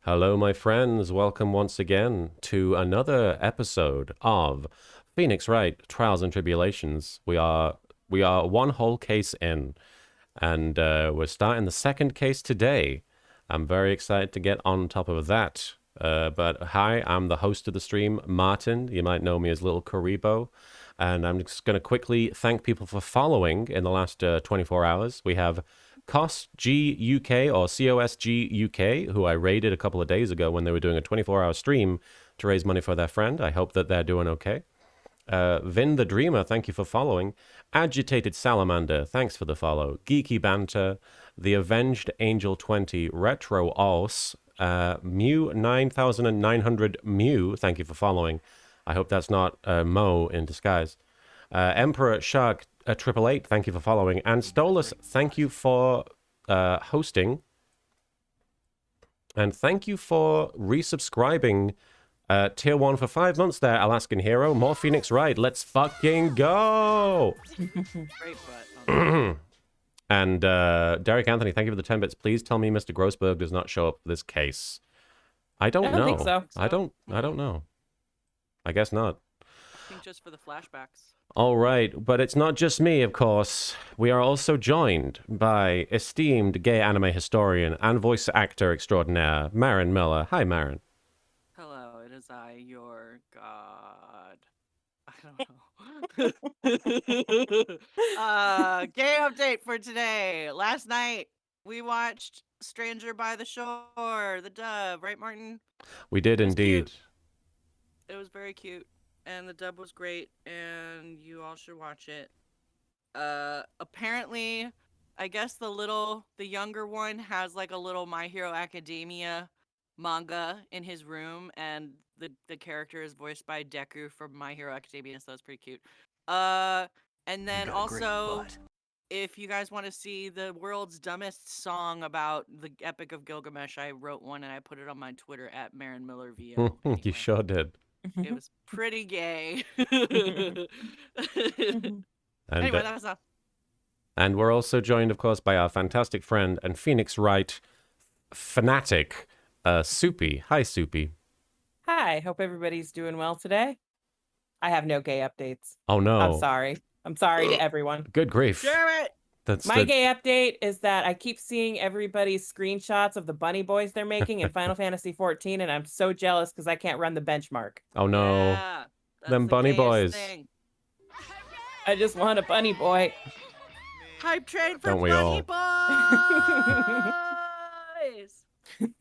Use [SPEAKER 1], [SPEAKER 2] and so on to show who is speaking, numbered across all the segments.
[SPEAKER 1] Hello, my friends. Welcome once again to another episode of Phoenix Wright Trials and Tribulations. We are one whole case in, and we're starting the second case today. I'm very excited to get on top of that. But hi, I'm the host of the stream, Martin. You might know me as Little Karibo. And I'm just going to quickly thank people for following in the last 24 hours. We have COSG UK or COSG UK, who I raided a couple of days ago when they were doing a 24-hour stream to raise money for their friend. I hope that they're doing okay. Vin the Dreamer, thank you for following. Agitated Salamander, thanks for the follow. Geeky Banter, The Avenged Angel 20, Retro Os, Mew 9900 Mew, thank you for following. I hope that's not Mo in disguise. Emperor Shark 888, thank you for following. And Stolas, thank you for hosting. And thank you for resubscribing Tier 1 for 5 months there, Alaskan Hero. More Phoenix Wright, let's fucking go!
[SPEAKER 2] Great butt.
[SPEAKER 1] And Derek Anthony, thank you for the 10 bits. Please tell me Mr. Grossberg does not show up for this case. I don't know.
[SPEAKER 3] think so.
[SPEAKER 1] I don't know. I guess not.
[SPEAKER 2] I think just for the flashbacks.
[SPEAKER 1] All right, but it's not just me, of course. We are also joined by esteemed gay anime historian and voice actor extraordinaire, Marin Miller. Hi, Marin.
[SPEAKER 2] Hello, it is I, your god. I don't know. Game update for today. Last night we watched Stranger by the Shore, the dub, right, Martin?
[SPEAKER 1] We did
[SPEAKER 2] It was
[SPEAKER 1] indeed.
[SPEAKER 2] cute. It was very cute, and the dub was great, and you all should watch it. Apparently, I guess the younger one has like a little My Hero Academia manga in his room, and the character is voiced by Deku from My Hero Academia, so that's pretty cute. And then also, if you guys want to see the world's dumbest song about the Epic of Gilgamesh, I wrote one and I put it on my Twitter at Marin Miller VO.
[SPEAKER 1] You
[SPEAKER 2] Anyway,
[SPEAKER 1] sure did.
[SPEAKER 2] it was pretty gay.
[SPEAKER 1] And,
[SPEAKER 2] Anyway, that was all.
[SPEAKER 1] and we're also joined, of course, by our fantastic friend and Phoenix Wright fanatic, Soupy. Hi, Soupy.
[SPEAKER 3] Hi, hope everybody's doing well today. I have no gay updates.
[SPEAKER 1] Oh, no.
[SPEAKER 3] I'm sorry. I'm sorry to everyone.
[SPEAKER 1] Good grief.
[SPEAKER 2] Share it!
[SPEAKER 1] That's
[SPEAKER 3] My
[SPEAKER 1] the...
[SPEAKER 3] gay update is that I keep seeing everybody's screenshots of the bunny boys they're making in Final Fantasy XIV, and I'm so jealous because I can't run the benchmark.
[SPEAKER 1] Oh, no.
[SPEAKER 2] Yeah, that's
[SPEAKER 1] Them
[SPEAKER 2] the
[SPEAKER 1] bunny
[SPEAKER 2] gayest
[SPEAKER 1] boys.
[SPEAKER 2] thing.
[SPEAKER 3] I just want a bunny boy.
[SPEAKER 2] Hype train for
[SPEAKER 1] Don't we
[SPEAKER 2] bunny
[SPEAKER 1] all?
[SPEAKER 2] boys!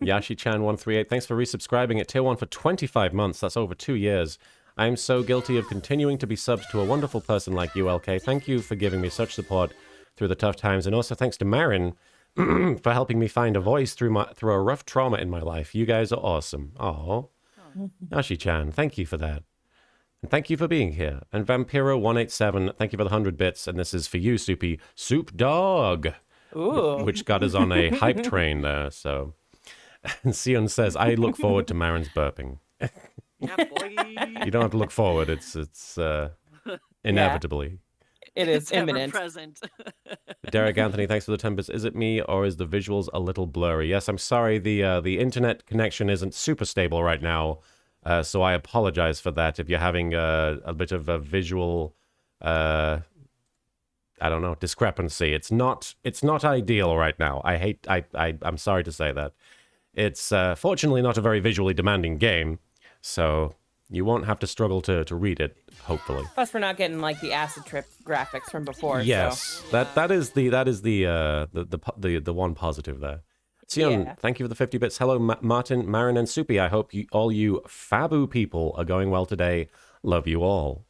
[SPEAKER 1] Yashi-chan138, thanks for resubscribing at Tier 1 for 25 months. That's over 2 years. I am so guilty of continuing to be subbed to a wonderful person like you, LK. Thank you for giving me such support through the tough times. And also thanks to Marin for helping me find a voice through a rough trauma in my life. You guys are awesome. Aw. Yashi-chan, thank you for that. And thank you for being here. And Vampiro187, thank you for the 100 bits. And this is for you, Soupy. Soup Dog.
[SPEAKER 3] Ooh.
[SPEAKER 1] Which got us on a hype train there, so... And Sion says, I look forward to Marin's burping.
[SPEAKER 2] Yeah, boy.
[SPEAKER 1] You don't have to look forward. It's inevitably.
[SPEAKER 3] It is
[SPEAKER 2] It's ever
[SPEAKER 3] imminent.
[SPEAKER 2] present.
[SPEAKER 1] Derek Anthony, thanks for the 10 bits. Is it me or is the visuals a little blurry? Yes, I'm sorry. The internet connection isn't super stable right now, so I apologize for that. If you're having a bit of a visual, I don't know, discrepancy, it's not ideal right now. I'm sorry to say that. It's fortunately not a very visually demanding game, so you won't have to struggle to read it, hopefully.
[SPEAKER 3] Plus, we're not getting like the acid trip graphics from before.
[SPEAKER 1] Yes,
[SPEAKER 3] So.
[SPEAKER 1] that is the one positive there. Sion,
[SPEAKER 3] Yeah.
[SPEAKER 1] thank you for the 50 bits. Hello, Martin, Marin, and Soupy. I hope all you Fabu people are going well today. Love you all.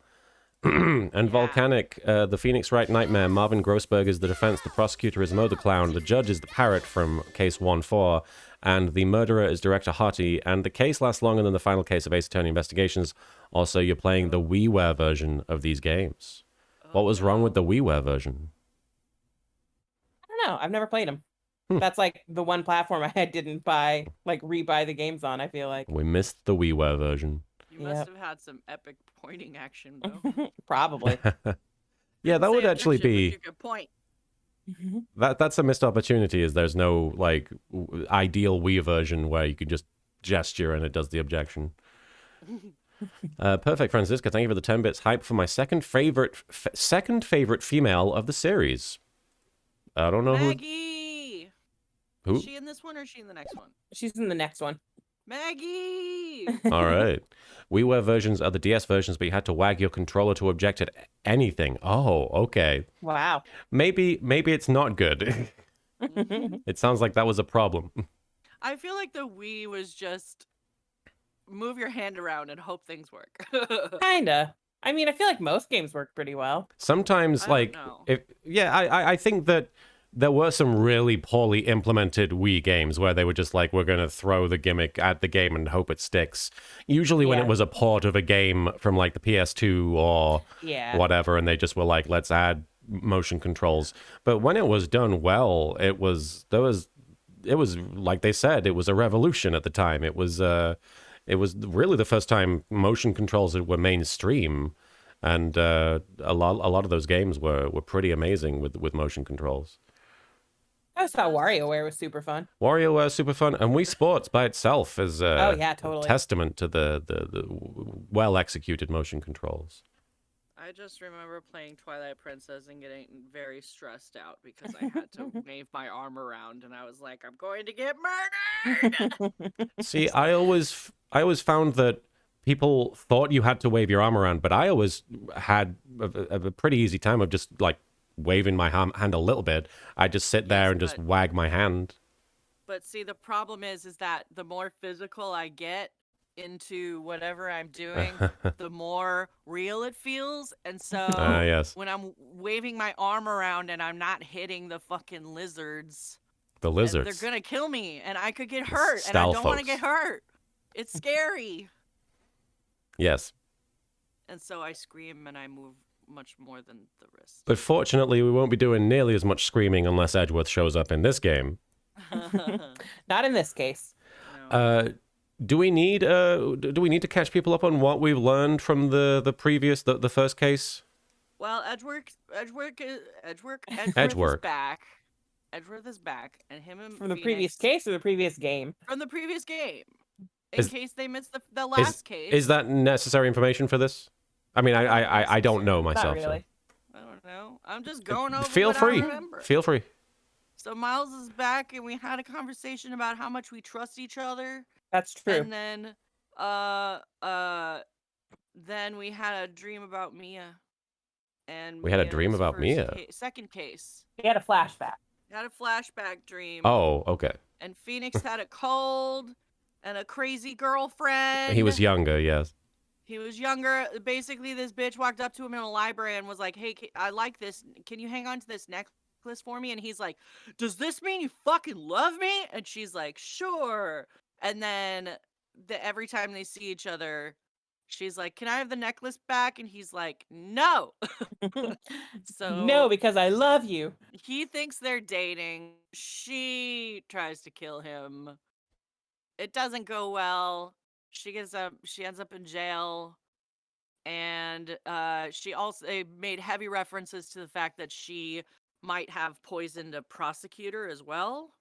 [SPEAKER 1] And Volcanic, the Phoenix Wright Nightmare, Marvin Grossberg is the defense, the prosecutor is Mo the Clown, the judge is the parrot from case 1-4, and the murderer is Director Hottie, and the case lasts longer than the final case of Ace Attorney Investigations. Also, you're playing the WiiWare version of these games. What was wrong with the WiiWare version?
[SPEAKER 3] I don't know. I've never played them. That's like the one platform I didn't rebuy the games on, I feel like.
[SPEAKER 1] We missed the WiiWare version.
[SPEAKER 2] You must have had some epic pointing action, though.
[SPEAKER 3] Probably.
[SPEAKER 1] Yeah, that would actually be...
[SPEAKER 2] You could point.
[SPEAKER 1] That's a missed opportunity, is there's no, ideal Wii version where you could just gesture and it does the objection. Perfect, Francisca. Thank you for the 10 bits. Hype for my second favorite female of the series. I don't know
[SPEAKER 2] Maggie!
[SPEAKER 1] who.
[SPEAKER 2] Is she in this one or is she in the next one?
[SPEAKER 3] She's in the next one.
[SPEAKER 2] Maggie!
[SPEAKER 1] All right. WiiWare versions are the DS versions, but you had to wag your controller to object at anything. Oh, okay.
[SPEAKER 3] Wow.
[SPEAKER 1] Maybe it's not good. It sounds like that was a problem.
[SPEAKER 2] I feel like the Wii was just move your hand around and hope things work.
[SPEAKER 3] Kinda. I mean, I feel like most games work pretty well.
[SPEAKER 1] Sometimes,
[SPEAKER 2] I don't know.
[SPEAKER 1] I think that there were some really poorly implemented Wii games where they were just like, we're going to throw the gimmick at the game and hope it sticks. Usually when
[SPEAKER 3] Yeah.
[SPEAKER 1] it was a port of a game from like the PS2 or
[SPEAKER 3] Yeah.
[SPEAKER 1] whatever, and they just were like, let's add motion controls. But when it was done well, it was like they said, it was a revolution at the time. It was really the first time motion controls were mainstream. And a lot of those games were pretty amazing with motion controls.
[SPEAKER 3] I always thought WarioWare was super fun.
[SPEAKER 1] WarioWare super fun, and Wii Sports by itself is
[SPEAKER 3] Oh, yeah, totally.
[SPEAKER 1] a testament to the well executed motion controls.
[SPEAKER 2] I just remember playing Twilight Princess and getting very stressed out because I had to wave my arm around and I was like, I'm going to get murdered!
[SPEAKER 1] See, I always found that people thought you had to wave your arm around, but I always had a pretty easy time of just like waving my hand a little bit. I just sit there
[SPEAKER 2] Yes,
[SPEAKER 1] and just
[SPEAKER 2] but-
[SPEAKER 1] wag my hand.
[SPEAKER 2] But see, the problem is that the more physical I get into whatever I'm doing, the more real it feels. And so
[SPEAKER 1] Yes,
[SPEAKER 2] when I'm waving my arm around and I'm not hitting the fucking lizards,
[SPEAKER 1] the
[SPEAKER 2] and
[SPEAKER 1] lizards.
[SPEAKER 2] they're gonna kill me and I could get hurt and I
[SPEAKER 1] Stealth
[SPEAKER 2] don't want to
[SPEAKER 1] folks.
[SPEAKER 2] get hurt. It's scary.
[SPEAKER 1] Yes,
[SPEAKER 2] And so I scream and I move much more than the wrist.
[SPEAKER 1] but fortunately, we won't be doing nearly as much screaming unless Edgeworth shows up in this game.
[SPEAKER 3] Not in this case.
[SPEAKER 2] No.
[SPEAKER 1] Do we need to catch people up on what we've learned from the previous the first case?
[SPEAKER 2] Well, Edgeworth
[SPEAKER 1] Edgeworth.
[SPEAKER 2] is back. Edgeworth is back, and him and
[SPEAKER 3] From the
[SPEAKER 2] Phoenix-
[SPEAKER 3] previous case or the previous game?
[SPEAKER 2] From the previous game, in
[SPEAKER 1] Is-
[SPEAKER 2] case they missed the last case.
[SPEAKER 1] Is that necessary information for this? I mean, I don't know myself.
[SPEAKER 3] Not really.
[SPEAKER 2] I don't know. I'm just going over.
[SPEAKER 1] Feel
[SPEAKER 2] what
[SPEAKER 1] free.
[SPEAKER 2] I remember.
[SPEAKER 1] Feel free.
[SPEAKER 2] So Miles is back, and we had a conversation about how much we trust each other,
[SPEAKER 3] That's true.
[SPEAKER 2] and then we had a dream about Mia. And
[SPEAKER 1] We had a
[SPEAKER 2] Mia's
[SPEAKER 1] dream about
[SPEAKER 2] first
[SPEAKER 1] Mia?
[SPEAKER 2] second case.
[SPEAKER 3] He had a flashback.
[SPEAKER 2] Had a flashback dream.
[SPEAKER 1] Oh, okay.
[SPEAKER 2] And Phoenix had a cold and a crazy girlfriend.
[SPEAKER 1] He was younger, yes.
[SPEAKER 2] He was younger. Basically, this bitch walked up to him in a library and was like, hey, I like this. Can you hang on to this necklace for me? And he's like, does this mean you fucking love me? And she's like, sure. And then every time they see each other, she's like, can I have the necklace back? And he's like, no. So
[SPEAKER 3] No, because I love you.
[SPEAKER 2] he thinks they're dating. She tries to kill him. It doesn't go well. She ends up in jail. And they made heavy references to the fact that she might have poisoned a prosecutor as well.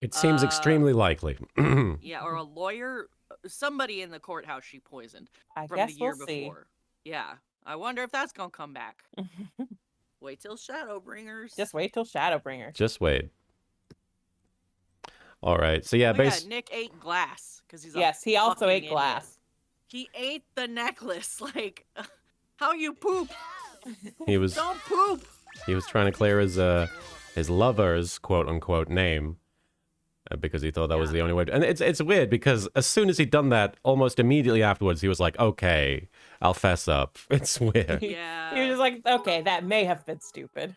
[SPEAKER 1] It seems extremely likely.
[SPEAKER 2] Yeah, or a lawyer, somebody in the courthouse she poisoned
[SPEAKER 3] I
[SPEAKER 2] from
[SPEAKER 3] guess
[SPEAKER 2] the year
[SPEAKER 3] we'll see.
[SPEAKER 2] before. Yeah. I wonder if that's gonna come back. Wait till Shadowbringers.
[SPEAKER 3] Just wait till Shadowbringers.
[SPEAKER 1] Just wait. All right. So yeah,
[SPEAKER 2] Oh, yeah, Nick ate glass because he's a
[SPEAKER 3] Yes, he also
[SPEAKER 2] fucking
[SPEAKER 3] ate
[SPEAKER 2] idiot.
[SPEAKER 3] glass.
[SPEAKER 2] He ate the necklace. Like, how you poop?
[SPEAKER 1] he was
[SPEAKER 2] Don't poop.
[SPEAKER 1] trying to clear his lover's quote unquote name because he thought that was
[SPEAKER 2] Yeah.
[SPEAKER 1] the only way. And it's weird because as soon as he'd done that, almost immediately afterwards, he was like, "Okay, I'll fess up." It's weird.
[SPEAKER 3] He was
[SPEAKER 2] Yeah.
[SPEAKER 3] just like, okay, that may have been stupid.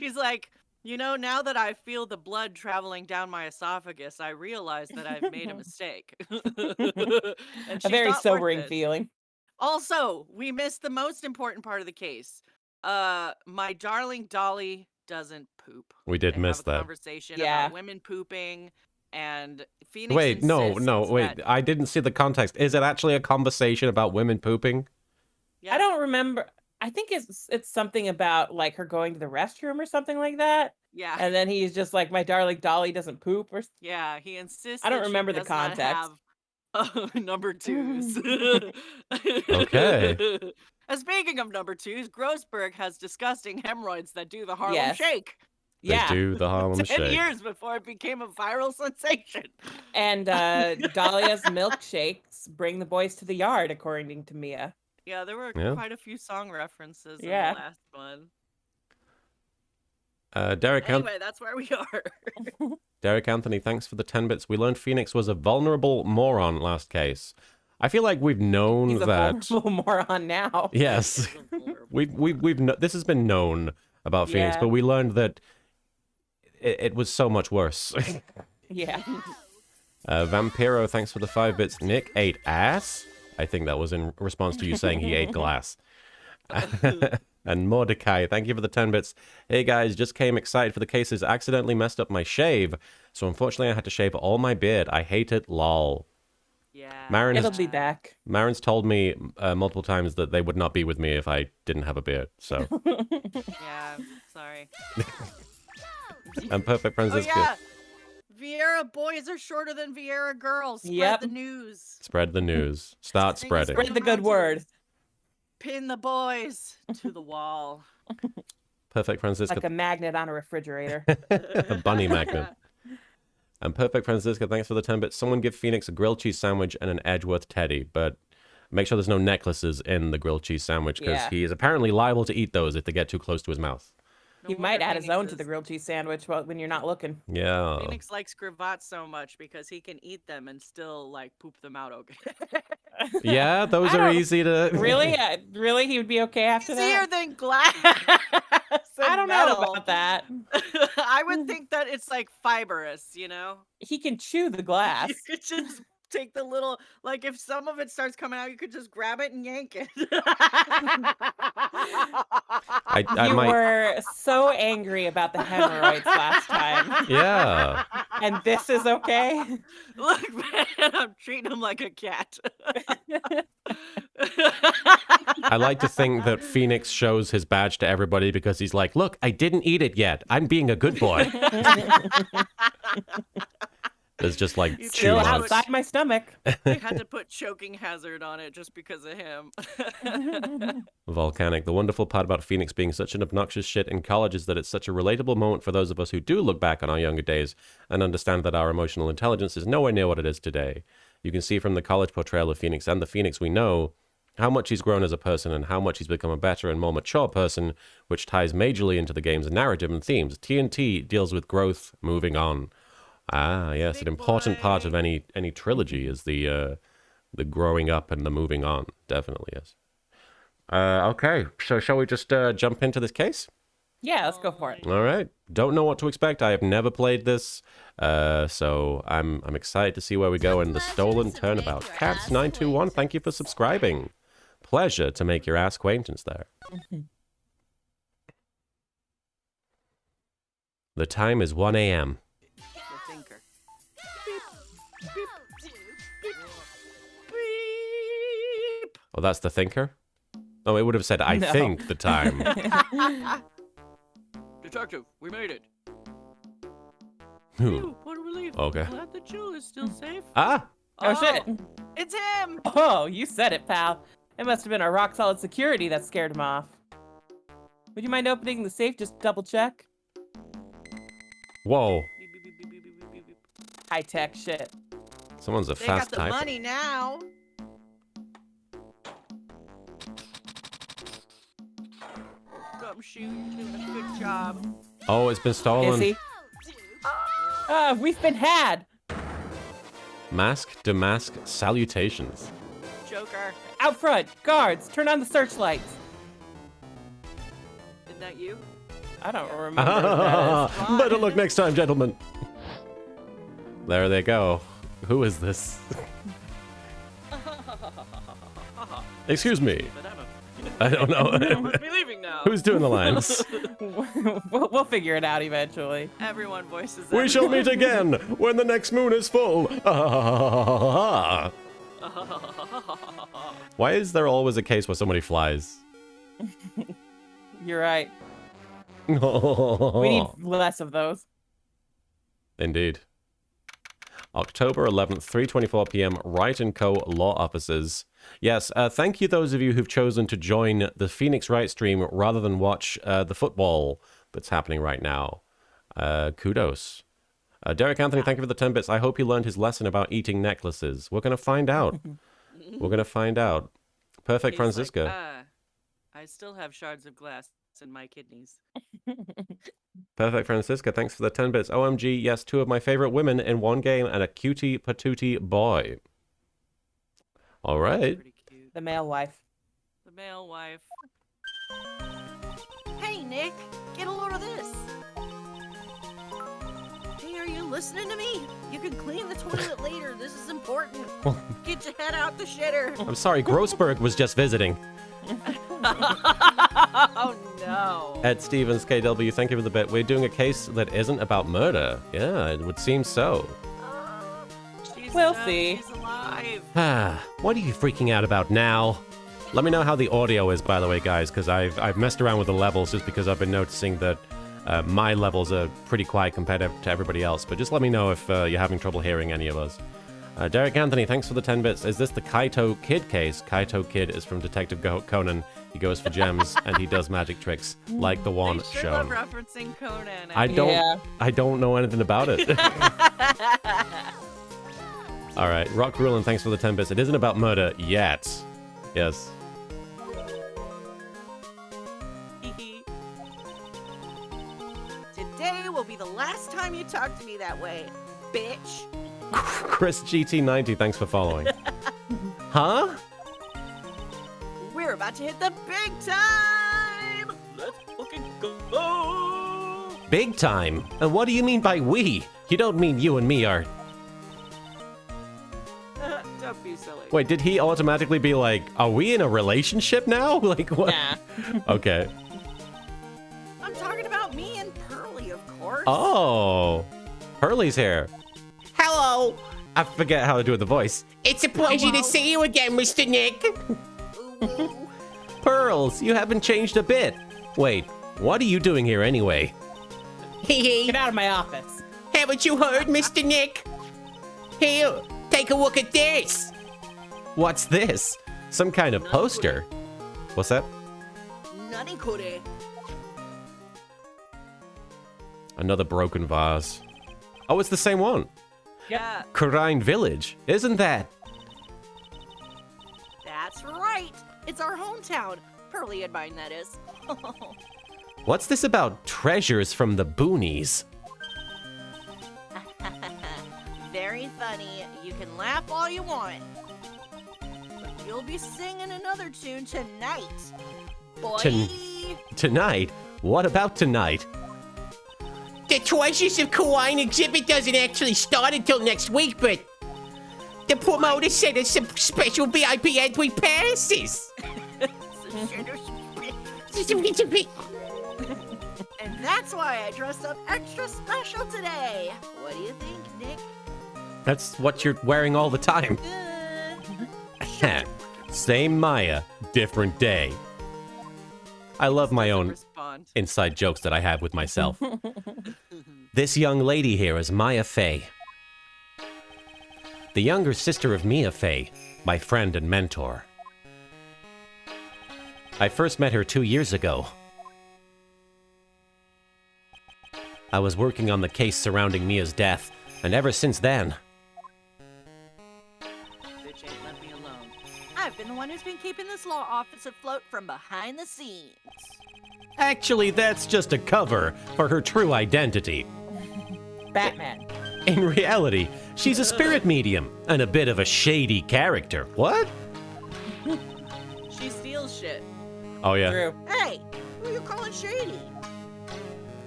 [SPEAKER 2] He's like, now that I feel the blood traveling down my esophagus, I realize that I've made a mistake. And
[SPEAKER 3] A
[SPEAKER 2] she's
[SPEAKER 3] very
[SPEAKER 2] not worth
[SPEAKER 3] sobering
[SPEAKER 2] it.
[SPEAKER 3] feeling.
[SPEAKER 2] Also, we missed the most important part of the case. My darling Dolly doesn't poop.
[SPEAKER 1] We did
[SPEAKER 2] They
[SPEAKER 1] miss
[SPEAKER 2] have a
[SPEAKER 1] that.
[SPEAKER 2] conversation
[SPEAKER 3] Yeah.
[SPEAKER 2] about women pooping, and Phoenix
[SPEAKER 1] Wait, no,
[SPEAKER 2] insists
[SPEAKER 1] wait.
[SPEAKER 2] that-
[SPEAKER 1] I didn't see the context. Is it actually a conversation about women pooping?
[SPEAKER 2] Yeah.
[SPEAKER 3] I don't remember. I think it's something about like her going to the restroom or something like that.
[SPEAKER 2] Yeah.
[SPEAKER 3] And then he's just like, my darling dolly doesn't poop. Or
[SPEAKER 2] Yeah, he insists
[SPEAKER 3] I don't
[SPEAKER 2] that she
[SPEAKER 3] remember the
[SPEAKER 2] does not
[SPEAKER 3] context.
[SPEAKER 2] have number twos.
[SPEAKER 1] Okay.
[SPEAKER 2] And speaking of number twos, Grossberg has disgusting hemorrhoids that do the Harlem
[SPEAKER 3] Yes.
[SPEAKER 2] Shake.
[SPEAKER 1] They
[SPEAKER 3] Yeah.
[SPEAKER 1] do the Harlem
[SPEAKER 2] 10
[SPEAKER 1] Shake.
[SPEAKER 2] years before it became a viral sensation.
[SPEAKER 3] And Dahlia's milkshakes bring the boys to the yard, according to Mia.
[SPEAKER 2] Yeah, there were
[SPEAKER 1] Yeah.
[SPEAKER 2] quite a few song references in
[SPEAKER 3] Yeah.
[SPEAKER 2] the last one.
[SPEAKER 1] Derek,
[SPEAKER 2] Anyway, that's where we are.
[SPEAKER 1] Derek Anthony, thanks for the 10 bits. We learned Phoenix was a vulnerable moron last case. I feel like we've known
[SPEAKER 3] He's a
[SPEAKER 1] that.
[SPEAKER 3] vulnerable moron now.
[SPEAKER 1] Yes, this has been known about Phoenix,
[SPEAKER 3] Yeah.
[SPEAKER 1] but we learned that it was so much worse.
[SPEAKER 3] Yeah.
[SPEAKER 1] Vampiro, thanks for the 5 bits. Nick ate ass. I think that was in response to you saying he ate glass. And Mordecai, thank you for the 10 bits. Hey guys, just came excited for the cases. Accidentally messed up my shave, so unfortunately I had to shave all my beard. I hate it, lol.
[SPEAKER 2] Yeah.
[SPEAKER 1] Marin
[SPEAKER 3] It'll be back.
[SPEAKER 1] Marin's told me multiple times that they would not be with me if I didn't have a beard, so.
[SPEAKER 2] Yeah, sorry.
[SPEAKER 1] And Perfect Francisco.
[SPEAKER 2] Oh, yeah. Vieira boys are shorter than Vieira girls. Spread
[SPEAKER 3] Yep.
[SPEAKER 2] the news.
[SPEAKER 1] Spread the news. Start
[SPEAKER 2] Sing
[SPEAKER 1] spreading.
[SPEAKER 3] Spread the good word.
[SPEAKER 2] Pin the boys to the wall.
[SPEAKER 1] Perfect Francisco.
[SPEAKER 3] Like a magnet on a refrigerator.
[SPEAKER 1] A bunny magnet. And Perfect Francisco, thanks for the 10 bits. Someone give Phoenix a grilled cheese sandwich and an Edgeworth teddy, but make sure there's no necklaces in the grilled cheese sandwich because
[SPEAKER 3] Yeah.
[SPEAKER 1] he is apparently liable to eat those if they get too close to his mouth.
[SPEAKER 2] No
[SPEAKER 3] He might
[SPEAKER 2] wonder
[SPEAKER 3] add his
[SPEAKER 2] Phoenix
[SPEAKER 3] own to the
[SPEAKER 2] is-
[SPEAKER 3] grilled cheese sandwich when you're not looking.
[SPEAKER 1] Yeah.
[SPEAKER 2] Phoenix likes cravats so much because he can eat them and still like poop them out okay.
[SPEAKER 1] Yeah, those
[SPEAKER 3] I
[SPEAKER 1] are
[SPEAKER 3] don't-
[SPEAKER 1] easy to.
[SPEAKER 3] Really? Really? He would be okay after
[SPEAKER 2] Easier
[SPEAKER 3] that?
[SPEAKER 2] than glass.
[SPEAKER 3] I don't know about that.
[SPEAKER 2] I would think that it's like fibrous, you know?
[SPEAKER 3] He can chew the glass.
[SPEAKER 2] You could just take the little, like if some of it starts coming out, you could just grab it and yank it.
[SPEAKER 1] I
[SPEAKER 3] You
[SPEAKER 1] might.
[SPEAKER 3] were so angry about the hemorrhoids last time.
[SPEAKER 1] Yeah.
[SPEAKER 3] And this is okay?
[SPEAKER 2] Look, man, I'm treating him like a cat.
[SPEAKER 1] I like to think that Phoenix shows his badge to everybody because he's like, look, I didn't eat it yet. I'm being a good boy. There's just like
[SPEAKER 2] You
[SPEAKER 1] chew
[SPEAKER 3] Still
[SPEAKER 2] Wow.
[SPEAKER 1] marks.
[SPEAKER 3] outside my stomach.
[SPEAKER 2] They had to put choking hazard on it just because of him.
[SPEAKER 1] Volcanic. The wonderful part about Phoenix being such an obnoxious shit in college is that it's such a relatable moment for those of us who do look back on our younger days and understand that our emotional intelligence is nowhere near what it is today. You can see from the college portrayal of Phoenix and the Phoenix we know how much he's grown as a person and how much he's become a better and more mature person, which ties majorly into the game's narrative and themes. TNT deals with growth, moving on. Ah, yes, an
[SPEAKER 2] Big
[SPEAKER 1] important part
[SPEAKER 2] boy.
[SPEAKER 1] of any trilogy is the growing up and the moving on. Definitely, yes. Okay, so shall we just jump into this case?
[SPEAKER 3] Yeah, let's go for it.
[SPEAKER 1] All right. Don't know what to expect. I have never played this, so I'm excited to see where we go in the stolen turnabout. Cats921, thank you for subscribing. Pleasure to make your ass acquaintance there. The time is 1 a.m.
[SPEAKER 2] The thinker. Beep.
[SPEAKER 1] Oh, that's the thinker? Oh, it would have said, I
[SPEAKER 3] No.
[SPEAKER 1] think the time.
[SPEAKER 2] Detective, we made it.
[SPEAKER 1] Who?
[SPEAKER 2] Phew, what a relief.
[SPEAKER 1] Okay.
[SPEAKER 2] I'm glad the Jill is still safe.
[SPEAKER 1] Ah!
[SPEAKER 3] Oh, shit.
[SPEAKER 2] It's him!
[SPEAKER 3] Oh, you said it, pal. It must have been our rock-solid security that scared him off. Would you mind opening the safe just to double check?
[SPEAKER 1] Whoa.
[SPEAKER 2] Beep, beep, beep, beep, beep, beep, beep, beep.
[SPEAKER 1] Oh,
[SPEAKER 3] High-tech shit.
[SPEAKER 1] Someone's a
[SPEAKER 2] They
[SPEAKER 1] fast
[SPEAKER 2] got the
[SPEAKER 1] typer.
[SPEAKER 2] money now. Gumshoe, you're doing a good job.
[SPEAKER 1] Oh, it's been stolen.
[SPEAKER 3] Is he? We've been had.
[SPEAKER 1] Mask to mask salutations.
[SPEAKER 2] Joker,
[SPEAKER 3] Out front, guards, turn on the searchlights.
[SPEAKER 2] isn't that you?
[SPEAKER 3] I don't remember what that is.
[SPEAKER 1] Better luck next time, gentlemen. There they go. Who is this? Excuse me.
[SPEAKER 2] But
[SPEAKER 1] I don't
[SPEAKER 2] I
[SPEAKER 1] know.
[SPEAKER 2] must be leaving now.
[SPEAKER 1] Who's doing the lines?
[SPEAKER 3] we'll figure it out eventually.
[SPEAKER 2] Everyone voices
[SPEAKER 1] We shall
[SPEAKER 2] everyone.
[SPEAKER 1] meet again when the next moon is full. Why is there always a case where somebody flies?
[SPEAKER 3] You're right. We need less of those.
[SPEAKER 1] Indeed. October 11th, 3:24 p.m. Wright & Co. Law Offices. Yes, thank you those of you who've chosen to join the Phoenix Wright stream rather than watch the football that's happening right now. Kudos. Derek Anthony, thank you for the 10 bits. I hope he learned his lesson about eating necklaces. We're going to find out. We're going to find out. Perfect,
[SPEAKER 2] He's
[SPEAKER 1] Francisco.
[SPEAKER 2] Like, I still have shards of glass in my kidneys.
[SPEAKER 1] Perfect, Francisca. Thanks for the 10 bits. OMG, yes, 2 of my favorite women in one game and a cutie patootie boy. All right.
[SPEAKER 2] Pretty cute.
[SPEAKER 3] The male wife.
[SPEAKER 2] The male wife. Hey, Nick, get a load of this. Hey, are you listening to me? You can clean the toilet later. This is important. Get your head out the shitter.
[SPEAKER 1] I'm sorry, Grossberg was just visiting.
[SPEAKER 2] Oh, no.
[SPEAKER 1] Ed Stevens, KW, thank you for the bit. We're doing a case that isn't about murder. Yeah, it would seem so.
[SPEAKER 3] We'll see.
[SPEAKER 2] She's alive.
[SPEAKER 1] What are you freaking out about now? Let me know how the audio is, by the way, guys, because I've messed around with the levels just because I've been noticing that my levels are pretty quiet compared to everybody else. But just let me know if you're having trouble hearing any of us. Derek Anthony, thanks for the 10 bits. Is this the Kaito Kid case? Kaito Kid is from Detective Conan. He goes for gems and he does magic tricks like the one
[SPEAKER 2] They sure
[SPEAKER 1] shown.
[SPEAKER 2] love referencing Conan.
[SPEAKER 1] I don't know anything about it. All right, Rock Rulin, thanks for the 10 bits. It isn't about murder yet. Yes.
[SPEAKER 2] Today will be the last time you talk to me that way, bitch.
[SPEAKER 1] Chris GT90, thanks for following. Huh?
[SPEAKER 2] We're about to hit the big time. Let's fucking go.
[SPEAKER 1] Big time? And what do you mean by we? You don't mean you and me are...
[SPEAKER 2] Don't be silly.
[SPEAKER 1] Wait, did he automatically be like, are we in a relationship now? Like, what?
[SPEAKER 3] Nah.
[SPEAKER 1] Okay.
[SPEAKER 2] I'm talking about me and Pearly, of course.
[SPEAKER 1] Oh. Hurley's here.
[SPEAKER 4] Hello.
[SPEAKER 1] I forget how to do the voice.
[SPEAKER 4] It's a pleasure
[SPEAKER 2] Hello.
[SPEAKER 4] to see you again, Mr. Nick.
[SPEAKER 2] Ooh.
[SPEAKER 1] Pearls, you haven't changed a bit. Wait, what are you doing here anyway?
[SPEAKER 4] Hey,
[SPEAKER 3] Get out of my office.
[SPEAKER 4] haven't you heard, Mr. Nick? Here, take a look at this.
[SPEAKER 1] What's this? Some kind of poster. What's that?
[SPEAKER 2] Nani kore?
[SPEAKER 1] Another broken vase. Oh, it's the same one.
[SPEAKER 2] Yeah,
[SPEAKER 1] Kurine Village, isn't that?
[SPEAKER 2] that's right. It's our hometown. Pearly and mine, that is.
[SPEAKER 1] What's this about treasures from the boonies?
[SPEAKER 2] Very funny. You can laugh all you want. But you'll be singing another tune tonight. Boy.
[SPEAKER 1] Tonight? What about tonight?
[SPEAKER 4] The Treasures of Kauai exhibit doesn't actually start until next week, but the promoter sent us some special VIP entry passes.
[SPEAKER 2] And that's why I dressed up extra special today. What do you think, Nick?
[SPEAKER 1] That's what you're wearing all the time. Same Maya, different day. I love my own
[SPEAKER 2] Respond.
[SPEAKER 1] inside jokes that I have with myself. This young lady here is Maya Fey, the younger sister of Mia Fey, my friend and mentor. I first met her 2 years ago. I was working on the case surrounding Mia's death, and ever since then,
[SPEAKER 2] Bitch ain't let me alone. I've been the one who's been keeping this law office afloat from behind the scenes.
[SPEAKER 1] actually, that's just a cover for her true identity.
[SPEAKER 3] Batman.
[SPEAKER 1] In reality, she's a spirit medium and a bit of a shady character. What?
[SPEAKER 2] She steals shit.
[SPEAKER 1] Oh, yeah.
[SPEAKER 3] True.
[SPEAKER 2] Hey, who you calling shady?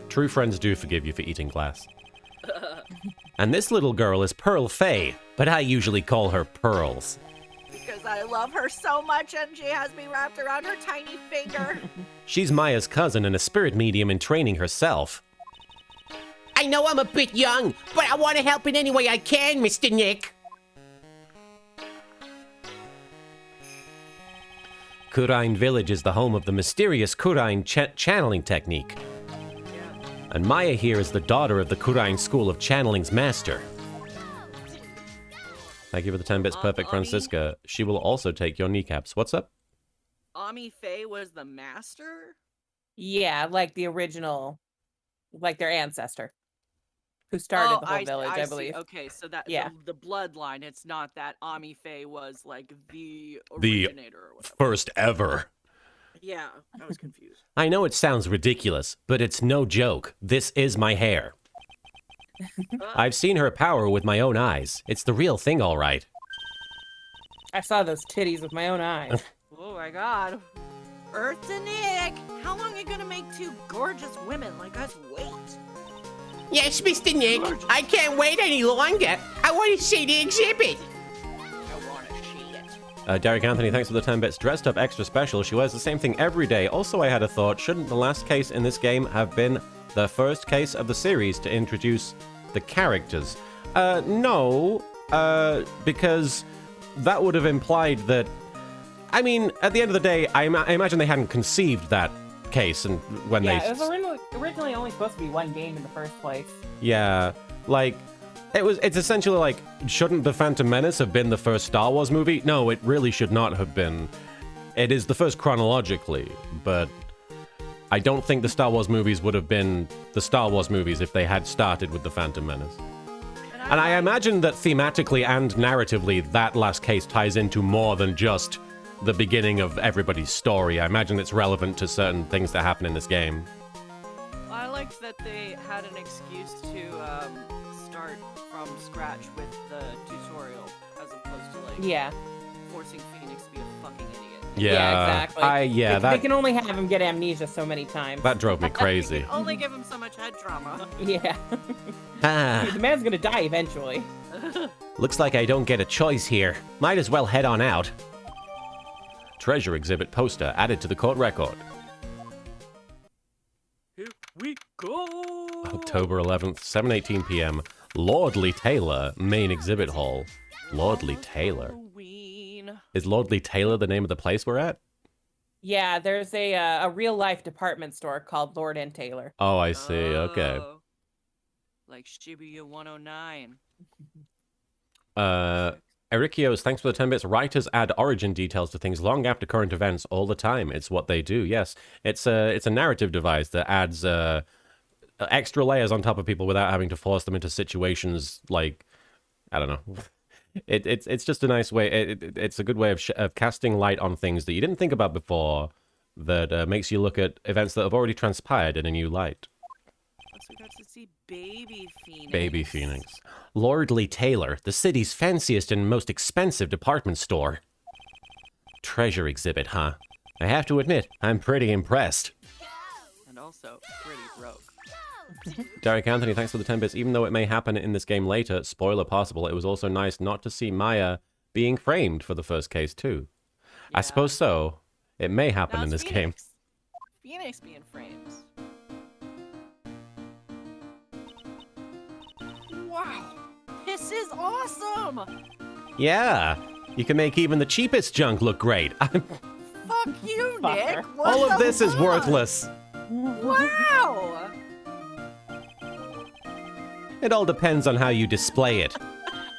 [SPEAKER 1] True friends do forgive you for eating glass. And this little girl is Pearl Fey, but I usually call her Pearls.
[SPEAKER 2] Because I love her so much and she has me wrapped around her tiny finger.
[SPEAKER 1] She's Maya's cousin and a spirit medium in training herself.
[SPEAKER 4] I know I'm a bit young, but I want to help in any way I can, Mr. Nick.
[SPEAKER 1] Kurine Village is the home of the mysterious Kurine channeling technique. And Maya here is the daughter of the Kurain School of Channeling's master. Thank you for the 10 bits, Perfect Francisca. She will also take your kneecaps. What's up?
[SPEAKER 2] Ami Faye was the master?
[SPEAKER 3] Yeah, like the original, like their ancestor, who started the whole village, I believe.
[SPEAKER 2] See. Okay, so that
[SPEAKER 3] Yeah.
[SPEAKER 2] the bloodline. It's not that Ami Faye was like the originator or whatever.
[SPEAKER 1] First ever.
[SPEAKER 2] Yeah, I was confused.
[SPEAKER 1] I know it sounds ridiculous, but it's no joke. This is my hair. I've seen her power with my own eyes. It's the real thing, all right.
[SPEAKER 3] I saw those titties with my own eyes.
[SPEAKER 2] Oh my god. Earth to Nick! How long are you gonna make two gorgeous women like us wait?
[SPEAKER 4] Yes, Mr. Nick. I can't wait any longer. I want to see the exhibit.
[SPEAKER 2] I wanna see it.
[SPEAKER 1] Derek Anthony, thanks for the 10 bits. Dressed up extra special. She wears the same thing every day. Also, I had a thought. Shouldn't the last case in this game have been the first case of the series to introduce the characters? No, because that would have implied that... I mean, at the end of the day, I imagine they hadn't conceived that case and when they...
[SPEAKER 3] Yeah, it was originally only supposed to be one game in the first place.
[SPEAKER 1] Yeah, like, it's essentially like, shouldn't The Phantom Menace have been the first Star Wars movie? No, it really should not have been. It is the first chronologically, but I don't think the Star Wars movies would have been the Star Wars movies if they had started with The Phantom Menace. And I imagine that thematically and narratively, that last case ties into more than just the beginning of everybody's story. I imagine it's relevant to certain things that happen in this game.
[SPEAKER 2] I liked that they had an excuse to start from scratch with the tutorial as opposed to like
[SPEAKER 3] Yeah.
[SPEAKER 2] forcing Phoenix to be a fucking idiot.
[SPEAKER 3] Yeah, exactly. They can only have him get amnesia so many times.
[SPEAKER 1] That drove me crazy.
[SPEAKER 2] Only give him so much head trauma.
[SPEAKER 3] Yeah.
[SPEAKER 1] Ah,
[SPEAKER 3] The man's gonna die eventually.
[SPEAKER 1] looks like I don't get a choice here. Might as well head on out. Treasure exhibit poster added to the court record.
[SPEAKER 2] Here we go.
[SPEAKER 1] October 11th, 7:18 p.m. Lordly Taylor, main exhibit hall. Lordly Taylor.
[SPEAKER 2] Halloween.
[SPEAKER 1] Is Lordly Taylor the name of the place we're at?
[SPEAKER 3] Yeah, there's a real life department store called Lord and Taylor.
[SPEAKER 1] Oh, I see. Okay.
[SPEAKER 2] Oh. Like Shibuya 109.
[SPEAKER 1] Erikios, thanks for the 10 bits. Writers add origin details to things long after current events all the time. It's what they do, yes. It's a narrative device that adds extra layers on top of people without having to force them into situations like, I don't know. It's just a nice way. It's a good way of casting light on things that you didn't think about before that makes you look at events that have already transpired in a new light.
[SPEAKER 2] Plus we got to see Baby Phoenix.
[SPEAKER 1] Baby Phoenix. Lordly Taylor, the city's fanciest and most expensive department store. Treasure exhibit, huh? I have to admit, I'm pretty impressed.
[SPEAKER 2] And also pretty broke.
[SPEAKER 1] Derek Anthony, thanks for the 10 bits. Even though it may happen in this game later, spoiler possible, it was also nice not to see Maya being framed for the first case too. I suppose so. It may happen
[SPEAKER 2] Now
[SPEAKER 1] in
[SPEAKER 2] it's
[SPEAKER 1] this game.
[SPEAKER 2] Phoenix being framed. Wow. This is awesome.
[SPEAKER 1] Yeah, you can make even the cheapest junk look great.
[SPEAKER 2] Fuck you, Nick.
[SPEAKER 3] Fucker.
[SPEAKER 2] What
[SPEAKER 1] All of
[SPEAKER 2] the
[SPEAKER 1] this is
[SPEAKER 2] fuck?
[SPEAKER 1] worthless.
[SPEAKER 2] Wow.
[SPEAKER 1] It all depends on how you display it.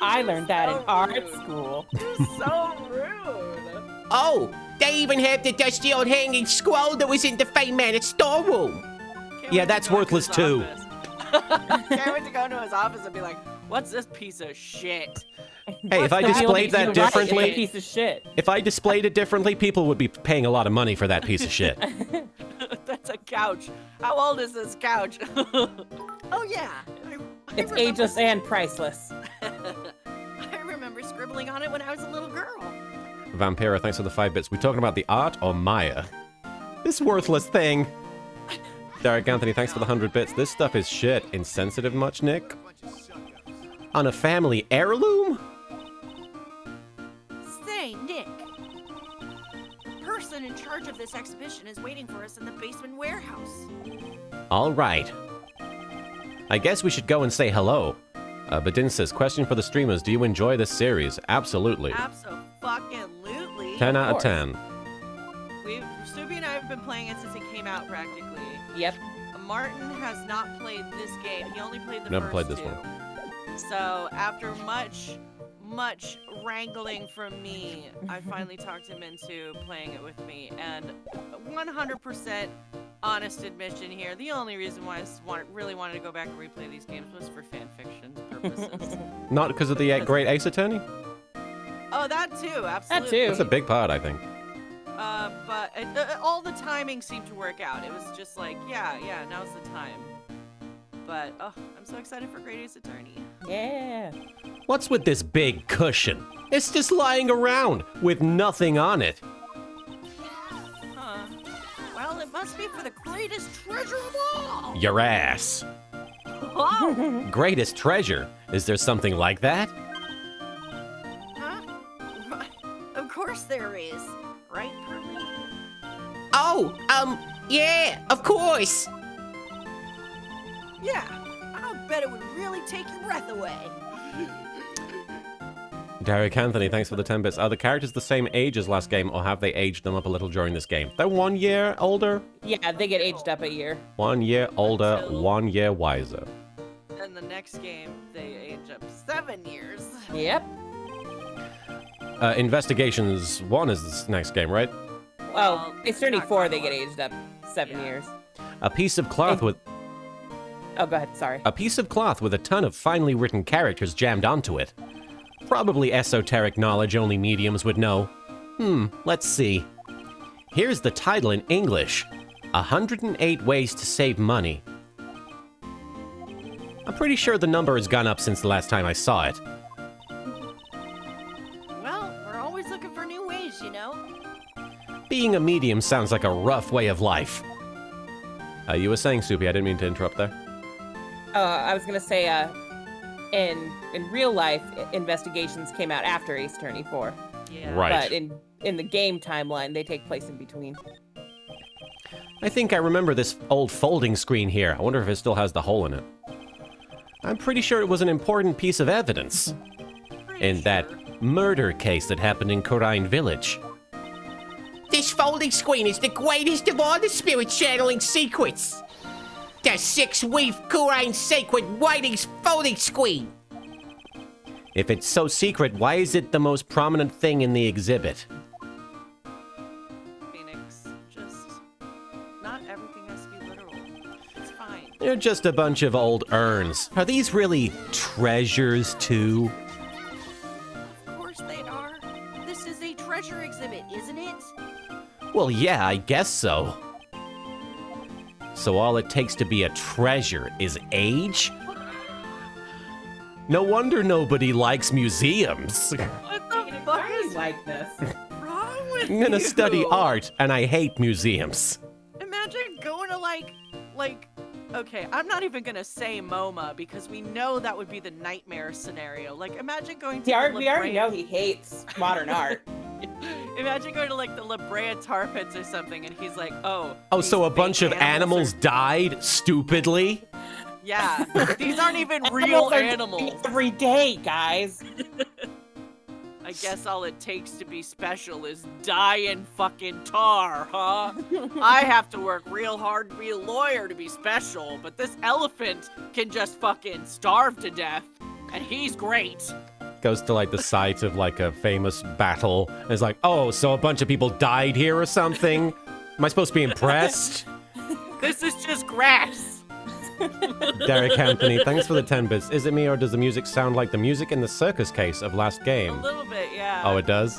[SPEAKER 3] I learned that in
[SPEAKER 2] So
[SPEAKER 3] art
[SPEAKER 2] rude.
[SPEAKER 3] school.
[SPEAKER 2] You're so rude.
[SPEAKER 4] Oh, they even have the dusty old hanging scroll that was in the Fame Manor storeroom.
[SPEAKER 2] Can't
[SPEAKER 1] Yeah,
[SPEAKER 2] wait to
[SPEAKER 1] that's
[SPEAKER 2] go into
[SPEAKER 1] worthless
[SPEAKER 2] his
[SPEAKER 1] too.
[SPEAKER 2] office. Can't wait to go into his office and be like, "What's this piece of shit?"
[SPEAKER 1] Hey, if I displayed that differently,
[SPEAKER 3] Piece of shit.
[SPEAKER 1] if I displayed it differently, people would be paying a lot of money for that piece of shit.
[SPEAKER 2] That's a couch. How old is this couch? Oh yeah. I
[SPEAKER 3] It's
[SPEAKER 2] remember-
[SPEAKER 3] ageless and priceless.
[SPEAKER 2] I remember scribbling on it when I was a little girl.
[SPEAKER 1] Vampira, thanks for the 5 bits. We talking about the art or Maya? This worthless thing. Derek Anthony, thanks for the 100 bits. This stuff is shit. Insensitive much, Nick? On a family heirloom?
[SPEAKER 2] Say, Nick. The person in charge of this exhibition is waiting for us in the basement warehouse.
[SPEAKER 1] All right. I guess we should go and say hello. Badin says, question for the streamers. Do you enjoy this series? Absolutely.
[SPEAKER 2] Absolutely.
[SPEAKER 1] 10 out of 10.
[SPEAKER 2] We're Soupy and I have been playing it since it came out practically.
[SPEAKER 3] Yep.
[SPEAKER 2] Martin has not played this game. He only played the
[SPEAKER 1] Never
[SPEAKER 2] first
[SPEAKER 1] played this
[SPEAKER 2] two.
[SPEAKER 1] one.
[SPEAKER 2] So after much wrangling from me, I finally talked him into playing it with me. And 100% honest admission here, the only reason why I really wanted to go back and replay these games was for fan fiction purposes.
[SPEAKER 1] Not because of the Great Ace Attorney?
[SPEAKER 2] Oh, that too, absolutely.
[SPEAKER 3] That too.
[SPEAKER 1] That's a big part, I think.
[SPEAKER 2] But all the timing seemed to work out. It was just like, yeah, now's the time. But, oh, I'm so excited for Great Ace Attorney.
[SPEAKER 3] Yeah.
[SPEAKER 1] What's with this big cushion? It's just lying around with nothing on it.
[SPEAKER 2] Huh. Well, it must be for the greatest treasure of all.
[SPEAKER 1] Your ass.
[SPEAKER 2] Oh,
[SPEAKER 1] Greatest treasure? Is there something like that?
[SPEAKER 2] huh? Of course there is. Right, Pearly?
[SPEAKER 4] Oh, yeah, of course.
[SPEAKER 2] Yeah, I'll bet it would really take your breath away.
[SPEAKER 1] Derek Anthony, thanks for the 10 bits. Are the characters the same age as last game, or have they aged them up a little during this game? They're 1 year older?
[SPEAKER 3] Yeah, they get aged up a year.
[SPEAKER 1] 1 year older,
[SPEAKER 2] Until-
[SPEAKER 1] 1 year wiser.
[SPEAKER 2] And the next game, they age up 7 years.
[SPEAKER 3] Yep.
[SPEAKER 1] Investigations 1 is this next game, right?
[SPEAKER 3] Oh,
[SPEAKER 2] Well,
[SPEAKER 3] it's 34,
[SPEAKER 2] not
[SPEAKER 3] they get
[SPEAKER 2] chronological.
[SPEAKER 3] aged up 7
[SPEAKER 2] Yeah.
[SPEAKER 3] years.
[SPEAKER 1] A piece of cloth with
[SPEAKER 3] Oh, go ahead. Sorry.
[SPEAKER 1] a piece of cloth with a ton of finely written characters jammed onto it. Probably esoteric knowledge only mediums would know. Let's see. Here's the title in English. 108 Ways to Save Money. I'm pretty sure the number has gone up since the last time I saw it.
[SPEAKER 2] Well, we're always looking for new ways, you know?
[SPEAKER 1] Being a medium sounds like a rough way of life. You were saying, Soupy, I didn't mean to interrupt there.
[SPEAKER 3] I was gonna say, in real life, investigations came out after Ace Attorney 4,
[SPEAKER 2] Yeah.
[SPEAKER 1] Right.
[SPEAKER 3] but in the game timeline, they take place in between.
[SPEAKER 1] I think I remember this old folding screen here. I wonder if it still has the hole in it. I'm pretty sure it was an important piece of evidence
[SPEAKER 2] Pretty
[SPEAKER 1] in
[SPEAKER 2] sure.
[SPEAKER 1] that murder case that happened in Korine Village.
[SPEAKER 4] This folding screen is the greatest of all the spirit channeling secrets. The 6-weave Kurine sacred writings folding screen.
[SPEAKER 1] If it's so secret, why is it the most prominent thing in the exhibit?
[SPEAKER 2] Phoenix, just not everything has to be literal. It's fine.
[SPEAKER 1] They're just a bunch of old urns. Are these really treasures, too?
[SPEAKER 2] Of course they are. This is a treasure exhibit, isn't it?
[SPEAKER 1] Well, yeah, I guess so. So all it takes to be a treasure is age? No wonder nobody likes museums.
[SPEAKER 2] What the fuck is
[SPEAKER 3] like this.
[SPEAKER 2] wrong with
[SPEAKER 1] I'm gonna
[SPEAKER 2] you?
[SPEAKER 1] study art, and I hate museums.
[SPEAKER 2] Imagine going to like, okay, I'm not even gonna say MoMA because we know that would be the nightmare scenario. Like, imagine going to
[SPEAKER 3] We already know he hates modern art.
[SPEAKER 2] Imagine going to like the La Brea Tar Pits or something, and he's like, "Oh,
[SPEAKER 1] Oh, so
[SPEAKER 2] these
[SPEAKER 1] a bunch of
[SPEAKER 2] fake
[SPEAKER 1] animals
[SPEAKER 2] are-
[SPEAKER 1] died stupidly?
[SPEAKER 2] Yeah, these aren't even real
[SPEAKER 3] are
[SPEAKER 2] animals.
[SPEAKER 3] every day, guys.
[SPEAKER 2] I guess all it takes to be special is die in fucking tar, huh? I have to work real hard to be a lawyer to be special, but this elephant can just fucking starve to death, and he's great.
[SPEAKER 1] Goes to like the site of like a famous battle. And it's like, oh, so a bunch of people died here or something? Am I supposed to be impressed?
[SPEAKER 2] This is just grass.
[SPEAKER 1] Derek Anthony, thanks for the 10 bits. Is it me or does the music sound like the music in the circus case of last
[SPEAKER 2] A
[SPEAKER 1] game?
[SPEAKER 2] little bit, yeah.
[SPEAKER 1] Oh, it does?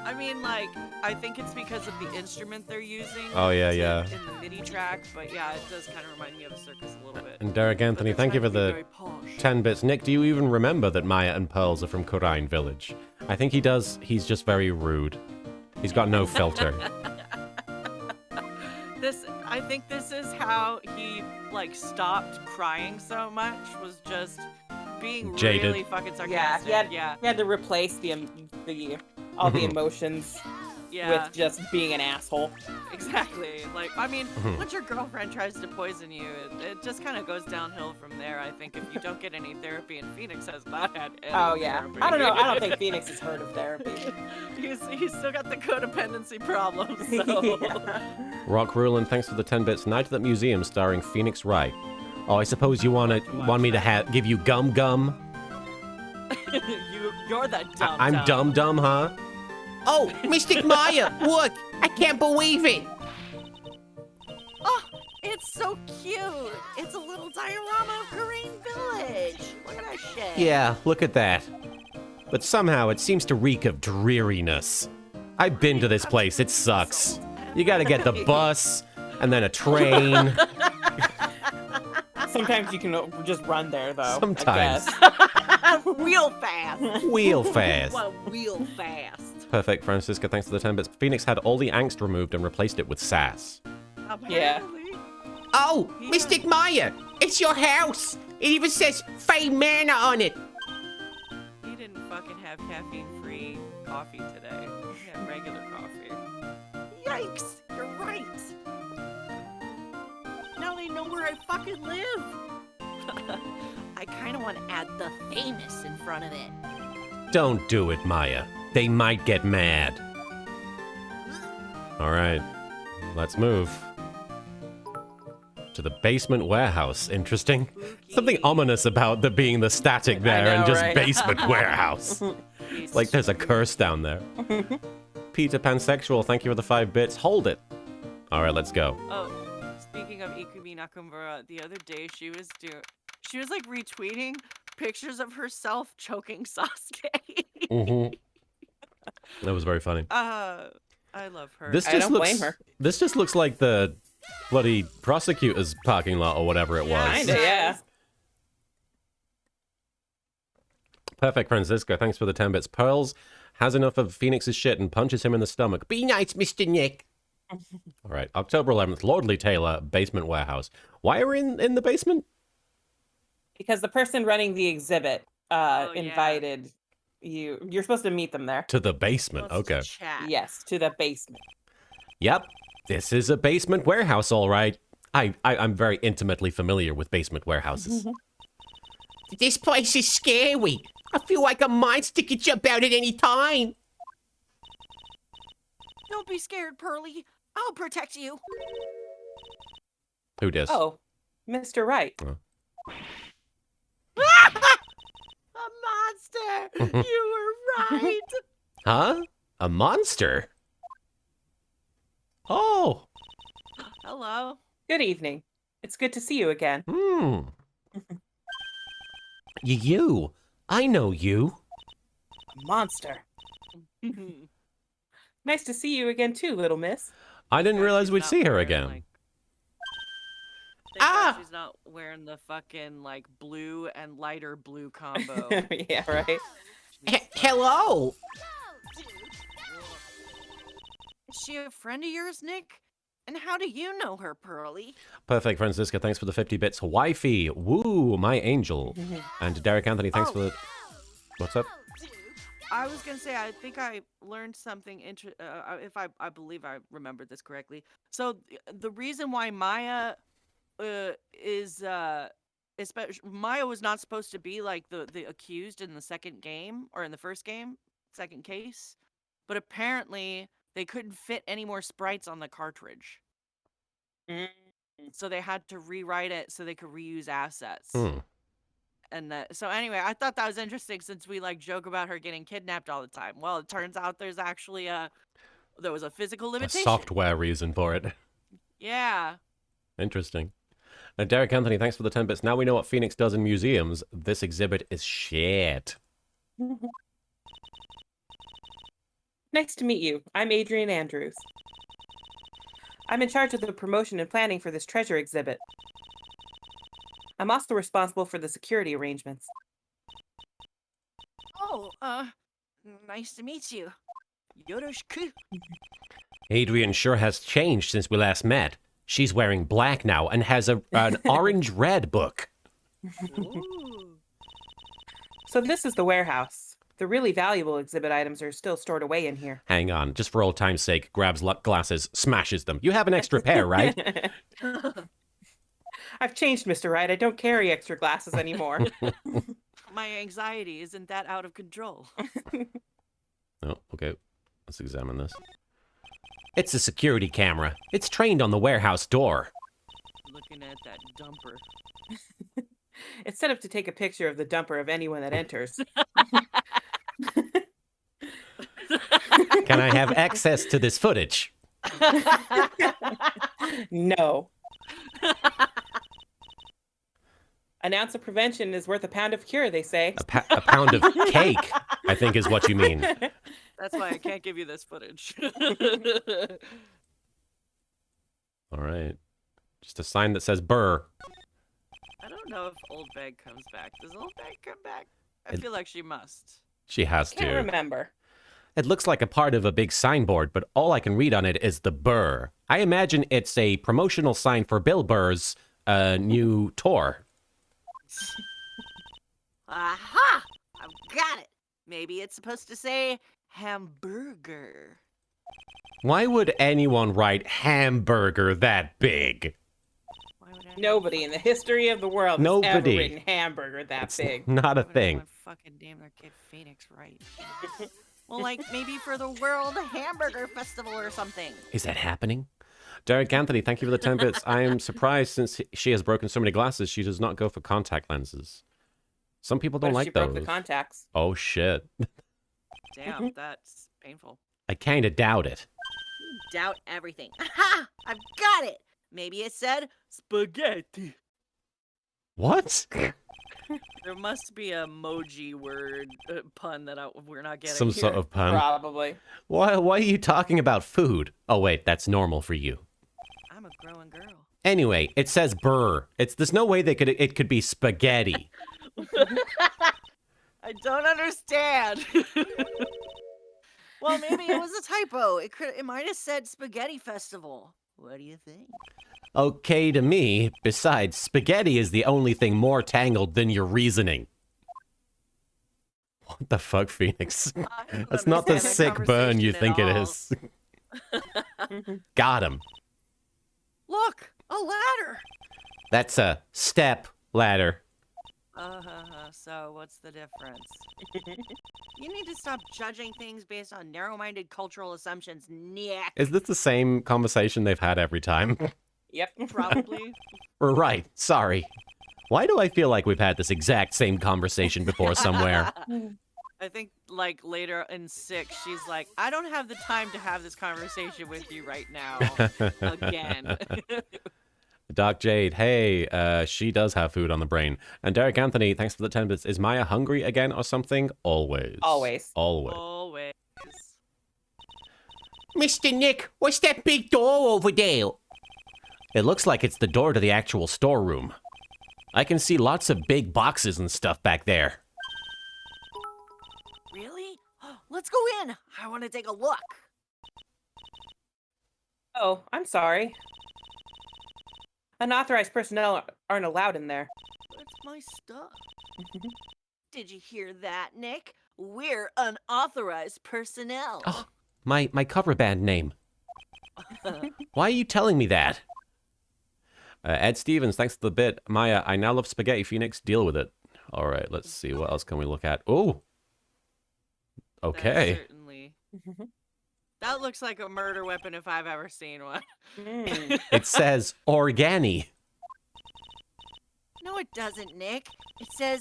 [SPEAKER 2] I mean, like, I think it's because of the instrument they're using.
[SPEAKER 1] Oh, yeah,
[SPEAKER 2] to-
[SPEAKER 1] yeah.
[SPEAKER 2] In the MIDI track, but yeah, it does kind of remind me of a circus a little bit.
[SPEAKER 1] And Derek Anthony,
[SPEAKER 2] But
[SPEAKER 1] thank you
[SPEAKER 2] they're
[SPEAKER 1] for
[SPEAKER 2] trying
[SPEAKER 1] the
[SPEAKER 2] to be very posh.
[SPEAKER 1] 10 bits. Nick, do you even remember that Maya and Pearls are from Korine Village? I think he does. He's just very rude. He's got no filter.
[SPEAKER 2] I think this is how he like stopped crying so much, was just being
[SPEAKER 1] Jaded.
[SPEAKER 2] really fucking
[SPEAKER 3] Yeah,
[SPEAKER 2] sarcastic.
[SPEAKER 3] he had to replace all the emotions.
[SPEAKER 2] Yeah.
[SPEAKER 3] with just being an asshole.
[SPEAKER 2] Exactly. Like, I mean,
[SPEAKER 1] Mhm.
[SPEAKER 2] once your girlfriend tries to poison you, it just kind of goes downhill from there. I think if you don't get any therapy, and Phoenix has not had any
[SPEAKER 3] Oh yeah.
[SPEAKER 2] therapy.
[SPEAKER 3] I don't know. I don't think Phoenix has heard of therapy.
[SPEAKER 2] he's still got the codependency problems. So.
[SPEAKER 3] Yeah.
[SPEAKER 1] Rock Rulin, thanks for the 10 bits. Night at the Museum starring Phoenix Wright. Oh, I suppose you want me to give you gum gum?
[SPEAKER 2] You're the dumb.
[SPEAKER 1] I'm dumb, huh?
[SPEAKER 4] Oh, Mystic Maya, look! I can't believe it!
[SPEAKER 2] Oh, it's so cute. It's a little diorama of Green Village. Look at that shit.
[SPEAKER 1] Yeah, look at that. But somehow it seems to reek of dreariness. I've been to this place, it sucks. You gotta get the bus, and then a train.
[SPEAKER 3] Sometimes you can just run there though.
[SPEAKER 1] Sometimes.
[SPEAKER 3] I guess.
[SPEAKER 2] Real fast.
[SPEAKER 1] Wheel fast.
[SPEAKER 2] Well, real fast.
[SPEAKER 1] Perfect, Francisca, thanks for the 10 bits. Phoenix had all the angst removed and replaced it with sass.
[SPEAKER 2] Apparently.
[SPEAKER 4] Oh,
[SPEAKER 2] Yeah.
[SPEAKER 4] Mystic Maya, it's your house! It even says Fame Manor on it!
[SPEAKER 2] He didn't fucking have caffeine-free coffee today. He had regular coffee. Yikes! You're right. Now they know where I fucking live. I kind of want to add the famous in front of it.
[SPEAKER 1] Don't do it, Maya. They might get mad. All right, let's move. To the basement warehouse. Interesting.
[SPEAKER 2] Spooky.
[SPEAKER 1] Something ominous about there being the static there and
[SPEAKER 3] know,
[SPEAKER 1] just
[SPEAKER 3] right?
[SPEAKER 1] basement warehouse.
[SPEAKER 2] It's
[SPEAKER 1] Like there's a curse down there. Peter Pansexual, thank you for the 5 bits. Hold it. All right, let's go.
[SPEAKER 2] Oh, speaking of Ikumi Nakamura, the other day she was like retweeting pictures of herself choking Sasuke.
[SPEAKER 1] Mhm. That was very funny.
[SPEAKER 2] I love her.
[SPEAKER 1] This
[SPEAKER 3] I
[SPEAKER 1] just
[SPEAKER 3] don't
[SPEAKER 1] looks.
[SPEAKER 3] blame her.
[SPEAKER 1] This just looks like the bloody prosecutor's parking lot or whatever it was.
[SPEAKER 3] Kinda, yeah.
[SPEAKER 1] Perfect, Francisco. Thanks for the 10 bits. Pearls has enough of Phoenix's shit and punches him in the stomach.
[SPEAKER 4] Be nice, Mr. Nick.
[SPEAKER 1] All right, October 11th, Lordly Taylor, basement warehouse. Why are we in the basement?
[SPEAKER 3] Because the person running the exhibit
[SPEAKER 2] Oh, yeah.
[SPEAKER 3] invited you. You're supposed to meet them there.
[SPEAKER 1] To the basement.
[SPEAKER 2] Wants to
[SPEAKER 1] Okay.
[SPEAKER 2] chat.
[SPEAKER 3] Yes, to the basement.
[SPEAKER 1] Yep, this is a basement warehouse, all right. I'm very intimately familiar with basement warehouses.
[SPEAKER 4] This place is scary. I feel like a monster could jump out at any time.
[SPEAKER 2] Don't be scared, Pearly. I'll protect you.
[SPEAKER 1] Who dis?
[SPEAKER 3] Oh, Mr. Wright.
[SPEAKER 2] A monster! You were right.
[SPEAKER 1] Huh? A monster? Oh.
[SPEAKER 2] Hello.
[SPEAKER 3] Good evening. It's good to see you again.
[SPEAKER 1] Hmm. You. I know you.
[SPEAKER 3] A monster. Nice to see you again too, little miss.
[SPEAKER 1] I didn't realize
[SPEAKER 2] She's
[SPEAKER 1] we'd
[SPEAKER 2] not
[SPEAKER 1] see her
[SPEAKER 2] wearing,
[SPEAKER 1] again.
[SPEAKER 2] like- Thank God
[SPEAKER 4] Ah!
[SPEAKER 2] she's not wearing the fucking like blue and lighter blue combo.
[SPEAKER 3] Yeah, right.
[SPEAKER 4] Hello.
[SPEAKER 2] Is she a friend of yours, Nick? And how do you know her, Pearly?
[SPEAKER 1] Perfect, Francisca. Thanks for the 50 bits. Wifey. Woo, my angel. And Derek Anthony, thanks
[SPEAKER 2] Oh.
[SPEAKER 1] for the... What's up?
[SPEAKER 2] I was gonna say I think I learned something if I believe I remembered this correctly. So the reason why Maya is Maya was not supposed to be like the accused in the second game or in the first game, second case, but apparently they couldn't fit any more sprites on the cartridge.
[SPEAKER 3] Mm.
[SPEAKER 2] So they had to rewrite it so they could reuse assets.
[SPEAKER 1] Hmm.
[SPEAKER 2] And so anyway, I thought that was interesting since we like joke about her getting kidnapped all the time. Well, it turns out there's actually there was a physical
[SPEAKER 1] A
[SPEAKER 2] limitation.
[SPEAKER 1] software reason for it.
[SPEAKER 2] Yeah.
[SPEAKER 1] Interesting. And Derek Anthony, thanks for the 10 bits. Now we know what Phoenix does in museums. This exhibit is shit.
[SPEAKER 3] Nice to meet you. I'm Adrian Andrews. I'm in charge of the promotion and planning for this treasure exhibit. I'm also responsible for the security arrangements.
[SPEAKER 2] Oh, nice to meet you. Yoroshiku.
[SPEAKER 1] Adrian sure has changed since we last met. She's wearing black now and has an orange-red book.
[SPEAKER 2] Ooh.
[SPEAKER 3] So this is the warehouse. The really valuable exhibit items are still stored away in here.
[SPEAKER 1] Hang on, just for old time's sake, grabs glasses, smashes them. You have an extra pair, right?
[SPEAKER 3] I've changed, Mr. Wright. I don't carry extra glasses anymore.
[SPEAKER 2] My anxiety isn't that out of control.
[SPEAKER 1] Oh, okay. Let's examine this. It's a security camera. It's trained on the warehouse door.
[SPEAKER 2] Looking at that dumper.
[SPEAKER 3] It's set up to take a picture of the dumper of anyone that enters.
[SPEAKER 1] Can I have access to this footage?
[SPEAKER 3] No. An ounce of prevention is worth a pound of cure, they say.
[SPEAKER 1] A pound of cake, I think is what you mean.
[SPEAKER 2] That's why I can't give you this footage.
[SPEAKER 1] All right. Just a sign that says burr.
[SPEAKER 2] I don't know if Old Bag comes back. Does Old Bag come back? I feel like she must.
[SPEAKER 1] She has
[SPEAKER 3] Can't
[SPEAKER 1] to.
[SPEAKER 3] remember.
[SPEAKER 1] It looks like a part of a big signboard, but all I can read on it is the burr. I imagine it's a promotional sign for Bill Burr's new tour.
[SPEAKER 2] Aha! I've got it. Maybe it's supposed to say hamburger.
[SPEAKER 1] Why would anyone write hamburger that big?
[SPEAKER 2] Why would I
[SPEAKER 3] Nobody in the history of the world has ever
[SPEAKER 1] Nobody.
[SPEAKER 3] written hamburger that
[SPEAKER 1] It's
[SPEAKER 3] big.
[SPEAKER 1] not a
[SPEAKER 2] Why would
[SPEAKER 1] thing.
[SPEAKER 2] anyone fucking name their kid Phoenix Wright? Well, like maybe for the World Hamburger Festival or something.
[SPEAKER 1] Is that happening? Derek Anthony, thank you for the 10 bits. I am surprised since she has broken so many glasses, she does not go for contact lenses. Some people
[SPEAKER 3] What
[SPEAKER 1] don't
[SPEAKER 3] if
[SPEAKER 1] like
[SPEAKER 3] she
[SPEAKER 1] those.
[SPEAKER 3] broke the contacts?
[SPEAKER 1] Oh, shit.
[SPEAKER 2] Damn, that's painful.
[SPEAKER 1] I kind of doubt it.
[SPEAKER 2] Doubt everything. Aha! I've got it. Maybe it said spaghetti.
[SPEAKER 1] What?
[SPEAKER 2] There must be a emoji word pun that we're not getting.
[SPEAKER 1] Some
[SPEAKER 2] here.
[SPEAKER 1] sort of pun.
[SPEAKER 3] Probably.
[SPEAKER 1] Why are you talking about food? Oh, wait, that's normal for you.
[SPEAKER 2] I'm a growing girl.
[SPEAKER 1] Anyway, it says burr. There's no way it could be spaghetti.
[SPEAKER 2] I don't understand. Well, maybe it was a typo. It might have said spaghetti festival. What do you think?
[SPEAKER 1] Okay to me. Besides, spaghetti is the only thing more tangled than your reasoning. What the fuck, Phoenix?
[SPEAKER 2] I don't
[SPEAKER 1] That's not the
[SPEAKER 2] understand
[SPEAKER 1] sick burn you think
[SPEAKER 2] conversation
[SPEAKER 1] it
[SPEAKER 2] at
[SPEAKER 1] is.
[SPEAKER 2] all.
[SPEAKER 1] Got him.
[SPEAKER 2] Look, a ladder.
[SPEAKER 1] That's a step ladder.
[SPEAKER 2] So what's the difference? You need to stop judging things based on narrow-minded cultural assumptions, Nick.
[SPEAKER 1] Is this the same conversation they've had every time?
[SPEAKER 3] Yep.
[SPEAKER 2] Probably.
[SPEAKER 1] Right, sorry. Why do I feel like we've had this exact same conversation before somewhere?
[SPEAKER 2] I think, like, later in 6, she's like, I don't have the time to have this conversation with you right now. Again.
[SPEAKER 1] Doc Jade, hey, she does have food on the brain. And Derek Anthony, thanks for the 10 bits. Is Maya hungry again or something? Always.
[SPEAKER 3] Always.
[SPEAKER 1] Always.
[SPEAKER 2] Always.
[SPEAKER 4] Mr. Nick, what's that big door over there?
[SPEAKER 1] It looks like it's the door to the actual storeroom. I can see lots of big boxes and stuff back there.
[SPEAKER 2] Really? Let's go in. I want to take a look.
[SPEAKER 3] Oh, I'm sorry. Unauthorized personnel aren't allowed in there.
[SPEAKER 2] That's my stuff. Did you hear that, Nick? We're unauthorized personnel.
[SPEAKER 1] Oh, my cover band name. Why are you telling me that? Ed Stevens, thanks for the bit. Maya, I now love spaghetti. Phoenix, deal with it. All right, let's see. What else can we look at? Oh. Okay.
[SPEAKER 2] That certainly. That looks like a murder weapon if I've ever seen one.
[SPEAKER 1] It says organi.
[SPEAKER 2] No, it doesn't, Nick. It says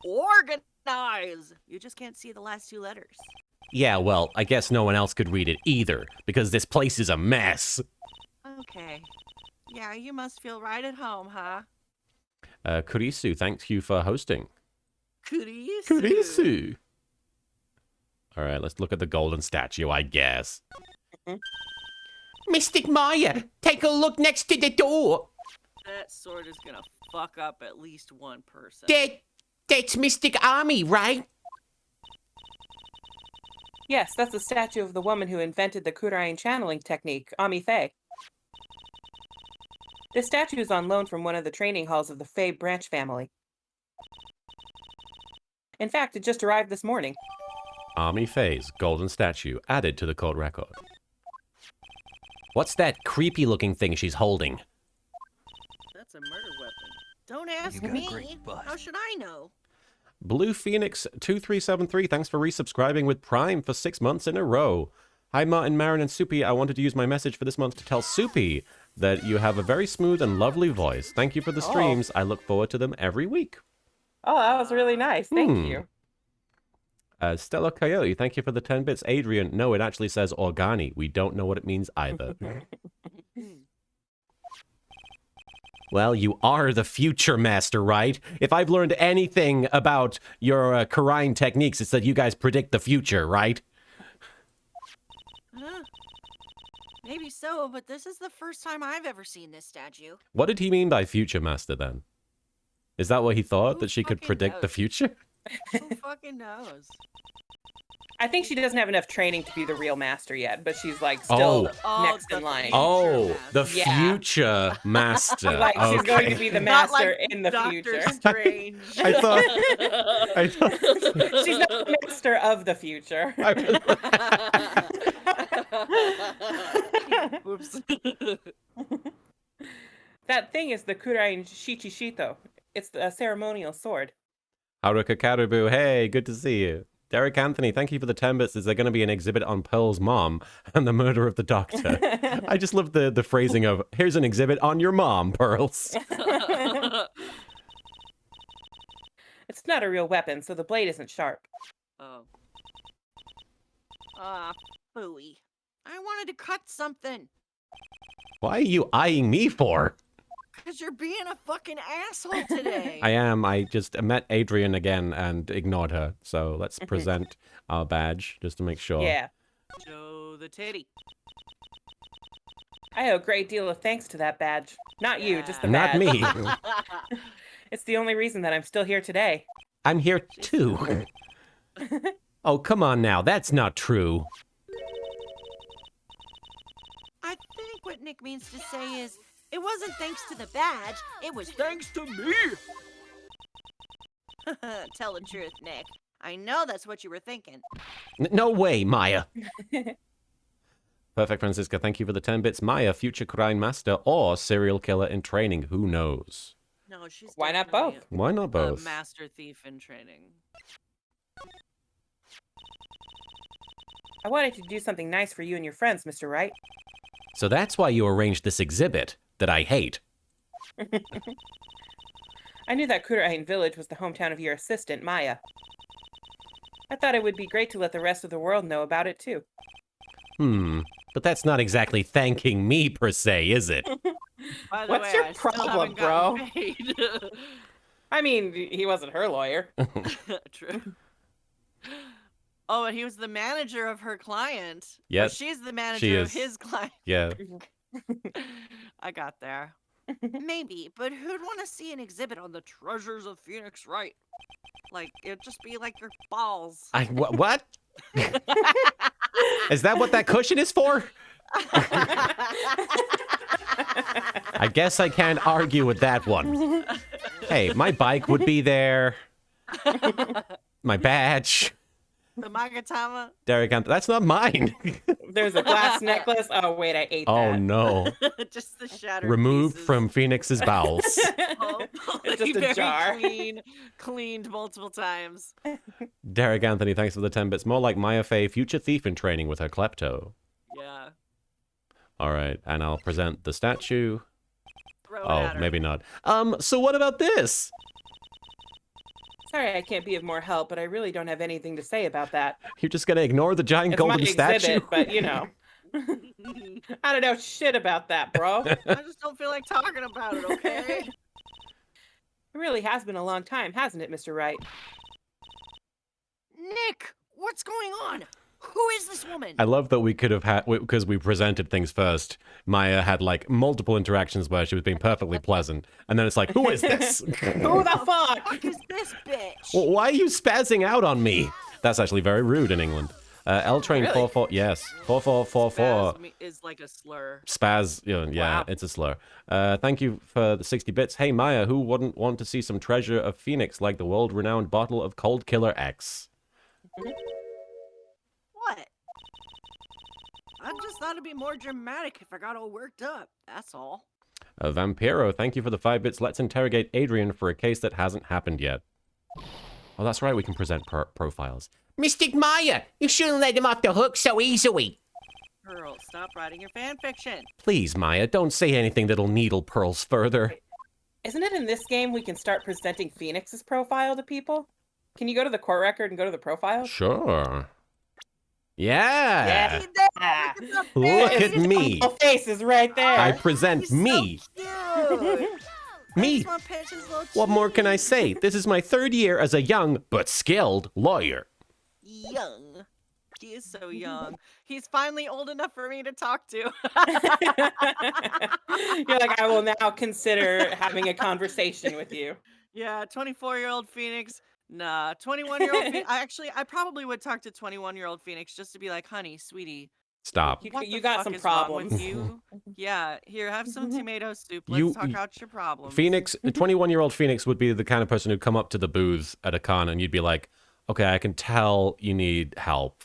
[SPEAKER 2] organize. You just can't see the last 2 letters.
[SPEAKER 1] Yeah, well, I guess no one else could read it either, because this place is a mess.
[SPEAKER 2] Okay. Yeah, you must feel right at home, huh?
[SPEAKER 1] Kurisu, thank you for hosting.
[SPEAKER 2] Kurisu.
[SPEAKER 1] Kurisu. All right, let's look at the golden statue, I guess.
[SPEAKER 4] Mystic Maya, take a look next to the door.
[SPEAKER 2] That sword is gonna fuck up at least one person.
[SPEAKER 4] That's Mystic Army, right?
[SPEAKER 3] Yes, that's the statue of the woman who invented the Kurain channeling technique, Ami Faye. This statue is on loan from one of the training halls of the Faye branch family. In fact, it just arrived this morning.
[SPEAKER 1] Army Faye's golden statue added to the court record. What's that creepy-looking thing she's holding?
[SPEAKER 2] That's a murder weapon. Don't ask me. How should I know?
[SPEAKER 1] Blue Phoenix 2373, thanks for resubscribing with Prime for 6 months in a row. Hi, Martin, Marin, and Soupy. I wanted to use my message for this month to tell Soupy that you have a very smooth and lovely voice. Thank you for the streams. I look forward to them every week.
[SPEAKER 3] Oh, that was really nice. Thank you.
[SPEAKER 1] Stella Coyote, thank you for the 10 bits. Adrian, no, it actually says Organi. We don't know what it means either. Well, you are the future master, right? If I've learned anything about your Karine techniques, it's that you guys predict the future, right?
[SPEAKER 2] Maybe so, but this is the first time I've ever seen this statue.
[SPEAKER 1] What did he mean by future master then? Is that what he thought,
[SPEAKER 2] Who
[SPEAKER 1] that she could
[SPEAKER 2] fucking
[SPEAKER 1] predict the
[SPEAKER 2] knows?
[SPEAKER 1] future?
[SPEAKER 2] Who fucking knows?
[SPEAKER 3] I think she doesn't have enough training to be the real master yet, but she's like still next
[SPEAKER 2] the
[SPEAKER 3] in line.
[SPEAKER 1] Oh, the
[SPEAKER 3] Yeah.
[SPEAKER 1] future master.
[SPEAKER 3] Like she's going to
[SPEAKER 1] Okay.
[SPEAKER 3] be the
[SPEAKER 2] Not
[SPEAKER 3] master
[SPEAKER 2] like
[SPEAKER 3] in the
[SPEAKER 2] Doctor
[SPEAKER 3] future.
[SPEAKER 2] Strange.
[SPEAKER 1] I thought
[SPEAKER 3] She's not the master of the future.
[SPEAKER 2] Whoops.
[SPEAKER 3] That thing is the Kurain Shichishito. It's the ceremonial sword.
[SPEAKER 1] Haruka Karibu, hey, good to see you. Derek Anthony, thank you for the 10 bits. Is there going to be an exhibit on Pearl's mom and the murder of the doctor? I just love the phrasing of, here's an exhibit on your mom, Pearls.
[SPEAKER 3] It's not a real weapon, so the blade isn't sharp.
[SPEAKER 2] Oh. Ah, phooey. I wanted to cut something.
[SPEAKER 1] Why are you eyeing me for?
[SPEAKER 2] Because you're being a fucking asshole today.
[SPEAKER 1] I am. I just met Adrian again and ignored her. So let's present our badge just to make sure.
[SPEAKER 3] Yeah.
[SPEAKER 2] Show the titty.
[SPEAKER 3] I owe a great deal of thanks to that badge. Not you, just the
[SPEAKER 1] Not
[SPEAKER 3] badge.
[SPEAKER 1] me.
[SPEAKER 3] It's the only reason that I'm still here today.
[SPEAKER 1] I'm here too. Oh, come on now. That's not true.
[SPEAKER 2] I think what Nick means to say is, it wasn't thanks to the badge, it was thanks to me. Tell the truth, Nick. I know that's what you were thinking.
[SPEAKER 1] No way, Maya. Perfect, Francisca. Thank you for the 10 bits. Maya, future crime master or serial killer in training. Who knows?
[SPEAKER 2] No, she's
[SPEAKER 3] Why not
[SPEAKER 2] definitely
[SPEAKER 3] both?
[SPEAKER 1] Why not
[SPEAKER 2] A
[SPEAKER 1] both?
[SPEAKER 2] master thief in training.
[SPEAKER 3] I wanted to do something nice for you and your friends, Mr. Wright.
[SPEAKER 1] So that's why you arranged this exhibit that I hate.
[SPEAKER 3] I knew that Kurain village was the hometown of your assistant, Maya. I thought it would be great to let the rest of the world know about it, too.
[SPEAKER 1] But that's not exactly thanking me per se, is it?
[SPEAKER 2] By the
[SPEAKER 3] What's
[SPEAKER 2] way,
[SPEAKER 3] your
[SPEAKER 2] I still
[SPEAKER 3] problem,
[SPEAKER 2] haven't
[SPEAKER 3] bro?
[SPEAKER 2] gotten paid.
[SPEAKER 3] I mean, he wasn't her lawyer.
[SPEAKER 2] True. Oh, and he was the manager of her client.
[SPEAKER 1] Yeah,
[SPEAKER 2] Or she's the
[SPEAKER 1] she
[SPEAKER 2] manager of
[SPEAKER 1] is.
[SPEAKER 2] his client.
[SPEAKER 1] Yeah.
[SPEAKER 2] I got there. Maybe, but who'd want to see an exhibit on the treasures of Phoenix Wright? Like, it'd just be like your balls.
[SPEAKER 1] What? Is that what that cushion is for? I guess I can't argue with that one. Hey, my bike would be there. My badge.
[SPEAKER 2] The Magatama.
[SPEAKER 1] Derek Anthony. That's not mine.
[SPEAKER 3] There's a glass necklace. Oh, wait, I ate
[SPEAKER 1] Oh,
[SPEAKER 3] that.
[SPEAKER 1] no.
[SPEAKER 2] Just the shattered
[SPEAKER 1] Removed
[SPEAKER 2] pieces.
[SPEAKER 1] from Phoenix's bowels.
[SPEAKER 2] Oh,
[SPEAKER 3] It's just a
[SPEAKER 2] very
[SPEAKER 3] jar.
[SPEAKER 2] cleaned multiple times.
[SPEAKER 1] Derek Anthony, thanks for the 10 bits. More like Maya Fey, future thief in training with her klepto.
[SPEAKER 2] Yeah.
[SPEAKER 1] All right, and I'll present the statue.
[SPEAKER 2] Throw it
[SPEAKER 1] Oh,
[SPEAKER 2] at her.
[SPEAKER 1] maybe not. So what about this?
[SPEAKER 3] Sorry I can't be of more help, but I really don't have anything to say about that.
[SPEAKER 1] You're just gonna ignore the giant
[SPEAKER 3] It's
[SPEAKER 1] golden
[SPEAKER 3] my
[SPEAKER 1] statue?
[SPEAKER 3] exhibit, but, you know. I don't know shit about that, bro. It
[SPEAKER 2] I just don't feel like talking about it, okay?
[SPEAKER 3] really has been a long time, hasn't it, Mr. Wright?
[SPEAKER 2] Nick, what's going on? Who is this woman?
[SPEAKER 1] I love that we could have had, because we presented things first, Maya had like multiple interactions where she was being perfectly pleasant. And then it's like, who is this?
[SPEAKER 3] Who the fuck?
[SPEAKER 2] Fuck is this bitch?
[SPEAKER 1] Well, why are you spazzing out on me? That's actually very rude in England. L Train
[SPEAKER 3] Really?
[SPEAKER 1] 44, yes. 4444.
[SPEAKER 2] Spasm is like a slur.
[SPEAKER 1] Spaz, yeah,
[SPEAKER 3] Wow.
[SPEAKER 1] it's a slur. Thank you for the 60 bits. Hey, Maya, who wouldn't want to see some treasure of Phoenix like the world-renowned bottle of Cold Killer X?
[SPEAKER 2] thought it'd be more dramatic if I got all worked up. That's all.
[SPEAKER 1] Vampiro, thank you for the 5 bits. Let's interrogate Adrian for a case that hasn't happened yet. Oh, that's right. We can present profiles.
[SPEAKER 4] Mystic Maya, you shouldn't let him off the hook so easily.
[SPEAKER 2] Pearl, stop writing your fan fiction.
[SPEAKER 1] Please, Maya, don't say anything that'll needle Pearls further.
[SPEAKER 3] Isn't it in this game we can start presenting Phoenix's profile to people? Can you go to the court record and go to the profile?
[SPEAKER 1] Sure. Yeah.
[SPEAKER 3] Yeah.
[SPEAKER 1] Look at me.
[SPEAKER 3] The face is right there.
[SPEAKER 1] I present
[SPEAKER 2] He's
[SPEAKER 1] me.
[SPEAKER 2] So cute.
[SPEAKER 1] Me.
[SPEAKER 2] I just want to pinch his little
[SPEAKER 1] What more can I
[SPEAKER 2] cheek.
[SPEAKER 1] say? This is my 3rd year as a young but skilled lawyer.
[SPEAKER 2] Young. He is so young. He's finally old enough for me to talk to.
[SPEAKER 3] You're like, I will now consider having a conversation with you.
[SPEAKER 2] Yeah, 24-year-old Phoenix. Nah, 21-year-old Phoenix. I probably would talk to 21-year-old Phoenix just to be like, honey, sweetie,
[SPEAKER 1] Stop.
[SPEAKER 2] what
[SPEAKER 3] You
[SPEAKER 2] the
[SPEAKER 3] got
[SPEAKER 2] fuck
[SPEAKER 3] some
[SPEAKER 2] is wrong
[SPEAKER 3] problems.
[SPEAKER 2] with you? Yeah, here, have some tomato soup. Let's
[SPEAKER 1] You-
[SPEAKER 2] talk out your problems.
[SPEAKER 1] Phoenix, a 21-year-old Phoenix would be the kind of person who'd come up to the booth at a con and you'd be like, okay, I can tell you need help.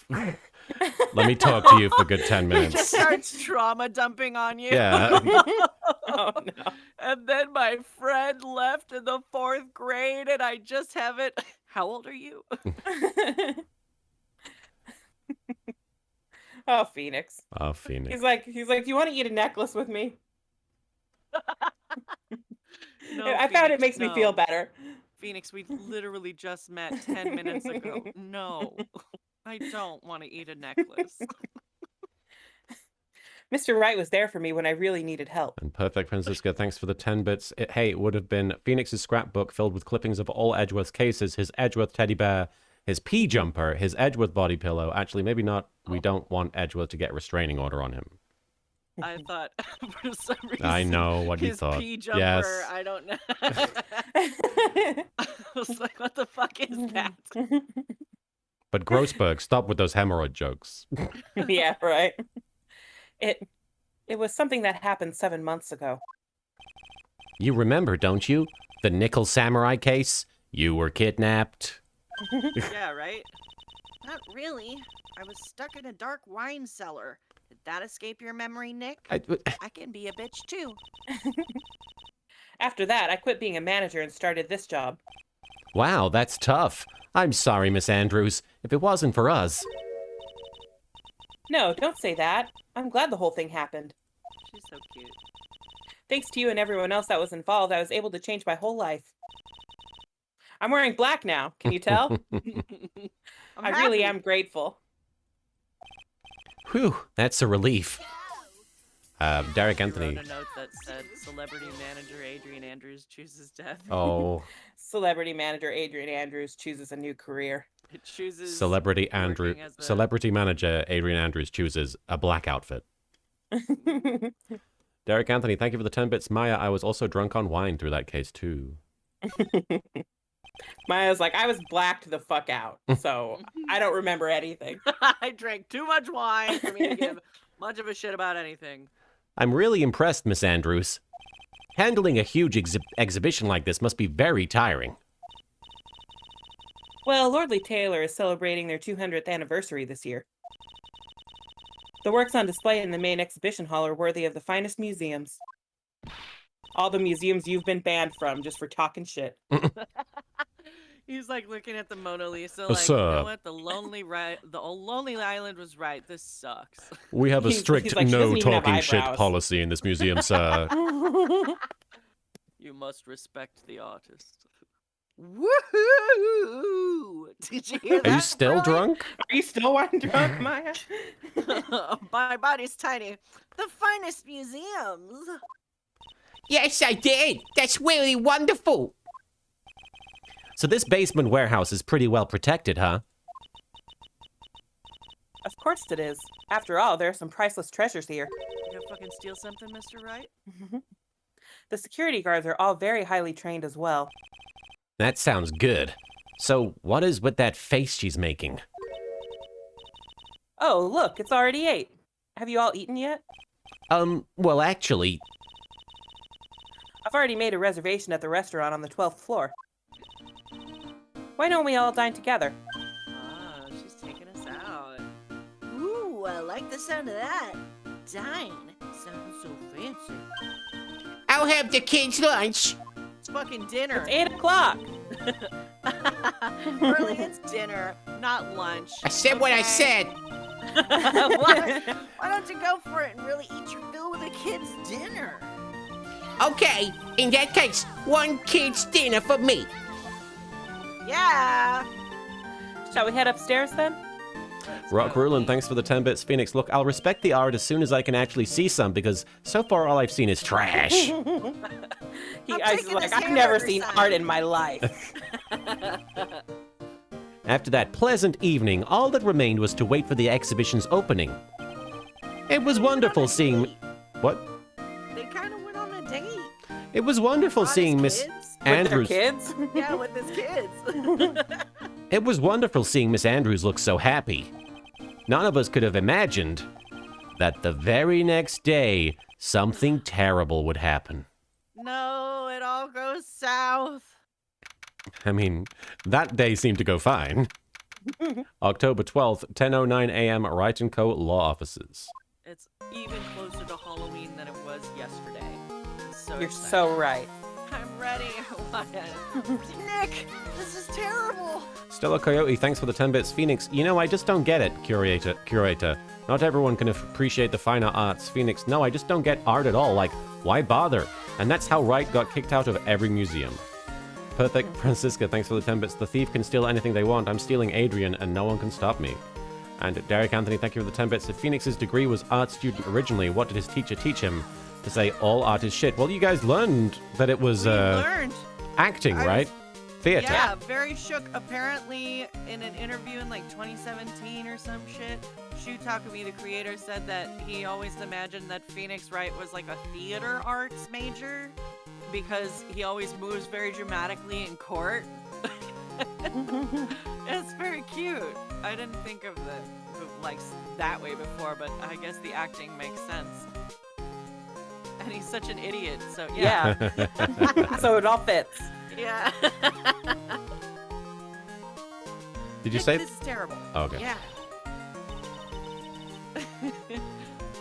[SPEAKER 1] Let me talk to you for a good 10
[SPEAKER 2] He just
[SPEAKER 1] minutes.
[SPEAKER 2] starts trauma dumping on you.
[SPEAKER 1] Yeah.
[SPEAKER 3] Oh no.
[SPEAKER 2] And then my friend left in the 4th grade and I just haven't. How old are you?
[SPEAKER 3] Oh, Phoenix.
[SPEAKER 1] Oh, Phoenix.
[SPEAKER 3] He's like, you want to eat a necklace with me?
[SPEAKER 2] No,
[SPEAKER 3] I found it
[SPEAKER 2] Phoenix,
[SPEAKER 3] makes me feel
[SPEAKER 2] no.
[SPEAKER 3] better.
[SPEAKER 2] Phoenix, we literally just met 10 minutes ago. No, I don't want to eat a necklace.
[SPEAKER 3] Mr. Wright was there for me when I really needed help.
[SPEAKER 1] And Perfect Francisca, thanks for the 10 bits. It would have been Phoenix's scrapbook filled with clippings of all Edgeworth's cases, his Edgeworth teddy bear, his pea jumper, his Edgeworth body pillow. Actually, maybe not. We don't want Edgeworth to get a restraining order on him.
[SPEAKER 2] I thought for some reason.
[SPEAKER 1] I know what you
[SPEAKER 2] his
[SPEAKER 1] thought.
[SPEAKER 2] pea jumper,
[SPEAKER 1] Yes.
[SPEAKER 2] I don't know. I was like, what the fuck is that?
[SPEAKER 1] But Grossberg, stop with those hemorrhoid jokes.
[SPEAKER 3] Yeah, right. It was something that happened 7 months ago.
[SPEAKER 1] You remember, don't you? The Nickel Samurai case? You were kidnapped.
[SPEAKER 2] Yeah, right? Not really. I was stuck in a dark wine cellar. Did that escape your memory, Nick? I can be a bitch too.
[SPEAKER 3] After that, I quit being a manager and started this job.
[SPEAKER 1] Wow, that's tough. I'm sorry, Miss Andrews. If it wasn't for us.
[SPEAKER 3] No, don't say that. I'm glad the whole thing happened.
[SPEAKER 2] She's so cute.
[SPEAKER 3] Thanks to you and everyone else that was involved, I was able to change my whole life. I'm wearing black now. Can you tell? I really am grateful.
[SPEAKER 1] Whew, that's a relief. Derek
[SPEAKER 2] She
[SPEAKER 1] Anthony.
[SPEAKER 2] wrote a note that said, celebrity manager Adrian Andrews chooses death.
[SPEAKER 1] Oh,
[SPEAKER 3] Celebrity manager Adrian Andrews chooses a new career.
[SPEAKER 2] It chooses
[SPEAKER 1] Celebrity
[SPEAKER 2] working as a-
[SPEAKER 1] Celebrity manager Adrian Andrews chooses a black outfit. Derek Anthony, thank you for the 10 bits. Maya, I was also drunk on wine through that case too.
[SPEAKER 3] Maya's like, I was blacked the fuck out, so I don't remember anything.
[SPEAKER 2] I drank too much wine for me to give much of a shit about anything.
[SPEAKER 1] I'm really impressed, Miss Andrews. Handling a huge exhibition like this must be very tiring.
[SPEAKER 3] Well, Lordly Taylor is celebrating their 200th anniversary this year. The works on display in the main exhibition hall are worthy of the finest museums. All the museums you've been banned from just for talking shit.
[SPEAKER 2] He's like looking at the Mona Lisa, like, you
[SPEAKER 1] sir.
[SPEAKER 2] know what? The Lonely Island was right. This sucks.
[SPEAKER 1] We have a
[SPEAKER 3] He's
[SPEAKER 1] strict
[SPEAKER 3] like, she
[SPEAKER 1] no
[SPEAKER 3] doesn't even have
[SPEAKER 1] talking shit
[SPEAKER 3] eyebrows.
[SPEAKER 1] policy in this museum, sir.
[SPEAKER 2] You must respect the artist. Woohoo! Did you hear that?
[SPEAKER 1] Are you still
[SPEAKER 2] Curly?
[SPEAKER 1] drunk?
[SPEAKER 3] Are you still wine drunk, Maya?
[SPEAKER 2] My body's tiny. The finest museums.
[SPEAKER 4] Yes, I did. That's really wonderful.
[SPEAKER 1] So this basement warehouse is pretty well protected, huh?
[SPEAKER 3] Of course it is. After all, there are some priceless treasures here.
[SPEAKER 2] You gonna fucking steal something, Mr. Wright?
[SPEAKER 3] The security guards are all very highly trained as well.
[SPEAKER 1] That sounds good. So what is with that face she's making?
[SPEAKER 3] Oh, look, it's already 8. Have you all eaten yet?
[SPEAKER 1] Well, actually,
[SPEAKER 3] I've already made a reservation at the restaurant on the 12th floor. Why don't we all dine together?
[SPEAKER 2] Ah, she's taking us out. Ooh, I like the sound of that. dine. Sounds so fancy.
[SPEAKER 4] I'll have the kids' lunch.
[SPEAKER 2] It's fucking dinner.
[SPEAKER 3] It's 8 o'clock.
[SPEAKER 2] Early, it's dinner, not lunch.
[SPEAKER 4] I said what I
[SPEAKER 2] okay?
[SPEAKER 4] said.
[SPEAKER 2] Why don't you go for it and really eat your fill with the kids' dinner?
[SPEAKER 4] Okay, in that case, one kid's dinner for me.
[SPEAKER 2] Yeah.
[SPEAKER 3] Shall we head upstairs then?
[SPEAKER 1] Rock Rulin, thanks for the 10 bits. Phoenix, look, I'll respect the art as soon as I can actually see some, because so far all I've seen is trash.
[SPEAKER 3] I was
[SPEAKER 2] taking
[SPEAKER 3] like,
[SPEAKER 2] this
[SPEAKER 3] I've never
[SPEAKER 2] hamburger
[SPEAKER 3] seen
[SPEAKER 2] sign.
[SPEAKER 3] art in my life.
[SPEAKER 1] After that pleasant evening, all that remained was to wait for the exhibition's opening. It was wonderful seeing... What?
[SPEAKER 2] They kind of went on a date.
[SPEAKER 1] It was wonderful
[SPEAKER 2] Brought his
[SPEAKER 1] seeing Miss
[SPEAKER 2] kids.
[SPEAKER 1] Andrews.
[SPEAKER 3] With their kids?
[SPEAKER 2] Yeah, with his kids.
[SPEAKER 1] It was wonderful seeing Miss Andrews look so happy. None of us could have imagined that the very next day, something terrible would happen.
[SPEAKER 2] No, it all goes south.
[SPEAKER 1] I mean, that day seemed to go fine. October 12th, 10:09 a.m., Wright & Co. Law Offices.
[SPEAKER 2] It's even closer to Halloween than it was yesterday. I'm so
[SPEAKER 3] You're
[SPEAKER 2] excited.
[SPEAKER 3] so right.
[SPEAKER 2] I'm ready. Nick, this is terrible.
[SPEAKER 1] Stella Coyote, thanks for the 10 bits. Phoenix, you know, I just don't get it, Curator. Not everyone can appreciate the finer arts. Phoenix, no, I just don't get art at all. Like, why bother? And that's how Wright got kicked out of every museum. Perfect Francisca, thanks for the 10 bits. The thief can steal anything they want. I'm stealing Adrian, and no one can stop me. And Derek Anthony, thank you for the 10 bits. If Phoenix's degree was art student originally, what did his teacher teach him? To say all art is shit. Well, you guys learned that it was
[SPEAKER 2] We learned.
[SPEAKER 1] acting,
[SPEAKER 2] I
[SPEAKER 1] right? Theater.
[SPEAKER 2] Yeah, very shook. Apparently, in an interview in like 2017 or some shit, Shu Takumi, the creator, said that he always imagined that Phoenix Wright was like a theater arts major because he always moves very dramatically in court. It's very cute. I didn't think of like that way before, but I guess the acting makes sense. And he's such an idiot, so yeah.
[SPEAKER 3] Yeah. So it all fits.
[SPEAKER 2] Yeah.
[SPEAKER 1] Did you say?
[SPEAKER 2] This is terrible.
[SPEAKER 1] Oh, okay.
[SPEAKER 2] Yeah.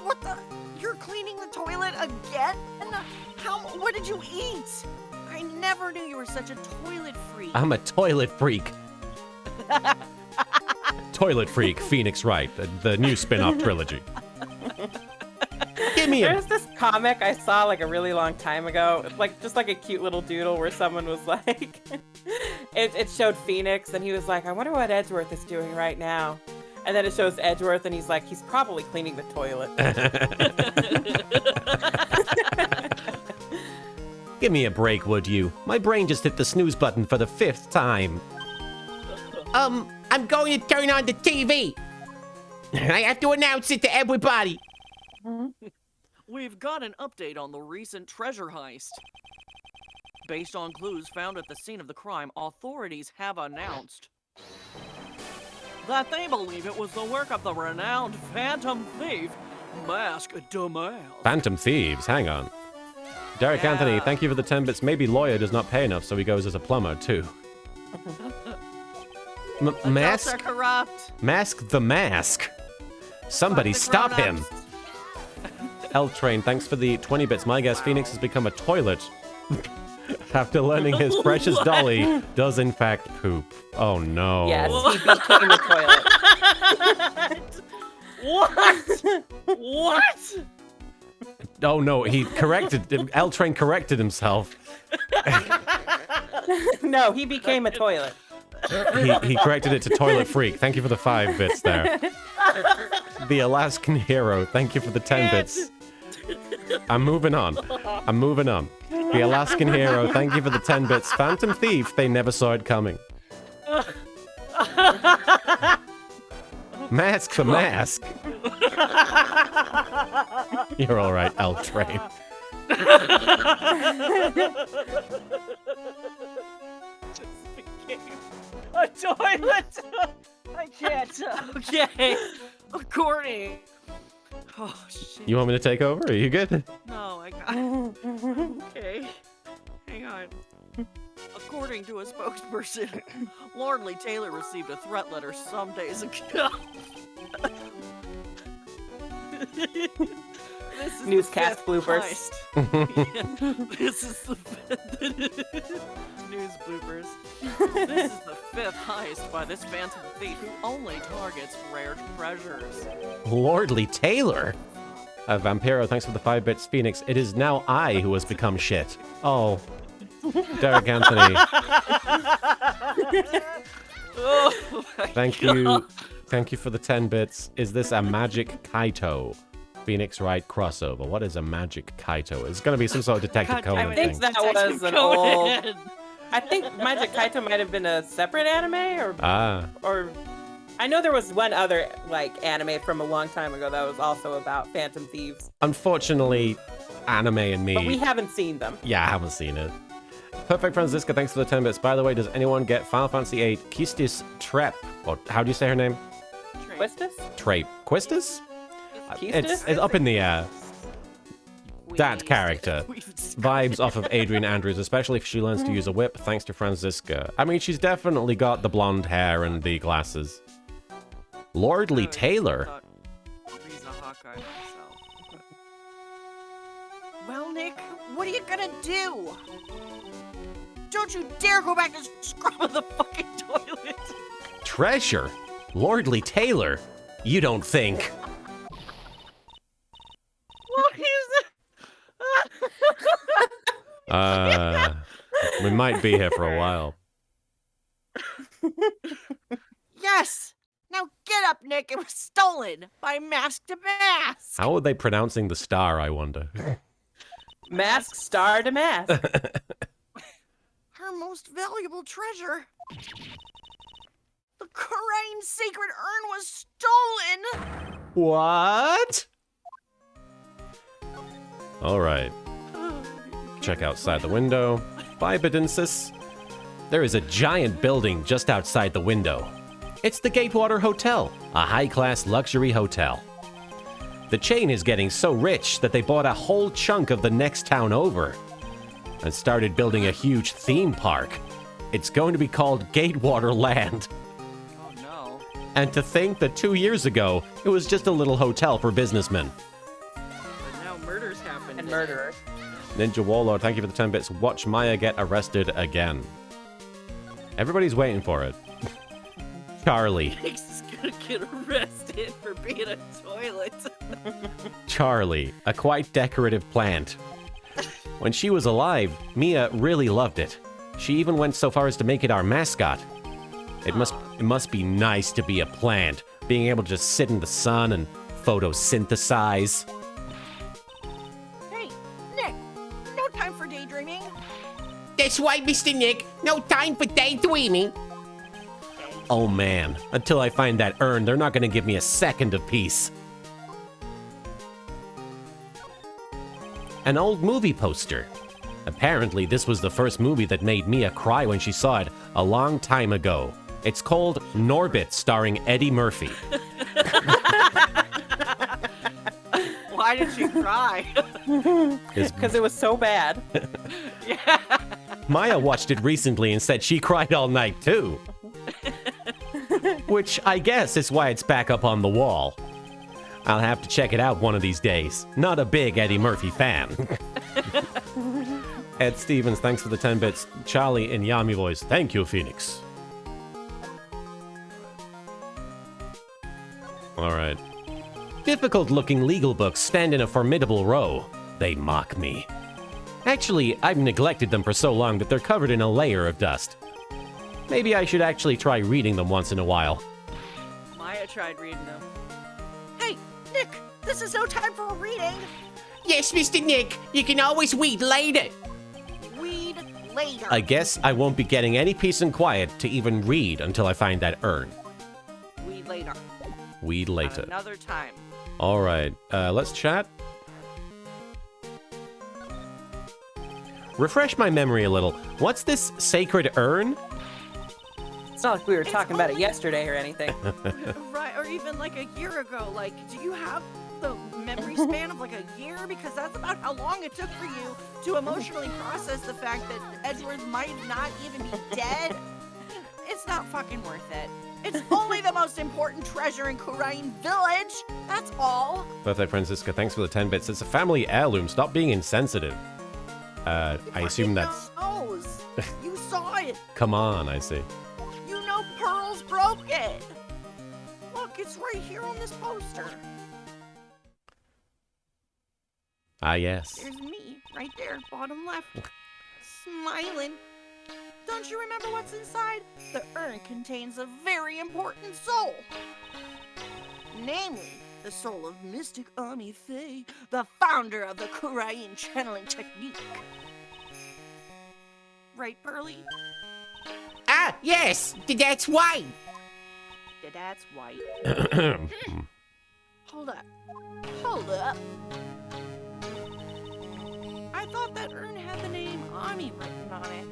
[SPEAKER 2] What the? You're cleaning the toilet again? What did you eat? I never knew you were such a toilet freak.
[SPEAKER 1] I'm a toilet freak. Toilet Freak, Phoenix Wright, the new spin-off trilogy. Give me a...
[SPEAKER 3] There's this comic I saw like a really long time ago, like just like a cute little doodle where someone was like, it showed Phoenix and he was like, I wonder what Edgeworth is doing right now. And then it shows Edgeworth and he's like, he's probably cleaning the toilet.
[SPEAKER 1] Give me a break, would you? My brain just hit the snooze button for the 5th time.
[SPEAKER 4] I'm going to turn on the TV. I have to announce it to everybody.
[SPEAKER 2] We've got an update on the recent treasure heist. Based on clues found at the scene of the crime, authorities have announced that they believe it was the work of the renowned Phantom Thief, Mask Damask.
[SPEAKER 1] Phantom Thieves, hang on. Derek
[SPEAKER 2] Yeah.
[SPEAKER 1] Anthony, thank you for the 10 bits. Maybe lawyer does not pay enough, so he goes as a plumber, too.
[SPEAKER 2] Adults are
[SPEAKER 1] Mask?
[SPEAKER 2] corrupt.
[SPEAKER 1] Mask the mask. Somebody
[SPEAKER 2] Fuck the
[SPEAKER 1] stop him.
[SPEAKER 2] grown-ups.
[SPEAKER 1] L-Train, thanks for the 20 bits. My guess, Phoenix has become a toilet. After learning his precious dolly does in fact poop. Oh no.
[SPEAKER 3] Yes, he became a toilet.
[SPEAKER 2] What? What?
[SPEAKER 1] Oh no, he corrected, L-Train corrected himself.
[SPEAKER 3] No, he became a toilet.
[SPEAKER 1] He corrected it to Toilet Freak. Thank you for the 5 bits there. The Alaskan Hero, thank you for the 10 bits. I'm moving on. The Alaskan Hero, thank you for the 10 bits. Phantom Thief, they never saw it coming. Mask the mask. You're all right, L-Train.
[SPEAKER 2] A toilet. I can't. Okay. According. Oh shit.
[SPEAKER 1] You want me to take over? Are you good?
[SPEAKER 2] No, I got. Okay. Hang on. According to a spokesperson, Lordley Taylor received a threat letter some days ago. This is
[SPEAKER 3] Newscast
[SPEAKER 2] the fifth
[SPEAKER 3] bloopers.
[SPEAKER 2] heist. Yeah, this is the news bloopers. This is the fifth heist by this phantom thief who only targets rare treasures.
[SPEAKER 1] Lordly Taylor. Vampiro, thanks for the 5 bits. Phoenix, it is now I who has become shit. Oh. Derek Anthony.
[SPEAKER 2] Oh my
[SPEAKER 1] Thank
[SPEAKER 2] God.
[SPEAKER 1] you. Thank you for the 10 bits. Is this a magic Kaito? Phoenix Wright crossover. What is a magic Kaito? It's going to be some sort of Detective
[SPEAKER 2] God
[SPEAKER 1] Conan
[SPEAKER 2] damn it.
[SPEAKER 1] thing.
[SPEAKER 3] think that
[SPEAKER 2] Detective
[SPEAKER 3] was an
[SPEAKER 2] Conan.
[SPEAKER 3] old. I think Magic Kaito might have been a separate anime, or I know there was one other like anime from a long time ago that was also about Phantom Thieves,
[SPEAKER 1] Unfortunately, anime and me.
[SPEAKER 3] but we haven't seen them.
[SPEAKER 1] Yeah, I haven't seen it. Perfect Francisca, thanks for the 10 bits. By the way, does anyone get Final Fantasy VIII Kistis Trep? Or how do you say her name?
[SPEAKER 3] Quistis?
[SPEAKER 1] Trape. Quistis?
[SPEAKER 3] Quistis?
[SPEAKER 1] It's up in the air. That
[SPEAKER 2] We've-
[SPEAKER 1] character.
[SPEAKER 2] we've
[SPEAKER 1] Vibes off of Adrian Andrews, especially if she learns to use a whip, thanks to Francisca. I mean, she's definitely got the blonde hair and the glasses. Lordly Taylor.
[SPEAKER 2] He's a Hawkeye himself. Well, Nick, what are you gonna do? Don't you dare go back to scrubbing the fucking toilet!
[SPEAKER 1] Treasure? Lordly Taylor? You don't think?
[SPEAKER 2] What is
[SPEAKER 1] We might be here for a while.
[SPEAKER 2] Yes! Now get up, Nick! It was stolen by Mask to Mask!
[SPEAKER 1] How are they pronouncing the star, I wonder?
[SPEAKER 3] Mask star to mask.
[SPEAKER 2] Her most valuable treasure. The Crane Sacred Urn was stolen!
[SPEAKER 1] What? Alright. Check outside the window. Bye, Bedensis. There is a giant building just outside the window. It's the Gatewater Hotel, a high-class luxury hotel. The chain is getting so rich that they bought a whole chunk of the next town over and started building a huge theme park. It's going to be called Gatewater Land.
[SPEAKER 2] Oh no.
[SPEAKER 1] And to think that 2 years ago, it was just a little hotel for businessmen.
[SPEAKER 2] But now murder's happened.
[SPEAKER 3] And murderer.
[SPEAKER 1] Ninja Warlord, thank you for the 10 bits. Watch Maya get arrested again. Everybody's waiting for it. Charlie.
[SPEAKER 2] Nick's gonna get arrested for being a toilet.
[SPEAKER 1] Charlie, a quite decorative plant. When she was alive, Mia really loved it. She even went so far as to make it our mascot. It must be nice to be a plant, being able to just sit in the sun and photosynthesize.
[SPEAKER 2] Hey, Nick, no time for daydreaming.
[SPEAKER 4] That's right, Mr. Nick. No time for daydreaming.
[SPEAKER 1] Oh man, until I find that urn, they're not gonna give me a second of peace. An old movie poster. Apparently, this was the first movie that made Mia cry when she saw it a long time ago. It's called Norbit, starring Eddie Murphy.
[SPEAKER 2] Why did she cry?
[SPEAKER 3] Because it was so bad.
[SPEAKER 2] Yeah.
[SPEAKER 1] Maya watched it recently and said she cried all night too. Which I guess is why it's back up on the wall. I'll have to check it out one of these days. Not a big Eddie Murphy fan. Ed Stevens, thanks for the 10 bits. Charlie in Yami voice, thank you, Phoenix. Alright. Difficult-looking legal books stand in a formidable row. They mock me. Actually, I've neglected them for so long that they're covered in a layer of dust. Maybe I should actually try reading them once in a while.
[SPEAKER 2] Maya tried reading them. Hey, Nick, this is no time for reading.
[SPEAKER 4] Yes, Mr. Nick. You can always read later.
[SPEAKER 2] Read later.
[SPEAKER 1] I guess I won't be getting any peace and quiet to even read until I find that urn.
[SPEAKER 2] Read later.
[SPEAKER 1] Weed later.
[SPEAKER 2] Another time.
[SPEAKER 1] Alright, let's chat. Refresh my memory a little. What's this sacred urn?
[SPEAKER 3] It's not like we were
[SPEAKER 2] It's
[SPEAKER 3] talking about it
[SPEAKER 2] only-
[SPEAKER 3] yesterday or anything.
[SPEAKER 2] Right, or even like a year ago. Like, do you have the memory span of like a year? Because that's about how long it took for you to emotionally process the fact that Edward might not even be dead. It's not fucking worth it. It's only the most important treasure in Kurain Village. That's all.
[SPEAKER 1] Birthday Francisca, thanks for the 10 bits. It's a family heirloom. Stop being insensitive. I assume that's...
[SPEAKER 2] Knows. You saw it.
[SPEAKER 1] Come on, I see.
[SPEAKER 2] You know Pearls broke it. Look, it's right here on this poster.
[SPEAKER 1] Ah, yes.
[SPEAKER 2] There's me, right there, bottom left, smiling. Don't you remember what's inside? The urn contains a very important soul. Namely, the soul of Mystic Ami Faye, the founder of the Kurain channeling technique. Right, Pearly?
[SPEAKER 4] Ah, yes, that's why.
[SPEAKER 2] That's white. Hold up. Hold up. I thought that urn had the name Ami written on it.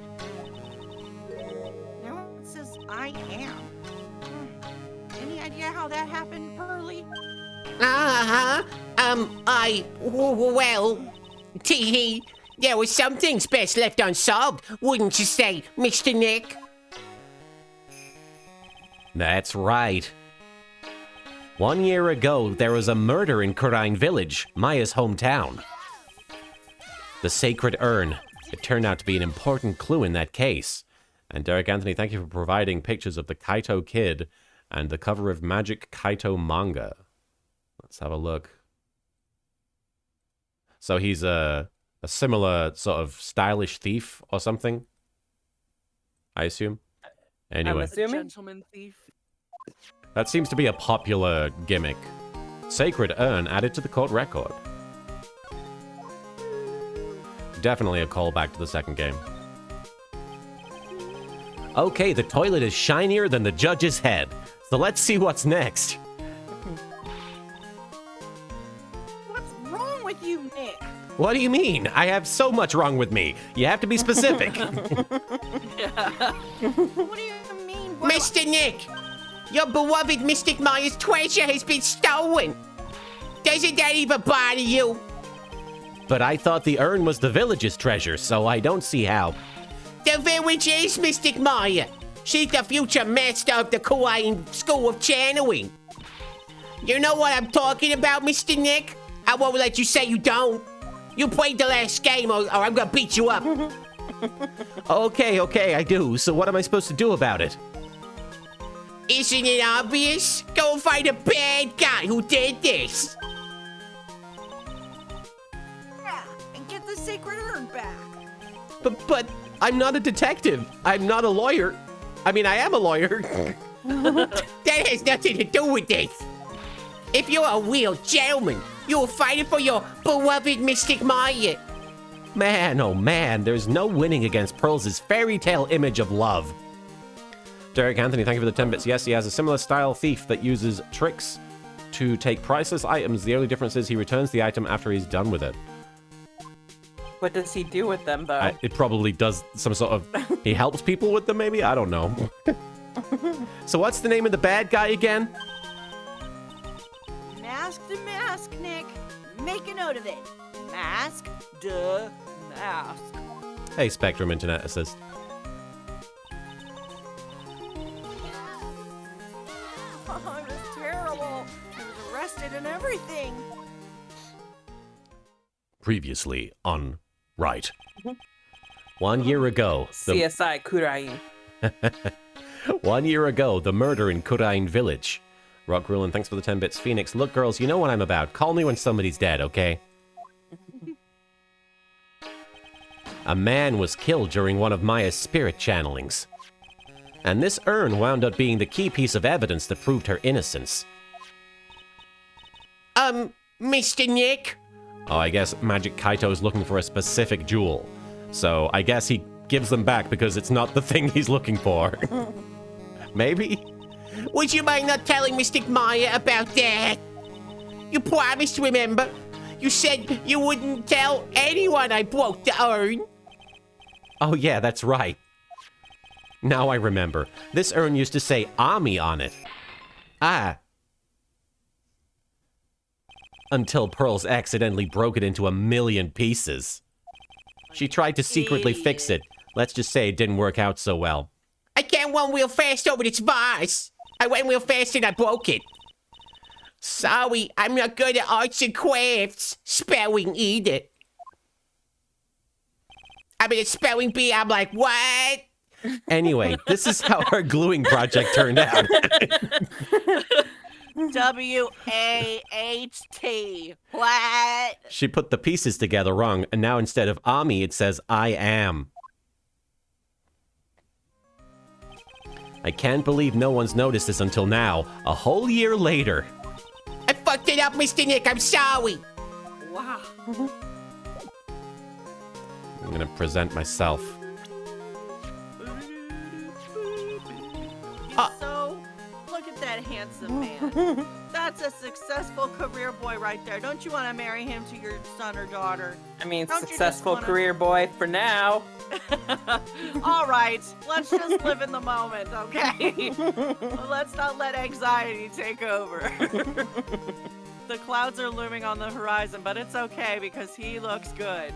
[SPEAKER 2] Now it says I am. Any idea how that happened, Pearly?
[SPEAKER 4] Well, tee there was some things best left unsolved, wouldn't you say, Mr. Nick?
[SPEAKER 1] That's right. 1 year ago, there was a murder in Kurain Village, Maya's hometown. The sacred urn. It turned out to be an important clue in that case. And Derek Anthony, thank you for providing pictures of the Kaito Kid and the cover of Magic Kaito manga. Let's have a look. So he's a similar sort of stylish thief or something, I assume. Anyway.
[SPEAKER 3] I'm assuming.
[SPEAKER 2] Gentleman thief.
[SPEAKER 1] That seems to be a popular gimmick. Sacred urn added to the court record. Definitely a callback to the second game. Okay, the toilet is shinier than the judge's head. So let's see what's next.
[SPEAKER 2] What's wrong with you, Nick?
[SPEAKER 1] What do you mean? I have so much wrong with me. You have to be specific.
[SPEAKER 2] What do you mean?
[SPEAKER 4] Mr. Nick, your beloved Mystic Maya's treasure has been stolen. Doesn't that even bother you?
[SPEAKER 1] But I thought the urn was the village's treasure, so I don't see how.
[SPEAKER 4] The village is Mystic Maya. She's the future master of the Kurain School of Channeling. You know what I'm talking about, Mr. Nick? I won't let you say you don't. You played the last game or I'm gonna beat you up.
[SPEAKER 1] Okay, I do. So what am I supposed to do about it?
[SPEAKER 4] Isn't it obvious? Go find a bad guy who did this.
[SPEAKER 2] Yeah, and get the sacred urn back.
[SPEAKER 1] But I'm not a detective. I'm not a lawyer. I mean, I am a lawyer.
[SPEAKER 4] That has nothing to do with this. If you're a real gentleman, you'll fight it for your beloved Mystic Maya.
[SPEAKER 1] Man, oh man, there's no winning against Pearls' fairy tale image of love. Derek Anthony, thank you for the 10 bits. Yes, he has a similar style thief that uses tricks to take priceless items. The only difference is he returns the item after he's done with it.
[SPEAKER 3] What does he do with them, though?
[SPEAKER 1] It probably does some sort of... He helps people with them, maybe? I don't know. So what's the name of the bad guy again?
[SPEAKER 2] Mask to mask, Nick. Make a note of it. Mask to mask.
[SPEAKER 1] Hey, Spectrum Internet Assist.
[SPEAKER 2] Oh, it was terrible. He was arrested and everything.
[SPEAKER 1] Previously on Right. 1 year ago...
[SPEAKER 3] CSI Kurain.
[SPEAKER 1] 1 year ago, the murder in Kurain Village. Rock Rulin, thanks for the 10 bits. Phoenix, look, girls, you know what I'm about. Call me when somebody's dead, okay? A man was killed during one of Maya's spirit channelings. And this urn wound up being the key piece of evidence that proved her innocence.
[SPEAKER 4] Mr. Nick?
[SPEAKER 1] Oh, I guess Magic Kaito's looking for a specific jewel. So I guess he gives them back because it's not the thing he's looking for. Maybe?
[SPEAKER 4] Would you mind not telling Mystic Maya about that? You promised, remember? You said you wouldn't tell anyone I broke the urn.
[SPEAKER 1] Oh yeah, that's right. Now I remember. This urn used to say Ami on it. Ah. Until Pearls accidentally broke it into a million pieces. She tried to secretly fix it. Let's just say it didn't work out so well.
[SPEAKER 4] I can't run real fast over this vase. I went real fast and I broke it. Sorry, I'm not good at arts and crafts. Spelling either. I mean, it's spelling bee. I'm like, what?
[SPEAKER 1] Anyway, this is how our gluing project turned out.
[SPEAKER 2] W-A-H-T. What?
[SPEAKER 1] She put the pieces together wrong, and now instead of Ami, it says I am. I can't believe no one's noticed this until now, a whole year later.
[SPEAKER 4] I fucked it up, Mr. Nick. I'm sorry.
[SPEAKER 2] Wow.
[SPEAKER 1] I'm gonna present myself.
[SPEAKER 2] So, look at that handsome man. That's a successful career boy right there. Don't you want to marry him to your son or daughter?
[SPEAKER 3] I mean,
[SPEAKER 2] Don't you just
[SPEAKER 3] successful
[SPEAKER 2] wanna-
[SPEAKER 3] career boy for now.
[SPEAKER 2] All right, let's just live in the moment, okay? Let's not let anxiety take over. The clouds are looming on the horizon, but it's okay because he looks good.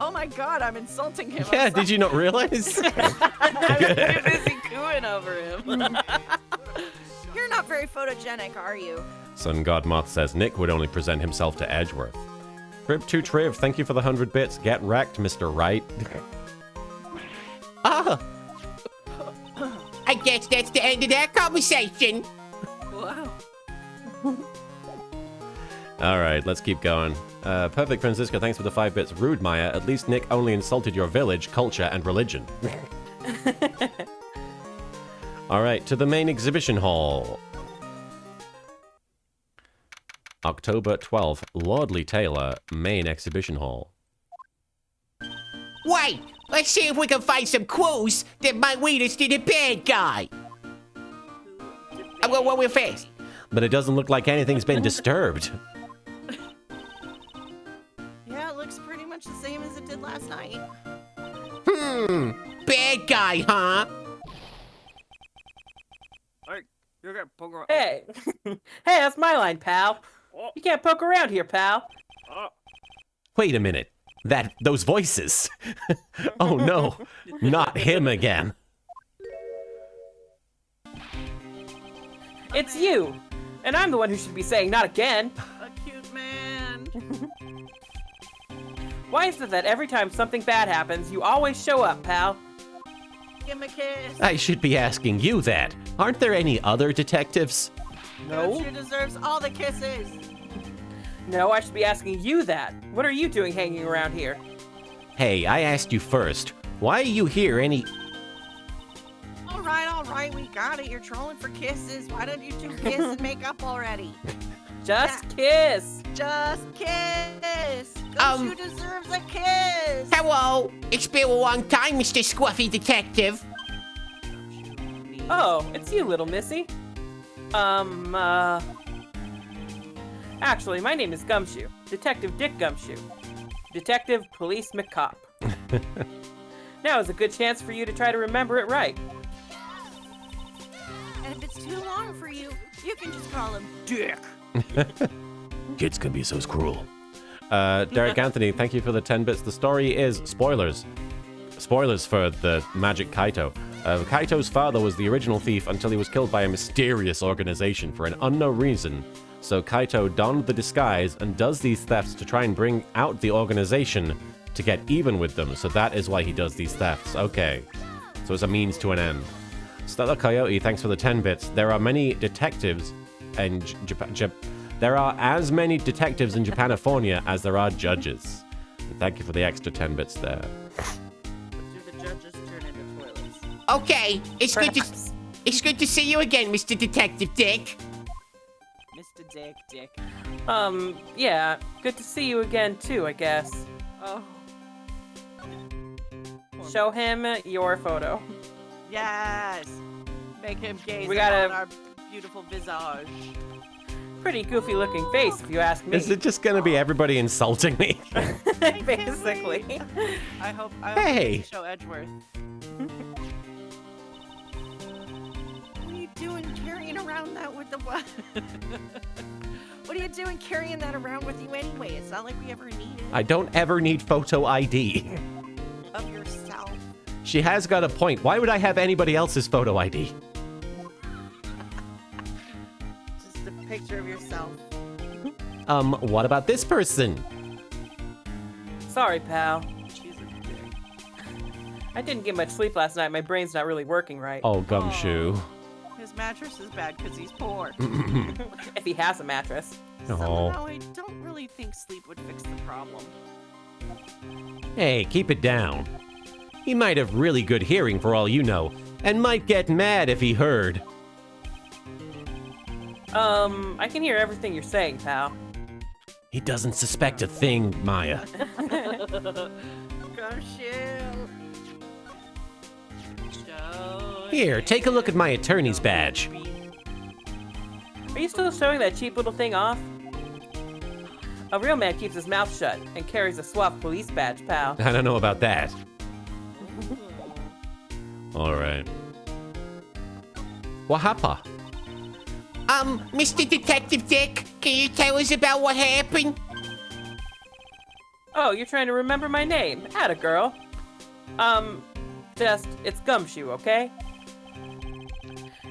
[SPEAKER 2] Oh my god, I'm insulting him.
[SPEAKER 1] Yeah, did you not realize?
[SPEAKER 2] I'm too busy cooing over him. You're not very photogenic, are you?
[SPEAKER 1] Sun God Moth says Nick would only present himself to Edgeworth. Trib2Triv, thank you for the 100 bits. Get wrecked, Mr. Wright.
[SPEAKER 4] Oh. I guess that's the end of that conversation.
[SPEAKER 2] Wow.
[SPEAKER 1] All right, let's keep going. Perfect Francisco, thanks for the 5 bits. Rude Maya, at least Nick only insulted your village, culture, and religion. All right, to the main exhibition hall. October 12th, Lordly Taylor, main exhibition hall.
[SPEAKER 4] Wait, let's see if we can find some clues that might lead us to the bad guy. I'm gonna go real fast.
[SPEAKER 1] But it doesn't look like anything's been disturbed.
[SPEAKER 2] Yeah, it looks pretty much the same as it did last night.
[SPEAKER 4] Bad guy, huh?
[SPEAKER 2] Hey, you're gonna poke around.
[SPEAKER 3] Hey, hey, that's my line, pal. You can't poke around here, pal.
[SPEAKER 1] Wait a minute. Those voices. Oh no, not him again.
[SPEAKER 3] It's you, and I'm the one who should be saying not again.
[SPEAKER 2] A cute man.
[SPEAKER 3] Why is it that every time something bad happens, you always show up, pal?
[SPEAKER 2] Give him a kiss.
[SPEAKER 1] I should be asking you that. Aren't there any other detectives?
[SPEAKER 3] No.
[SPEAKER 2] She deserves all the kisses.
[SPEAKER 3] No, I should be asking you that. What are you doing hanging around here?
[SPEAKER 1] Hey, I asked you first. Why are you here
[SPEAKER 2] All right, we got it. You're trolling for kisses. Why don't you two kiss and make up already?
[SPEAKER 3] Just kiss.
[SPEAKER 2] Just kiss. Gumshoe deserves a kiss.
[SPEAKER 4] Hello, it's been a long time, Mr. Scruffy Detective.
[SPEAKER 3] Oh, it's you, little missy. Actually, my name is Gumshoe. Detective Dick Gumshoe. Detective Police McCop. Now is a good chance for you to try to remember it right.
[SPEAKER 2] And if it's too long for you, you can just call him Dick.
[SPEAKER 1] Kids can be so cruel. Derek Anthony, thank you for the 10 bits. The story is spoilers. Spoilers for the Magic Kaito. Kaito's father was the original thief until he was killed by a mysterious organization for an unknown reason. So Kaito donned the disguise and does these thefts to try and bring out the organization to get even with them. So that is why he does these thefts. Okay. So it's a means to an end. Stella Coyote, thanks for the 10 bits. There are many detectives in there are as many detectives in Japanifornia as there are judges. And thank you for the extra 10 bits there.
[SPEAKER 2] Do the judges turn into toilets?
[SPEAKER 4] Okay, it's good to see you again, Mr. Detective Dick.
[SPEAKER 2] Mr. Dick.
[SPEAKER 3] Yeah, good to see you again too, I guess.
[SPEAKER 2] Oh.
[SPEAKER 3] Show him your photo.
[SPEAKER 2] Yes. Make him gaze
[SPEAKER 3] We gotta-
[SPEAKER 2] upon our beautiful visage.
[SPEAKER 3] Pretty goofy looking face, if you ask me.
[SPEAKER 1] Is it just gonna be everybody insulting me?
[SPEAKER 3] Basically.
[SPEAKER 2] I hope
[SPEAKER 1] Hey.
[SPEAKER 2] you show Edgeworth. What are you doing carrying around that with the what? What are you doing carrying that around with you anyway? It's not like we ever need it.
[SPEAKER 1] I don't ever need photo ID.
[SPEAKER 2] Of yourself.
[SPEAKER 1] She has got a point. Why would I have anybody else's photo ID?
[SPEAKER 2] picture of yourself.
[SPEAKER 1] What about this person?
[SPEAKER 3] Sorry, pal.
[SPEAKER 2] She's a dick.
[SPEAKER 3] I didn't get much sleep last night. My brain's not really working right.
[SPEAKER 1] Oh, Gumshoe.
[SPEAKER 2] His mattress is bad because he's poor.
[SPEAKER 3] If he has a mattress.
[SPEAKER 2] Somehow I don't really think sleep would fix the problem.
[SPEAKER 1] Hey, keep it down. He might have really good hearing for all you know, and might get mad if he heard.
[SPEAKER 3] I can hear everything you're saying, pal.
[SPEAKER 1] He doesn't suspect a thing, Maya.
[SPEAKER 2] Go shoot.
[SPEAKER 1] Here, take a look at my attorney's badge.
[SPEAKER 3] Are you still showing that cheap little thing off? A real man keeps his mouth shut and carries a suave police badge, pal.
[SPEAKER 1] I don't know about that. All right. What happened?
[SPEAKER 4] Mr. Detective Dick, can you tell us about what happened?
[SPEAKER 3] Oh, you're trying to remember my name. Atta girl. It's Gumshoe, okay?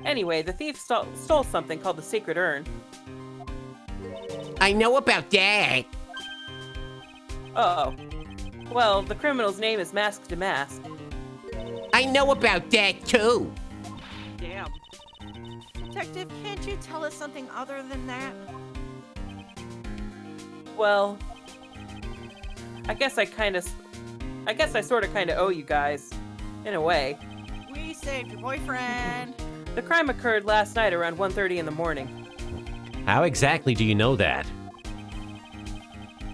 [SPEAKER 3] Anyway, the thief stole something called the Sacred Urn.
[SPEAKER 4] I know about that.
[SPEAKER 3] Oh. Well, the criminal's name is Mask to Mask.
[SPEAKER 4] I know about that, too.
[SPEAKER 2] Damn. Detective, can't you tell us something other than that?
[SPEAKER 3] Well, I guess I sort of kind of owe you guys, in a way.
[SPEAKER 2] We saved your boyfriend.
[SPEAKER 3] The crime occurred last night around 1:30 in the morning.
[SPEAKER 1] How exactly do you know that?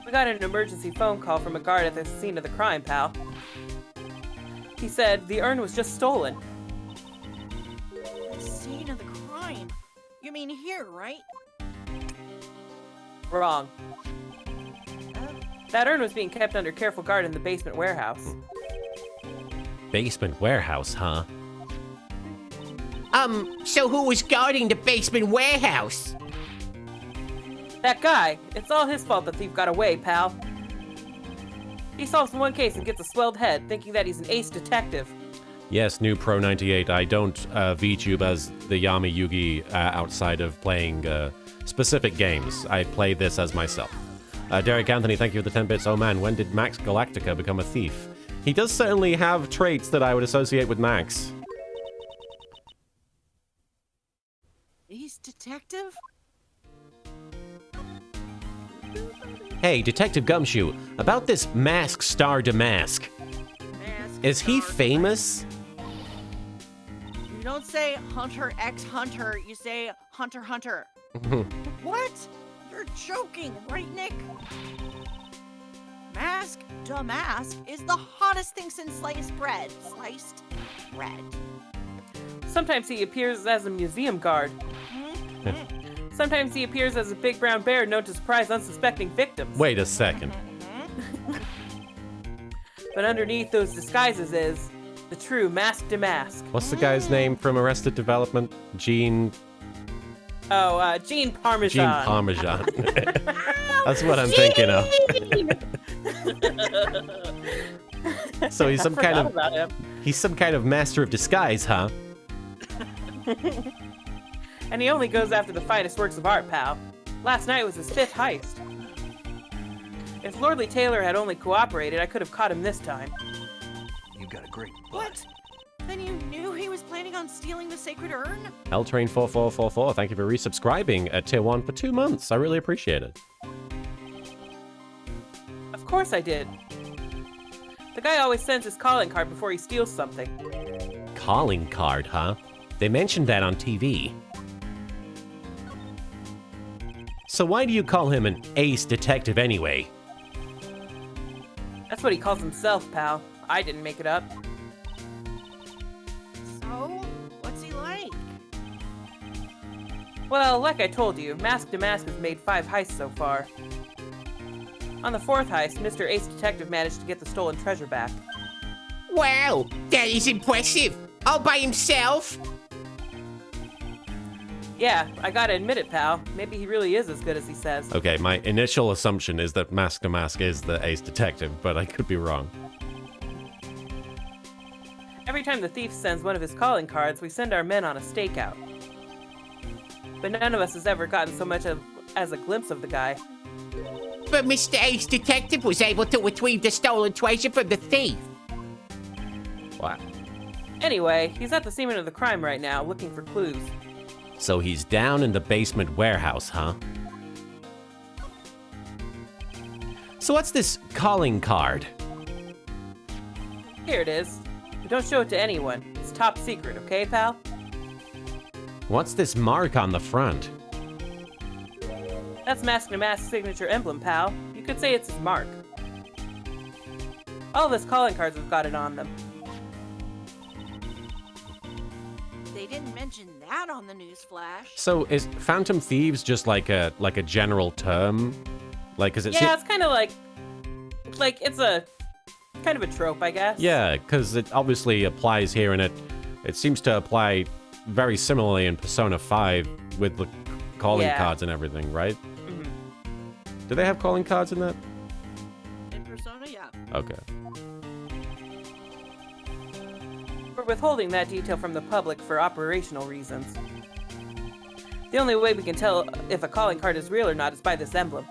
[SPEAKER 3] We got an emergency phone call from a guard at the scene of the crime, pal. He said the urn was just stolen.
[SPEAKER 2] The scene of the crime. You mean here, right?
[SPEAKER 3] Wrong. That urn was being kept under careful guard in the basement warehouse.
[SPEAKER 1] Basement warehouse, huh?
[SPEAKER 4] So who was guarding the basement warehouse?
[SPEAKER 3] That guy. It's all his fault the thief got away, pal. He solves one case and gets a swelled head, thinking that he's an ace detective.
[SPEAKER 1] Yes, new Pro 98. I don't VTube as the Yami Yugi outside of playing specific games. I play this as myself. Derek Anthony, thank you for the 10 bits. Oh man, when did Max Galactica become a thief? He does certainly have traits that I would associate with Max.
[SPEAKER 2] He's detective?
[SPEAKER 1] Hey, Detective Gumshoe, about this Mask Star Damask.
[SPEAKER 2] Mask
[SPEAKER 1] Is he
[SPEAKER 2] Star
[SPEAKER 1] famous?
[SPEAKER 2] You don't say Hunter X Hunter, you say Hunter Hunter. What? You're joking, right, Nick? Mask Damask is the hottest thing since sliced bread. Sliced bread.
[SPEAKER 3] Sometimes he appears as a museum guard. Sometimes he appears as a big brown bear known to surprise unsuspecting victims.
[SPEAKER 1] Wait a second.
[SPEAKER 3] But underneath those disguises is the true Mask to Mask.
[SPEAKER 1] What's the guy's name from Arrested Development? Gene
[SPEAKER 3] Gene Parmesan.
[SPEAKER 1] Gene Parmesan. That's what I'm thinking of. So he's some kind of
[SPEAKER 3] about him.
[SPEAKER 1] he's some kind of master of disguise, huh?
[SPEAKER 3] And he only goes after the finest works of art, pal. Last night was his 5th heist. If Lordly Taylor had only cooperated, I could have caught him this time.
[SPEAKER 5] You've got a great butt.
[SPEAKER 2] What? Then you knew he was planning on stealing the sacred urn?
[SPEAKER 1] Ltrain4444, thank you for resubscribing at Tier 1 for 2 months. I really appreciate it.
[SPEAKER 3] Of course I did. The guy always sends his calling card before he steals something.
[SPEAKER 1] Calling card, huh? They mentioned that on TV. So why do you call him an ace detective anyway?
[SPEAKER 3] That's what he calls himself, pal. I didn't make it up.
[SPEAKER 2] So, what's he like?
[SPEAKER 3] Well, like I told you, Mask to Mask has made 5 heists so far. On the 4th heist, Mr. Ace Detective managed to get the stolen treasure back.
[SPEAKER 4] Wow, that is impressive. All by himself?
[SPEAKER 3] Yeah, I gotta admit it, pal. Maybe he really is as good as he says.
[SPEAKER 1] Okay, my initial assumption is that Mask to Mask is the ace detective, but I could be wrong.
[SPEAKER 3] Every time the thief sends one of his calling cards, we send our men on a stakeout. but none of us has ever gotten so much as a glimpse of the guy.
[SPEAKER 4] But Mr. Ace Detective was able to retrieve the stolen treasure from the thief.
[SPEAKER 1] What?
[SPEAKER 3] Anyway, he's at the scene of the crime right now, looking for clues.
[SPEAKER 1] So he's down in the basement warehouse, huh? So what's this calling card?
[SPEAKER 3] Here it is. But don't show it to anyone. It's top secret, okay, pal?
[SPEAKER 1] What's this mark on the front?
[SPEAKER 3] That's Mask to Mask signature emblem, pal. You could say it's his mark. All of his calling cards have got it on them.
[SPEAKER 2] They didn't mention that on the news flash.
[SPEAKER 1] So is Phantom Thieves just like a general term? Like, is it?
[SPEAKER 3] Yeah, it's kind of like it's a kind of a trope, I guess.
[SPEAKER 1] Yeah, because it obviously applies here, and it seems to apply very similarly in Persona 5 with the calling cards and everything, right?
[SPEAKER 3] Mm-hmm.
[SPEAKER 1] Do they have calling cards in that?
[SPEAKER 2] In Persona, yeah.
[SPEAKER 1] Okay.
[SPEAKER 3] We're withholding that detail from the public for operational reasons. The only way we can tell if a calling card is real or not is by this emblem.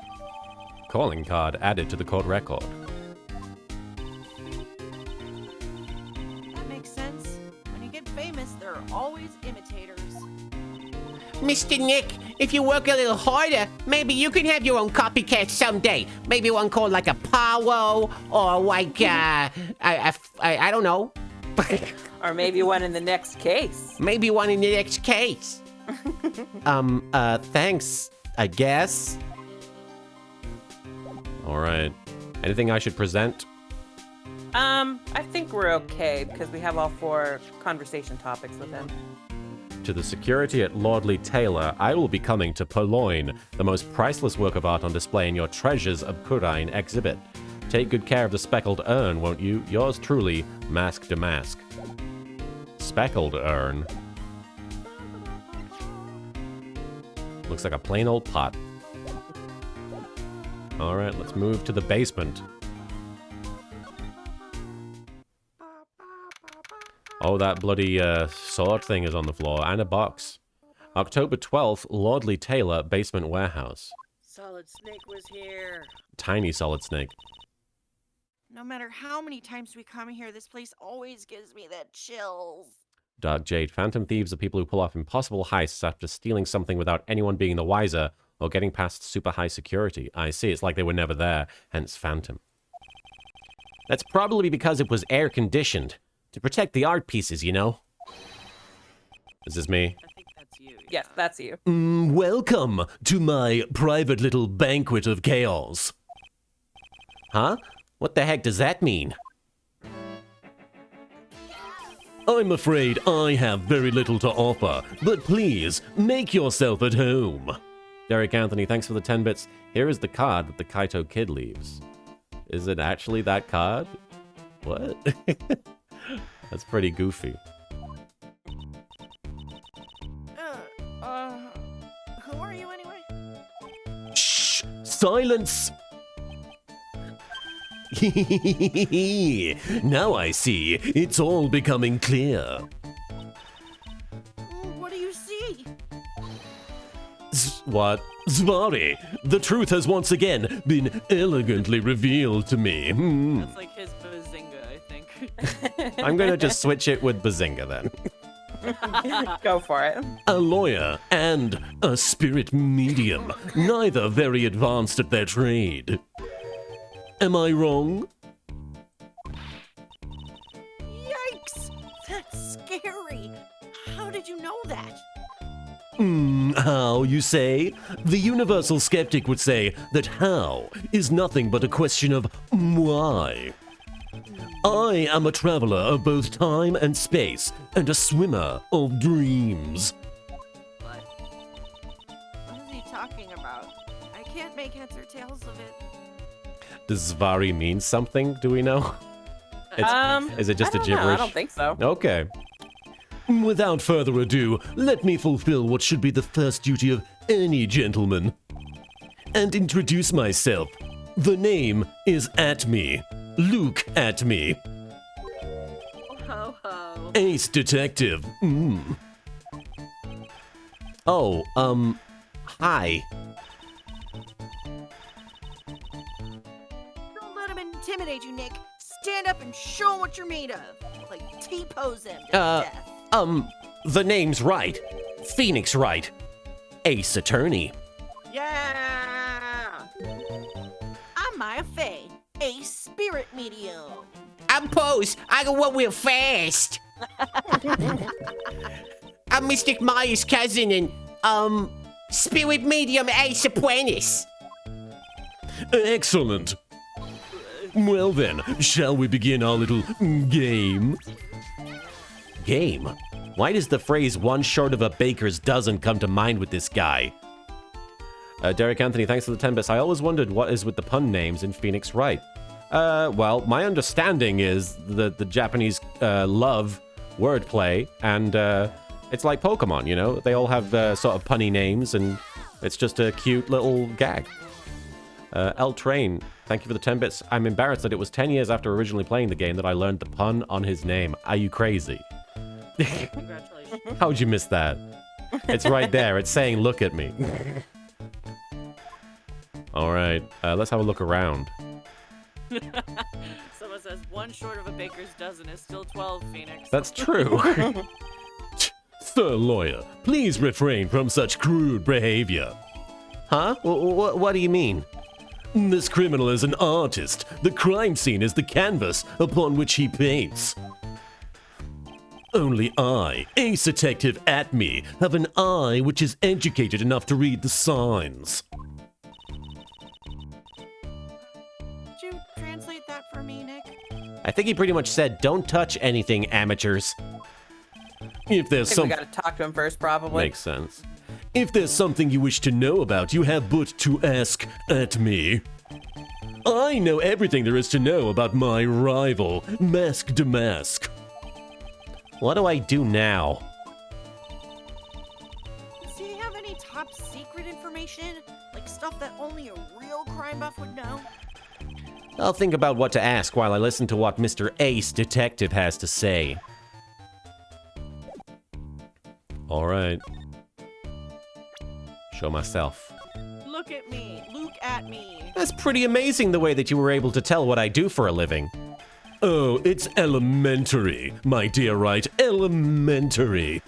[SPEAKER 1] Calling card added to the court record.
[SPEAKER 2] That makes sense. When you get famous, there are always imitators.
[SPEAKER 4] Mr. Nick, if you work a little harder, maybe you can have your own copycat someday. Maybe one called like Apollo, or like, I don't know.
[SPEAKER 3] Or maybe one in the next case.
[SPEAKER 4] Maybe one in the next case.
[SPEAKER 1] Thanks, I guess. All right. Anything I should present?
[SPEAKER 3] I think we're okay because we have all 4 conversation topics with him.
[SPEAKER 1] To the security at Lordly Taylor, I will be coming to Purloin, the most priceless work of art on display in your Treasures of Kurain exhibit. Take good care of the speckled urn, won't you? Yours truly, Mask to Mask. Speckled urn? Looks like a plain old pot. Alright, let's move to the basement. Oh, that bloody sword thing is on the floor, and a box. October 12th, Lordly Taylor, Basement Warehouse.
[SPEAKER 2] Solid Snake was here.
[SPEAKER 1] Tiny Solid Snake.
[SPEAKER 2] No matter how many times we come here, this place always gives me the chills.
[SPEAKER 1] Dark Jade. Phantom thieves are people who pull off impossible heists after stealing something without anyone being the wiser or getting past super high security. I see, it's like they were never there, hence Phantom. That's probably because it was air-conditioned. To protect the art pieces, you know? Is this me?
[SPEAKER 2] I think that's you.
[SPEAKER 3] Yes, that's you.
[SPEAKER 1] Welcome to my private little banquet of chaos. Huh? What the heck does that mean? I'm afraid I have very little to offer, but please, make yourself at home. Derek Anthony, thanks for the 10 bits. Here is the card that the Kaito kid leaves. Is it actually that card? What? That's pretty goofy.
[SPEAKER 2] Who are you anyway?
[SPEAKER 1] Shh! Silence! Now I see. It's all becoming clear.
[SPEAKER 2] What do you see?
[SPEAKER 1] What? Zvari, the truth has once again been elegantly revealed to me.
[SPEAKER 2] That's like his bazinga, I think.
[SPEAKER 1] I'm gonna just switch it with Bazinga then.
[SPEAKER 3] Go for it.
[SPEAKER 1] A lawyer and a spirit medium, neither very advanced at their trade. Am I wrong?
[SPEAKER 2] Yikes! That's scary. How did you know that?
[SPEAKER 1] How, you say? The universal skeptic would say that how is nothing but a question of why. I am a traveler of both time and space, and a swimmer of dreams.
[SPEAKER 2] What? What is he talking about? I can't make heads or tails of it.
[SPEAKER 1] Does Zvari mean something? Do we know? Is it just a
[SPEAKER 3] I don't know.
[SPEAKER 1] gibberish?
[SPEAKER 3] I don't think so.
[SPEAKER 1] Okay. Without further ado, let me fulfill what should be the first duty of any gentleman. And introduce myself. The name is Atme. Luke Atme.
[SPEAKER 2] Ho ho.
[SPEAKER 1] Ace Detective. Oh, hi.
[SPEAKER 2] Don't let him intimidate you, Nick. Stand up and show him what you're made of. Like T-pose him to death.
[SPEAKER 1] The name's Wright. Phoenix Wright. Ace Attorney.
[SPEAKER 2] Yeah! I'm Maya Fey, a spirit medium.
[SPEAKER 4] I'm Pose. I go one real fast. I'm Mystic Maya's cousin and, spirit medium Ace Apprentice.
[SPEAKER 1] Excellent. Well then, shall we begin our little game? Game? Why does the phrase one short of a baker's dozen come to mind with this guy? Derek Anthony, thanks for the 10 bits. I always wondered what is with the pun names in Phoenix Wright. Well, my understanding is that the Japanese love wordplay, and it's like Pokemon, you know? They all have sort of punny names, and it's just a cute little gag. L Train, thank you for the 10 bits. I'm embarrassed that it was 10 years after originally playing the game that I learned the pun on his name. Are you crazy?
[SPEAKER 2] Congratulations.
[SPEAKER 1] How'd you miss that? It's right there. It's saying, look at me. All right, let's have a look around.
[SPEAKER 2] Someone says one short of a baker's dozen is still 12, Phoenix.
[SPEAKER 1] That's true. Sir Lawyer, please refrain from such crude behavior. Huh? What do you mean? This criminal is an artist. The crime scene is the canvas upon which he paints. Only I, Ace Detective at me, have an eye which is educated enough to read the signs.
[SPEAKER 2] Could you translate that for me, Nick?
[SPEAKER 1] I think he pretty much said, don't touch anything, amateurs. If there's
[SPEAKER 3] I think
[SPEAKER 1] some...
[SPEAKER 3] we gotta talk to him first, probably.
[SPEAKER 1] Makes sense. If there's something you wish to know about, you have but to ask at me. I know everything there is to know about my rival, Mask to Mask. What do I do now?
[SPEAKER 2] Does he have any top secret information? Like stuff that only a real crime buff would know?
[SPEAKER 1] I'll think about what to ask while I listen to what Mr. Ace Detective has to say. All right. Show myself.
[SPEAKER 2] Look at me. Look at me.
[SPEAKER 1] That's pretty amazing the way that you were able to tell what I do for a living. Oh, it's elementary, my dear Wright. Elementary.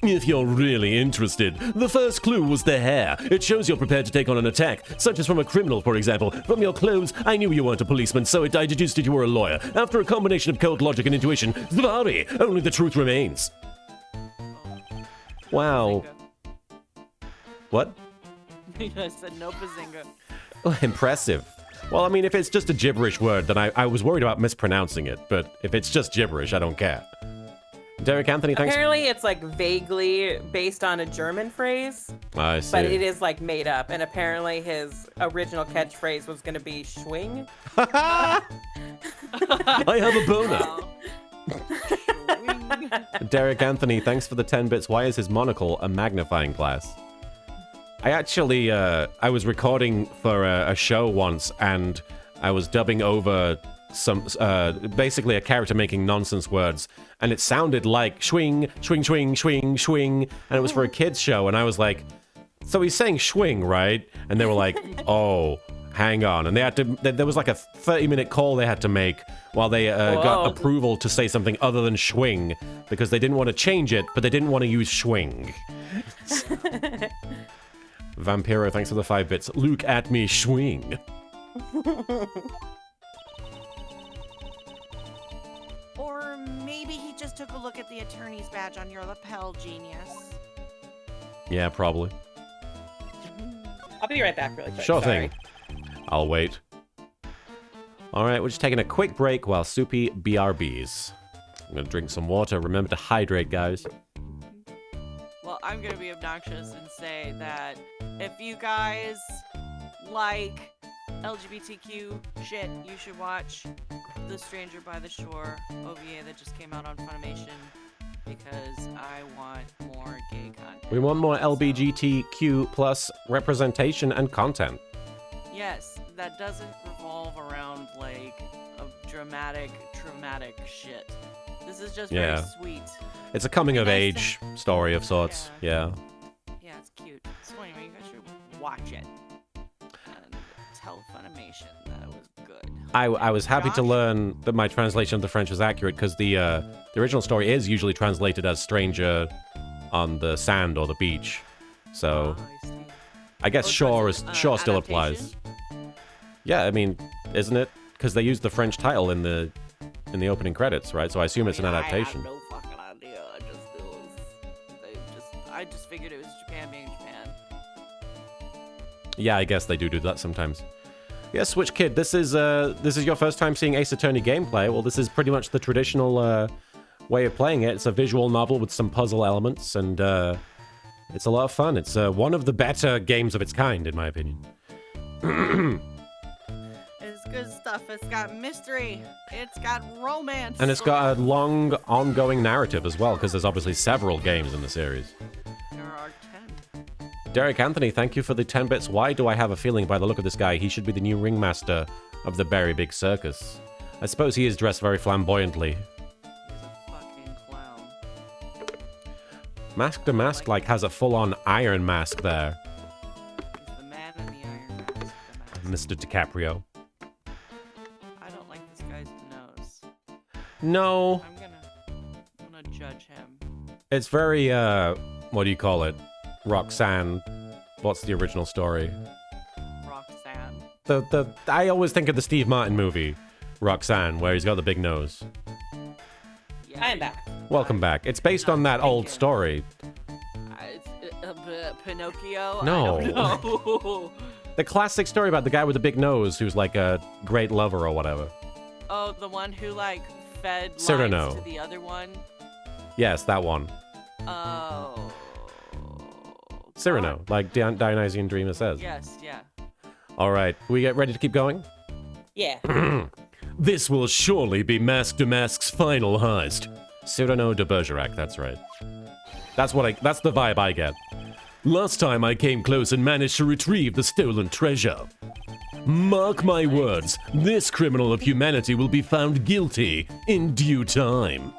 [SPEAKER 1] If you're really interested, the first clue was the hair. It shows you're prepared to take on an attack, such as from a criminal, for example. From your clothes, I knew you weren't a policeman, so I deduced that you were a lawyer. After a combination of cold logic and intuition, sorry, only the truth remains. Wow. What?
[SPEAKER 2] I said no bazinga.
[SPEAKER 1] Oh, impressive. Well, I mean, if it's just a gibberish word, then I was worried about mispronouncing it, but if it's just gibberish, I don't care. Derek Anthony, thanks.
[SPEAKER 3] Apparently, it's like vaguely based on a German phrase,
[SPEAKER 1] I see.
[SPEAKER 3] but it is like made up. And apparently, his original catchphrase was going to be "schwing."
[SPEAKER 1] I have a boner.
[SPEAKER 2] Wow.
[SPEAKER 1] Derek Anthony, thanks for the 10 bits. Why is his monocle a magnifying glass? I actually, I was recording for a show once, and I was dubbing over some, basically a character making nonsense words, and it sounded like swing, swing, swing, swing, swing, and it was for a kid's show, and I was like, so he's saying swing, right? And they were like, oh, hang on. And they had to, there was like a 30-minute call they had to make while they got approval to say something other than swing, because they didn't want to change it, but they didn't want to use swing. Vampiro, thanks for the 5 bits. Look at me swing.
[SPEAKER 2] Or maybe he just took a look at the attorney's badge on your lapel, genius.
[SPEAKER 1] Yeah, probably.
[SPEAKER 3] I'll be right back really quick.
[SPEAKER 1] Sure
[SPEAKER 3] sorry.
[SPEAKER 1] thing. I'll wait. All right, we're just taking a quick break while Soupy BRBs. I'm gonna drink some water. Remember to hydrate, guys.
[SPEAKER 2] Well, I'm gonna be obnoxious and say that if you guys like LGBTQ shit, you should watch The Stranger by the Shore OVA that just came out on Funimation, because I want more gay content.
[SPEAKER 1] We want more LGBTQ plus representation and content.
[SPEAKER 2] Yes, that doesn't revolve around like a dramatic, traumatic shit. This is just
[SPEAKER 1] Yeah.
[SPEAKER 2] very sweet.
[SPEAKER 1] It's a coming of
[SPEAKER 2] Nice
[SPEAKER 1] age story of sorts. Yeah.
[SPEAKER 2] Yeah, it's cute. So anyway, you guys should watch it and tell Funimation that it was good.
[SPEAKER 1] I was happy to
[SPEAKER 2] Josh?
[SPEAKER 1] learn that my translation of the French was accurate because the original story is usually translated as stranger on the sand or the beach. So
[SPEAKER 2] Oh, I see.
[SPEAKER 1] I guess
[SPEAKER 2] Oh, so
[SPEAKER 1] shore
[SPEAKER 2] it's
[SPEAKER 1] is
[SPEAKER 2] an,
[SPEAKER 1] shore still
[SPEAKER 2] adaptation?
[SPEAKER 1] applies. Yeah, I mean, isn't it? Because they used the French title in the opening credits, right? So I assume it's an adaptation.
[SPEAKER 2] I have no fucking idea. I just figured it was Japan being Japan.
[SPEAKER 1] Yeah, I guess they do that sometimes. Yeah, Switch Kid, this is your first time seeing Ace Attorney gameplay. Well, this is pretty much the traditional way of playing it. It's a visual novel with some puzzle elements, and it's a lot of fun. It's one of the better games of its kind, in my opinion.
[SPEAKER 2] It's good stuff. It's got mystery. It's got romance.
[SPEAKER 1] And it's got a long, ongoing narrative as well, because there's obviously several games in the series.
[SPEAKER 2] There are 10.
[SPEAKER 1] Derek Anthony, thank you for the 10 bits. Why do I have a feeling by the look of this guy, he should be the new ringmaster of the Very Big Circus? I suppose he is dressed very flamboyantly.
[SPEAKER 2] He's a fucking clown.
[SPEAKER 1] Mask to Mask, like, has a full-on iron mask there.
[SPEAKER 2] He's the man in the iron mask. The mask.
[SPEAKER 1] Mr. DiCaprio.
[SPEAKER 2] I don't like this guy's nose.
[SPEAKER 1] No,
[SPEAKER 2] I'm gonna judge him.
[SPEAKER 1] it's very, what do you call it? Roxanne. What's the original story?
[SPEAKER 2] Roxanne.
[SPEAKER 1] I always think of the Steve Martin movie, Roxanne, where he's got the big nose.
[SPEAKER 2] Yeah,
[SPEAKER 3] I'm back.
[SPEAKER 1] Welcome back. It's based on that old story.
[SPEAKER 2] It's Pinocchio?
[SPEAKER 1] No.
[SPEAKER 2] I don't know.
[SPEAKER 1] The classic story about the guy with the big nose who's like a great lover or whatever.
[SPEAKER 2] Oh, the one who like fed lines
[SPEAKER 1] Cyrano.
[SPEAKER 2] to the other one?
[SPEAKER 1] Yes, that one.
[SPEAKER 2] Oh.
[SPEAKER 1] Cyrano, like Dionysian Dreamer says.
[SPEAKER 2] Yes, yeah.
[SPEAKER 1] All right, we get ready to keep going?
[SPEAKER 3] Yeah.
[SPEAKER 1] This will surely be Mask to Mask's final heist. Cyrano de Bergerac, that's right. That's the vibe I get. Last time I came close and managed to retrieve the stolen treasure. Mark my words, this criminal of humanity will be found guilty in due time.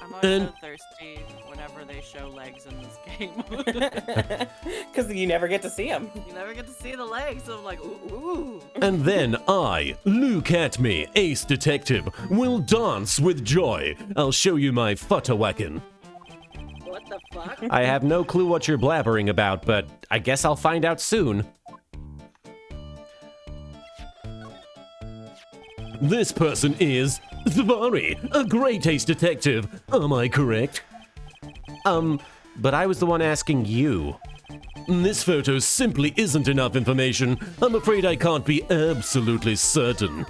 [SPEAKER 2] I'm always so thirsty whenever they show legs in this game.
[SPEAKER 3] Because you never get to see him.
[SPEAKER 2] You never get to see the legs, so I'm like, ooh, ooh.
[SPEAKER 1] And then I, look at me, Ace Detective, will dance with joy. I'll show you my futterwacken.
[SPEAKER 2] What the fuck?
[SPEAKER 1] I have no clue what you're blabbering about, but I guess I'll find out soon. This person is Zavari, a great ace detective. Am I correct? But I was the one asking you. This photo simply isn't enough information. I'm afraid I can't be absolutely certain.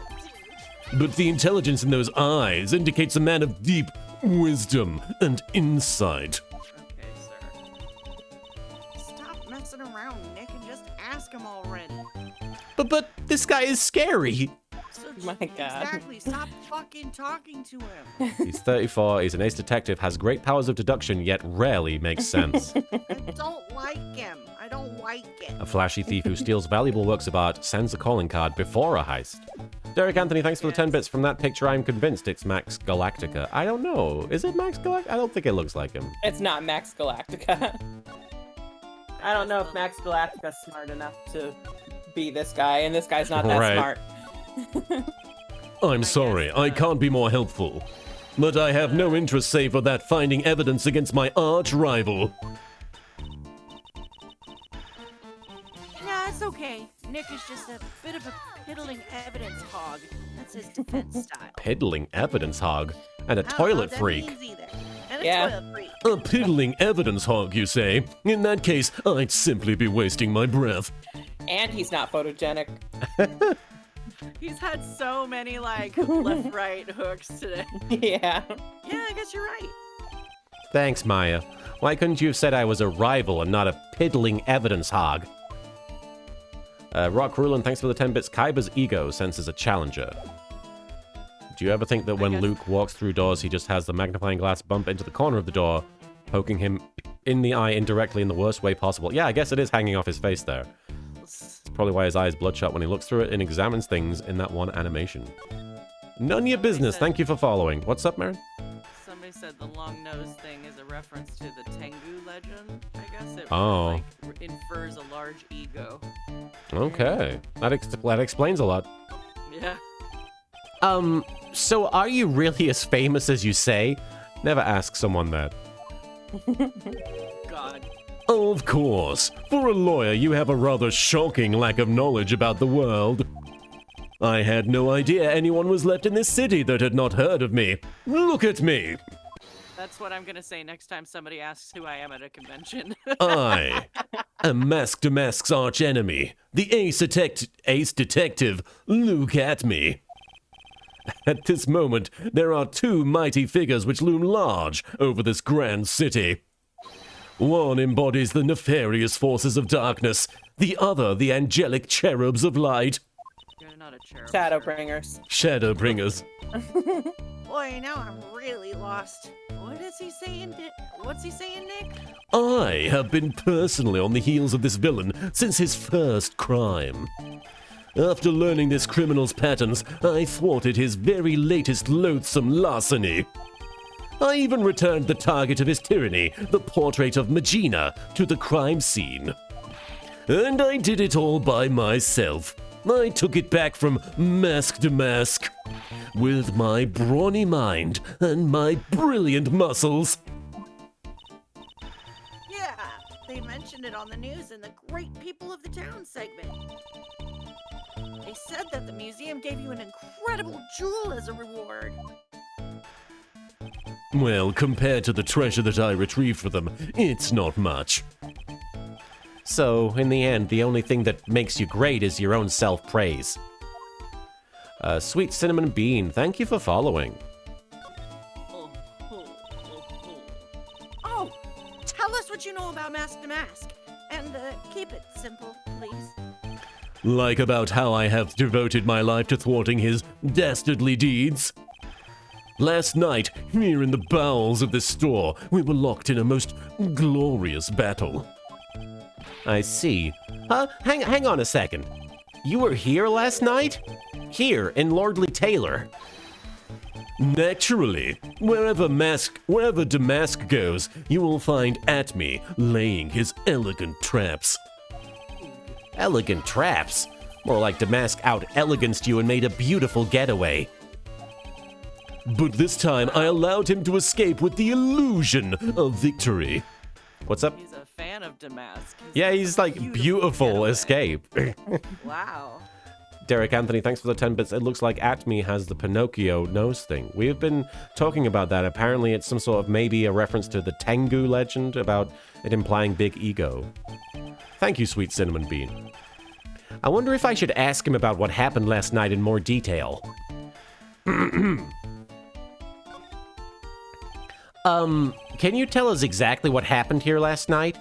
[SPEAKER 1] But the intelligence in those eyes indicates a man of deep wisdom and insight.
[SPEAKER 2] Okay, sir. Stop messing around, Nick, and just ask him already.
[SPEAKER 1] But this guy is scary.
[SPEAKER 2] So,
[SPEAKER 3] My God.
[SPEAKER 2] Exactly. Stop fucking talking to him.
[SPEAKER 1] He's 34, he's an ace detective, has great powers of deduction, yet rarely makes sense.
[SPEAKER 2] I don't like him. I don't like it.
[SPEAKER 1] A flashy thief who steals valuable works of art sends a calling card before a heist. Derek Anthony, thanks for the 10 bits. From that picture, I'm convinced it's Max Galactica. I don't know. Is it Max Galactica? I don't think it looks like him.
[SPEAKER 3] It's not Max Galactica. I don't know if Max Galactica's smart enough to be this guy, and this guy's not that
[SPEAKER 1] Right.
[SPEAKER 3] smart.
[SPEAKER 1] I'm sorry, I can't be more helpful. But I have no interest save for that finding evidence against my arch rival.
[SPEAKER 2] Yeah, it's okay. Nick is just a bit of a piddling evidence hog. That's his defense style.
[SPEAKER 1] Piddling evidence hog. And a
[SPEAKER 2] I don't know
[SPEAKER 1] toilet
[SPEAKER 2] what that
[SPEAKER 1] freak.
[SPEAKER 2] means either. And a
[SPEAKER 3] Yeah.
[SPEAKER 2] toilet freak.
[SPEAKER 1] A piddling evidence hog, you say? In that case, I'd simply be wasting my breath.
[SPEAKER 3] And he's not photogenic.
[SPEAKER 2] He's had so many like left-right hooks today.
[SPEAKER 3] Yeah.
[SPEAKER 2] Yeah, I guess you're right.
[SPEAKER 1] Thanks, Maya. Why couldn't you have said I was a rival and not a piddling evidence hog? Rock Rulin, thanks for the 10 bits. Kaiba's ego senses a challenger. Do you ever think that when
[SPEAKER 2] guess-
[SPEAKER 1] Luke walks through doors, he just has the magnifying glass bump into the corner of the door, poking him in the eye indirectly in the worst way possible? Yeah, I guess it is hanging off his face there. It's probably why his eye is bloodshot when he looks through it and examines things in that one animation. None of your business. Thank you for following. What's up, Marin?
[SPEAKER 2] Somebody said the long nose thing is a reference to the Tengu legend. I guess it
[SPEAKER 1] Oh.
[SPEAKER 2] infers a large ego.
[SPEAKER 1] Okay. That explains a lot.
[SPEAKER 2] Yeah.
[SPEAKER 1] So are you really as famous as you say? Never ask someone that.
[SPEAKER 2] God.
[SPEAKER 1] Of course. For a lawyer, you have a rather shocking lack of knowledge about the world. I had no idea anyone was left in this city that had not heard of me. Look at me.
[SPEAKER 2] That's what I'm gonna say next time somebody asks who I am at a convention.
[SPEAKER 1] I am Mask to Mask's arch enemy, the ace detective. Look at me. At this moment, there are two mighty figures which loom large over this grand city. One embodies the nefarious forces of darkness, the other the angelic cherubs of light.
[SPEAKER 2] You're not a cherub.
[SPEAKER 3] Shadowbringers.
[SPEAKER 1] Shadowbringers.
[SPEAKER 2] Boy, now I'm really lost. What is he saying? What's he saying, Nick?
[SPEAKER 1] I have been personally on the heels of this villain since his first crime. After learning this criminal's patterns, I thwarted his very latest loathsome larceny. I even returned the target of his tyranny, the portrait of Magina, to the crime scene. And I did it all by myself. I took it back from mask to mask. With my brawny mind and my brilliant muscles.
[SPEAKER 2] Yeah, they mentioned it on the news in the Great People of the Town segment. They said that the museum gave you an incredible jewel as a reward.
[SPEAKER 1] Well, compared to the treasure that I retrieved for them, it's not much. So, in the end, the only thing that makes you great is your own self-praise. Sweet Cinnamon Bean, thank you for following.
[SPEAKER 2] Oh, tell us what you know about Mask to Mask. And keep it simple, please.
[SPEAKER 1] Like about how I have devoted my life to thwarting his dastardly deeds. Last night, here in the bowels of this store, we were locked in a most glorious battle. I see. Hang on a second. You were here last night? Here, in Lordly Taylor. Naturally. Wherever Damask goes, you will find Atme laying his elegant traps. Elegant traps? More like Damask out-eleganced you and made a beautiful getaway. But this time, I allowed him to escape with the illusion of victory. What's up?
[SPEAKER 2] He's a fan of Damask.
[SPEAKER 1] Yeah, he's like beautiful
[SPEAKER 2] getaway.
[SPEAKER 1] escape.
[SPEAKER 2] Wow.
[SPEAKER 1] Derek Anthony, thanks for the 10 bits. It looks like Atme has the Pinocchio nose thing. We have been talking about that. Apparently it's some sort of maybe a reference to the Tengu legend about it implying big ego. Thank you, Sweet Cinnamon Bean. I wonder if I should ask him about what happened last night in more detail. Can you tell us exactly what happened here last night?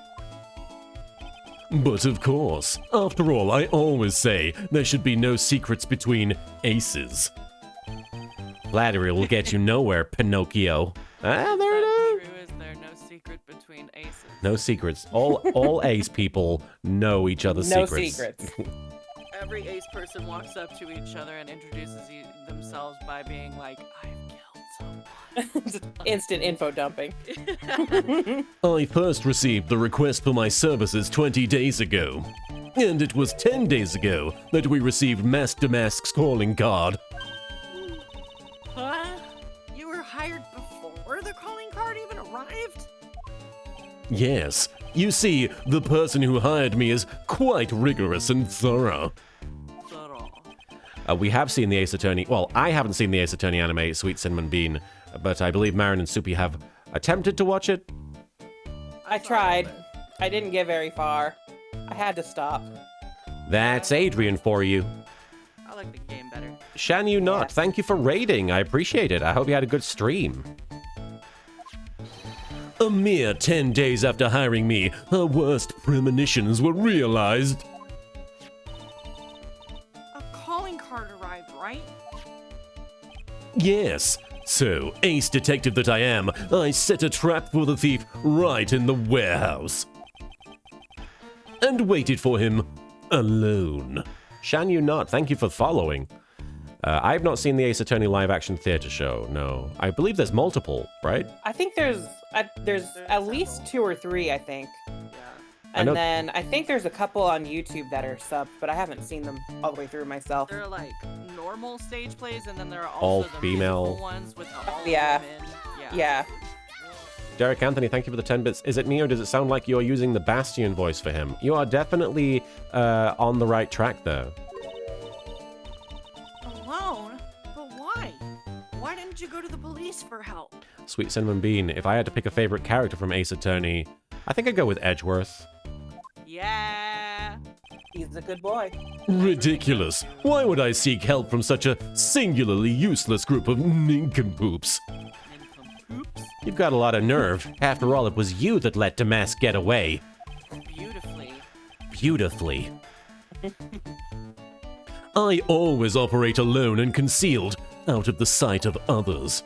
[SPEAKER 1] But of course. After all, I always say there should be no secrets between aces. Flattery will get you nowhere, Pinocchio. Ah, there it is.
[SPEAKER 2] True, is there no secret between aces?
[SPEAKER 1] No secrets. All ace people know each other's
[SPEAKER 3] No
[SPEAKER 1] secrets.
[SPEAKER 3] secrets.
[SPEAKER 2] Every ace person walks up to each other and introduces themselves by being like, I've killed someone.
[SPEAKER 3] Just instant info dumping.
[SPEAKER 1] I first received the request for my services 20 days ago. And it was 10 days ago that we received Mask to Mask's calling card.
[SPEAKER 2] Huh? You were hired before the calling card even arrived?
[SPEAKER 1] Yes. You see, the person who hired me is quite rigorous and thorough. We have seen the Ace Attorney. Well, I haven't seen the Ace Attorney anime, Sweet Cinnamon Bean, but I believe Marin and Soupy have attempted to watch it.
[SPEAKER 3] I tried. I didn't get very far. I had to stop.
[SPEAKER 1] That's Adrian for you.
[SPEAKER 2] I like the game better.
[SPEAKER 1] Shan you not,
[SPEAKER 3] Yes.
[SPEAKER 1] thank you for raiding. I appreciate it. I hope you had a good stream. A mere 10 days after hiring me, her worst premonitions were realized.
[SPEAKER 2] A calling card arrived, right?
[SPEAKER 1] Yes. So, ace detective that I am, I set a trap for the thief right in the warehouse. And waited for him alone. Shan you not, thank you for following. I've not seen the Ace Attorney live-action theater show, no. I believe there's multiple, right?
[SPEAKER 3] I think there's at least 2 or 3, I think.
[SPEAKER 2] Yeah.
[SPEAKER 3] And
[SPEAKER 1] know-
[SPEAKER 3] then I think there's a couple on YouTube that are subbed, but I haven't seen them all the way through myself.
[SPEAKER 2] There are like normal stage plays, and then there are
[SPEAKER 1] All
[SPEAKER 2] also the
[SPEAKER 1] female.
[SPEAKER 2] musical ones with all
[SPEAKER 3] Yeah.
[SPEAKER 2] women.
[SPEAKER 3] Yeah.
[SPEAKER 1] Derek Anthony, thank you for the 10 bits. Is it me or does it sound like you're using the Bastion voice for him? You are definitely on the right track there.
[SPEAKER 2] Alone? But why? Why didn't you go to the police for help?
[SPEAKER 1] Sweet Cinnamon Bean, if I had to pick a favorite character from Ace Attorney, I think I'd go with Edgeworth.
[SPEAKER 2] Yeah.
[SPEAKER 3] He's a good boy.
[SPEAKER 1] Ridiculous. Why would I seek help from such a singularly useless group of nincompoops?
[SPEAKER 2] Oops.
[SPEAKER 1] You've got a lot of nerve. After all, it was you that let Damask get away.
[SPEAKER 2] Beautifully.
[SPEAKER 1] Beautifully. I always operate alone and concealed, out of the sight of others.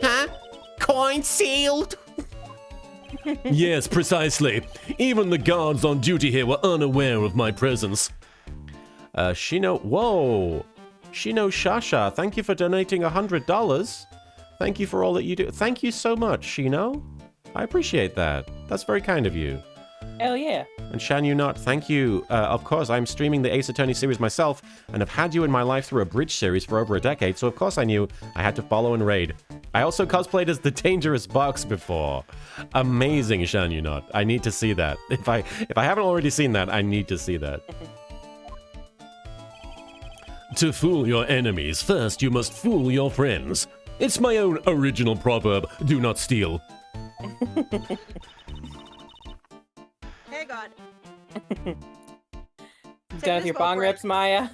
[SPEAKER 4] Huh? Coin sealed?
[SPEAKER 1] Yes, precisely. Even the guards on duty here were unaware of my presence. Whoa! Shino Shasha, thank you for donating $100. Thank you for all that you do. Thank you so much, Shino. I appreciate that. That's very kind of you.
[SPEAKER 3] Hell yeah.
[SPEAKER 1] And Shan Yu Not, thank you. Of course, I'm streaming the Ace Attorney series myself, and have had you in my life through a bridge series for over a decade, so of course I knew I had to follow and raid. I also cosplayed as the Dangerous Box before. Amazing, Shan Yu Not. I need to see that. If I haven't already seen that, I need to see that. To fool your enemies, first you must fool your friends. It's my own original proverb, do not steal.
[SPEAKER 2] Hey, God.
[SPEAKER 3] Done with your bong rips, Maya?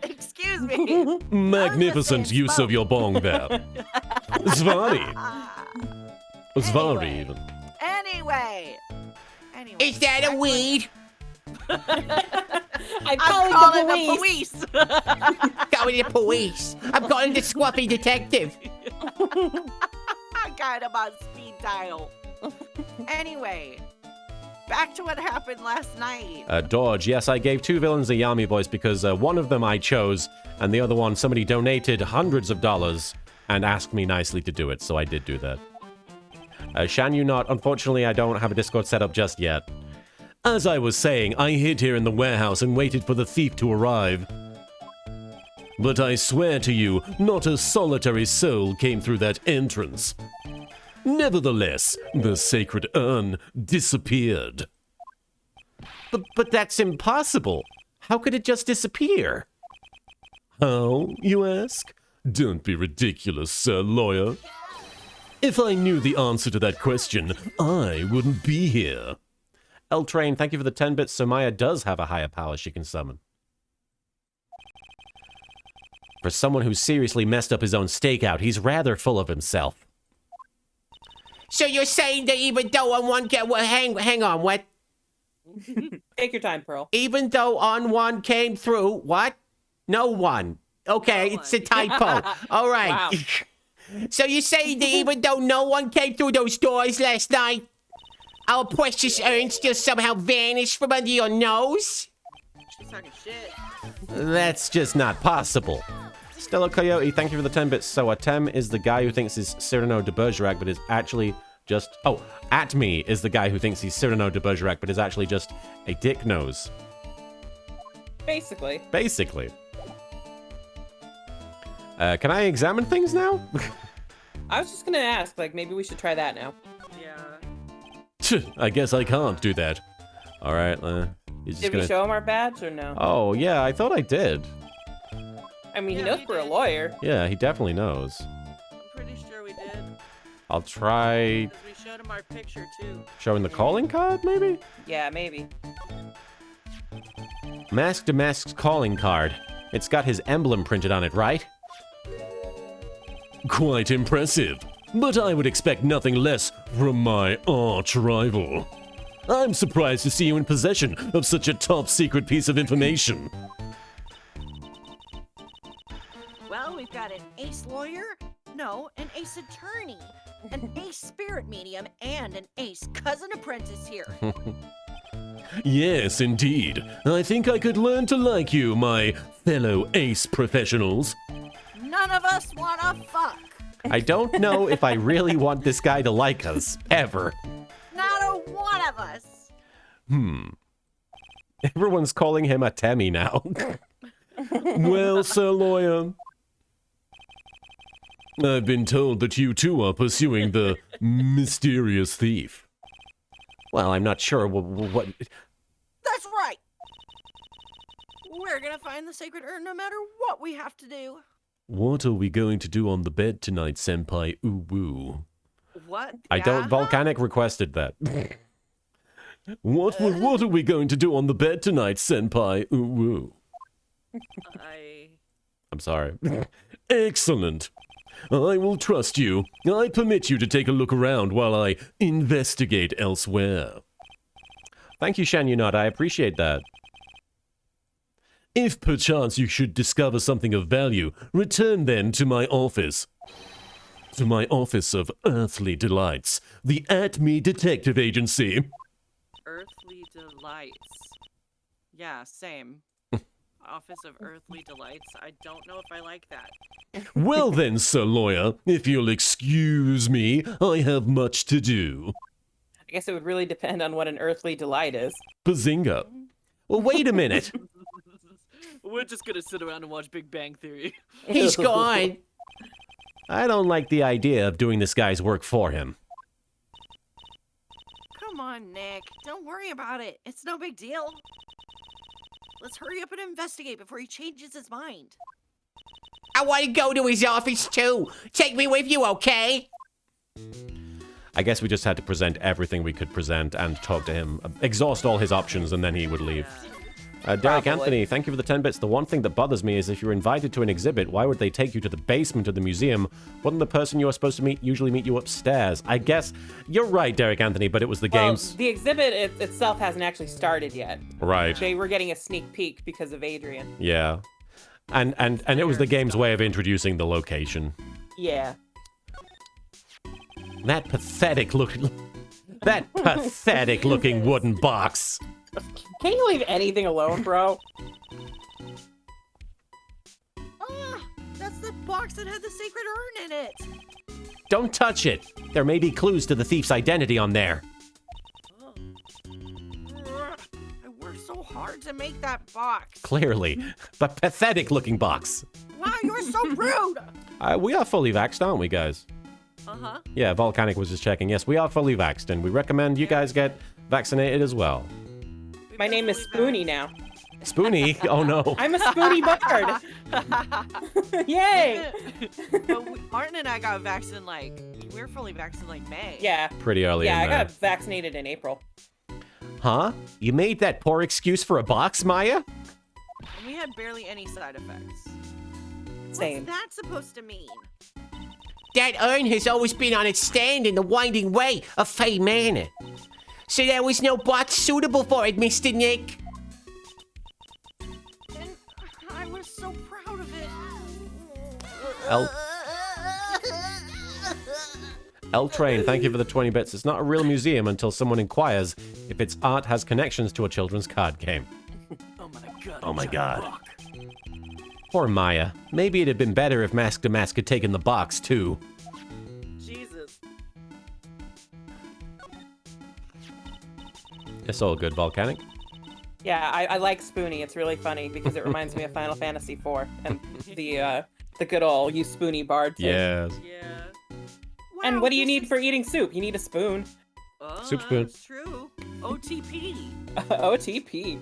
[SPEAKER 2] Excuse me.
[SPEAKER 1] Magnificent
[SPEAKER 2] saying
[SPEAKER 1] use of your bong there. Zvari. Zvari,
[SPEAKER 2] Anyway.
[SPEAKER 1] even.
[SPEAKER 2] Anyway.
[SPEAKER 4] Is that a weed?
[SPEAKER 3] I'm
[SPEAKER 2] I'm
[SPEAKER 3] calling
[SPEAKER 2] calling
[SPEAKER 3] the
[SPEAKER 2] the
[SPEAKER 3] police.
[SPEAKER 2] police.
[SPEAKER 4] Calling the police. I'm calling the scruffy detective.
[SPEAKER 2] I got him on speed dial. Anyway, back to what happened last night.
[SPEAKER 1] Dodge, yes, I gave 2 villains a Yami voice because one of them I chose, and the other one somebody donated hundreds of dollars and asked me nicely to do it, so I did do that. Shan Yu Not, unfortunately I don't have a Discord set up just yet. As I was saying, I hid here in the warehouse and waited for the thief to arrive. But I swear to you, not a solitary soul came through that entrance. Nevertheless, the sacred urn disappeared. But that's impossible. How could it just disappear? How, you ask? Don't be ridiculous, sir lawyer. If I knew the answer to that question, I wouldn't be here. L-Train, thank you for the 10 bits. So Maya does have a higher power she can summon. For someone who seriously messed up his own stakeout, he's rather full of himself.
[SPEAKER 4] So you're saying that even though on one hang on, what?
[SPEAKER 3] Take your time, Pearl.
[SPEAKER 4] Even though on one came through, what? No one. Okay,
[SPEAKER 2] No
[SPEAKER 4] it's a typo. All right.
[SPEAKER 3] Wow.
[SPEAKER 4] So you're saying that even though no one came through those doors last night, our precious urn still somehow vanished from under your nose?
[SPEAKER 2] She's talking shit.
[SPEAKER 1] That's just not possible. Stella Coyote, thank you for the 10 bits. So Atem is the guy who thinks he's Cyrano de Bergerac, but is actually just... Oh, Atme is the guy who thinks he's Cyrano de Bergerac, but is actually just a dick nose.
[SPEAKER 3] Basically.
[SPEAKER 1] Basically. Can I examine things now?
[SPEAKER 3] I was just gonna ask, like, maybe we should try that now.
[SPEAKER 2] Yeah.
[SPEAKER 1] I guess I can't do that. All right, he's just
[SPEAKER 3] Did
[SPEAKER 1] gonna...
[SPEAKER 3] we show him our badge or no?
[SPEAKER 1] Oh, yeah, I thought I did.
[SPEAKER 3] I mean, he
[SPEAKER 2] Yeah,
[SPEAKER 3] knows
[SPEAKER 2] we
[SPEAKER 3] we're a
[SPEAKER 2] did.
[SPEAKER 3] lawyer.
[SPEAKER 1] Yeah, he definitely knows.
[SPEAKER 2] I'm pretty sure we did.
[SPEAKER 1] I'll try
[SPEAKER 2] Because we showed him our picture, too.
[SPEAKER 1] showing the calling card, maybe?
[SPEAKER 3] Yeah, maybe.
[SPEAKER 1] Mask to Mask's calling card. It's got his emblem printed on it, right? Quite impressive. But I would expect nothing less from my arch rival. I'm surprised to see you in possession of such a top secret piece of information.
[SPEAKER 2] Well, we've got an ace lawyer, no, an ace attorney, an ace spirit medium, and an ace cousin apprentice here.
[SPEAKER 1] Yes, indeed. I think I could learn to like you, my fellow ace professionals.
[SPEAKER 2] None of us wanna fuck.
[SPEAKER 1] I don't know if I really want this guy to like us, ever.
[SPEAKER 2] Not a one of us.
[SPEAKER 1] Everyone's calling him a Temmie now. Well, Sir Lawyer, I've been told that you too are pursuing the mysterious thief. Well, I'm not sure what...
[SPEAKER 2] That's right. We're gonna find the sacred urn no matter what we have to do.
[SPEAKER 1] What are we going to do on the bed tonight, Senpai Uwu?
[SPEAKER 2] What?
[SPEAKER 1] I don't...
[SPEAKER 2] Yeah?
[SPEAKER 1] Volcanic requested that. What are we going to do on the bed tonight, Senpai Uwu? I'm sorry. Excellent. I will trust you. I permit you to take a look around while I investigate elsewhere. Thank you, Shan Yunat. I appreciate that. If perchance you should discover something of value, return then to my office. To my office of earthly delights, the At-Me Detective Agency.
[SPEAKER 2] Earthly delights. Yeah, same. Office of Earthly Delights. I don't know if I like that.
[SPEAKER 1] Well then, Sir Lawyer, if you'll excuse me, I have much to do.
[SPEAKER 3] I guess it would really depend on what an earthly delight is.
[SPEAKER 1] Bazinga. Well, wait a minute.
[SPEAKER 2] We're just gonna sit around and watch Big Bang Theory.
[SPEAKER 4] He's gone.
[SPEAKER 1] I don't like the idea of doing this guy's work for him.
[SPEAKER 2] Come on, Nick. Don't worry about it. It's no big deal. Let's hurry up and investigate before he changes his mind.
[SPEAKER 4] I want to go to his office too. Take me with you, okay?
[SPEAKER 1] I guess we just had to present everything we could present and talk to him, exhaust all his options, and then he would leave. Derek
[SPEAKER 3] Probably.
[SPEAKER 1] Anthony, thank you for the 10 bits. The one thing that bothers me is if you're invited to an exhibit, why would they take you to the basement of the museum? Wouldn't the person you are supposed to meet usually meet you upstairs? I guess you're right, Derek Anthony, but it was the games.
[SPEAKER 3] The exhibit itself hasn't actually started yet.
[SPEAKER 1] Right.
[SPEAKER 3] They were getting a sneak peek because of Adrian.
[SPEAKER 1] Yeah. And it was the game's way of introducing the location.
[SPEAKER 3] Yeah.
[SPEAKER 1] That pathetic looking wooden box.
[SPEAKER 3] Can you leave anything alone, bro?
[SPEAKER 2] Ah, that's the box that had the sacred urn in it.
[SPEAKER 1] Don't touch it. There may be clues to the thief's identity on there.
[SPEAKER 2] I worked so hard to make that box.
[SPEAKER 1] Clearly. But pathetic looking box.
[SPEAKER 2] Wow, you're so rude.
[SPEAKER 1] We are fully vaxxed, aren't we, guys?
[SPEAKER 2] Uh-huh.
[SPEAKER 1] Yeah, Volcanic was just checking. Yes, we are fully vaxxed, and we recommend you guys get vaccinated as well.
[SPEAKER 3] My name is Spoonie now.
[SPEAKER 1] Spoonie? Oh no.
[SPEAKER 3] I'm a Spoonie bard. Yay!
[SPEAKER 2] But Martin and I got vaccinated we were fully vaccinated in May.
[SPEAKER 3] Yeah.
[SPEAKER 1] Pretty early
[SPEAKER 3] Yeah,
[SPEAKER 1] in
[SPEAKER 3] I
[SPEAKER 1] there.
[SPEAKER 3] got vaccinated in April.
[SPEAKER 1] Huh? You made that poor excuse for a box, Maya?
[SPEAKER 2] And we had barely any side effects.
[SPEAKER 3] Same.
[SPEAKER 2] What's that supposed to mean?
[SPEAKER 4] That urn has always been on its stand in the winding way of Fey Manor. So there was no box suitable for it, Mr. Nick.
[SPEAKER 2] And I was so proud of it.
[SPEAKER 1] L Train, thank you for the 20 bits. It's not a real museum until someone inquires if its art has connections to a children's card game.
[SPEAKER 5] Oh my god.
[SPEAKER 1] Oh my
[SPEAKER 5] I'm
[SPEAKER 1] God.
[SPEAKER 5] rock.
[SPEAKER 1] Poor Maya. Maybe it'd have been better if Mask to Mask had taken the box, too.
[SPEAKER 2] Jesus.
[SPEAKER 1] It's all good, Volcanic.
[SPEAKER 3] Yeah, I like Spoonie. It's really funny because it reminds me of Final Fantasy IV and the good old you Spoonie bard thing.
[SPEAKER 1] Yes.
[SPEAKER 2] Yeah.
[SPEAKER 3] And
[SPEAKER 2] Wow,
[SPEAKER 3] what do you
[SPEAKER 2] this
[SPEAKER 3] need
[SPEAKER 2] is-
[SPEAKER 3] for eating soup? You need a spoon.
[SPEAKER 2] Oh,
[SPEAKER 1] Soup spoon.
[SPEAKER 2] That's true. OTP.
[SPEAKER 3] OTP.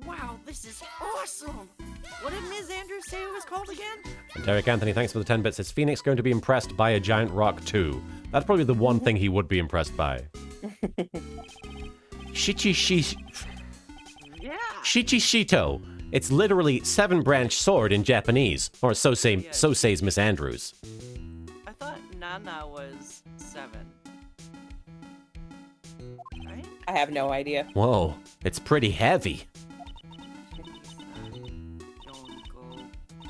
[SPEAKER 2] Wow, this is awesome. What did Ms. Andrews say it was called again?
[SPEAKER 1] And Derek Anthony, thanks for the 10 bits. Is Phoenix going to be impressed by a giant rock, too? That's probably the one thing he would be impressed by.
[SPEAKER 2] Yeah.
[SPEAKER 1] Shichishito. It's literally 7-branch sword in Japanese. Or so says Miss Andrews.
[SPEAKER 2] I thought Nana was 7. Right?
[SPEAKER 3] I have no idea.
[SPEAKER 1] Whoa, it's pretty heavy.
[SPEAKER 2] Don't go. I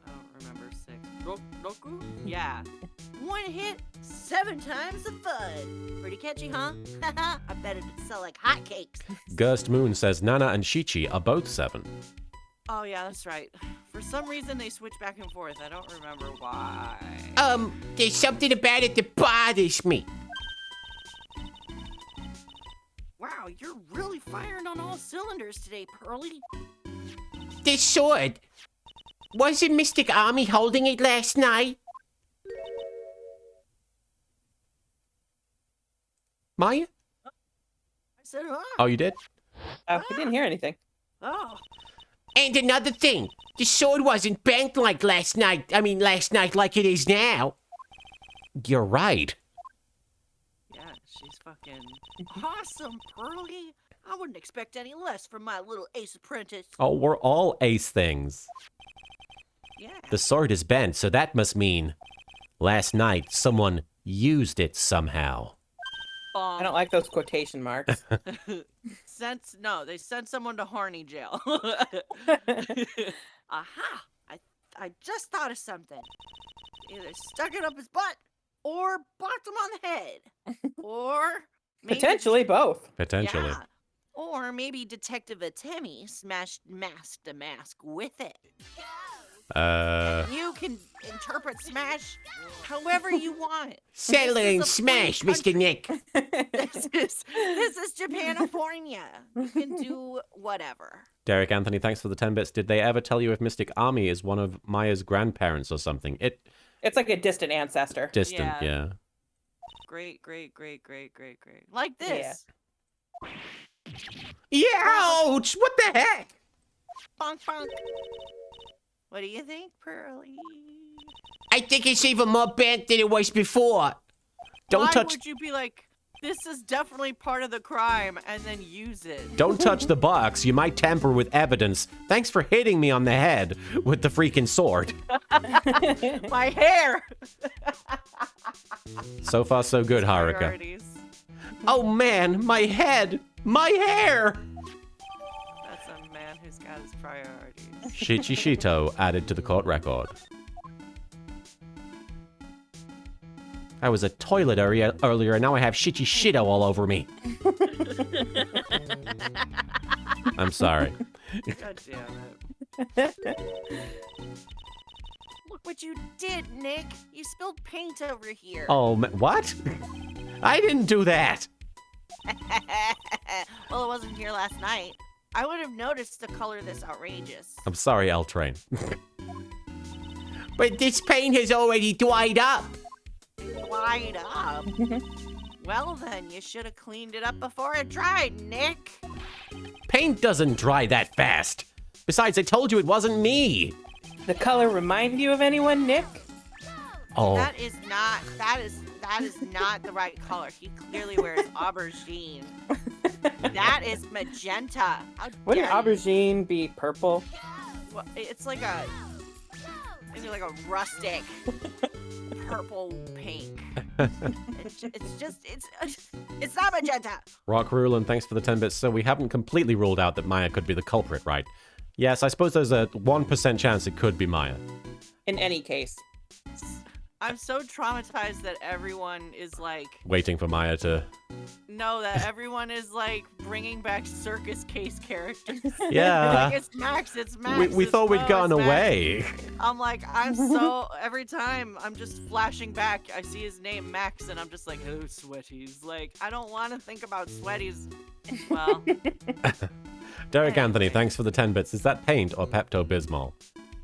[SPEAKER 2] don't remember 6. Roku? Yeah. One hit, 7 times the fun. Pretty catchy, huh? I bet it'd sell like hotcakes.
[SPEAKER 1] Gerst Moon says Nana and Shichi are both 7.
[SPEAKER 2] Oh, yeah, that's right. For some reason, they switch back and forth. I don't remember why.
[SPEAKER 4] There's something about it that bothers me.
[SPEAKER 2] Wow, you're really firing on all cylinders today, Pearly.
[SPEAKER 4] This sword. Wasn't Mystic Army holding it last night?
[SPEAKER 1] Maya?
[SPEAKER 2] I said, huh?
[SPEAKER 1] Oh, you did?
[SPEAKER 3] Oh, we didn't hear anything.
[SPEAKER 2] Oh.
[SPEAKER 4] And another thing, the sword wasn't bent like last night like it is now.
[SPEAKER 1] You're right.
[SPEAKER 2] Yeah, she's fucking awesome, Pearly. I wouldn't expect any less from my little ace apprentice.
[SPEAKER 1] Oh, we're all ace things.
[SPEAKER 2] Yeah.
[SPEAKER 1] The sword is bent, so that must mean last night someone used it somehow.
[SPEAKER 3] I don't like those quotation marks.
[SPEAKER 2] They sent someone to Horny jail. Aha! I just thought of something. Either stuck it up his butt, or bopped him on the head, or maybe
[SPEAKER 3] Potentially both.
[SPEAKER 1] Potentially.
[SPEAKER 2] Yeah. Or maybe Detective Atemi masked a mask with it. You can interpret Smash however you want.
[SPEAKER 4] Settle it and
[SPEAKER 2] This is a
[SPEAKER 4] smash,
[SPEAKER 2] free
[SPEAKER 4] Mr. Nick.
[SPEAKER 2] This is Japanifornia. You can do whatever.
[SPEAKER 1] Derek Anthony, thanks for the 10 bits. Did they ever tell you if Mystic Army is one of Maya's grandparents or something?
[SPEAKER 3] It's like a distant ancestor.
[SPEAKER 1] Distant, yeah.
[SPEAKER 2] Great. Like this.
[SPEAKER 4] Ouch! What the heck?
[SPEAKER 2] Bonk. What do you think, Pearly?
[SPEAKER 4] I think it's even more bent than it was before.
[SPEAKER 2] Why would you be like, this is definitely part of the crime, and then use it?
[SPEAKER 1] Don't touch the box. You might tamper with evidence. Thanks for hitting me on the head with the freaking sword.
[SPEAKER 2] My hair!
[SPEAKER 1] So far, so good, Haruka.
[SPEAKER 2] Priorities.
[SPEAKER 1] Oh man, my head! My hair!
[SPEAKER 2] That's a man who's got his priorities.
[SPEAKER 1] Shichishito added to the court record. I was a toilet earlier, and now I have Shichishito all over me. I'm sorry.
[SPEAKER 2] God damn it. Look what you did, Nick. You spilled paint over here.
[SPEAKER 1] Oh, what? I didn't do that.
[SPEAKER 2] Well, it wasn't here last night. I would have noticed the color this outrageous.
[SPEAKER 1] I'm sorry, L Train.
[SPEAKER 4] But this paint has already dried up.
[SPEAKER 2] Dried up? Well, then, you should have cleaned it up before it dried, Nick.
[SPEAKER 1] Paint doesn't dry that fast. Besides, I told you it wasn't me.
[SPEAKER 3] The color remind you of anyone, Nick?
[SPEAKER 1] Oh,
[SPEAKER 2] That is not the right color. He clearly wears aubergine. That is magenta. How
[SPEAKER 3] Wouldn't
[SPEAKER 2] dare you.
[SPEAKER 3] aubergine be purple?
[SPEAKER 2] Well, it's like maybe like a rustic purple pink. It's not magenta.
[SPEAKER 1] Rock Rulin, thanks for the 10 bits. So we haven't completely ruled out that Maya could be the culprit, right? Yes, I suppose there's a 1% chance it could be Maya.
[SPEAKER 3] In any case.
[SPEAKER 2] I'm so traumatized that everyone is like,
[SPEAKER 1] Waiting for Maya to...
[SPEAKER 2] no, that everyone is like bringing back circus case characters.
[SPEAKER 1] Yeah.
[SPEAKER 2] Like, it's Max.
[SPEAKER 1] We
[SPEAKER 2] it's
[SPEAKER 1] thought we'd
[SPEAKER 2] Bo,
[SPEAKER 1] gone
[SPEAKER 2] it's Max.
[SPEAKER 1] away.
[SPEAKER 2] I'm like, I'm so, every time I'm just flashing back, I see his name, Max, and I'm just like, oh, sweaties. Like, I don't want to think about sweaties. Well,
[SPEAKER 1] Derek Anthony, thanks for the 10 bits. Is that paint or Pepto-Bismol?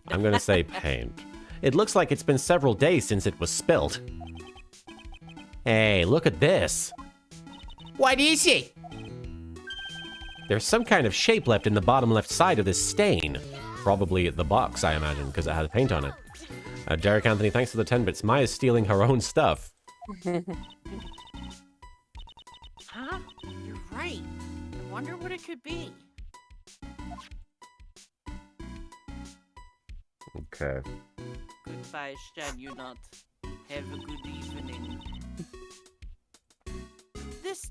[SPEAKER 1] I'm going to say paint. It looks like it's been several days since it was spilt. Hey, look at this.
[SPEAKER 4] What is it?
[SPEAKER 1] There's some kind of shape left in the bottom left side of this stain. Probably the box, I imagine, because it had paint on it. Derek Anthony, thanks for the 10 bits. Maya's stealing her own stuff.
[SPEAKER 2] huh? You're right. I wonder what it could be.
[SPEAKER 1] Okay.
[SPEAKER 2] Goodbye, shall you not? Have a good evening. This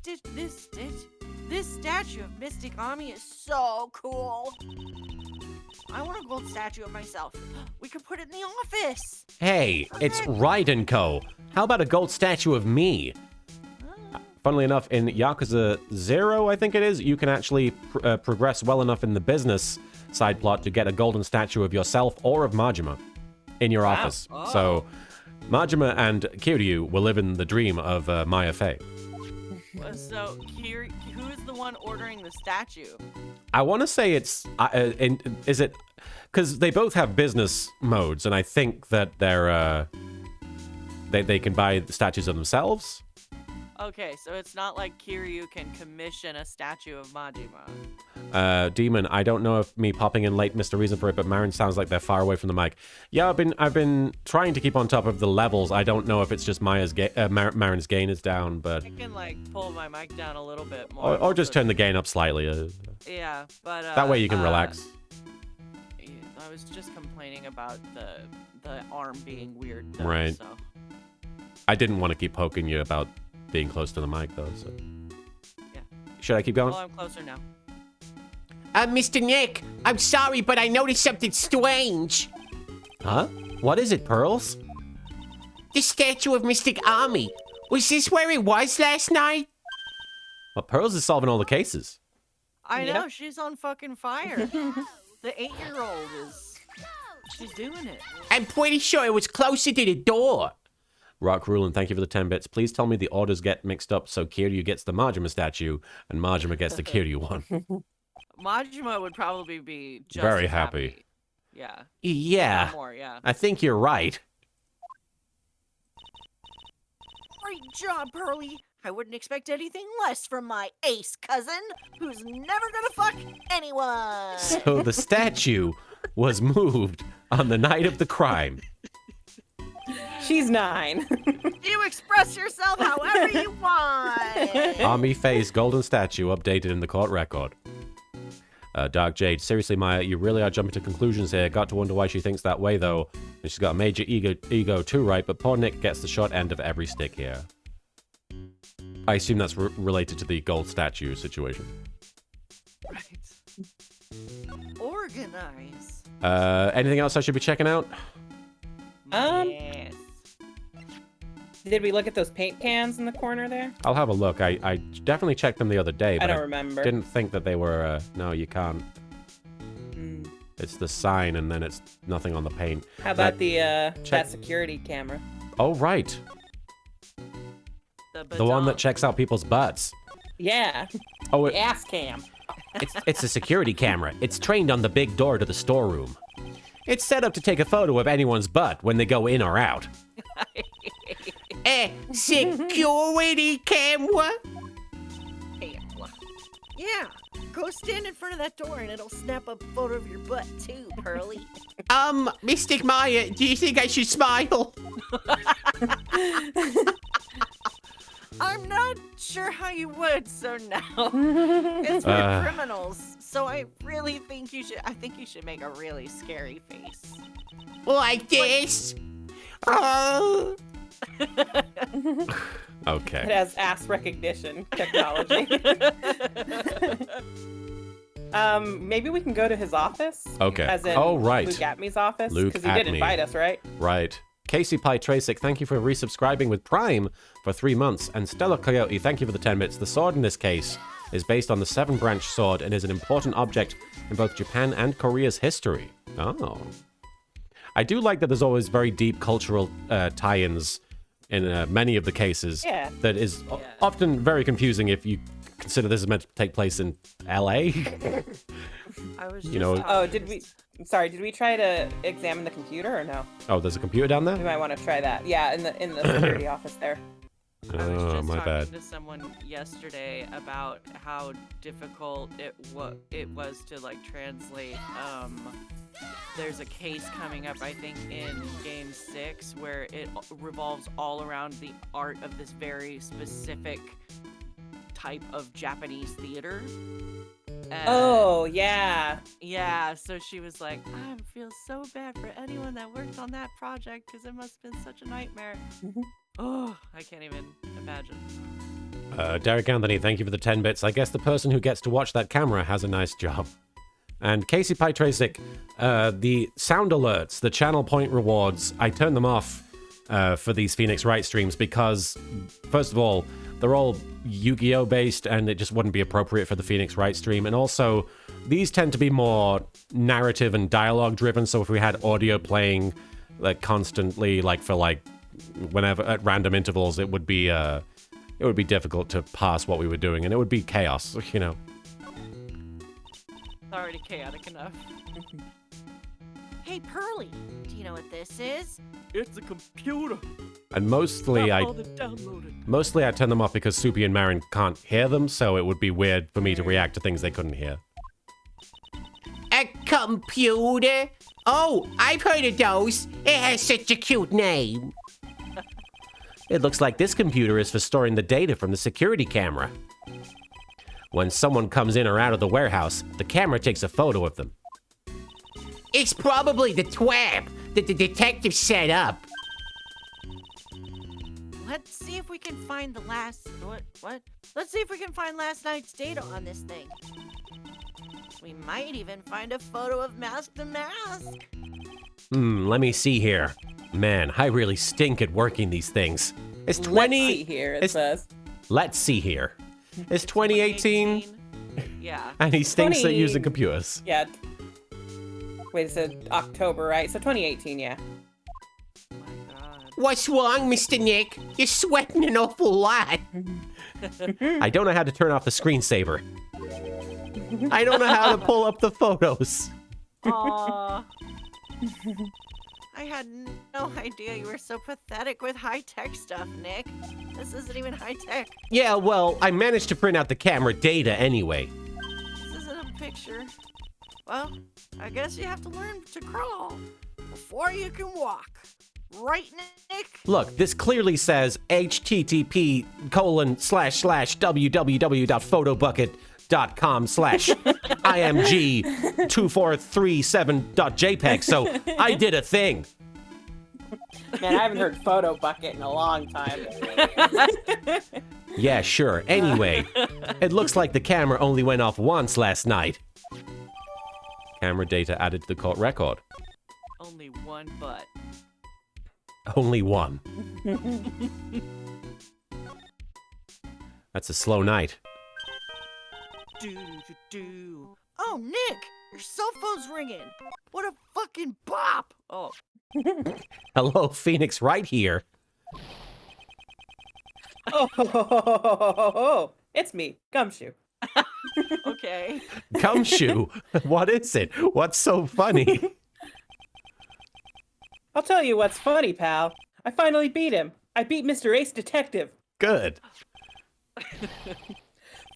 [SPEAKER 2] statue of Mystic Army is so cool. I want a gold statue of myself. We could put it in the office.
[SPEAKER 1] Hey, it's Wright & Co. How about a gold statue of me? Funnily enough, in Yakuza 0, I think it is, you can actually progress well enough in the business side plot to get a golden statue of yourself or of Majima in your office.
[SPEAKER 2] Oh.
[SPEAKER 1] So, Majima and Kiryu will live in the dream of Maya Fey.
[SPEAKER 2] So, who is the one ordering the statue?
[SPEAKER 1] I want to say it's... is it... Because they both have business modes, and I think that they're... They can buy the statues of themselves.
[SPEAKER 2] Okay, so it's not like Kiryu can commission a statue of Majima.
[SPEAKER 1] Demon, I don't know if me popping in late missed a reason for it, but Marin sounds like they're far away from the mic. Yeah, I've been trying to keep on top of the levels. I don't know if it's just Marin's gain is down, but...
[SPEAKER 2] I can, like, pull my mic down a little bit more.
[SPEAKER 1] Or just turn the gain up slightly.
[SPEAKER 2] Yeah, but...
[SPEAKER 1] that way you can relax.
[SPEAKER 2] I was just complaining about the arm being weird, though,
[SPEAKER 1] Right.
[SPEAKER 2] So.
[SPEAKER 1] I didn't want to keep poking you about being close to the mic, though, so...
[SPEAKER 2] Yeah.
[SPEAKER 1] Should I keep going?
[SPEAKER 2] Well, I'm closer now.
[SPEAKER 4] Mr. Nick, I'm sorry, but I noticed something strange.
[SPEAKER 1] Huh? What is it, Pearls?
[SPEAKER 4] The statue of Mystic Army. Was this where it was last night?
[SPEAKER 1] Well, Pearls is solving all the cases.
[SPEAKER 2] I
[SPEAKER 3] Yep.
[SPEAKER 2] know, she's on fucking fire. The 8-year-old is... She's doing it.
[SPEAKER 4] I'm pretty sure it was closer to the door.
[SPEAKER 1] Rock Rulin, thank you for the 10 bits. Please tell me the orders get mixed up so Kiryu gets the Majima statue and Majima gets the Kiryu one.
[SPEAKER 2] Majima would probably be just
[SPEAKER 1] Very
[SPEAKER 2] as
[SPEAKER 1] happy.
[SPEAKER 2] Yeah.
[SPEAKER 1] Yeah,
[SPEAKER 2] More, yeah.
[SPEAKER 1] I think you're right.
[SPEAKER 2] Great job, Pearly. I wouldn't expect anything less from my ace cousin, who's never gonna fuck anyone.
[SPEAKER 1] So the statue was moved on the night of the crime.
[SPEAKER 3] She's 9.
[SPEAKER 2] You express yourself however you want.
[SPEAKER 1] Army Faye's golden statue updated in the court record. Dark Jade, seriously, Maya, you really are jumping to conclusions here. Got to wonder why she thinks that way, though. And she's got a major ego too, right? But poor Nick gets the short end of every stick here. I assume that's related to the gold statue situation.
[SPEAKER 2] Right. Organize.
[SPEAKER 1] Anything else I should be checking out?
[SPEAKER 2] Yes.
[SPEAKER 3] Did we look at those paint cans in the corner there?
[SPEAKER 1] I'll have a look. I definitely checked them the other day,
[SPEAKER 3] I
[SPEAKER 1] but
[SPEAKER 3] don't remember.
[SPEAKER 1] didn't think that they were... no, you can't.
[SPEAKER 3] Mm.
[SPEAKER 1] It's the sign, and then it's nothing on the paint.
[SPEAKER 3] How about that
[SPEAKER 1] check-
[SPEAKER 3] security camera?
[SPEAKER 1] Oh, right. The one that checks out people's butts.
[SPEAKER 3] Yeah,
[SPEAKER 1] Oh,
[SPEAKER 3] the ass cam.
[SPEAKER 1] it's a security camera. It's trained on the big door to the storeroom. It's set up to take a photo of anyone's butt when they go in or out.
[SPEAKER 4] Security camera?
[SPEAKER 2] Yeah. Go stand in front of that door and it'll snap a photo of your butt too, Pearly.
[SPEAKER 4] Mystic Maya, do you think I should smile?
[SPEAKER 2] I'm not sure how you would, so no. It's for criminals, so I really think you should. I think you should make a really scary face.
[SPEAKER 4] Like this? Oh.
[SPEAKER 1] Okay.
[SPEAKER 3] It has ass recognition technology. Maybe we can go to his office.
[SPEAKER 1] Okay.
[SPEAKER 3] As in
[SPEAKER 1] Oh, right.
[SPEAKER 3] Luke Atmey's office.
[SPEAKER 1] Luke
[SPEAKER 3] Because he did
[SPEAKER 1] Atmey.
[SPEAKER 3] invite us, right?
[SPEAKER 1] Right. Casey Pie Trasic, thank you for resubscribing with Prime for 3 months. And Stella Coyote, thank you for the 10 bits. The sword in this case is based on the 7-branch sword and is an important object in both Japan and Korea's history. Oh. I do like that there's always very deep cultural tie-ins in many of the cases.
[SPEAKER 3] Yeah.
[SPEAKER 1] That is often very confusing if you consider this is meant to take place in LA.
[SPEAKER 2] I was
[SPEAKER 1] You know-
[SPEAKER 3] Oh, did we? Did we try to examine the computer or no?
[SPEAKER 1] Oh, there's a computer down
[SPEAKER 3] We
[SPEAKER 1] there?
[SPEAKER 3] might want to try that. Yeah, in the security office there.
[SPEAKER 2] I was
[SPEAKER 1] Oh,
[SPEAKER 2] just
[SPEAKER 1] my
[SPEAKER 2] talking
[SPEAKER 1] bad.
[SPEAKER 2] to someone yesterday about how difficult it was to like translate. There's a case coming up, I think, in Game 6 where it revolves all around the art of this very specific type of Japanese theater.
[SPEAKER 3] Oh, yeah.
[SPEAKER 2] Yeah, so she was like, I feel so bad for anyone that worked on that project because it must have been such a nightmare. Oh, I can't even imagine.
[SPEAKER 1] Derek Anthony, thank you for the 10 bits. I guess the person who gets to watch that camera has a nice job. And Casey Pietrasic, the sound alerts, the channel point rewards, I turn them off for these Phoenix Wright streams because, first of all, they're all Yu-Gi-Oh based and it just wouldn't be appropriate for the Phoenix Wright stream. And also, these tend to be more narrative and dialogue driven, so if we had audio playing like constantly, like for like whenever at random intervals, it would be difficult to pass what we were doing and it would be chaos, you know.
[SPEAKER 2] It's already chaotic enough.
[SPEAKER 6] Hey, Pearly, do you know what this is?
[SPEAKER 2] It's a computer.
[SPEAKER 1] And mostly I turn them off because Soupy and Marin can't hear them, so it would be weird for me to react to things they couldn't hear.
[SPEAKER 4] A computer? Oh, I've heard of those. It has such a cute name.
[SPEAKER 1] It looks like this computer is for storing the data from the security camera. When someone comes in or out of the warehouse, the camera takes a photo of them.
[SPEAKER 4] It's probably the twab that the detective set up.
[SPEAKER 6] Let's see if we can find the last... What? Let's see if we can find last night's data on this thing. We might even find a photo of Mask to Mask.
[SPEAKER 1] Let me see here. Man, I really stink at working these things. It's 20...
[SPEAKER 3] Let's see here, it says.
[SPEAKER 1] Let's see here. It's 2018,
[SPEAKER 2] Yeah.
[SPEAKER 1] and he stinks at using computers.
[SPEAKER 3] Yeah. Wait, it said October, right? So 2018, yeah.
[SPEAKER 2] Oh my god.
[SPEAKER 4] What's wrong, Mr. Nick? You're sweating an awful lot.
[SPEAKER 1] I don't know how to turn off the screensaver. I don't know how to pull up the photos.
[SPEAKER 2] Aw. I had no idea you were so pathetic with high-tech stuff, Nick. This isn't even high-tech.
[SPEAKER 1] Yeah, well, I managed to print out the camera data anyway.
[SPEAKER 2] This isn't a picture. Well, I guess you have to learn to crawl before you can walk. Right, Nick?
[SPEAKER 1] Look, this clearly says http://www.photobbucket.com/img2437.jpg, so I did a thing.
[SPEAKER 3] Man, I haven't heard photo bucket in a long time.
[SPEAKER 1] Yeah, sure. Anyway, it looks like the camera only went off once last night. Camera data added to the court record.
[SPEAKER 2] Only one butt.
[SPEAKER 1] Only one. That's a slow night.
[SPEAKER 2] Do. Oh, Nick! Your cell phone's ringing! What a fucking bop! Oh.
[SPEAKER 1] Hello, Phoenix Wright here.
[SPEAKER 3] Oh, it's me, Gumshoe.
[SPEAKER 2] Okay.
[SPEAKER 1] Gumshoe, what is it? What's so funny?
[SPEAKER 3] I'll tell you what's funny, pal. I finally beat him. I beat Mr. Ace Detective.
[SPEAKER 1] Good.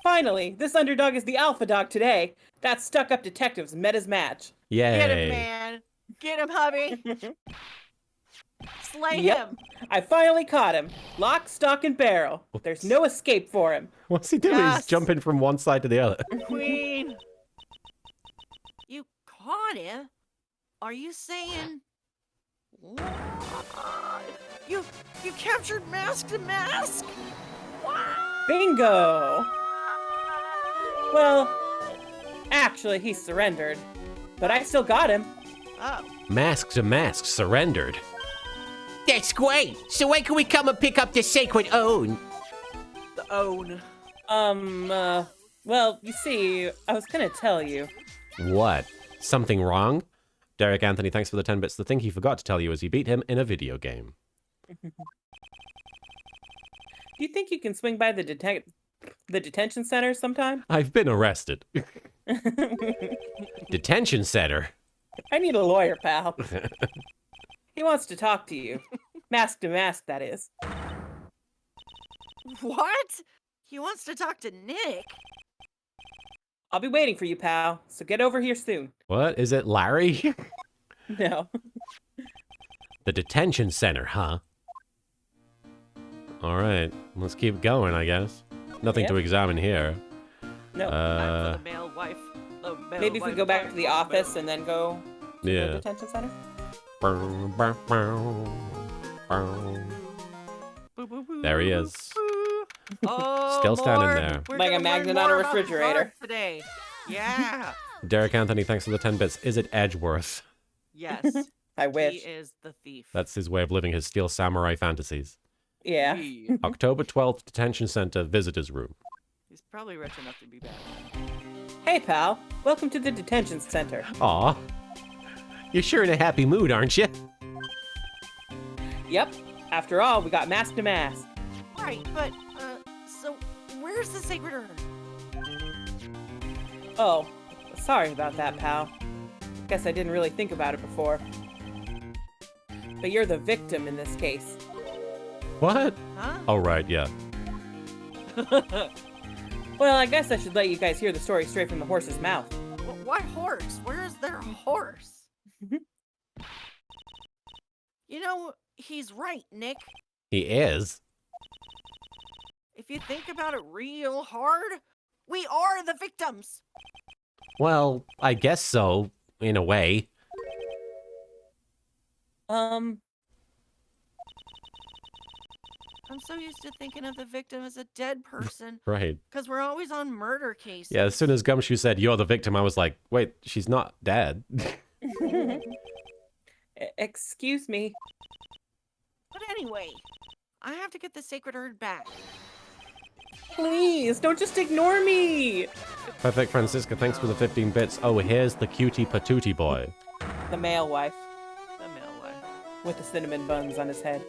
[SPEAKER 3] Finally, this underdog is the alpha dog today. That stuck-up detective's met his match.
[SPEAKER 1] Yay.
[SPEAKER 2] Get him, man! Get him, hubby! Slay
[SPEAKER 3] Yep.
[SPEAKER 2] him!
[SPEAKER 3] I finally caught him. Lock, stock, and barrel. There's no escape for him.
[SPEAKER 1] What's he doing?
[SPEAKER 2] Yes.
[SPEAKER 1] He's jumping from one side to the other.
[SPEAKER 2] Queen!
[SPEAKER 6] You caught him? Are you saying...
[SPEAKER 2] What? You captured Mask to Mask?
[SPEAKER 3] Bingo! Well, actually, he surrendered. But I still got him.
[SPEAKER 2] Oh.
[SPEAKER 1] Mask to Mask surrendered.
[SPEAKER 4] That's great. So when can we come and pick up the sacred own?
[SPEAKER 2] The own.
[SPEAKER 3] Well, you see, I was gonna tell you.
[SPEAKER 1] What? Something wrong? Derek Anthony, thanks for the 10 bits. The thing he forgot to tell you is he beat him in a video game.
[SPEAKER 3] Do you think you can swing by the detention center sometime?
[SPEAKER 1] I've been arrested. Detention center?
[SPEAKER 3] I need a lawyer, pal. He wants to talk to you. Mask to mask, that is.
[SPEAKER 2] What? He wants to talk to Nick.
[SPEAKER 3] I'll be waiting for you, pal, so get over here soon.
[SPEAKER 1] What? Is it Larry?
[SPEAKER 3] No.
[SPEAKER 1] The detention center, huh? Alright, let's keep going, I guess. Nothing to
[SPEAKER 3] Yep.
[SPEAKER 1] examine here.
[SPEAKER 3] No.
[SPEAKER 2] Time for the male wife. The male
[SPEAKER 3] Maybe if we
[SPEAKER 2] wife
[SPEAKER 3] go back to
[SPEAKER 2] wife,
[SPEAKER 3] the
[SPEAKER 2] male
[SPEAKER 3] office
[SPEAKER 2] wife.
[SPEAKER 3] and then go to the
[SPEAKER 1] Yeah.
[SPEAKER 3] detention center.
[SPEAKER 2] Boo, boo, boo,
[SPEAKER 1] There he is.
[SPEAKER 2] boo. Oh,
[SPEAKER 1] Still standing
[SPEAKER 2] Lord,
[SPEAKER 1] there.
[SPEAKER 2] we're
[SPEAKER 3] Like a
[SPEAKER 2] gonna learn
[SPEAKER 3] magnet on a
[SPEAKER 2] more about
[SPEAKER 3] refrigerator.
[SPEAKER 2] Bart today. Yeah.
[SPEAKER 1] Derek Anthony, thanks for the 10 bits. Is it Edgeworth?
[SPEAKER 2] Yes.
[SPEAKER 3] I wish.
[SPEAKER 2] He is the thief.
[SPEAKER 1] That's his way of living his Steel Samurai fantasies.
[SPEAKER 3] Yeah.
[SPEAKER 1] October 12th, Detention Center, Visitors Room.
[SPEAKER 2] He's probably rich enough to be bad.
[SPEAKER 3] Hey, pal. Welcome to the detention center.
[SPEAKER 1] Aw. You're sure in a happy mood, aren't you?
[SPEAKER 3] Yep. After all, we got mask to mask.
[SPEAKER 6] Right, but, so where's the sacred urn?
[SPEAKER 3] Oh, sorry about that, pal. Guess I didn't really think about it before. But you're the victim in this case.
[SPEAKER 1] What?
[SPEAKER 2] Huh?
[SPEAKER 1] Oh, right, yeah.
[SPEAKER 3] Well, I guess I should let you guys hear the story straight from the horse's mouth.
[SPEAKER 6] What horse? Where is there a horse? You know, he's right, Nick.
[SPEAKER 1] He is.
[SPEAKER 6] If you think about it real hard, we are the victims.
[SPEAKER 1] Well, I guess so, in a way.
[SPEAKER 2] I'm so used to thinking of the victim as a dead person
[SPEAKER 1] Right.
[SPEAKER 2] because we're always on murder cases.
[SPEAKER 1] Yeah, as soon as Gumshoe said, you're the victim, I was like, wait, she's not dead.
[SPEAKER 3] Excuse me.
[SPEAKER 6] But anyway, I have to get the sacred urn back.
[SPEAKER 3] Please, don't just ignore me.
[SPEAKER 1] Perfect Francisca, thanks for the 15 bits. Oh, here's the cutie patootie boy.
[SPEAKER 3] The male wife
[SPEAKER 2] The male wife.
[SPEAKER 3] with the cinnamon buns on his head.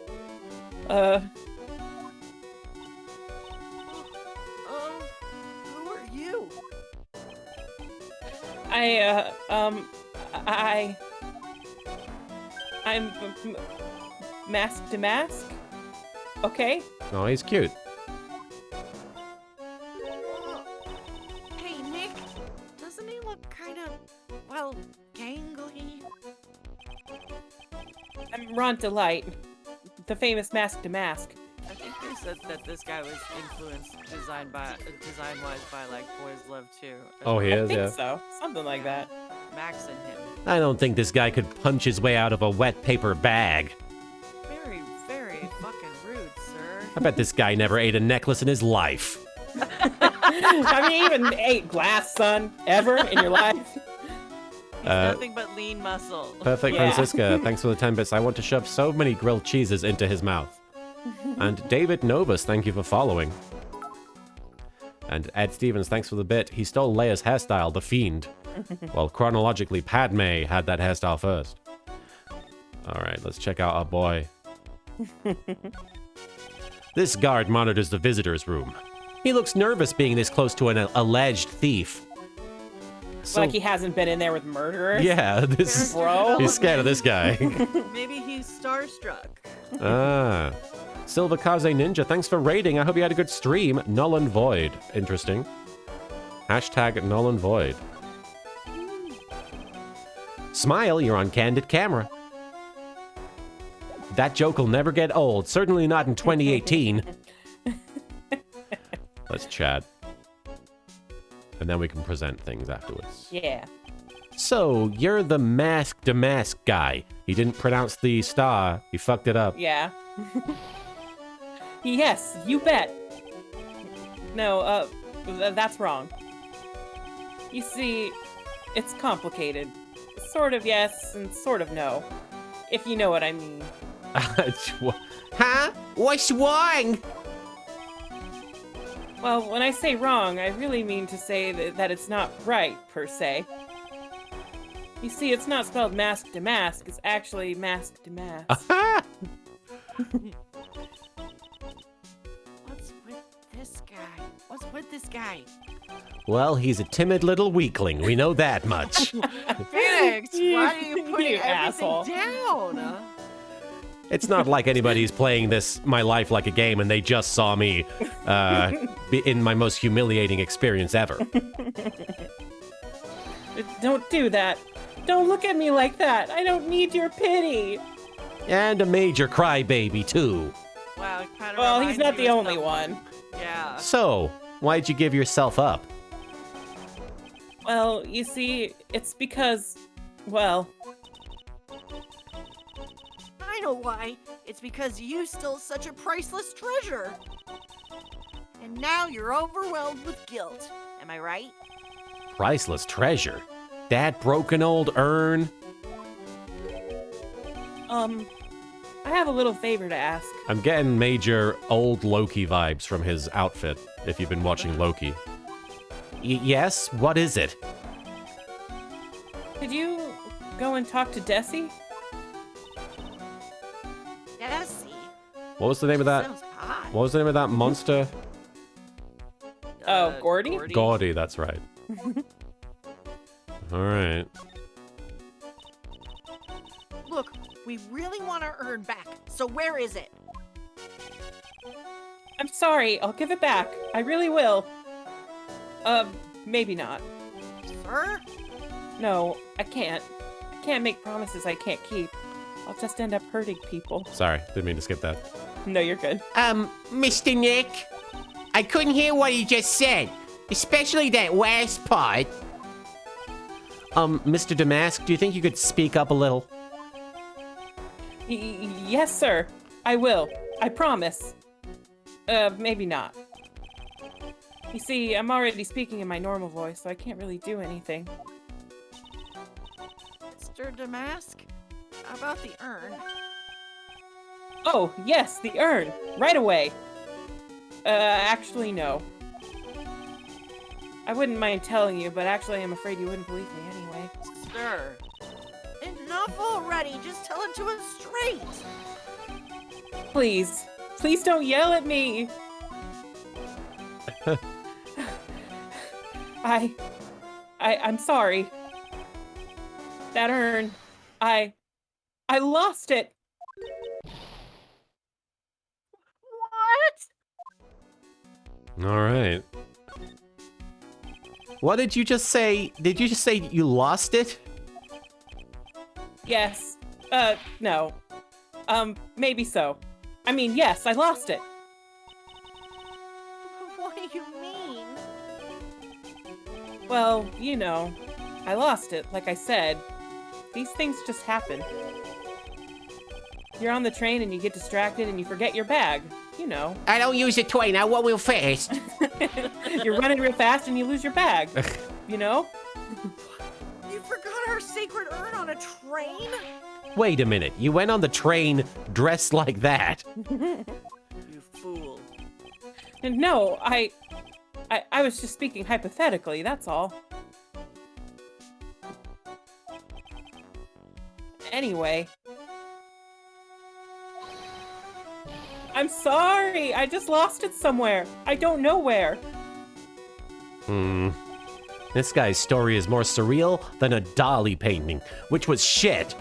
[SPEAKER 6] Who are you?
[SPEAKER 3] I'm mask to mask. Okay.
[SPEAKER 1] Oh, he's cute.
[SPEAKER 6] Hey, Nick, doesn't he look kind of, well, gangly?
[SPEAKER 3] I'm Ron Delight, the famous mask to mask.
[SPEAKER 2] I think they said that this guy was influenced design-wise by like Boys Love 2.
[SPEAKER 1] Oh, he
[SPEAKER 3] I
[SPEAKER 1] is,
[SPEAKER 3] think
[SPEAKER 1] yeah.
[SPEAKER 3] so. Something like that.
[SPEAKER 2] Max and him.
[SPEAKER 1] I don't think this guy could punch his way out of a wet paper bag.
[SPEAKER 2] Very, very fucking rude, sir.
[SPEAKER 1] I bet this guy never ate a necklace in his life.
[SPEAKER 3] Have you even ate glass, son, ever in your life?
[SPEAKER 2] He's nothing but lean muscle.
[SPEAKER 1] Perfect
[SPEAKER 3] Yeah.
[SPEAKER 1] Francisca, thanks for the 10 bits. I want to shove so many grilled cheeses into his mouth. And David Novus, thank you for following. And Ed Stevens, thanks for the bit. He stole Leia's hairstyle, the Fiend. Well, chronologically, Padme had that hairstyle first. All right, let's check out our boy. This guard monitors the visitors' room. He looks nervous being this close to an alleged thief. So,
[SPEAKER 3] Like he hasn't been in there with murderers?
[SPEAKER 1] yeah, this
[SPEAKER 3] Bro?
[SPEAKER 1] he's scared of this guy.
[SPEAKER 2] Maybe he's starstruck.
[SPEAKER 1] Ah. Silver Kaze Ninja, thanks for raiding. I hope you had a good stream. Null and Void. Interesting. Hashtag Null and Void. Smile, you're on candid camera. That joke will never get old. Certainly not in 2018. Let's chat. And then we can present things afterwards.
[SPEAKER 3] Yeah.
[SPEAKER 1] So, you're the mask to mask guy. He didn't pronounce the star. He fucked it up.
[SPEAKER 3] Yeah. Yes, you bet. No, that's wrong. You see, it's complicated. Sort of yes and sort of no. If you know what I mean.
[SPEAKER 4] Huh? What's wrong?
[SPEAKER 3] Well, when I say wrong, I really mean to say that it's not right, per se. You see, it's not spelled mask to mask, it's actually mask to mask.
[SPEAKER 6] What's with this guy? What's with this guy?
[SPEAKER 1] Well, he's a timid little weakling. We know that much.
[SPEAKER 2] Phoenix, why are you
[SPEAKER 3] You
[SPEAKER 2] putting everything
[SPEAKER 3] asshole.
[SPEAKER 2] down?
[SPEAKER 1] It's not like anybody's playing this my life like a game and they just saw me be in my most humiliating experience ever.
[SPEAKER 3] Don't do that. Don't look at me like that. I don't need your pity.
[SPEAKER 1] And a major crybaby, too.
[SPEAKER 2] Wow, it kind of
[SPEAKER 3] Well, he's not the only one.
[SPEAKER 2] Yeah.
[SPEAKER 1] So, why'd you give yourself up?
[SPEAKER 3] Well, you see, it's because, well,
[SPEAKER 6] I know why. It's because you stole such a priceless treasure. And now you're overwhelmed with guilt. Am I right?
[SPEAKER 1] Priceless treasure. That broken old urn.
[SPEAKER 3] I have a little favor to ask.
[SPEAKER 1] I'm getting major old Loki vibes from his outfit, if you've been watching Loki. Yes? What is it?
[SPEAKER 3] Could you go and talk to Desi?
[SPEAKER 6] Yes.
[SPEAKER 1] What was the name of that?
[SPEAKER 6] Sounds hot.
[SPEAKER 1] What was the name of that monster?
[SPEAKER 3] Oh, Gordy?
[SPEAKER 1] Gordy, that's right. All right.
[SPEAKER 6] Look, we really want our urn back. So where is it?
[SPEAKER 3] I'm sorry, I'll give it back. I really will. Maybe not.
[SPEAKER 6] Sir?
[SPEAKER 3] No, I can't. I can't make promises I can't keep. I'll just end up hurting people.
[SPEAKER 1] Sorry, didn't mean to skip that.
[SPEAKER 3] No, you're good.
[SPEAKER 4] Mr. Nick, I couldn't hear what you just said, especially that last part.
[SPEAKER 1] Mr. Damask, do you think you could speak up a little?
[SPEAKER 3] Yes, sir. I will. I promise. Maybe not. You see, I'm already speaking in my normal voice, so I can't really do anything.
[SPEAKER 6] Mr. Damask? How about the urn?
[SPEAKER 3] Oh, yes, the urn. Right away. Actually, no. I wouldn't mind telling you, but actually I'm afraid you wouldn't believe me anyway.
[SPEAKER 6] Sir. Enough already. Just tell it to us straight.
[SPEAKER 3] Please. Please don't yell at me. I'm sorry. That urn. I lost it.
[SPEAKER 6] What?
[SPEAKER 1] All right. What did you just say? Did you just say you lost it?
[SPEAKER 3] Yes. No. Maybe so. I mean, yes, I lost it.
[SPEAKER 6] What do you mean?
[SPEAKER 3] Well, you know, I lost it, like I said. These things just happen. You're on the train and you get distracted and you forget your bag. You know.
[SPEAKER 4] I don't use a train, I walk real fast.
[SPEAKER 3] You're running real fast and you lose your bag. You know?
[SPEAKER 6] You forgot our sacred urn on a train?
[SPEAKER 1] Wait a minute. You went on the train dressed like that.
[SPEAKER 2] You fool.
[SPEAKER 3] And no, I was just speaking hypothetically, that's all. Anyway. I'm sorry, I just lost it somewhere. I don't know where.
[SPEAKER 1] This guy's story is more surreal than a Dali painting, which was shit.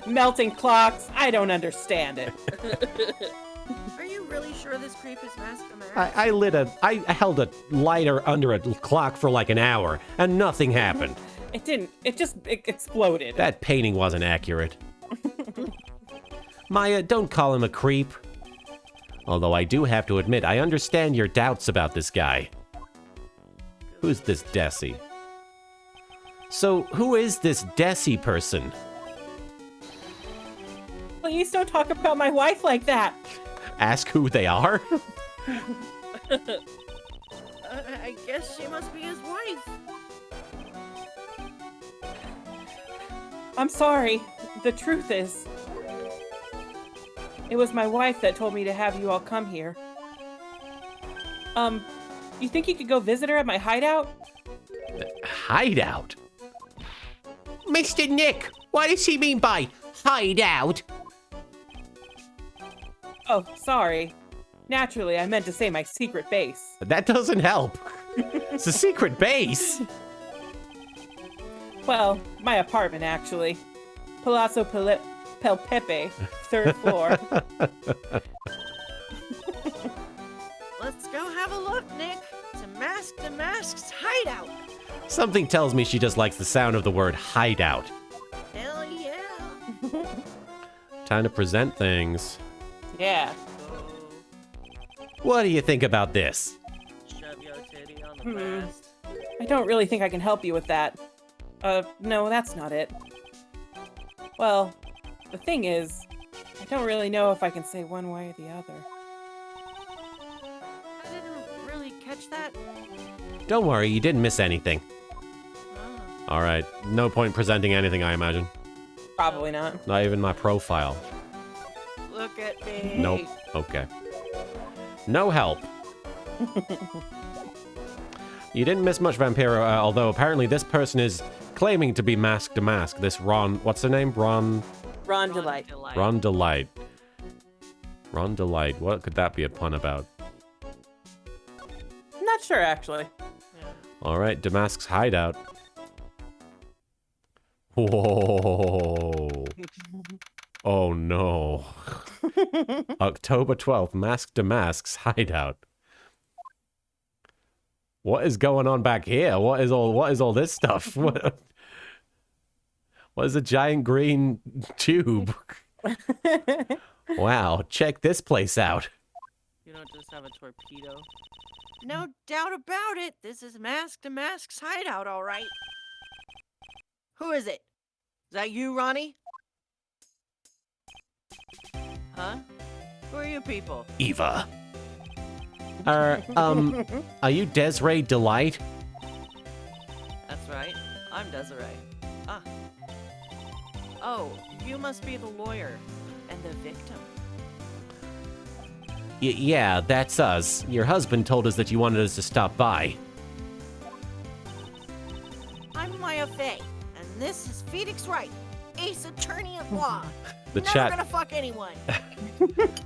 [SPEAKER 3] Melting clocks, I don't understand it.
[SPEAKER 6] Are you really sure this creep is Master Man?
[SPEAKER 1] I held a lighter under a clock for like an hour, and nothing happened.
[SPEAKER 3] It didn't, it exploded.
[SPEAKER 1] That painting wasn't accurate. Maya, don't call him a creep. Although I do have to admit, I understand your doubts about this guy. Who's this Desi? So, who is this Desi person?
[SPEAKER 3] Please don't talk about my wife like that.
[SPEAKER 1] Ask who they are?
[SPEAKER 6] I guess she must be his wife.
[SPEAKER 3] I'm sorry. The truth is, it was my wife that told me to have you all come here. You think you could go visit her at my hideout?
[SPEAKER 1] Hideout?
[SPEAKER 4] Mr. Nick, what does he mean by hideout?
[SPEAKER 3] Oh, sorry. Naturally, I meant to say my secret base.
[SPEAKER 1] That doesn't help. It's a secret base.
[SPEAKER 3] Well, my apartment, actually. Palazzo Pel Pepe, 3rd floor.
[SPEAKER 6] Let's go have a look, Nick. To Mask's hideout.
[SPEAKER 1] Something tells me she just likes the sound of the word hideout.
[SPEAKER 6] Hell yeah.
[SPEAKER 1] Time to present things.
[SPEAKER 3] Yeah.
[SPEAKER 1] What do you think about this?
[SPEAKER 2] Shove your titty on the breast.
[SPEAKER 3] I don't really think I can help you with that. No, that's not it. Well, the thing is, I don't really know if I can say one way or the other.
[SPEAKER 6] I didn't really catch that.
[SPEAKER 1] Don't worry, you didn't miss anything. All right. No point presenting anything, I imagine.
[SPEAKER 3] Probably not.
[SPEAKER 1] Not even my profile.
[SPEAKER 2] Look at me.
[SPEAKER 1] Nope. Okay. No help. You didn't miss much, Vampiro, although apparently this person is claiming to be Mask to Mask. This Ron... What's her name?
[SPEAKER 3] Ron Delight.
[SPEAKER 1] Ron Delight. Ron Delight. What could that be a pun about?
[SPEAKER 3] I'm not sure, actually.
[SPEAKER 1] All right, Damask's hideout. Whoa. Oh, no. October 12th, Mask Damask's hideout. What is going on back here? What is all this stuff? What is a giant green tube? Wow, check this place out.
[SPEAKER 2] You don't just have a torpedo.
[SPEAKER 6] No doubt about it. This is Mask to Mask's hideout, all right. Who is it? Is that you, Ronnie?
[SPEAKER 2] Huh? Who are you people?
[SPEAKER 1] Eva. Are you Desiree Delight?
[SPEAKER 2] That's right. I'm Desiree. Ah. Oh, you must be the lawyer and the victim.
[SPEAKER 1] Yeah, that's us. Your husband told us that you wanted us to stop by.
[SPEAKER 6] I'm Maya Fey, and this is Phoenix Wright, ace attorney at law.
[SPEAKER 1] The
[SPEAKER 6] Never
[SPEAKER 1] chat
[SPEAKER 6] gonna fuck anyone.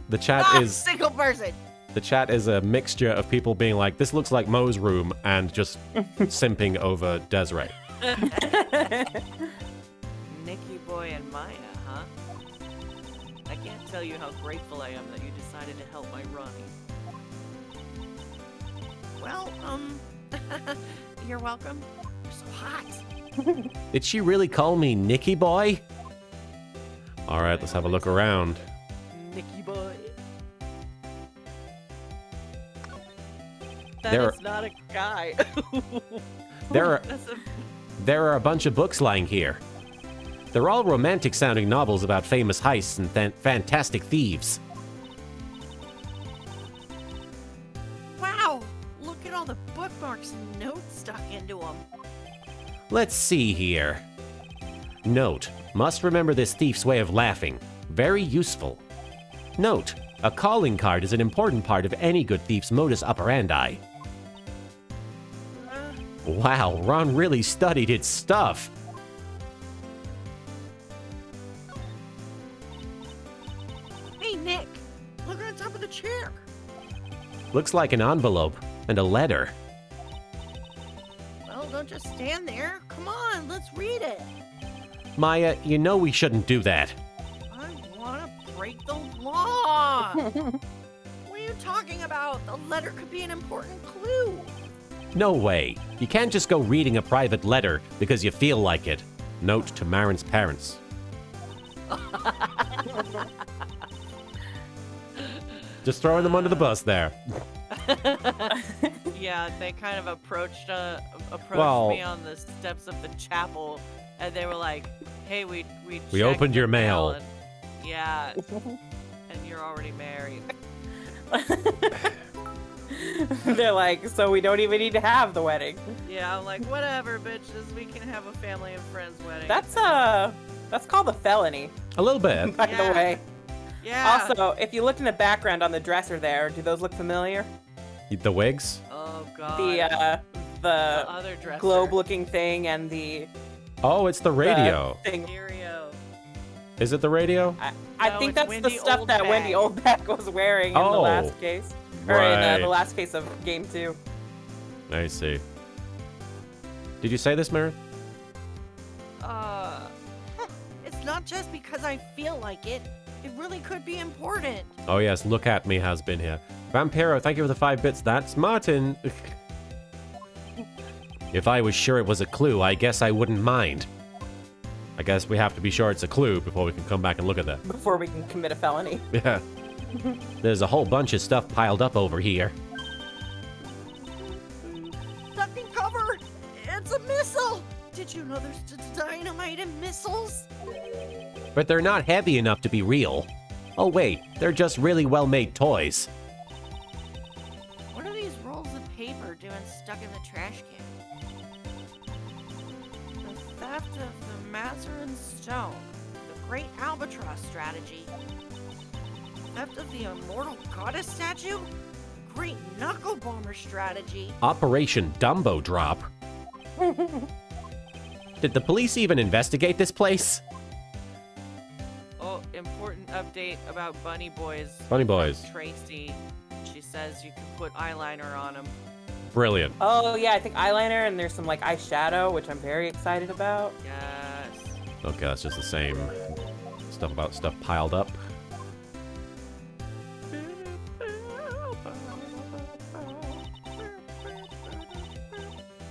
[SPEAKER 1] the chat
[SPEAKER 6] Not a
[SPEAKER 1] is
[SPEAKER 6] single person.
[SPEAKER 1] the chat is a mixture of people being like, this looks like Mo's room, and just simping over Desiree.
[SPEAKER 2] Nicky Boy and Maya, huh? I can't tell you how grateful I am that you decided to help my Ronnie.
[SPEAKER 6] Well, you're welcome. You're so hot.
[SPEAKER 1] Did she really call me Nicky Boy? All right, let's have a look around.
[SPEAKER 2] Nicky Boy.
[SPEAKER 1] There
[SPEAKER 2] That is not a guy.
[SPEAKER 1] There are
[SPEAKER 2] That's a...
[SPEAKER 1] there are a bunch of books lying here. They're all romantic-sounding novels about famous heists and fantastic thieves.
[SPEAKER 6] Wow, look at all the bookmarks and notes stuck into them.
[SPEAKER 1] Let's see here. Note, must remember this thief's way of laughing. Very useful. Note, a calling card is an important part of any good thief's modus operandi. Wow, Ron really studied his stuff.
[SPEAKER 6] Hey, Nick, look on top of the chair.
[SPEAKER 1] Looks like an envelope and a letter.
[SPEAKER 6] Well, don't just stand there. Come on, let's read it.
[SPEAKER 1] Maya, you know we shouldn't do that.
[SPEAKER 6] I want to break the law. What are you talking about? The letter could be an important clue.
[SPEAKER 1] No way. You can't just go reading a private letter because you feel like it. Note to Marin's parents. Just throwing them under the bus there.
[SPEAKER 2] Yeah, they kind of approached
[SPEAKER 1] Well-
[SPEAKER 2] me on the steps of the chapel, and they were like, "Hey, we checked
[SPEAKER 1] opened your
[SPEAKER 2] the
[SPEAKER 1] mail."
[SPEAKER 2] and- yeah, and you're already married."
[SPEAKER 3] They're like, so we don't even need to have the wedding.
[SPEAKER 2] Yeah, I'm like, whatever, bitches. We can have a family and friends wedding.
[SPEAKER 3] That's called a felony,
[SPEAKER 1] A little bit.
[SPEAKER 3] by the
[SPEAKER 2] Yeah.
[SPEAKER 3] way.
[SPEAKER 2] yeah.
[SPEAKER 3] Also, if you look in the background on the dresser there, do those look familiar?
[SPEAKER 1] The wigs?
[SPEAKER 2] Oh god.
[SPEAKER 3] The
[SPEAKER 2] the other dresser.
[SPEAKER 3] globe-looking thing and the
[SPEAKER 1] Oh, it's the radio.
[SPEAKER 3] thing.
[SPEAKER 2] Stereo.
[SPEAKER 1] Is it the radio?
[SPEAKER 3] I
[SPEAKER 2] No,
[SPEAKER 3] think
[SPEAKER 2] it's
[SPEAKER 3] that's
[SPEAKER 2] Wendy
[SPEAKER 3] the stuff that
[SPEAKER 2] Oldbag.
[SPEAKER 3] Wendy Oldbag was wearing in the
[SPEAKER 1] Oh,
[SPEAKER 3] last case, or in
[SPEAKER 1] right.
[SPEAKER 3] the last case of Game 2.
[SPEAKER 1] I see. Did you say this, Marin?
[SPEAKER 6] It's not just because I feel like it. It really could be important.
[SPEAKER 1] Oh yes, look at me has been here. Vampiro, thank you for the 5 bits. That's Martin. If I was sure it was a clue, I guess I wouldn't mind. I guess we have to be sure it's a clue before we can come back and look at that.
[SPEAKER 3] Before we can commit a felony.
[SPEAKER 1] Yeah. There's a whole bunch of stuff piled up over here.
[SPEAKER 6] Duck and cover! It's a missile! Did you know there's dynamite in missiles?
[SPEAKER 1] But they're not heavy enough to be real. Oh wait, they're just really well-made toys.
[SPEAKER 6] What are these rolls of paper doing stuck in the trash can? The Theft of the Mazarin Stone. The Great Albatross Strategy. Theft of the Immortal Goddess Statue. Great Knuckle Bomber Strategy.
[SPEAKER 1] Operation Dumbo Drop. Did the police even investigate this place?
[SPEAKER 2] Oh, important update about Bunny Boys.
[SPEAKER 1] Bunny Boys.
[SPEAKER 2] Tracy. She says you can put eyeliner on them.
[SPEAKER 1] Brilliant.
[SPEAKER 3] Oh yeah, I think eyeliner and there's some like eyeshadow, which I'm very excited about.
[SPEAKER 2] Yes.
[SPEAKER 1] Okay, that's just the same stuff about stuff piled up.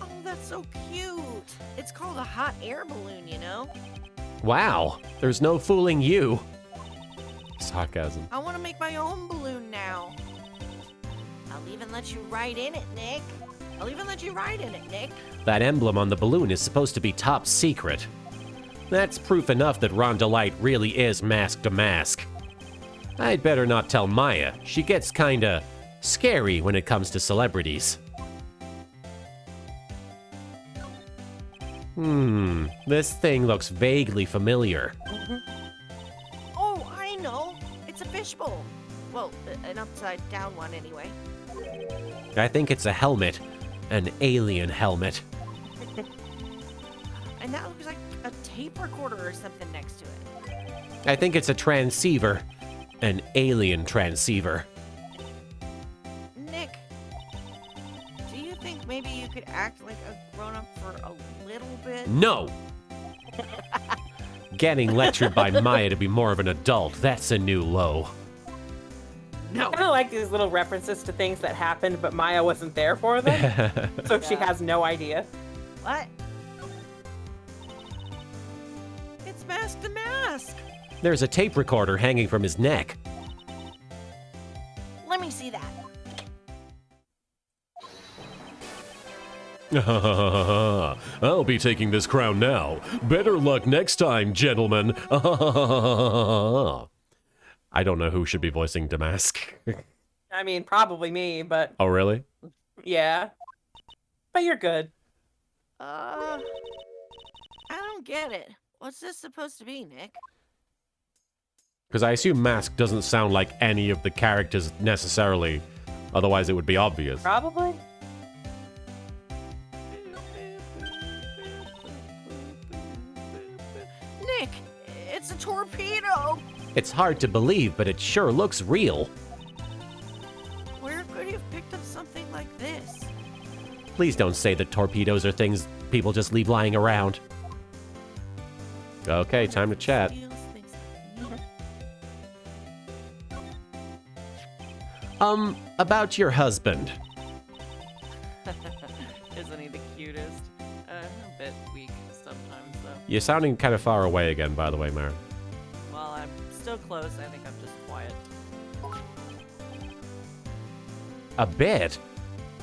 [SPEAKER 6] Oh, that's so cute. It's called a hot air balloon, you know?
[SPEAKER 1] Wow, there's no fooling you. Sarcasm.
[SPEAKER 6] I want to make my own balloon now. I'll even let you ride in it, Nick.
[SPEAKER 1] That emblem on the balloon is supposed to be top secret. That's proof enough that Rondolite really is Mask to Mask. I'd better not tell Maya. She gets kinda scary when it comes to celebrities. This thing looks vaguely familiar.
[SPEAKER 6] Oh, I know. It's a fishbowl. Well, an upside down one anyway.
[SPEAKER 1] I think it's a helmet. An alien helmet.
[SPEAKER 6] And that looks like a tape recorder or something next to it.
[SPEAKER 1] I think it's a transceiver. An alien transceiver.
[SPEAKER 6] Nick, do you think maybe you could act like a grown-up for a little bit?
[SPEAKER 1] No! Getting lectured by Maya to be more of an adult, that's a new low.
[SPEAKER 3] I kind of like these little references to things that happened, but Maya wasn't there for them, so she has no idea.
[SPEAKER 6] What? It's Mask to Mask.
[SPEAKER 1] There's a tape recorder hanging from his neck.
[SPEAKER 6] Let me see that.
[SPEAKER 1] I'll be taking this crown now. Better luck next time, gentlemen. I don't know who should be voicing Damask.
[SPEAKER 3] I mean, probably me, but
[SPEAKER 1] Oh, really?
[SPEAKER 3] yeah. But you're good.
[SPEAKER 6] I don't get it. What's this supposed to be, Nick?
[SPEAKER 1] Because I assume Mask doesn't sound like any of the characters necessarily. Otherwise, it would be obvious.
[SPEAKER 3] Probably.
[SPEAKER 6] Nick, it's a torpedo.
[SPEAKER 1] It's hard to believe, but it sure looks real.
[SPEAKER 6] Where could he have picked up something like this?
[SPEAKER 1] Please don't say that torpedoes are things people just leave lying around. Okay, time to chat.
[SPEAKER 6] Steals things like
[SPEAKER 1] About your husband.
[SPEAKER 2] Isn't he the cutest? A bit weak sometimes, though.
[SPEAKER 1] You're sounding kind of far away again, by the way, Marin.
[SPEAKER 2] Well, I'm still close. I think I'm just quiet.
[SPEAKER 1] A bit?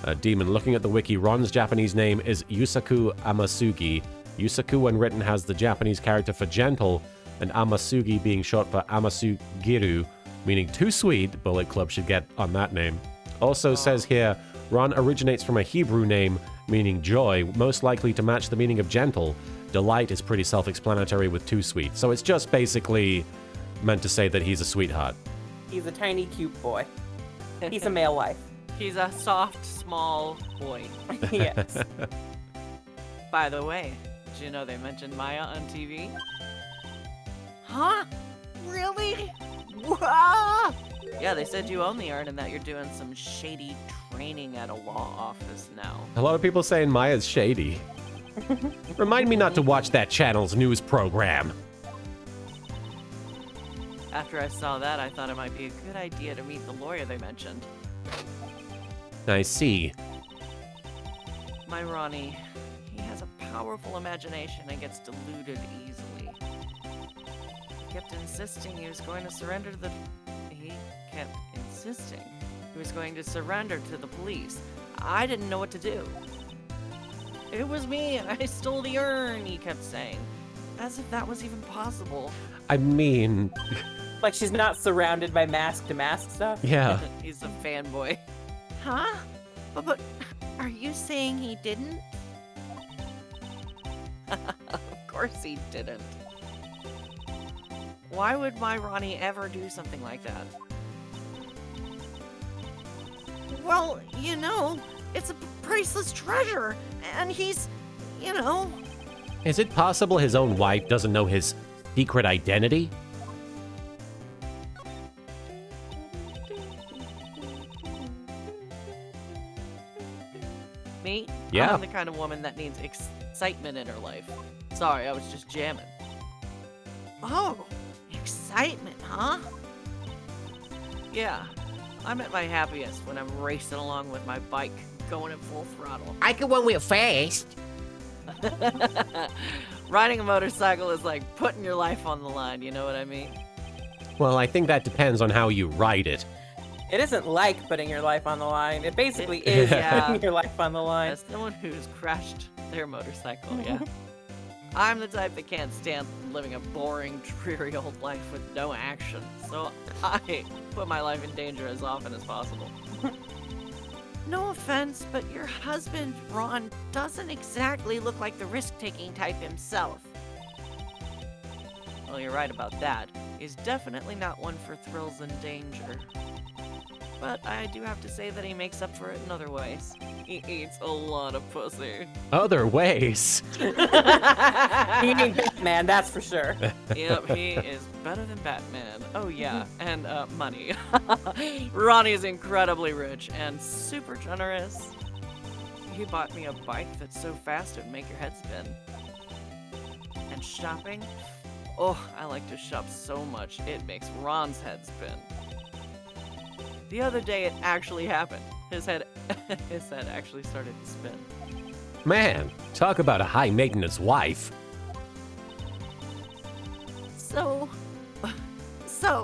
[SPEAKER 1] A demon. Looking at the wiki, Ron's Japanese name is Yusaku Amasugi. Yusaku, when written, has the Japanese character for gentle, and Amasugi being short for Amasugiru, meaning too sweet. Bullet Club should get on that name. Also says here, Ron originates from a Hebrew name, meaning joy, most likely to match the meaning of gentle. Delight is pretty self-explanatory with too sweet. So it's just basically meant to say that he's a sweetheart.
[SPEAKER 3] He's a tiny, cute boy. He's a male life.
[SPEAKER 2] He's a soft, small boy.
[SPEAKER 3] Yes.
[SPEAKER 2] By the way, did you know they mentioned Maya on TV?
[SPEAKER 6] Huh? Really? Wah!
[SPEAKER 2] Yeah, they said you own the art and that you're doing some shady training at a law office now.
[SPEAKER 1] A lot of people saying Maya's shady. Remind me not to watch that channel's news program.
[SPEAKER 2] After I saw that, I thought it might be a good idea to meet the lawyer they mentioned.
[SPEAKER 1] I see.
[SPEAKER 2] My Ronnie, he has a powerful imagination and gets deluded easily. He kept insisting he was going to surrender to the... He kept insisting he was going to surrender to the police. I didn't know what to do. It was me, and I stole the urn, he kept saying. As if that was even possible.
[SPEAKER 1] I mean,
[SPEAKER 3] Like she's not surrounded by mask to mask stuff.
[SPEAKER 1] yeah.
[SPEAKER 2] He's a fanboy.
[SPEAKER 6] Huh? But are you saying he didn't?
[SPEAKER 2] Of course he didn't. Why would my Ronnie ever do something like that?
[SPEAKER 6] Well, it's a priceless treasure, and he's,
[SPEAKER 1] Is it possible his own wife doesn't know his secret identity?
[SPEAKER 2] Me?
[SPEAKER 1] Yeah.
[SPEAKER 2] I'm the kind of woman that needs excitement in her life. Sorry, I was just jamming.
[SPEAKER 6] Oh, excitement, huh?
[SPEAKER 2] Yeah, I'm at my happiest when I'm racing along with my bike, going at full throttle.
[SPEAKER 4] I can run real fast.
[SPEAKER 2] Riding a motorcycle is like putting your life on the line, you know what I mean?
[SPEAKER 1] Well, I think that depends on how you ride it.
[SPEAKER 3] It isn't like putting your life on the line. It basically is
[SPEAKER 2] Yeah.
[SPEAKER 3] putting your life on the line.
[SPEAKER 2] As someone who's crashed their motorcycle, yeah. I'm the type that can't stand living a boring, dreary old life with no action, so I put my life in danger as often as possible.
[SPEAKER 6] No offense, but your husband, Ron, doesn't exactly look like the risk-taking type himself.
[SPEAKER 2] Well, you're right about that. He's definitely not one for thrills and danger. But I do have to say that he makes up for it in other ways. He eats a lot of pussy.
[SPEAKER 1] Other ways.
[SPEAKER 3] He ain't Batman, that's for sure.
[SPEAKER 2] Yep, he is better than Batman. Oh yeah, and money. Ronnie is incredibly rich and super generous. He bought me a bike that's so fast it'd make your head spin. And shopping? Oh, I like to shop so much it makes Ron's head spin. The other day it actually happened. His head actually started to spin.
[SPEAKER 1] Man, talk about a high-maintenance wife.
[SPEAKER 6] So,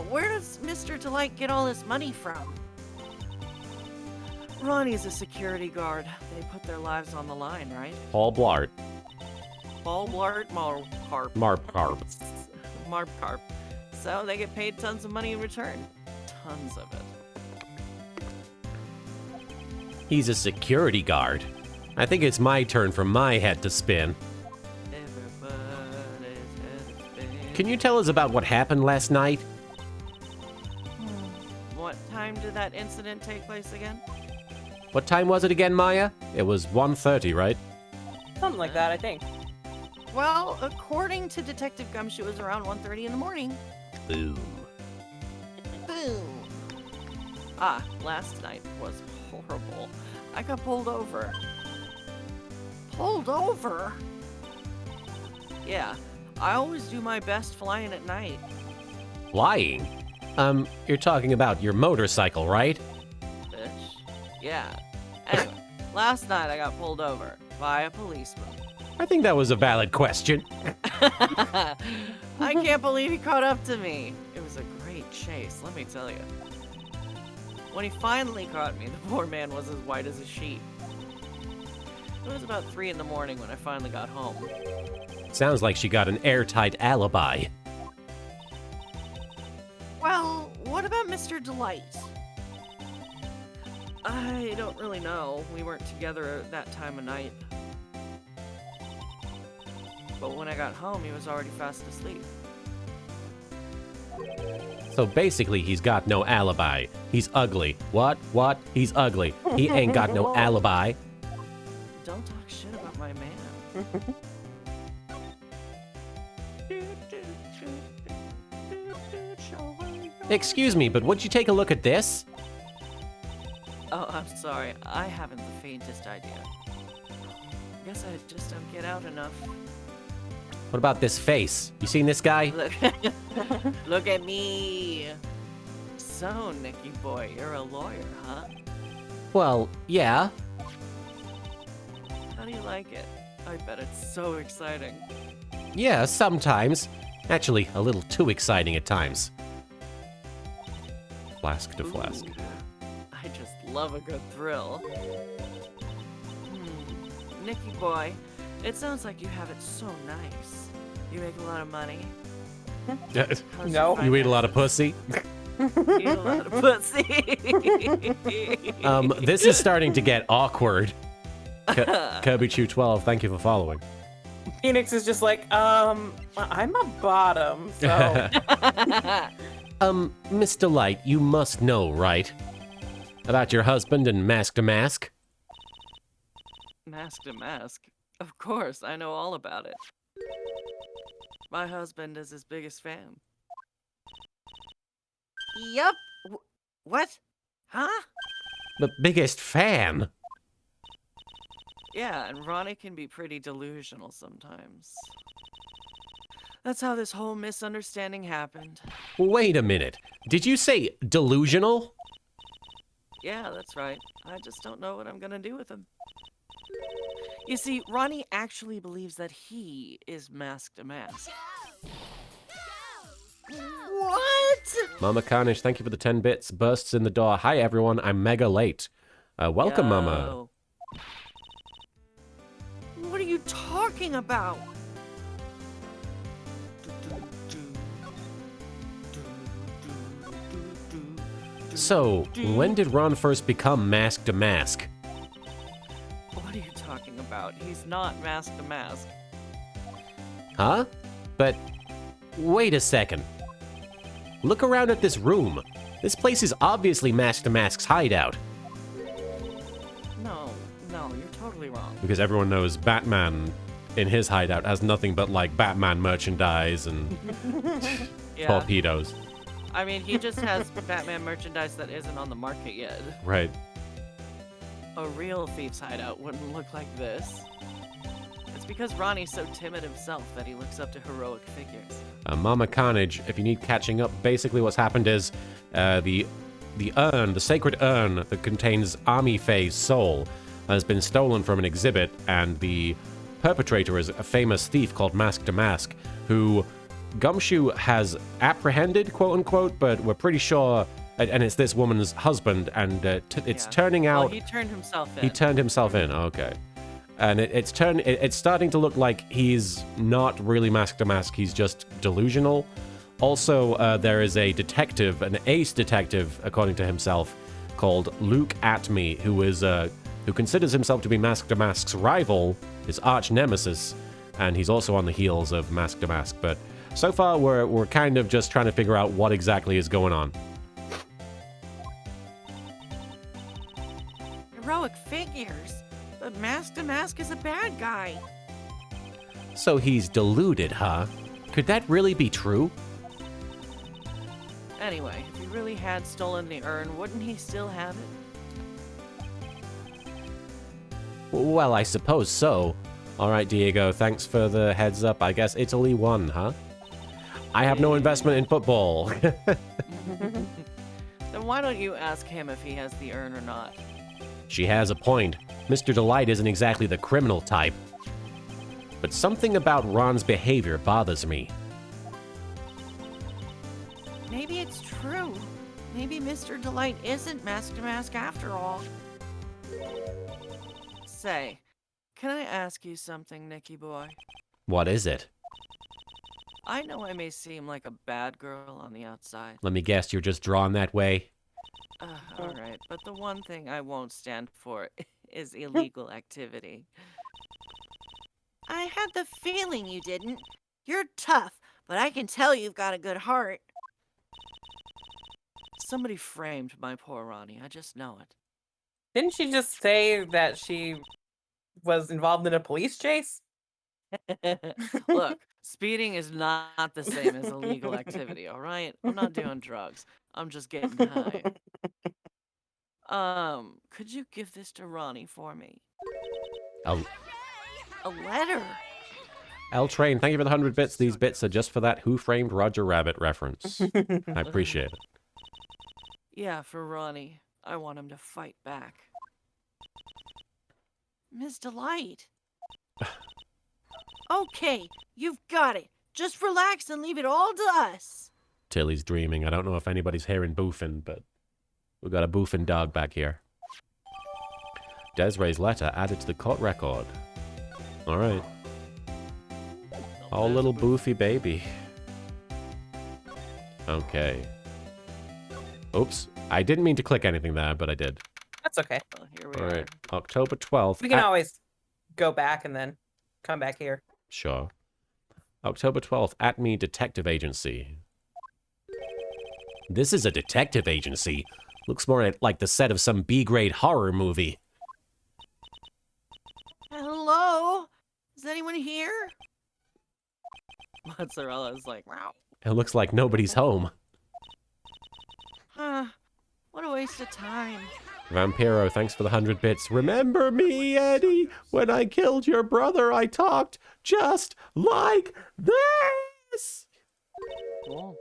[SPEAKER 6] where does Mr. Delight get all his money from?
[SPEAKER 2] Ronnie's a security guard. They put their lives on the line, right?
[SPEAKER 1] Paul Blart.
[SPEAKER 2] Paul Blart, Marp.
[SPEAKER 1] Marp.
[SPEAKER 2] Marp. So they get paid tons of money in return. Tons of it.
[SPEAKER 1] He's a security guard. I think it's my turn for my head to spin.
[SPEAKER 2] Everybody's head is spinning.
[SPEAKER 1] Can you tell us about what happened last night?
[SPEAKER 2] What time did that incident take place again?
[SPEAKER 1] What time was it again, Maya? It was 1:30, right?
[SPEAKER 3] Something like that, I think.
[SPEAKER 2] Well, according to Detective Gumshoe, it was around 1:30 in the morning.
[SPEAKER 1] Boom.
[SPEAKER 6] Boom.
[SPEAKER 2] Last night was horrible. I got pulled over.
[SPEAKER 6] Pulled over?
[SPEAKER 2] Yeah, I always do my best flying at night.
[SPEAKER 1] Flying? You're talking about your motorcycle, right?
[SPEAKER 2] Bitch. Yeah. Anyway, last night I got pulled over by a policeman.
[SPEAKER 1] I think that was a valid question.
[SPEAKER 2] I can't believe he caught up to me. It was a great chase, let me tell you. When he finally caught me, the poor man was as white as a sheet. It was about 3 in the morning when I finally got home.
[SPEAKER 1] Sounds like she got an airtight alibi.
[SPEAKER 6] Well, what about Mr. Delight?
[SPEAKER 2] I don't really know. We weren't together at that time of night. But when I got home, he was already fast asleep.
[SPEAKER 1] So basically, he's got no alibi. He's ugly. What? He's ugly. He ain't got no alibi.
[SPEAKER 2] Don't talk shit about my man.
[SPEAKER 1] Excuse me, but would you take a look at this?
[SPEAKER 2] Oh, I'm sorry. I haven't the faintest idea. Guess I just don't get out enough.
[SPEAKER 1] What about this face? You seen this guy?
[SPEAKER 2] Look, look at me. So, Nicky boy, you're a lawyer, huh?
[SPEAKER 1] Well, yeah.
[SPEAKER 2] How do you like it? I bet it's so exciting.
[SPEAKER 1] Yeah, sometimes. Actually, a little too exciting at times. Flask to flask.
[SPEAKER 2] Ooh, I just love a good thrill. Nicky boy, it sounds like you have it so nice. You make a lot of money. How's
[SPEAKER 3] No.
[SPEAKER 2] your
[SPEAKER 1] You eat a lot of
[SPEAKER 2] finances?
[SPEAKER 1] pussy?
[SPEAKER 2] Eat a lot of pussy.
[SPEAKER 1] This is starting to get awkward. Kirby Chew 12, thank you for following.
[SPEAKER 3] Phoenix is just like, I'm a bottom, so
[SPEAKER 1] Miss Delight, you must know, right? About your husband and Mask to Mask?
[SPEAKER 2] Mask to Mask. Of course, I know all about it. My husband is his biggest fan.
[SPEAKER 6] Yup. What? Huh?
[SPEAKER 1] The biggest fan?
[SPEAKER 2] Yeah, and Ronnie can be pretty delusional sometimes. That's how this whole misunderstanding happened.
[SPEAKER 1] Wait a minute. Did you say delusional?
[SPEAKER 2] Yeah, that's right. I just don't know what I'm gonna do with him. You see, Ronnie actually believes that he is Mask to Mask.
[SPEAKER 6] What?
[SPEAKER 1] Mama Carnage, thank you for the 10 bits. Bursts in the door. Hi, everyone. I'm mega late. Welcome, Mama.
[SPEAKER 2] Yo.
[SPEAKER 6] What are you talking about?
[SPEAKER 1] So, when did Ron first become Mask to Mask?
[SPEAKER 2] What are you talking about? He's not Mask to Mask.
[SPEAKER 1] Huh? But, wait a second. Look around at this room. This place is obviously Mask to Mask's hideout.
[SPEAKER 2] No, you're totally wrong.
[SPEAKER 1] Because everyone knows Batman in his hideout has nothing but, like, Batman merchandise and
[SPEAKER 2] Yeah.
[SPEAKER 1] torpedoes.
[SPEAKER 2] I mean, he just has Batman merchandise that isn't on the market yet.
[SPEAKER 1] Right.
[SPEAKER 2] A real thief's hideout wouldn't look like this. It's because Ronnie's so timid himself that he looks up to heroic figures.
[SPEAKER 1] Mama Carnage, if you need catching up, basically what's happened is the urn, the sacred urn that contains Army Faye's soul, has been stolen from an exhibit, and the perpetrator is a famous thief called Mask to Mask, who Gumshoe has apprehended, quote unquote, but we're pretty sure, and it's this woman's husband, and it's turning out.
[SPEAKER 2] Well, he turned himself in.
[SPEAKER 1] He turned himself in. Okay. And it's starting to look like he's not really Mask to Mask. He's just delusional. Also, there is a detective, an ace detective, according to himself, called Luke Atme, who considers himself to be Mask to Mask's rival, his arch nemesis, and he's also on the heels of Mask to Mask. But so far, we're kind of just trying to figure out what exactly is going on.
[SPEAKER 6] Heroic figures. But Mask to Mask is a bad guy.
[SPEAKER 1] So he's deluded, huh? Could that really be true?
[SPEAKER 2] Anyway, if he really had stolen the urn, wouldn't he still have it?
[SPEAKER 1] Well, I suppose so. All right, Diego, thanks for the heads up. I guess Italy won, huh? I have no investment in football.
[SPEAKER 2] Then why don't you ask him if he has the urn or not?
[SPEAKER 1] She has a point. Mr. Delight isn't exactly the criminal type. But something about Ron's behavior bothers me.
[SPEAKER 6] Maybe it's true. Maybe Mr. Delight isn't Mask to Mask after all.
[SPEAKER 2] Say, can I ask you something, Nicky boy?
[SPEAKER 1] What is it?
[SPEAKER 2] I know I may seem like a bad girl on the outside.
[SPEAKER 1] Let me guess, you're just drawn that way?
[SPEAKER 2] Alright, but the one thing I won't stand for is illegal activity.
[SPEAKER 6] I had the feeling you didn't. You're tough, but I can tell you've got a good heart.
[SPEAKER 2] Somebody framed my poor Ronnie, I just know it.
[SPEAKER 3] didn't she just say that she was involved in a police chase?
[SPEAKER 2] Look, speeding is not the same as illegal activity, alright? I'm not doing drugs. I'm just getting high. Could you give this to Ronnie for me?
[SPEAKER 6] A letter.
[SPEAKER 1] L Train, thank you for the 100 bits. These bits are just for that Who Framed Roger Rabbit reference. I appreciate it.
[SPEAKER 2] Yeah, for Ronnie. I want him to fight back.
[SPEAKER 6] Miss Delight. Okay, you've got it. Just relax and leave it all to us.
[SPEAKER 1] Tilly's dreaming. I don't know if anybody's hearing boofing, but we got a boofing dog back here. Desiree's letter added to the court record. All right. Oh, little boofy baby. Okay. Oops. I didn't mean to click anything there, but I did.
[SPEAKER 3] That's okay.
[SPEAKER 2] Well, here we
[SPEAKER 1] All
[SPEAKER 2] are.
[SPEAKER 1] right. October 12th.
[SPEAKER 3] We can always go back and then come back here.
[SPEAKER 1] Sure. October 12th, Atme Detective Agency. This is a detective agency. Looks more like the set of some B-grade horror movie.
[SPEAKER 6] Hello? Is anyone here?
[SPEAKER 2] Mozzarella's like, wow.
[SPEAKER 1] It looks like nobody's home.
[SPEAKER 6] Huh. What a waste of time.
[SPEAKER 1] Vampiro, thanks for the 100 bits. Remember me, Eddie? When I killed your brother, I talked just like this.
[SPEAKER 2] Cool.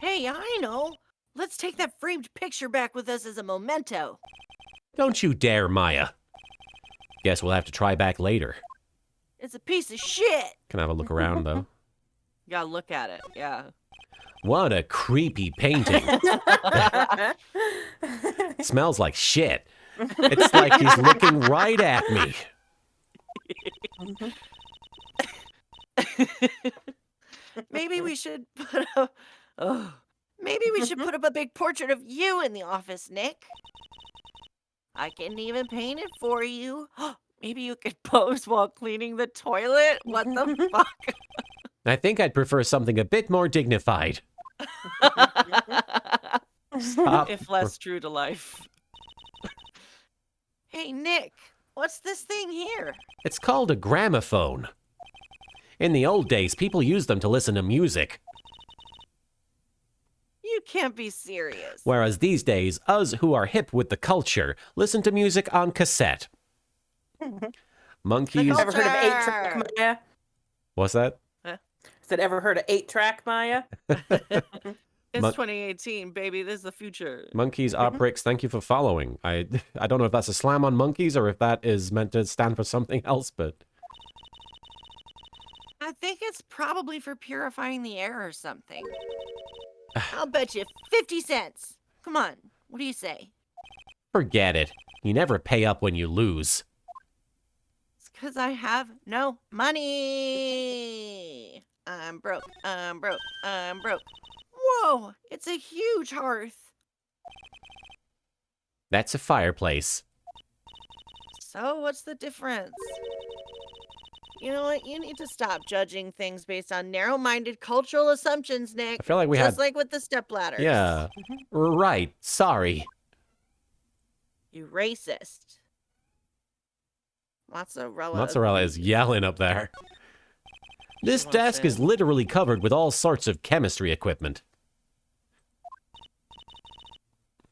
[SPEAKER 6] Hey, I know. Let's take that framed picture back with us as a memento.
[SPEAKER 1] Don't you dare, Maya. Guess we'll have to try back later.
[SPEAKER 6] It's a piece of shit.
[SPEAKER 1] Can I have a look around, though?
[SPEAKER 2] You gotta look at it. Yeah.
[SPEAKER 1] What a creepy painting. It smells like shit. It's like he's looking right at me.
[SPEAKER 6] Maybe we should put up. Oh, maybe we should put up a big portrait of you in the office, Nick. I can even paint it for you. Maybe you could pose while cleaning the toilet. What the fuck?
[SPEAKER 1] I think I'd prefer something a bit more dignified. Stop.
[SPEAKER 2] If less true to life.
[SPEAKER 6] Hey, Nick, what's this thing here?
[SPEAKER 1] It's called a gramophone. In the old days, people used them to listen to music.
[SPEAKER 6] You can't be serious.
[SPEAKER 1] Whereas these days, us who are hip with the culture listen to music on cassette. Monkeys.
[SPEAKER 3] Ever heard of 8-track, Maya?
[SPEAKER 1] What's that?
[SPEAKER 3] Said, ever heard of 8-track, Maya?
[SPEAKER 2] It's
[SPEAKER 1] Mon-
[SPEAKER 2] 2018, baby. This is the future.
[SPEAKER 1] Monkeys, Oprix, thank you for following. I don't know if that's a slam on monkeys or if that is meant to stand for something else, but...
[SPEAKER 6] I think it's probably for purifying the air or something. I'll bet you 50 cents. Come on, what do you say?
[SPEAKER 1] Forget it. You never pay up when you lose.
[SPEAKER 6] It's because I have no money. I'm broke, I'm broke, I'm broke. Whoa, it's a huge hearth.
[SPEAKER 1] That's a fireplace.
[SPEAKER 6] So what's the difference? You know what? You need to stop judging things based on narrow-minded cultural assumptions, Nick.
[SPEAKER 1] I feel like we
[SPEAKER 6] Just
[SPEAKER 1] had...
[SPEAKER 6] like with the stepladders.
[SPEAKER 1] Yeah. Right. Sorry.
[SPEAKER 6] You racist. Mozzarella.
[SPEAKER 1] Mozzarella is yelling up there. This
[SPEAKER 2] wants
[SPEAKER 1] desk
[SPEAKER 2] it.
[SPEAKER 1] is literally covered with all sorts of chemistry equipment.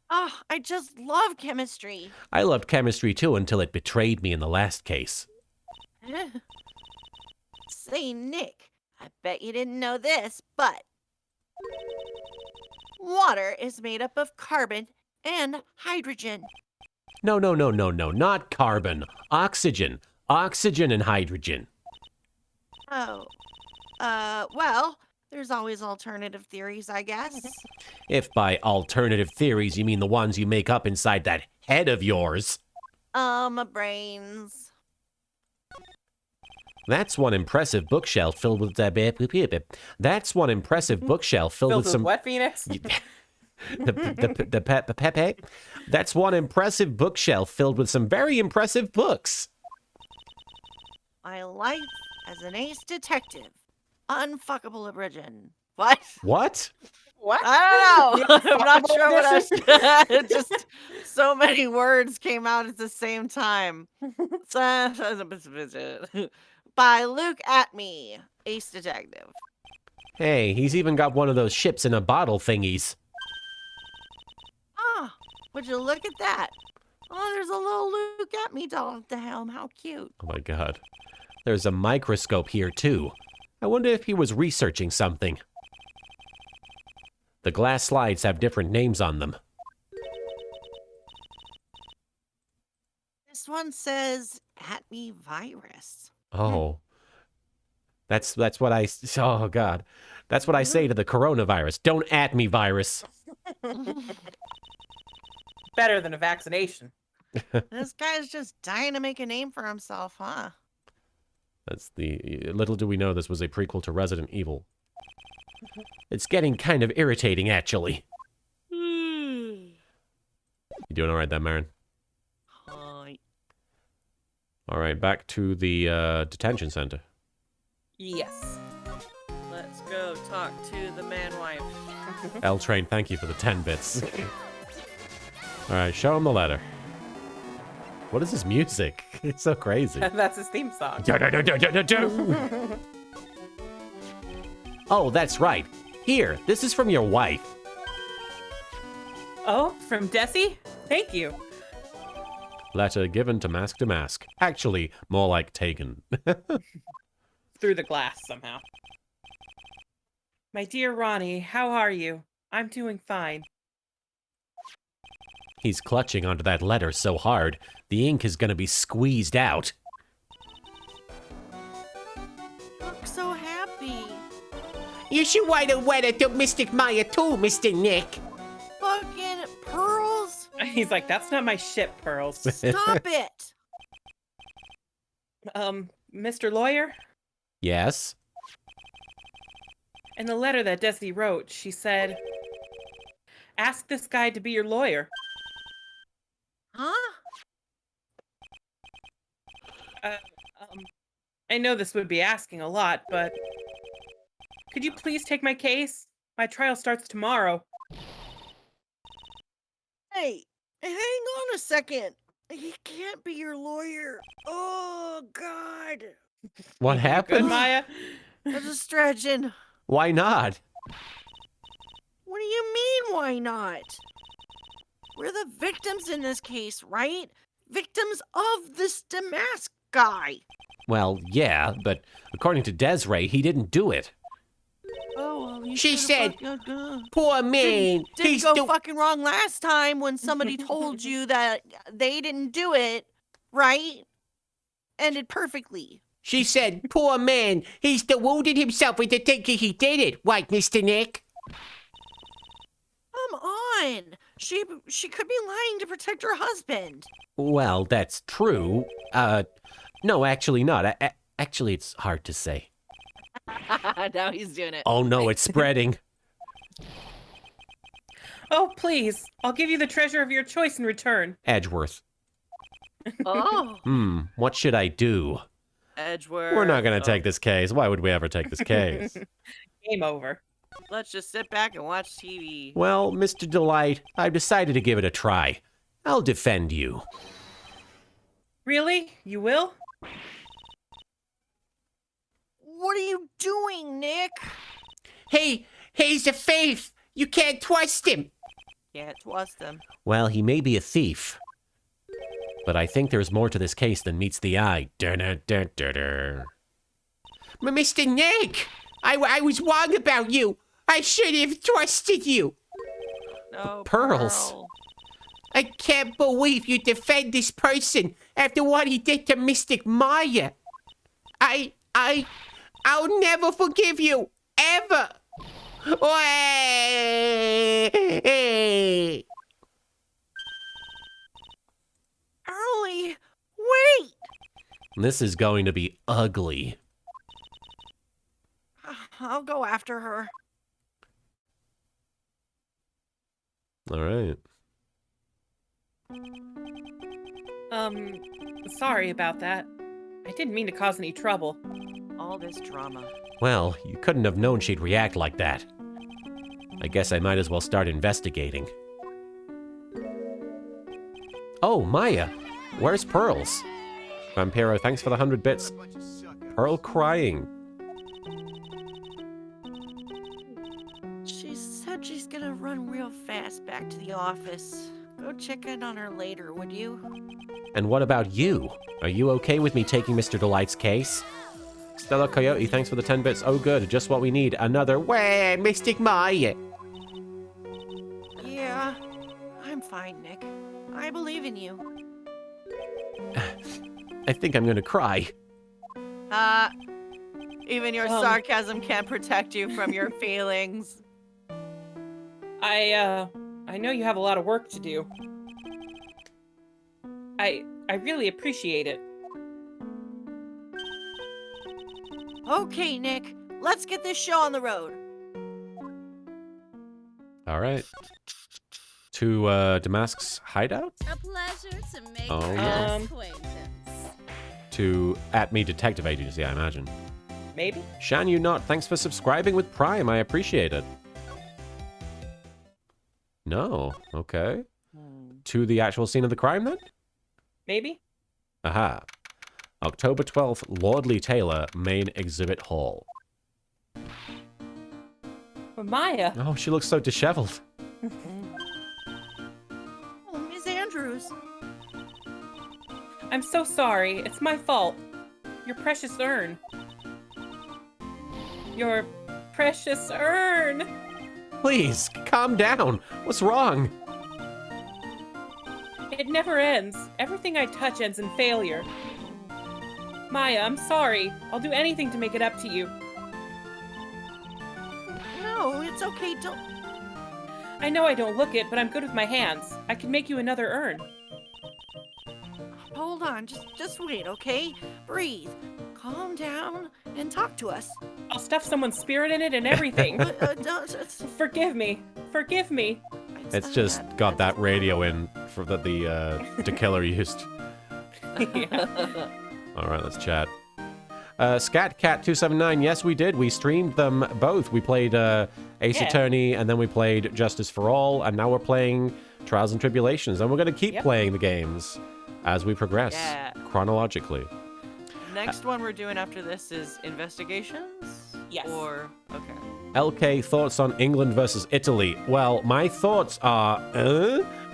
[SPEAKER 6] Oh, I just love chemistry.
[SPEAKER 1] I loved chemistry too until it betrayed me in the last case.
[SPEAKER 6] Say, Nick, I bet you didn't know this, but water is made up of carbon and hydrogen.
[SPEAKER 1] No, not carbon. Oxygen. Oxygen and hydrogen.
[SPEAKER 6] Oh. Well, there's always alternative theories, I guess.
[SPEAKER 1] If by alternative theories you mean the ones you make up inside that head of yours.
[SPEAKER 6] My brains.
[SPEAKER 1] That's one impressive bookshelf filled with... That's one impressive bookshelf filled
[SPEAKER 3] Filled
[SPEAKER 1] with
[SPEAKER 3] with
[SPEAKER 1] some...
[SPEAKER 3] what, Phoenix?
[SPEAKER 1] Pepe. That's one impressive bookshelf filled with some very impressive books.
[SPEAKER 6] My life as an ace detective. Unfuckable abridged. What?
[SPEAKER 1] What?
[SPEAKER 3] What?
[SPEAKER 6] I don't know. I'm not sure what I was.
[SPEAKER 3] edition?
[SPEAKER 6] It just so many words came out at the same time. By Luke Atme, ace detective.
[SPEAKER 1] Hey, he's even got one of those ships in a bottle thingies.
[SPEAKER 6] Ah, would you look at that? Oh, there's a little Luke Atme doll at the helm. How cute.
[SPEAKER 1] Oh my god. There's a microscope here too. I wonder if he was researching something. The glass slides have different names on them.
[SPEAKER 6] This one says Atme virus.
[SPEAKER 1] Oh. That's what I... Oh god. That's what I say to the coronavirus. Don't at me, virus.
[SPEAKER 3] Better than a vaccination.
[SPEAKER 6] This guy's just dying to make a name for himself, huh?
[SPEAKER 1] That's the... Little do we know this was a prequel to Resident Evil. It's getting kind of irritating, actually. You doing all right there, Marin?
[SPEAKER 2] Hi.
[SPEAKER 1] All right, back to the detention center.
[SPEAKER 3] Yes.
[SPEAKER 2] Let's go talk to the man wife.
[SPEAKER 1] L Train, thank you for the 10 bits. All right, show him the letter. What is this music? It's so crazy.
[SPEAKER 3] That's his theme song.
[SPEAKER 1] Oh, that's right. Here, this is from your wife.
[SPEAKER 3] Oh, from Desi? Thank you.
[SPEAKER 1] Letter given to Mask. Actually, more like taken.
[SPEAKER 3] Through the glass somehow. My dear Ronnie, how are you? I'm doing fine.
[SPEAKER 1] He's clutching onto that letter so hard, the ink is gonna be squeezed out.
[SPEAKER 2] Look so happy.
[SPEAKER 4] You should write a letter to Mystic Maya too, Mr. Nick.
[SPEAKER 2] Fucking pearls.
[SPEAKER 3] He's like, that's not my shit, Pearls.
[SPEAKER 2] Stop it.
[SPEAKER 3] Mr. Lawyer?
[SPEAKER 1] Yes?
[SPEAKER 3] In the letter that Desi wrote, she said, ask this guy to be your lawyer.
[SPEAKER 2] Huh?
[SPEAKER 3] I know this would be asking a lot, but could you please take my case? My trial starts tomorrow.
[SPEAKER 6] Hey, hang on a second. He can't be your lawyer. Oh, God.
[SPEAKER 1] What
[SPEAKER 3] Good,
[SPEAKER 1] happened?
[SPEAKER 3] Maya?
[SPEAKER 6] That's a stretching.
[SPEAKER 1] Why not?
[SPEAKER 6] What do you mean, why not? We're the victims in this case, right? Victims of this Damask guy.
[SPEAKER 1] Well, yeah, but according to Desiree, he didn't do it.
[SPEAKER 6] Oh, well, you
[SPEAKER 4] She
[SPEAKER 6] should've
[SPEAKER 4] said,
[SPEAKER 6] fuck-
[SPEAKER 4] Poor man.
[SPEAKER 6] didn't
[SPEAKER 4] He's
[SPEAKER 6] go
[SPEAKER 4] the...
[SPEAKER 6] fucking wrong last time when somebody told you that they didn't do it, right? Ended perfectly.
[SPEAKER 4] She said, poor man. He's deluded himself into thinking he did it. Right, Mr. Nick?
[SPEAKER 6] Come on. She could be lying to protect her husband.
[SPEAKER 1] Well, that's true. No, actually not. Actually, it's hard to say.
[SPEAKER 2] Now he's doing it.
[SPEAKER 1] Oh no, it's spreading.
[SPEAKER 3] Oh, please. I'll give you the treasure of your choice in return.
[SPEAKER 1] Edgeworth.
[SPEAKER 2] Oh,
[SPEAKER 1] What should I do?
[SPEAKER 2] Edgeworth.
[SPEAKER 1] We're not gonna take this case. Why would we ever take this case?
[SPEAKER 3] Game over.
[SPEAKER 2] Let's just sit back and watch TV.
[SPEAKER 1] Well, Mr. Delight, I've decided to give it a try. I'll defend you.
[SPEAKER 3] Really? You will?
[SPEAKER 6] What are you doing, Nick?
[SPEAKER 4] Hey, he's a thief. You can't trust him.
[SPEAKER 2] Can't trust him.
[SPEAKER 1] Well, he may be a thief, but I think there's more to this case than meets the eye. Dun-dun-dun-dun-dun.
[SPEAKER 4] Mr. Nick, I was wrong about you. I should have trusted you.
[SPEAKER 2] No,
[SPEAKER 1] Pearls.
[SPEAKER 2] Pearl.
[SPEAKER 4] I can't believe you defend this person after what he did to Mystic Maya. I'll never forgive you, ever.
[SPEAKER 6] Early, wait.
[SPEAKER 1] This is going to be ugly.
[SPEAKER 6] I'll go after her.
[SPEAKER 1] All right.
[SPEAKER 3] Sorry about that. I didn't mean to cause any trouble.
[SPEAKER 2] All this drama.
[SPEAKER 1] Well, you couldn't have known she'd react like that. I guess I might as well start investigating. Oh, Maya. Where's Pearls? Vampiro, thanks for the 100 bits. Pearl crying.
[SPEAKER 6] She said she's gonna run real fast back to the office. Go check in on her later, would you?
[SPEAKER 1] And what about you? Are you okay with me taking Mr. Delight's case? Stella Coyote, thanks for the 10 bits. Oh, good. Just what we need. Another.
[SPEAKER 4] Where, Mystic Maya?
[SPEAKER 6] Yeah, I'm fine, Nick. I believe in you.
[SPEAKER 1] I think I'm gonna cry.
[SPEAKER 2] Even your sarcasm can't protect you from your feelings.
[SPEAKER 3] I know you have a lot of work to do. I really appreciate it.
[SPEAKER 6] Okay, Nick, let's get this show on the road.
[SPEAKER 1] All right. To Damask's hideout?
[SPEAKER 7] A pleasure to make
[SPEAKER 1] Oh,
[SPEAKER 7] your
[SPEAKER 1] no.
[SPEAKER 7] acquaintance.
[SPEAKER 1] To At Me Detective Agency, I imagine.
[SPEAKER 3] Maybe?
[SPEAKER 1] Shan You Not, thanks for subscribing with Prime. I appreciate it. No. Okay. To the actual scene of the crime, then?
[SPEAKER 3] Maybe?
[SPEAKER 1] Aha. October 12th, Lordly Taylor, Main Exhibit Hall.
[SPEAKER 3] But Maya.
[SPEAKER 1] Oh, she looks so disheveled.
[SPEAKER 6] Oh, Miss Andrews.
[SPEAKER 3] I'm so sorry. It's my fault. Your precious urn. Your precious urn.
[SPEAKER 1] Please, calm down. What's wrong?
[SPEAKER 3] It never ends. Everything I touch ends in failure. Maya, I'm sorry. I'll do anything to make it up to you.
[SPEAKER 6] No, it's okay. Don't.
[SPEAKER 3] I know I don't look it, but I'm good with my hands. I can make you another urn.
[SPEAKER 6] Hold on. Just wait, okay? Breathe. Calm down and talk to us.
[SPEAKER 3] I'll stuff someone's spirit in it and everything. Forgive me. Forgive me.
[SPEAKER 1] It's just got that radio in for that the killer used.
[SPEAKER 3] Yeah.
[SPEAKER 1] All right, let's chat. ScatCat279, yes, we did. We streamed them both. We played Ace Attorney, and then we played Justice for All, and now we're playing Trials and Tribulations. And we're going to keep playing the games as we progress chronologically.
[SPEAKER 2] Next one we're doing after this is Investigations?
[SPEAKER 3] Yes.
[SPEAKER 2] Or, okay.
[SPEAKER 1] LK, thoughts on England versus Italy? Well, my thoughts are,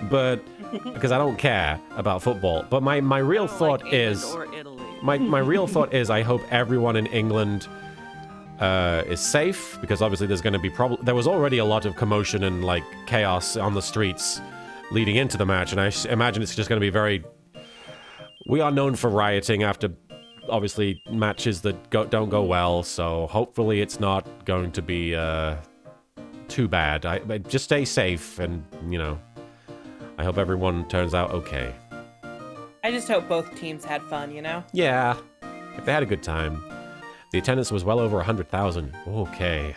[SPEAKER 1] but because I don't care about football. But my real thought
[SPEAKER 2] like
[SPEAKER 1] is,
[SPEAKER 2] England or Italy.
[SPEAKER 1] my real thought is, I hope everyone in England is safe, because obviously there's going to be there was already a lot of commotion and like chaos on the streets leading into the match, and I imagine it's just going to be very. We are known for rioting after. Obviously, matches that don't go well, so hopefully it's not going to be too bad. Just stay safe, and, you know, I hope everyone turns out okay.
[SPEAKER 3] I just hope both teams had fun, you know?
[SPEAKER 1] Yeah, if they had a good time. The attendance was well over 100,000. Okay.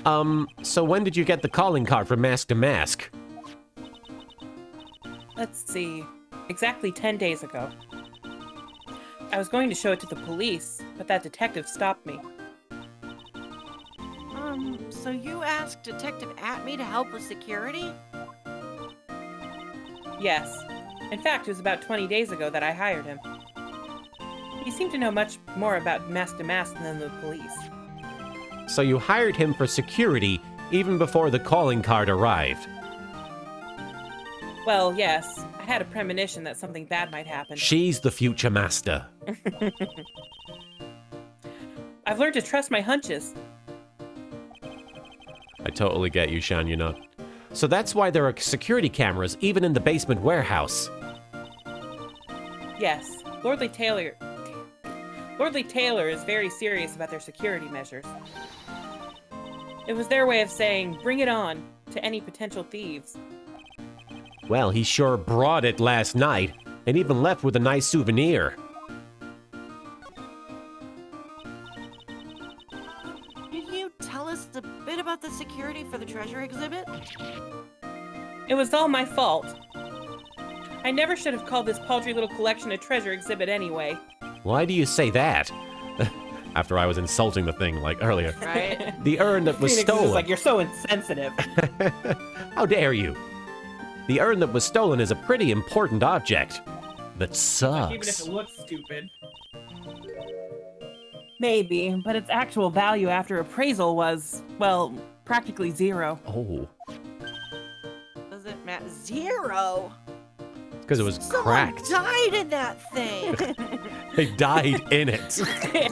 [SPEAKER 1] So when did you get the calling card from Mask to Mask?
[SPEAKER 3] Let's see. Exactly 10 days ago. I was going to show it to the police, but that detective stopped me.
[SPEAKER 6] So you asked Detective Atme to help with security?
[SPEAKER 3] Yes. In fact, it was about 20 days ago that I hired him. He seemed to know much more about Mask to Mask than the police.
[SPEAKER 1] So you hired him for security even before the calling card arrived?
[SPEAKER 3] Well, yes. I had a premonition that something bad might happen.
[SPEAKER 1] She's the future master.
[SPEAKER 3] I've learned to trust my hunches.
[SPEAKER 1] I totally get you, Shan, you know. So that's why there are security cameras even in the basement warehouse.
[SPEAKER 3] Yes. Lordly Taylor is very serious about their security measures. It was their way of saying, bring it on, to any potential thieves.
[SPEAKER 1] Well, he sure brought it last night, and even left with a nice souvenir.
[SPEAKER 6] Did you tell us a bit about the security for the treasure exhibit?
[SPEAKER 3] It was all my fault. I never should have called this paltry little collection a treasure exhibit anyway.
[SPEAKER 1] Why do you say that? After I was insulting the thing, like, earlier.
[SPEAKER 2] Right?
[SPEAKER 1] The urn that was
[SPEAKER 3] Phoenix is
[SPEAKER 1] stolen.
[SPEAKER 3] just like, you're so insensitive.
[SPEAKER 1] How dare you? The urn that was stolen is a pretty important object. That sucks.
[SPEAKER 3] Even if it looks stupid. Maybe, but its actual value after appraisal was, well, practically zero.
[SPEAKER 1] Oh.
[SPEAKER 2] Does it matter?
[SPEAKER 6] 0.
[SPEAKER 1] Because it was
[SPEAKER 6] Someone
[SPEAKER 1] cracked.
[SPEAKER 6] died in that thing.
[SPEAKER 1] They died in it.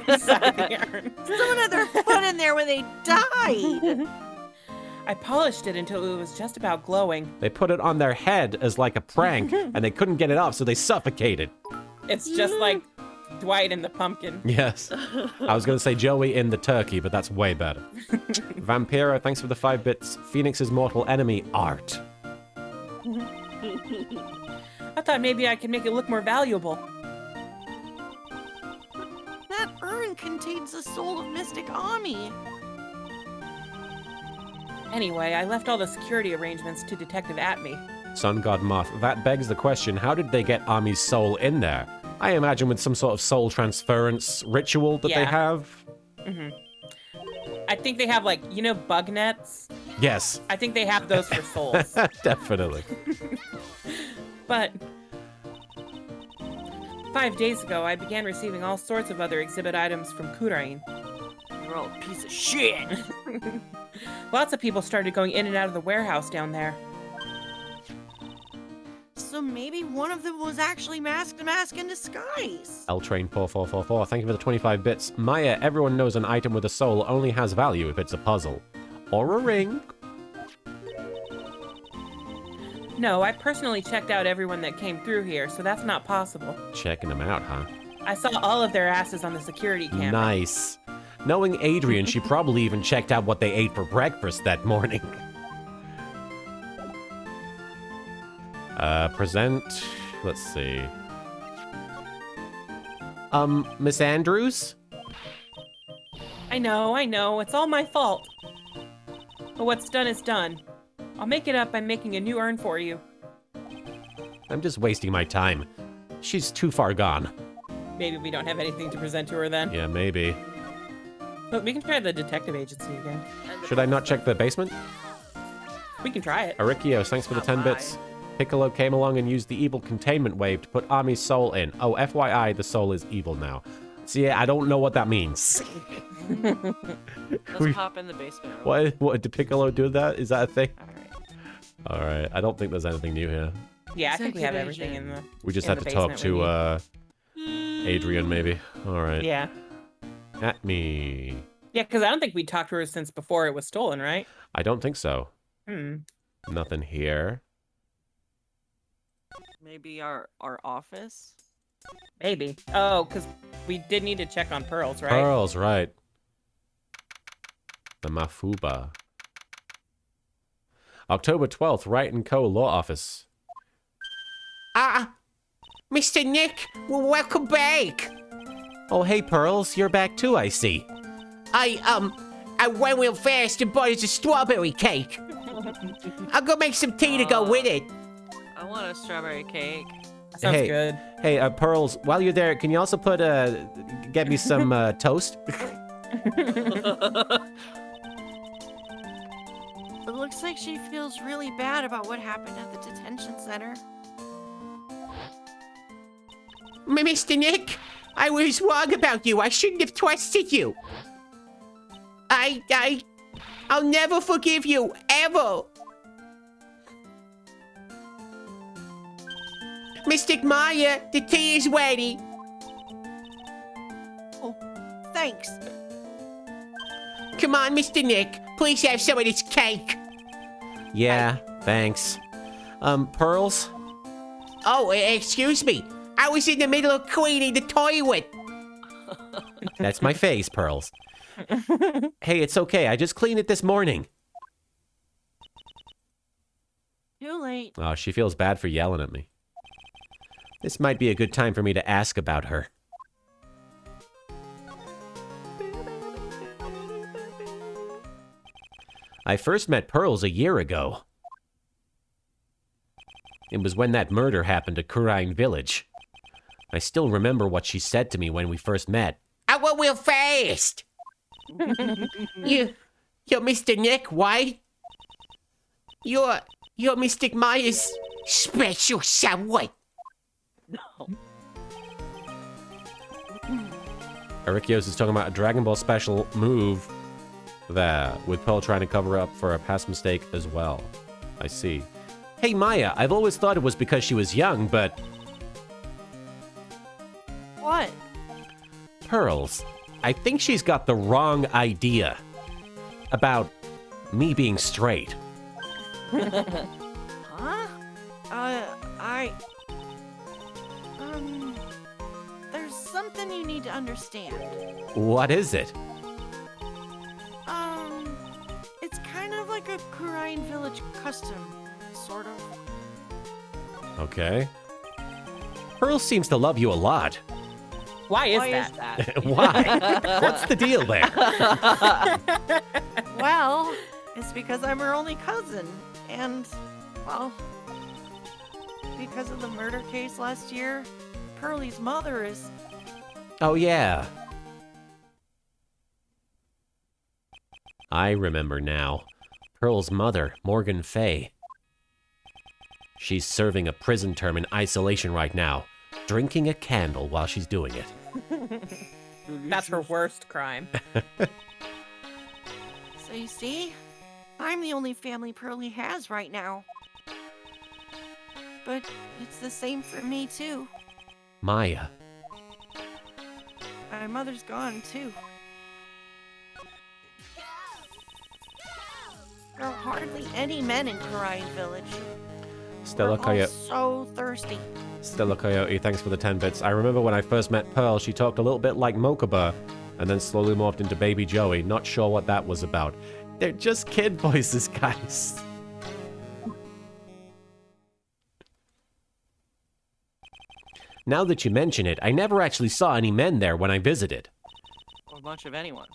[SPEAKER 3] Inside the urn.
[SPEAKER 6] Someone had their foot in there when they died.
[SPEAKER 3] I polished it until it was just about glowing.
[SPEAKER 1] They put it on their head as like a prank, and they couldn't get it off, so they suffocated.
[SPEAKER 3] It's just like Dwight in the pumpkin.
[SPEAKER 1] Yes. I was going to say Joey in the turkey, but that's way better. Vampiro, thanks for the 5 bits. Phoenix's mortal enemy, art.
[SPEAKER 3] I thought maybe I could make it look more valuable.
[SPEAKER 6] That urn contains the soul of Mystic Ami.
[SPEAKER 3] Anyway, I left all the security arrangements to Detective Atme.
[SPEAKER 1] Sun God Moth, that begs the question, how did they get Ami's soul in there? I imagine with some sort of soul transference ritual that they
[SPEAKER 3] Yeah.
[SPEAKER 1] have.
[SPEAKER 3] Hmm. I think they have, like, you know, bug nets?
[SPEAKER 1] Yes,
[SPEAKER 3] I think they have those for souls.
[SPEAKER 1] definitely.
[SPEAKER 3] But 5 days ago, I began receiving all sorts of other exhibit items from Kurain.
[SPEAKER 2] You're all a piece of shit.
[SPEAKER 3] Lots of people started going in and out of the warehouse down there.
[SPEAKER 2] So maybe one of them was actually mask in disguise.
[SPEAKER 1] L Train 4444, thank you for the 25 bits. Maya, everyone knows an item with a soul only has value if it's a puzzle. Or a ring.
[SPEAKER 3] No, I personally checked out everyone that came through here, so that's not possible.
[SPEAKER 1] Checking them out, huh?
[SPEAKER 3] I saw all of their asses on the security camera.
[SPEAKER 1] Nice. Knowing Adrian, she probably even checked out what they ate for breakfast that morning. Present. Let's see. Miss Andrews?
[SPEAKER 3] I know, it's all my fault. But what's done is done. I'll make it up by making a new urn for you.
[SPEAKER 1] I'm just wasting my time. She's too far gone.
[SPEAKER 3] Maybe we don't have anything to present to her then.
[SPEAKER 1] Yeah, maybe.
[SPEAKER 3] But we can try the detective agency again.
[SPEAKER 1] Should I not check the basement?
[SPEAKER 3] We can try it.
[SPEAKER 1] Arikios, thanks for the 10 bits. Piccolo came along and used the evil containment wave to put Army's soul in. Oh, FYI, the soul is evil now. See, I don't know what that means.
[SPEAKER 2] Let's pop in the basement. real
[SPEAKER 1] What did Piccolo do that? Is that a thing?
[SPEAKER 2] quick.
[SPEAKER 1] All right, I don't think there's anything new here.
[SPEAKER 3] Yeah, I think we have
[SPEAKER 2] Detective
[SPEAKER 3] everything in the...
[SPEAKER 1] We just
[SPEAKER 3] In
[SPEAKER 1] had
[SPEAKER 3] the
[SPEAKER 1] to talk
[SPEAKER 3] basement
[SPEAKER 1] to Adrian, maybe. All right.
[SPEAKER 3] Yeah.
[SPEAKER 1] At me.
[SPEAKER 3] Yeah, because I don't think we talked to her since before it was stolen, right?
[SPEAKER 1] I don't think so.
[SPEAKER 3] Hmm.
[SPEAKER 1] Nothing here.
[SPEAKER 2] Maybe our office.
[SPEAKER 3] Maybe. Oh, because we did need to check on pearls, right?
[SPEAKER 1] Pearls, right. The Mafuba. October 12th, Wright & Co. Law Office.
[SPEAKER 4] Mr. Nick, well, welcome back.
[SPEAKER 1] Oh, hey, Pearls. You're back too, I see.
[SPEAKER 4] I went real fast and bought us a strawberry cake. I'll go make some tea to go with it.
[SPEAKER 2] I want a strawberry cake.
[SPEAKER 3] That sounds
[SPEAKER 1] Hey.
[SPEAKER 3] good.
[SPEAKER 1] Hey, Pearls, while you're there, can you also put, get me some, toast?
[SPEAKER 6] It looks like she feels really bad about what happened at the detention center.
[SPEAKER 4] Mr. Nick, I was wrong about you. I shouldn't have trusted you. I'll never forgive you, ever. Mystic Maya, the tea is ready.
[SPEAKER 6] Oh, thanks.
[SPEAKER 4] Come on, Mr. Nick. Please have some of this cake.
[SPEAKER 1] Yeah, thanks. Pearls?
[SPEAKER 4] Oh, excuse me. I was in the middle of cleaning the toilet.
[SPEAKER 1] That's my face, Pearls. Hey, it's okay. I just cleaned it this morning.
[SPEAKER 6] Too late.
[SPEAKER 1] Oh, she feels bad for yelling at me. This might be a good time for me to ask about her. I first met Pearls a year ago. It was when that murder happened at Kurain Village. I still remember what she said to me when we first met.
[SPEAKER 4] I went real fast. You're Mr. Nick White? You're Mystic Maya's special someone.
[SPEAKER 1] Arikios is talking about a Dragon Ball special move there, with Pearl trying to cover up for a past mistake as well. I see. Hey, Maya, I've always thought it was because she was young, but...
[SPEAKER 6] What?
[SPEAKER 1] Pearls, I think she's got the wrong idea about me being straight.
[SPEAKER 6] Huh? There's something you need to understand.
[SPEAKER 1] What is it?
[SPEAKER 6] It's kind of like a Kurain village custom, sort of.
[SPEAKER 1] Okay. Pearl seems to love you a lot.
[SPEAKER 3] Why is
[SPEAKER 2] Why
[SPEAKER 3] that?
[SPEAKER 2] is that?
[SPEAKER 1] Why? What's the deal there?
[SPEAKER 6] Well, it's because I'm her only cousin. And, well, because of the murder case last year, Pearlie's mother is...
[SPEAKER 1] Oh, yeah. I remember now. Pearl's mother, Morgan Fay. She's serving a prison term in isolation right now, drinking a candle while she's doing it.
[SPEAKER 3] That's her worst crime.
[SPEAKER 6] So you see, I'm the only family Pearlie has right now. But it's the same for me, too.
[SPEAKER 1] Maya.
[SPEAKER 6] My mother's gone, too. There are hardly any men in Karayan Village.
[SPEAKER 1] Stella
[SPEAKER 6] We're all
[SPEAKER 1] Coyote.
[SPEAKER 6] so thirsty.
[SPEAKER 1] Stella Coyote, thanks for the 10 bits. I remember when I first met Pearl, she talked a little bit like Mokuba, and then slowly morphed into Baby Joey. Not sure what that was about. They're just kid voices, guys. Now that you mention it, I never actually saw any men there when I visited.
[SPEAKER 2] Or much of anyone.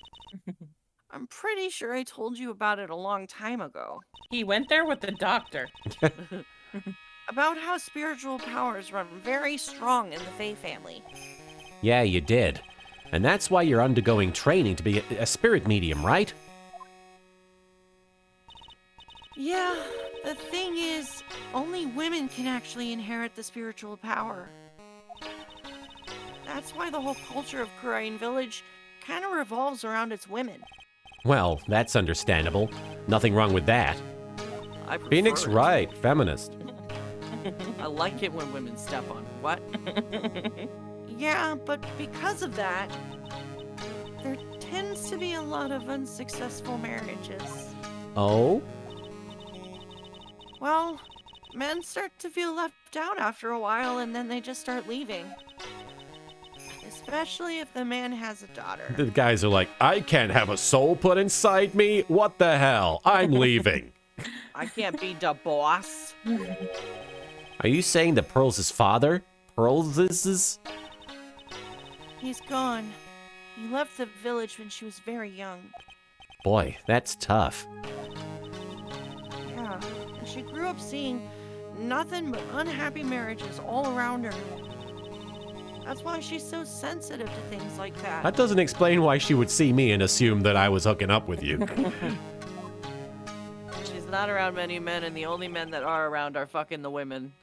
[SPEAKER 6] I'm pretty sure I told you about it a long time ago.
[SPEAKER 3] He went there with the doctor.
[SPEAKER 6] About how spiritual powers run very strong in the Fae family.
[SPEAKER 1] Yeah, you did. And that's why you're undergoing training to be a spirit medium, right?
[SPEAKER 6] Yeah, the thing is, only women can actually inherit the spiritual power. That's why the whole culture of Karayan Village kind of revolves around its women.
[SPEAKER 1] Well, that's understandable. Nothing wrong with that.
[SPEAKER 2] I prefer
[SPEAKER 1] Phoenix
[SPEAKER 2] it.
[SPEAKER 1] Wright, feminist.
[SPEAKER 2] I like it when women step on. What?
[SPEAKER 6] Yeah, but because of that, there tends to be a lot of unsuccessful marriages.
[SPEAKER 1] Oh?
[SPEAKER 6] Well, men start to feel left out after a while and then they just start leaving. Especially if the man has a daughter.
[SPEAKER 1] The guys are like, I can't have a soul put inside me. What the hell? I'm leaving.
[SPEAKER 2] I can't be the boss.
[SPEAKER 1] Are you saying that Pearl's his father? Pearl's is?
[SPEAKER 6] He's gone. He left the village when she was very young.
[SPEAKER 1] Boy, that's tough.
[SPEAKER 6] Yeah, and she grew up seeing nothing but unhappy marriages all around her. That's why she's so sensitive to things like that.
[SPEAKER 1] That doesn't explain why she would see me and assume that I was hooking up with you.
[SPEAKER 2] She's not around many men, and the only men that are around are fucking the women.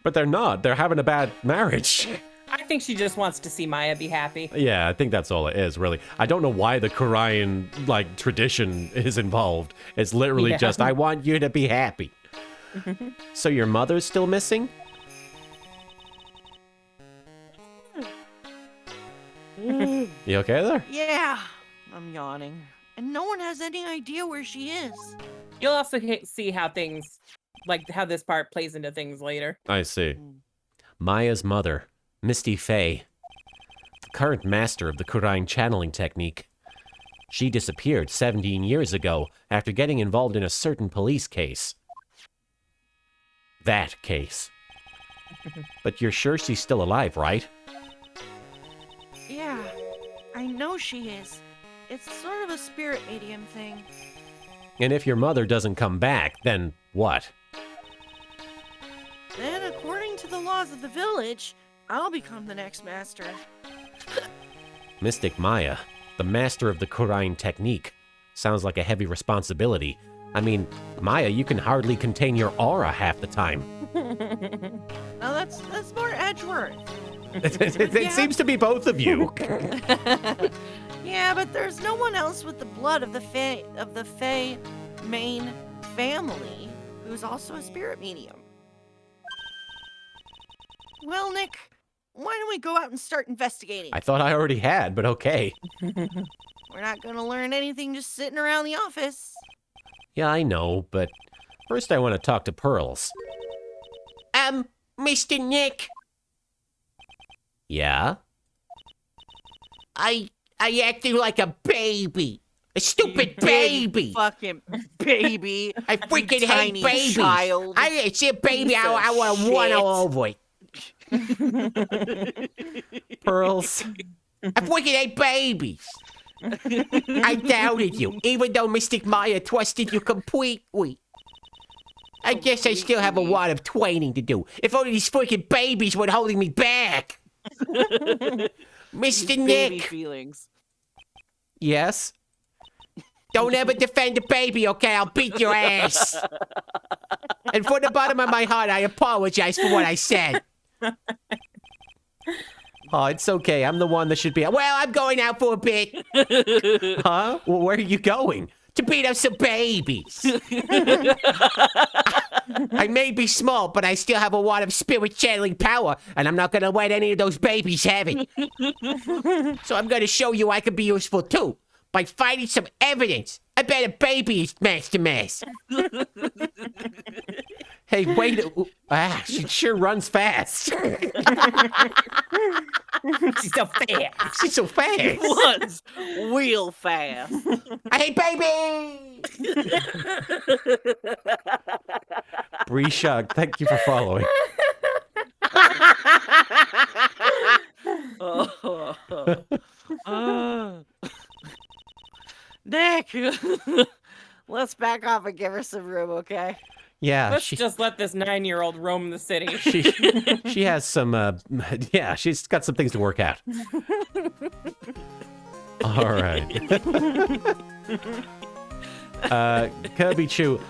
[SPEAKER 1] But they're not. They're having a bad marriage.
[SPEAKER 3] I think she just wants to see Maya be happy.
[SPEAKER 1] Yeah, I think that's all it is, really. I don't know why the Karayan, tradition is involved. It's literally
[SPEAKER 3] Yeah.
[SPEAKER 1] just, I want you to be happy. So your mother's still missing? You okay there?
[SPEAKER 6] Yeah, I'm yawning. And no one has any idea where she is.
[SPEAKER 3] You'll also see how things, like how this part plays into things later.
[SPEAKER 1] I see. Maya's mother, Misty Fay, current master of the Kurain channeling technique. She disappeared 17 years ago after getting involved in a certain police case. That case. But you're sure she's still alive, right?
[SPEAKER 6] Yeah, I know she is. It's sort of a spirit medium thing.
[SPEAKER 1] And if your mother doesn't come back, then what?
[SPEAKER 6] Then, according to the laws of the village, I'll become the next master.
[SPEAKER 1] Mystic Maya, the master of the Kurain technique. Sounds like a heavy responsibility. I mean, Maya, you can hardly contain your aura half the time.
[SPEAKER 6] Now that's more Edgeworth.
[SPEAKER 1] It seems to be both of you.
[SPEAKER 6] Yeah, but there's no one else with the blood of the Fae main family who's also a spirit medium. Well, Nick, why don't we go out and start investigating?
[SPEAKER 1] I thought I already had, but okay.
[SPEAKER 6] We're not gonna learn anything just sitting around the office.
[SPEAKER 1] Yeah, I know, but first I want to talk to Pearls.
[SPEAKER 4] Mr. Nick,
[SPEAKER 1] Yeah?
[SPEAKER 4] I acted like a baby. A stupid baby.
[SPEAKER 2] Fucking baby.
[SPEAKER 4] I freaking hate
[SPEAKER 2] tiny
[SPEAKER 4] babies.
[SPEAKER 2] child.
[SPEAKER 4] I see a baby,
[SPEAKER 2] Piece
[SPEAKER 4] I
[SPEAKER 2] of
[SPEAKER 4] want to run
[SPEAKER 2] shit.
[SPEAKER 4] all over it.
[SPEAKER 1] Pearls?
[SPEAKER 4] I freaking hate babies. I doubted you, even though Mystic Maya trusted you completely. I guess I still have a lot of training to do. If only these freaking babies weren't holding me back. Mr.
[SPEAKER 2] Baby
[SPEAKER 4] Nick,
[SPEAKER 2] feelings.
[SPEAKER 1] Yes?
[SPEAKER 4] don't ever defend a baby, okay? I'll beat your ass. And from the bottom of my heart, I apologize for what I said.
[SPEAKER 1] Oh, it's okay. I'm the one that should be.
[SPEAKER 4] Well, I'm going out for a bit
[SPEAKER 1] Huh? Well, where are you going?
[SPEAKER 4] to beat up some babies. I may be small, but I still have a lot of spirit channeling power, and I'm not going to let any of those babies have it. So I'm going to show you I can be useful too, by finding some evidence. I bet a baby is Master Mask.
[SPEAKER 1] Hey, wait. She sure runs fast.
[SPEAKER 3] She's so fast.
[SPEAKER 4] She's so fast.
[SPEAKER 2] One's real fast.
[SPEAKER 4] I hate baby.
[SPEAKER 1] Bree Shug, thank you for following.
[SPEAKER 2] Nick, let's back off and give her some room, okay?
[SPEAKER 1] Yeah,
[SPEAKER 3] Let's
[SPEAKER 1] she
[SPEAKER 3] just let this 9-year-old roam the city.
[SPEAKER 1] she has some yeah, she's got some things to work out. All right. Kirby Chew,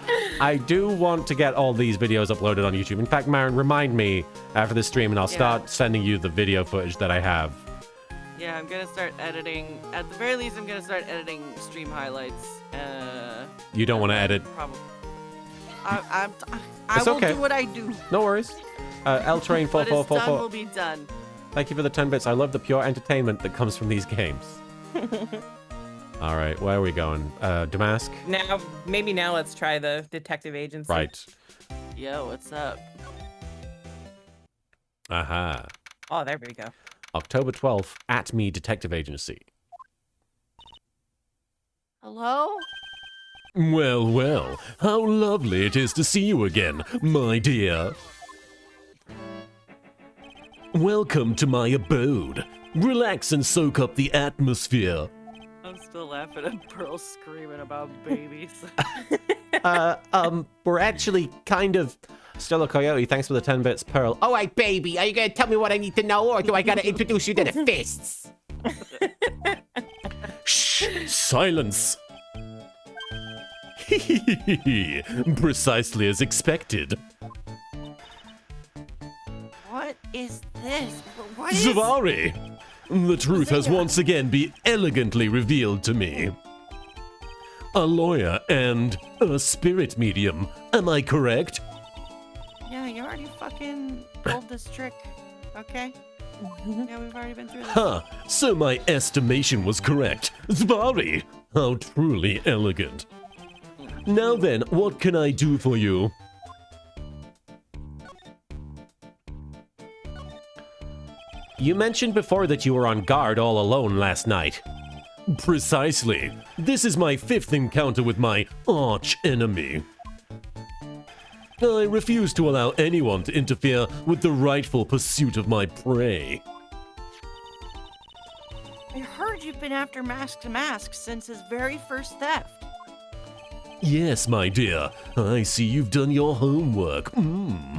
[SPEAKER 1] I do want to get all these videos uploaded on YouTube. In fact, Marin, remind me after the stream and I'll start sending you the video footage that I have.
[SPEAKER 2] Yeah, I'm gonna start editing. At the very least, I'm gonna start editing stream highlights.
[SPEAKER 1] You don't want to edit?
[SPEAKER 2] Probably. I
[SPEAKER 1] It's
[SPEAKER 2] will
[SPEAKER 1] okay.
[SPEAKER 2] do what I do.
[SPEAKER 1] No worries. L Train
[SPEAKER 2] What is done will
[SPEAKER 1] 4444.
[SPEAKER 2] be done.
[SPEAKER 1] Thank you for the 10 bits. I love the pure entertainment that comes from these games. All right, where are we going? Damask?
[SPEAKER 3] Maybe now let's try the detective agency.
[SPEAKER 1] Right.
[SPEAKER 2] Yo, what's up?
[SPEAKER 1] Aha.
[SPEAKER 3] Oh, there we go.
[SPEAKER 1] October 12th, at me detective agency.
[SPEAKER 2] Hello?
[SPEAKER 1] Well, well, how lovely it is to see you again, my dear. Welcome to my abode. Relax and soak up the atmosphere.
[SPEAKER 2] I'm still laughing at Pearl screaming about babies.
[SPEAKER 1] We're actually kind of... Stella Coyote, thanks for the 10 bits, Pearl.
[SPEAKER 4] All right, baby. Are you going to tell me what I need to know, or do I got to introduce you to the fists?
[SPEAKER 1] Shh! Silence! Precisely as expected.
[SPEAKER 6] What is this? What is...
[SPEAKER 1] Zavari! The truth has once again been elegantly revealed to me. A lawyer and a spirit medium. Am I correct?
[SPEAKER 6] Yeah, you already fucking pulled this trick. Okay? Yeah, we've already been through this.
[SPEAKER 1] Huh, so my estimation was correct. Zavari! How truly elegant. Now then, what can I do for you? You mentioned before that you were on guard all alone last night. Precisely. This is my 5th encounter with my arch enemy. I refuse to allow anyone to interfere with the rightful pursuit of my prey.
[SPEAKER 6] I heard you've been after Mask to Mask since his very first theft.
[SPEAKER 1] Yes, my dear. I see you've done your homework. In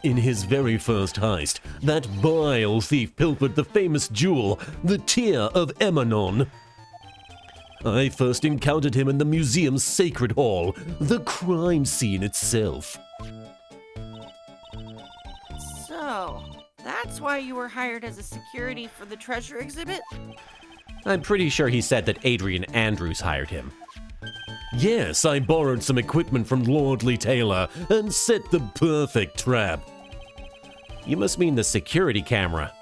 [SPEAKER 1] his very first heist, that vile thief pilfered the famous jewel, the Tear of Emanon. I first encountered him in the museum's sacred hall, the crime scene itself.
[SPEAKER 6] So, that's why you were hired as a security for the treasure exhibit?
[SPEAKER 1] I'm pretty sure he said that Adrian Andrews hired him. Yes, I borrowed some equipment from Lordly Taylor and set the perfect trap. You must mean the security camera.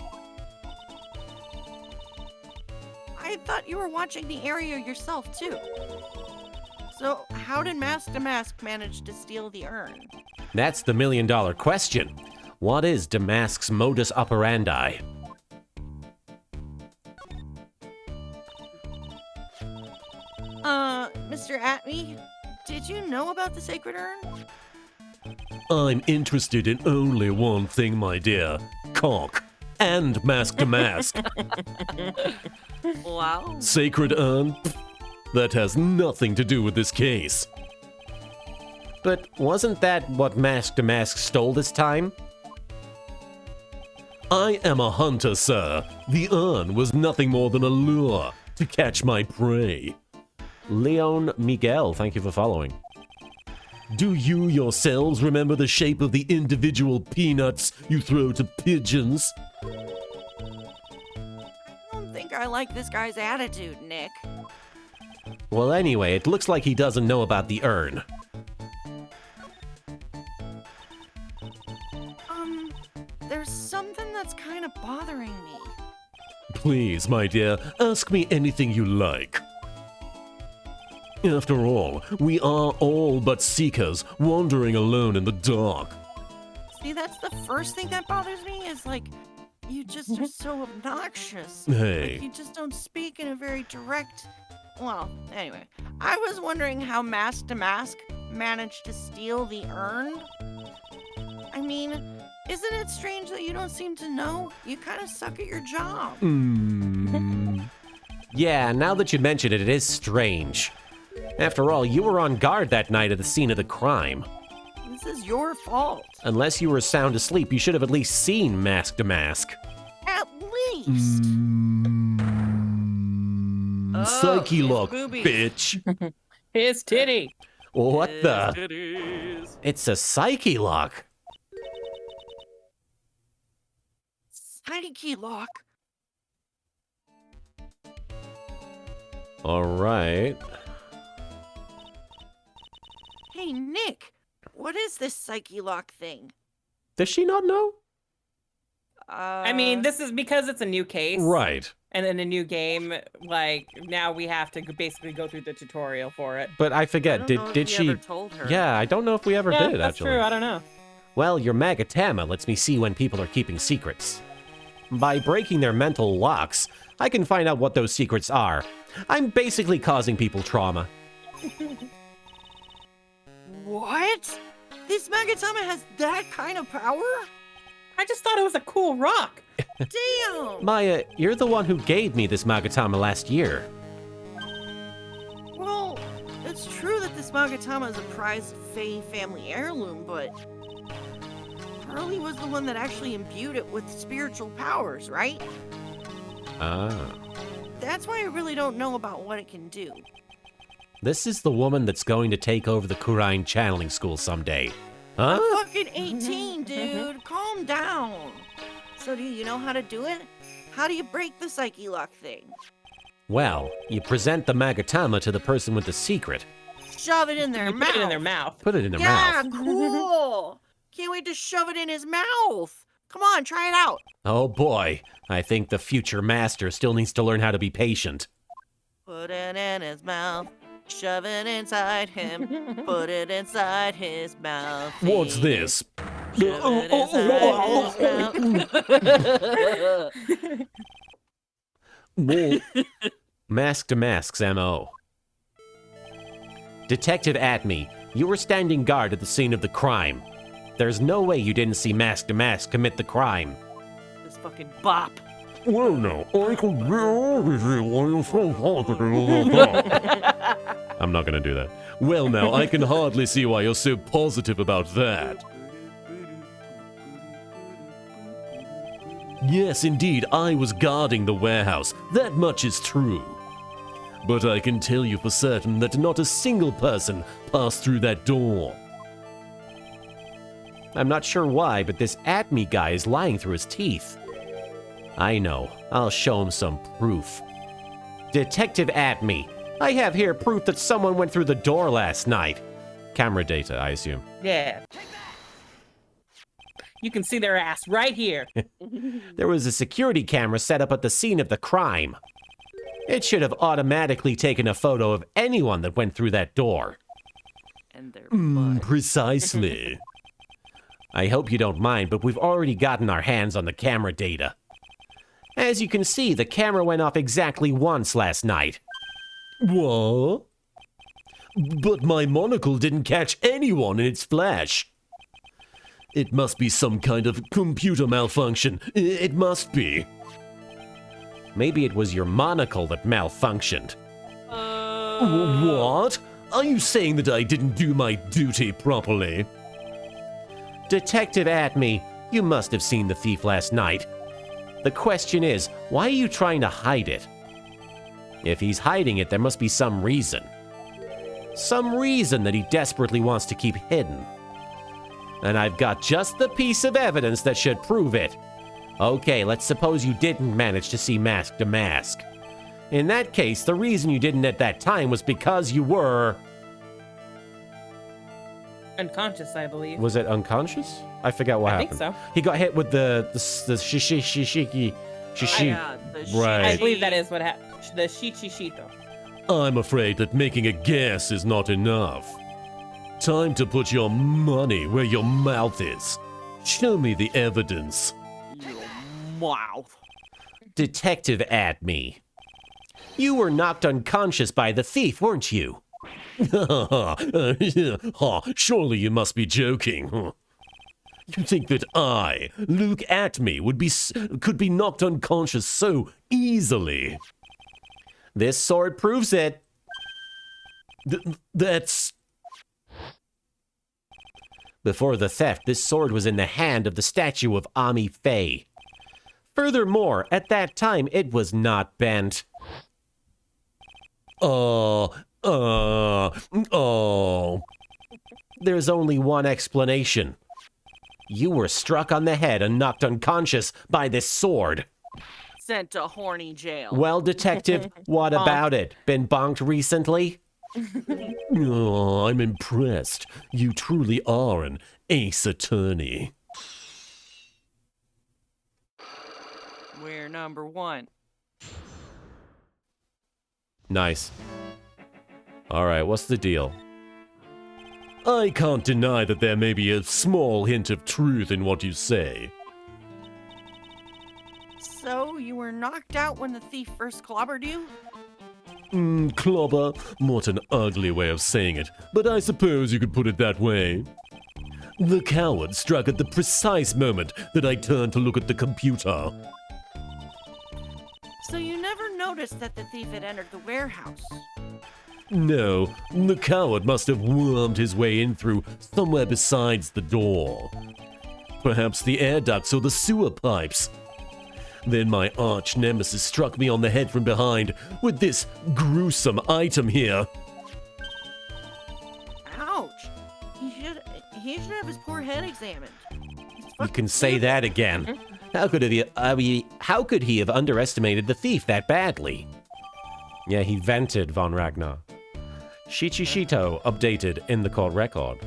[SPEAKER 6] I thought you were watching the area yourself, too. So, how did Mask to Mask manage to steal the urn?
[SPEAKER 1] That's the million-dollar question. What is Damask's modus operandi?
[SPEAKER 6] Mr. Atme, did you know about the sacred urn?
[SPEAKER 1] I'm interested in only one thing, my dear. Cock. And Mask to Mask.
[SPEAKER 2] Wow.
[SPEAKER 1] Sacred urn? Pfft, that has nothing to do with this case. But wasn't that what Mask to Mask stole this time? I am a hunter, sir. The urn was nothing more than a lure to catch my prey. Leon Miguel, thank you for following. Do you yourselves remember the shape of the individual peanuts you throw to pigeons?
[SPEAKER 6] I don't think I like this guy's attitude, Nick.
[SPEAKER 1] Well, anyway, it looks like he doesn't know about the urn.
[SPEAKER 6] There's something that's kind of bothering me.
[SPEAKER 1] Please, my dear, ask me anything you like. After all, we are all but seekers, wandering alone in the dark.
[SPEAKER 6] See, that's the first thing that bothers me is like, you just are so obnoxious.
[SPEAKER 1] Hey.
[SPEAKER 6] Like, you just don't speak in a very direct. Well, anyway, I was wondering how Mask to Mask managed to steal the urn. I mean, isn't it strange that you don't seem to know? You kind of suck at your job.
[SPEAKER 1] Yeah, now that you mention it, it is strange. After all, you were on guard that night at the scene of the crime.
[SPEAKER 6] This is your fault.
[SPEAKER 1] Unless you were sound asleep, you should have at least seen Mask to Mask.
[SPEAKER 6] At least.
[SPEAKER 1] Psyche
[SPEAKER 2] his
[SPEAKER 1] lock,
[SPEAKER 2] boobies.
[SPEAKER 1] bitch.
[SPEAKER 3] His titty.
[SPEAKER 1] What the?
[SPEAKER 2] Titties.
[SPEAKER 1] It's a psyche lock.
[SPEAKER 6] Psyche lock.
[SPEAKER 1] All right.
[SPEAKER 6] Hey, Nick, what is this psyche lock thing?
[SPEAKER 1] Does she not know?
[SPEAKER 3] I mean, this is because it's a new case.
[SPEAKER 1] Right.
[SPEAKER 3] And in a new game, like, now we have to basically go through the tutorial for it.
[SPEAKER 1] But I forget,
[SPEAKER 2] I don't know if
[SPEAKER 1] did
[SPEAKER 2] we
[SPEAKER 1] she?
[SPEAKER 2] ever told her.
[SPEAKER 1] Yeah, I don't know if we ever
[SPEAKER 3] Yeah,
[SPEAKER 1] did,
[SPEAKER 3] that's
[SPEAKER 1] actually.
[SPEAKER 3] true. I don't know.
[SPEAKER 1] Well, your Magatama lets me see when people are keeping secrets. By breaking their mental locks, I can find out what those secrets are. I'm basically causing people trauma.
[SPEAKER 6] What? This Magatama has that kind of power?
[SPEAKER 3] I just thought it was a cool rock.
[SPEAKER 6] Damn!
[SPEAKER 1] Maya, you're the one who gave me this Magatama last year.
[SPEAKER 6] Well, it's true that this Magatama is a prized Fae family heirloom, but Pearly was the one that actually imbued it with spiritual powers, right?
[SPEAKER 1] Ah.
[SPEAKER 6] That's why I really don't know about what it can do.
[SPEAKER 1] This is the woman that's going to take over the Kurine channeling school someday. Huh?
[SPEAKER 6] I'm fucking 18, dude. Calm down. So do you know how to do it? How do you break the psyche lock thing?
[SPEAKER 1] Well, you present the Magatama to the person with the secret.
[SPEAKER 6] Shove it in their mouth.
[SPEAKER 3] Put it in their mouth.
[SPEAKER 1] Put it in their
[SPEAKER 6] Yeah,
[SPEAKER 1] mouth.
[SPEAKER 6] cool. Can't wait to shove it in his mouth. Come on, try it out.
[SPEAKER 1] Oh boy, I think the future master still needs to learn how to be patient.
[SPEAKER 6] Put it in his mouth. Shove it inside him. Put it inside his mouth.
[SPEAKER 1] What's this?
[SPEAKER 6] Shove it inside his mouth.
[SPEAKER 1] Well, Mask to Mask's MO. Detective Atme, you were standing guard at the scene of the crime. There's no way you didn't see Mask to Mask commit the crime.
[SPEAKER 2] This fucking bop.
[SPEAKER 1] Well, no, I can be obviously why you're so positive about that. I'm not gonna do that. Well, now, I can hardly see why you're so positive about that. Yes, indeed, I was guarding the warehouse. That much is true. But I can tell you for certain that not a single person passed through that door. I'm not sure why, but this Atme guy is lying through his teeth. I know. I'll show him some proof. Detective Atme, I have here proof that someone went through the door last night. Camera data, I assume.
[SPEAKER 3] Yeah. You can see their ass right here.
[SPEAKER 1] There was a security camera set up at the scene of the crime. It should have automatically taken a photo of anyone that went through that door.
[SPEAKER 2] And their butt.
[SPEAKER 1] Precisely. I hope you don't mind, but we've already gotten our hands on the camera data. As you can see, the camera went off exactly once last night. What? But my monocle didn't catch anyone in its flash. It must be some kind of computer malfunction. It must be. Maybe it was your monocle that malfunctioned. What? Are you saying that I didn't do my duty properly? Detective Atme, you must have seen the thief last night. The question is, why are you trying to hide it? If he's hiding it, there must be some reason. Some reason that he desperately wants to keep hidden. And I've got just the piece of evidence that should prove it. Okay, let's suppose you didn't manage to see mask to mask. In that case, the reason you didn't at that time was because you were...
[SPEAKER 3] Unconscious, I believe.
[SPEAKER 1] Was it unconscious? I forgot what happened.
[SPEAKER 3] I think so.
[SPEAKER 1] He got hit with the shishi.
[SPEAKER 2] Yeah, the
[SPEAKER 1] Right.
[SPEAKER 3] I believe that is what happened. The Shichishito.
[SPEAKER 7] I'm afraid that making a guess is not enough. Time to put your money where your mouth is. Show me the evidence.
[SPEAKER 2] Your mouth.
[SPEAKER 1] Detective Adme. You were knocked unconscious by the thief, weren't you?
[SPEAKER 7] Surely you must be joking. You think that I, Luke Atme, could be knocked unconscious so easily?
[SPEAKER 1] This sword proves it.
[SPEAKER 7] That's...
[SPEAKER 1] Before the theft, this sword was in the hand of the statue of Ami Faye. Furthermore, at that time, it was not bent.
[SPEAKER 7] Oh.
[SPEAKER 1] There's only one explanation. You were struck on the head and knocked unconscious by this sword.
[SPEAKER 2] Sent to horny jail.
[SPEAKER 1] Well, detective, what about it? Been bonked recently?
[SPEAKER 7] Oh, I'm impressed. You truly are an ace attorney.
[SPEAKER 2] We're number one.
[SPEAKER 1] Nice. All right, what's the deal?
[SPEAKER 7] I can't deny that there may be a small hint of truth in what you say.
[SPEAKER 2] So, you were knocked out when the thief first clobbered you?
[SPEAKER 7] Clobber? What an ugly way of saying it, but I suppose you could put it that way. The coward struck at the precise moment that I turned to look at the computer.
[SPEAKER 2] So you never noticed that the thief had entered the warehouse?
[SPEAKER 7] No, the coward must have wormed his way in through somewhere besides the door. Perhaps the air ducts or the sewer pipes. Then my arch nemesis struck me on the head from behind with this gruesome item here.
[SPEAKER 2] Ouch! He should have his poor head examined.
[SPEAKER 1] You can say that again. How could he have underestimated the thief that badly? Yeah, he vented Von Ragnar. Shichishito updated in the court record.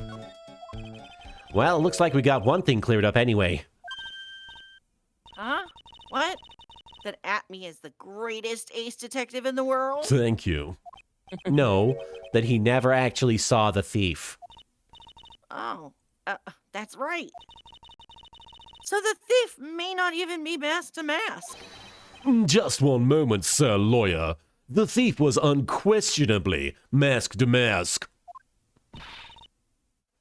[SPEAKER 1] Well, looks like we got one thing cleared up anyway.
[SPEAKER 2] Huh? What? That Atme is the greatest ace detective in the world?
[SPEAKER 7] Thank you.
[SPEAKER 1] No, that he never actually saw the thief.
[SPEAKER 2] Oh, that's right. So the thief may not even be mask to mask.
[SPEAKER 7] Just one moment, sir lawyer. The thief was unquestionably mask to mask.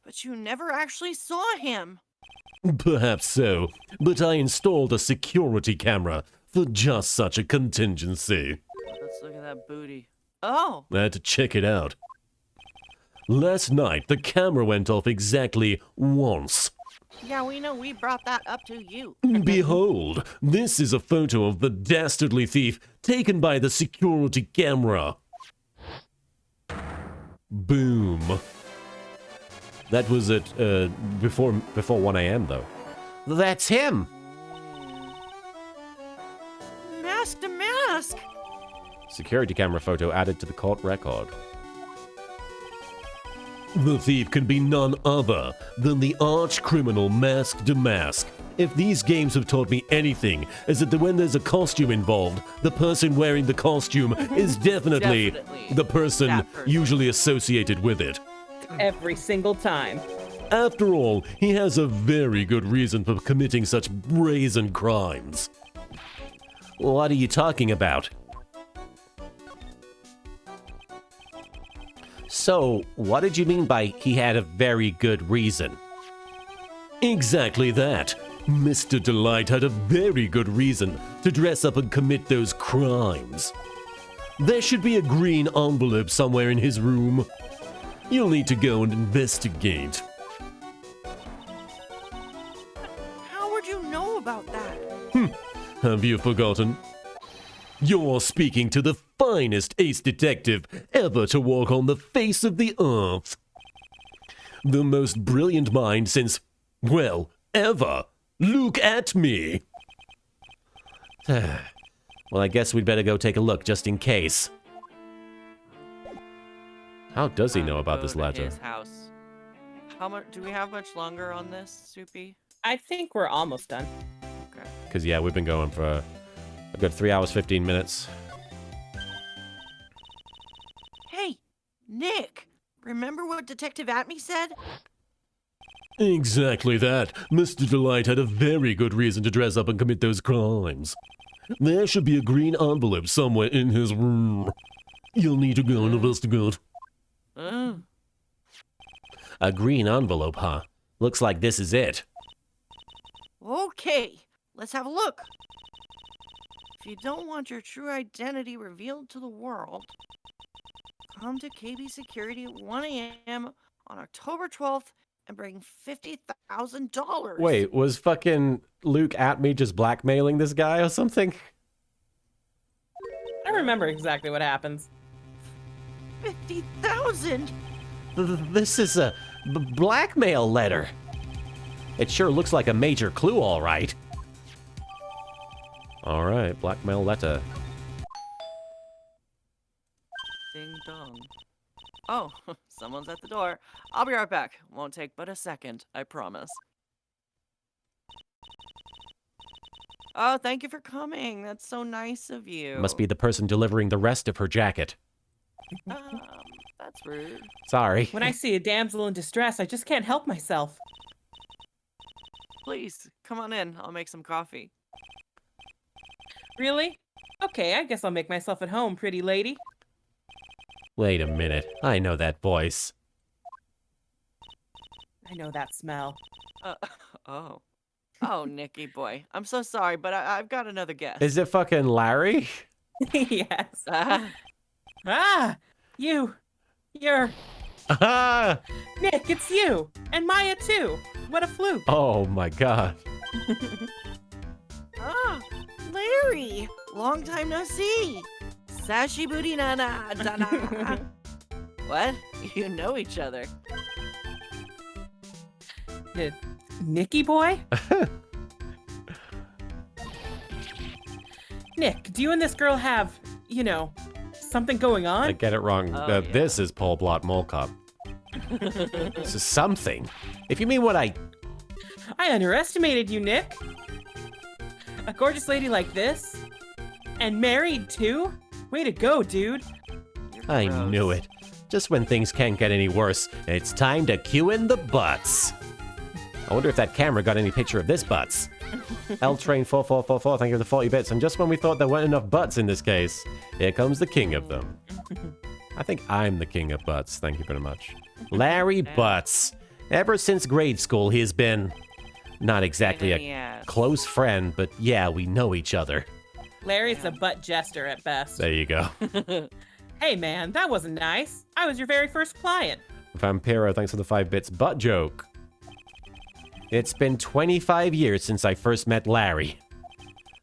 [SPEAKER 2] But you never actually saw him.
[SPEAKER 7] Perhaps so, but I installed a security camera for just such a contingency.
[SPEAKER 2] Let's look at that booty. Oh,
[SPEAKER 7] I had to check it out. Last night, the camera went off exactly once.
[SPEAKER 2] yeah, we know we brought that up to you.
[SPEAKER 7] Behold, this is a photo of the dastardly thief taken by the security camera. Boom.
[SPEAKER 1] That was at before 1 a.m. though. That's him.
[SPEAKER 2] Mask to mask.
[SPEAKER 1] Security camera photo added to the court record.
[SPEAKER 7] The thief can be none other than the arch criminal Mask to Mask. If these games have taught me anything, is that when there's a costume involved, the person wearing the costume is definitely the person
[SPEAKER 2] that person.
[SPEAKER 7] usually associated with it.
[SPEAKER 3] Every single time.
[SPEAKER 7] After all, he has a very good reason for committing such brazen crimes.
[SPEAKER 1] What are you talking about? So, what did you mean by he had a very good reason?
[SPEAKER 7] Exactly that. Mr. Delight had a very good reason to dress up and commit those crimes. There should be a green envelope somewhere in his room. You'll need to go and investigate.
[SPEAKER 2] How would you know about that?
[SPEAKER 7] Have you forgotten? You're speaking to the finest ace detective ever to walk on the face of the earth. The most brilliant mind since, well, ever. Look at me.
[SPEAKER 1] Well, I guess we'd better go take a look just in case. How does he know about this
[SPEAKER 2] Go to
[SPEAKER 1] letter?
[SPEAKER 2] His house. How much? Do we have much longer on this, Soupy?
[SPEAKER 3] I think we're almost done.
[SPEAKER 2] Okay.
[SPEAKER 1] Because, yeah, we've been going for a good 3 hours, 15 minutes.
[SPEAKER 6] Hey, Nick, remember what Detective Atme said?
[SPEAKER 7] Exactly that. Mr. Delight had a very good reason to dress up and commit those crimes. There should be a green envelope somewhere in his room. You'll need to go and investigate.
[SPEAKER 1] A green envelope, huh? Looks like this is it.
[SPEAKER 6] Okay, let's have a look. If you don't want your true identity revealed to the world, come to KB Security at 1 a.m. on October 12th and bring $50,000.
[SPEAKER 1] Wait, was fucking Luke at me just blackmailing this guy or something?
[SPEAKER 3] I remember exactly what happens.
[SPEAKER 6] 50,000?
[SPEAKER 1] This is a blackmail letter. It sure looks like a major clue, all right. All right, blackmail letter.
[SPEAKER 2] Ding dong. Oh, someone's at the door. I'll be right back. Won't take but a second, I promise. Oh, thank you for coming. That's so nice of you.
[SPEAKER 1] Must be the person delivering the rest of her jacket.
[SPEAKER 2] That's rude.
[SPEAKER 1] Sorry.
[SPEAKER 3] When I see a damsel in distress, I just can't help myself.
[SPEAKER 2] Please, come on in. I'll make some coffee.
[SPEAKER 3] Really? Okay, I guess I'll make myself at home, pretty lady.
[SPEAKER 1] Wait a minute. I know that voice.
[SPEAKER 3] I know that smell.
[SPEAKER 2] Oh. Oh, Nicky boy. I'm so sorry, but I've got another guest.
[SPEAKER 1] Is it fucking Larry?
[SPEAKER 3] Yes.
[SPEAKER 2] Ah,
[SPEAKER 3] You're...
[SPEAKER 1] Ah!
[SPEAKER 3] Nick, it's you! And Maya, too! What a fluke!
[SPEAKER 1] Oh my god.
[SPEAKER 6] Ah, Larry! Long time no see. Sashi booty na na da na.
[SPEAKER 2] what? You know each other.
[SPEAKER 3] Nicky boy? Nick, do you and this girl have, you know, something going on?
[SPEAKER 1] I get it wrong.
[SPEAKER 2] Oh, yeah.
[SPEAKER 1] This is Paul Blart Mole Cop. This is something. If you mean what I
[SPEAKER 3] underestimated you, Nick. A gorgeous lady like this? And married, too? Way to go, dude.
[SPEAKER 1] I
[SPEAKER 2] Gross.
[SPEAKER 1] knew it. Just when things can't get any worse, it's time to cue in the butts. I wonder if that camera got any picture of this butts. L-Train 4444, thank you for the 40 bits. And just when we thought there weren't enough butts in this case, here comes the king of them. I think I'm the king of butts, thank you very much. Larry Butts. Ever since grade school, he's been not exactly
[SPEAKER 2] Pain in the
[SPEAKER 1] a
[SPEAKER 2] ass.
[SPEAKER 1] close friend, but yeah, we know each other.
[SPEAKER 3] Larry's a butt jester at best.
[SPEAKER 1] There you go.
[SPEAKER 3] Hey, man, that wasn't nice. I was your very first client.
[SPEAKER 1] Vampiro, thanks for the 5 bits. Butt joke. It's been 25 years since I first met Larry.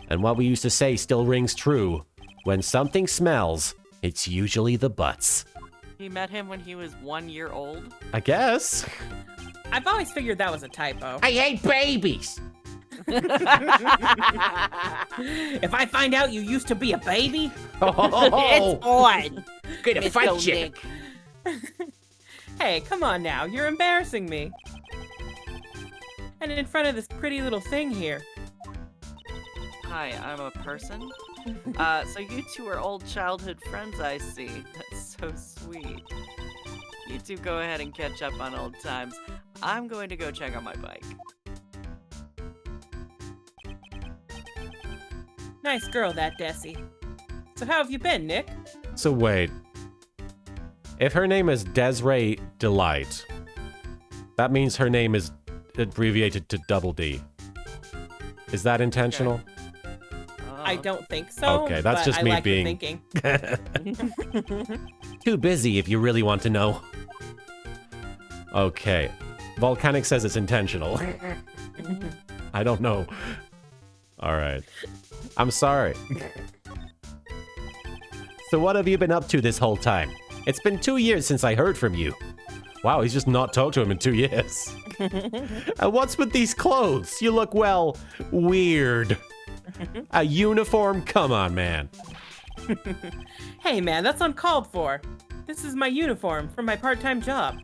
[SPEAKER 1] And what we used to say still rings true. When something smells, it's usually the butts.
[SPEAKER 2] He met him when he was 1 year old.
[SPEAKER 1] I guess.
[SPEAKER 3] I've always figured that was a typo.
[SPEAKER 4] I hate babies.
[SPEAKER 3] If I find out you used to be a baby,
[SPEAKER 6] It's on.
[SPEAKER 4] Gonna
[SPEAKER 6] Miss
[SPEAKER 4] fight
[SPEAKER 6] Gold
[SPEAKER 4] you.
[SPEAKER 6] Nick.
[SPEAKER 3] hey, come on now, you're embarrassing me. And in front of this pretty little thing here.
[SPEAKER 2] Hi, I'm a person. So you two are old childhood friends, I see. That's so sweet. You two go ahead and catch up on old times. I'm going to go check on my bike.
[SPEAKER 3] Nice girl, that Desi. So how have you been, Nick?
[SPEAKER 1] So wait. If her name is Desiree Delight, that means her name is abbreviated to Double D. Is that intentional?
[SPEAKER 3] I don't think so.
[SPEAKER 1] Okay, that's
[SPEAKER 3] but
[SPEAKER 1] just
[SPEAKER 3] I
[SPEAKER 1] me
[SPEAKER 3] like your
[SPEAKER 1] being-
[SPEAKER 3] thinking.
[SPEAKER 1] Too busy if you really want to know. Okay. Volcanic says it's intentional. I don't know. All right. I'm sorry. So what have you been up to this whole time? It's been 2 years since I heard from you. Wow, he's just not talked to him in 2 years. And what's with these clothes? You look, well, weird. A uniform? Come on, man.
[SPEAKER 3] Hey, man, that's uncalled for. This is my uniform from my part-time job.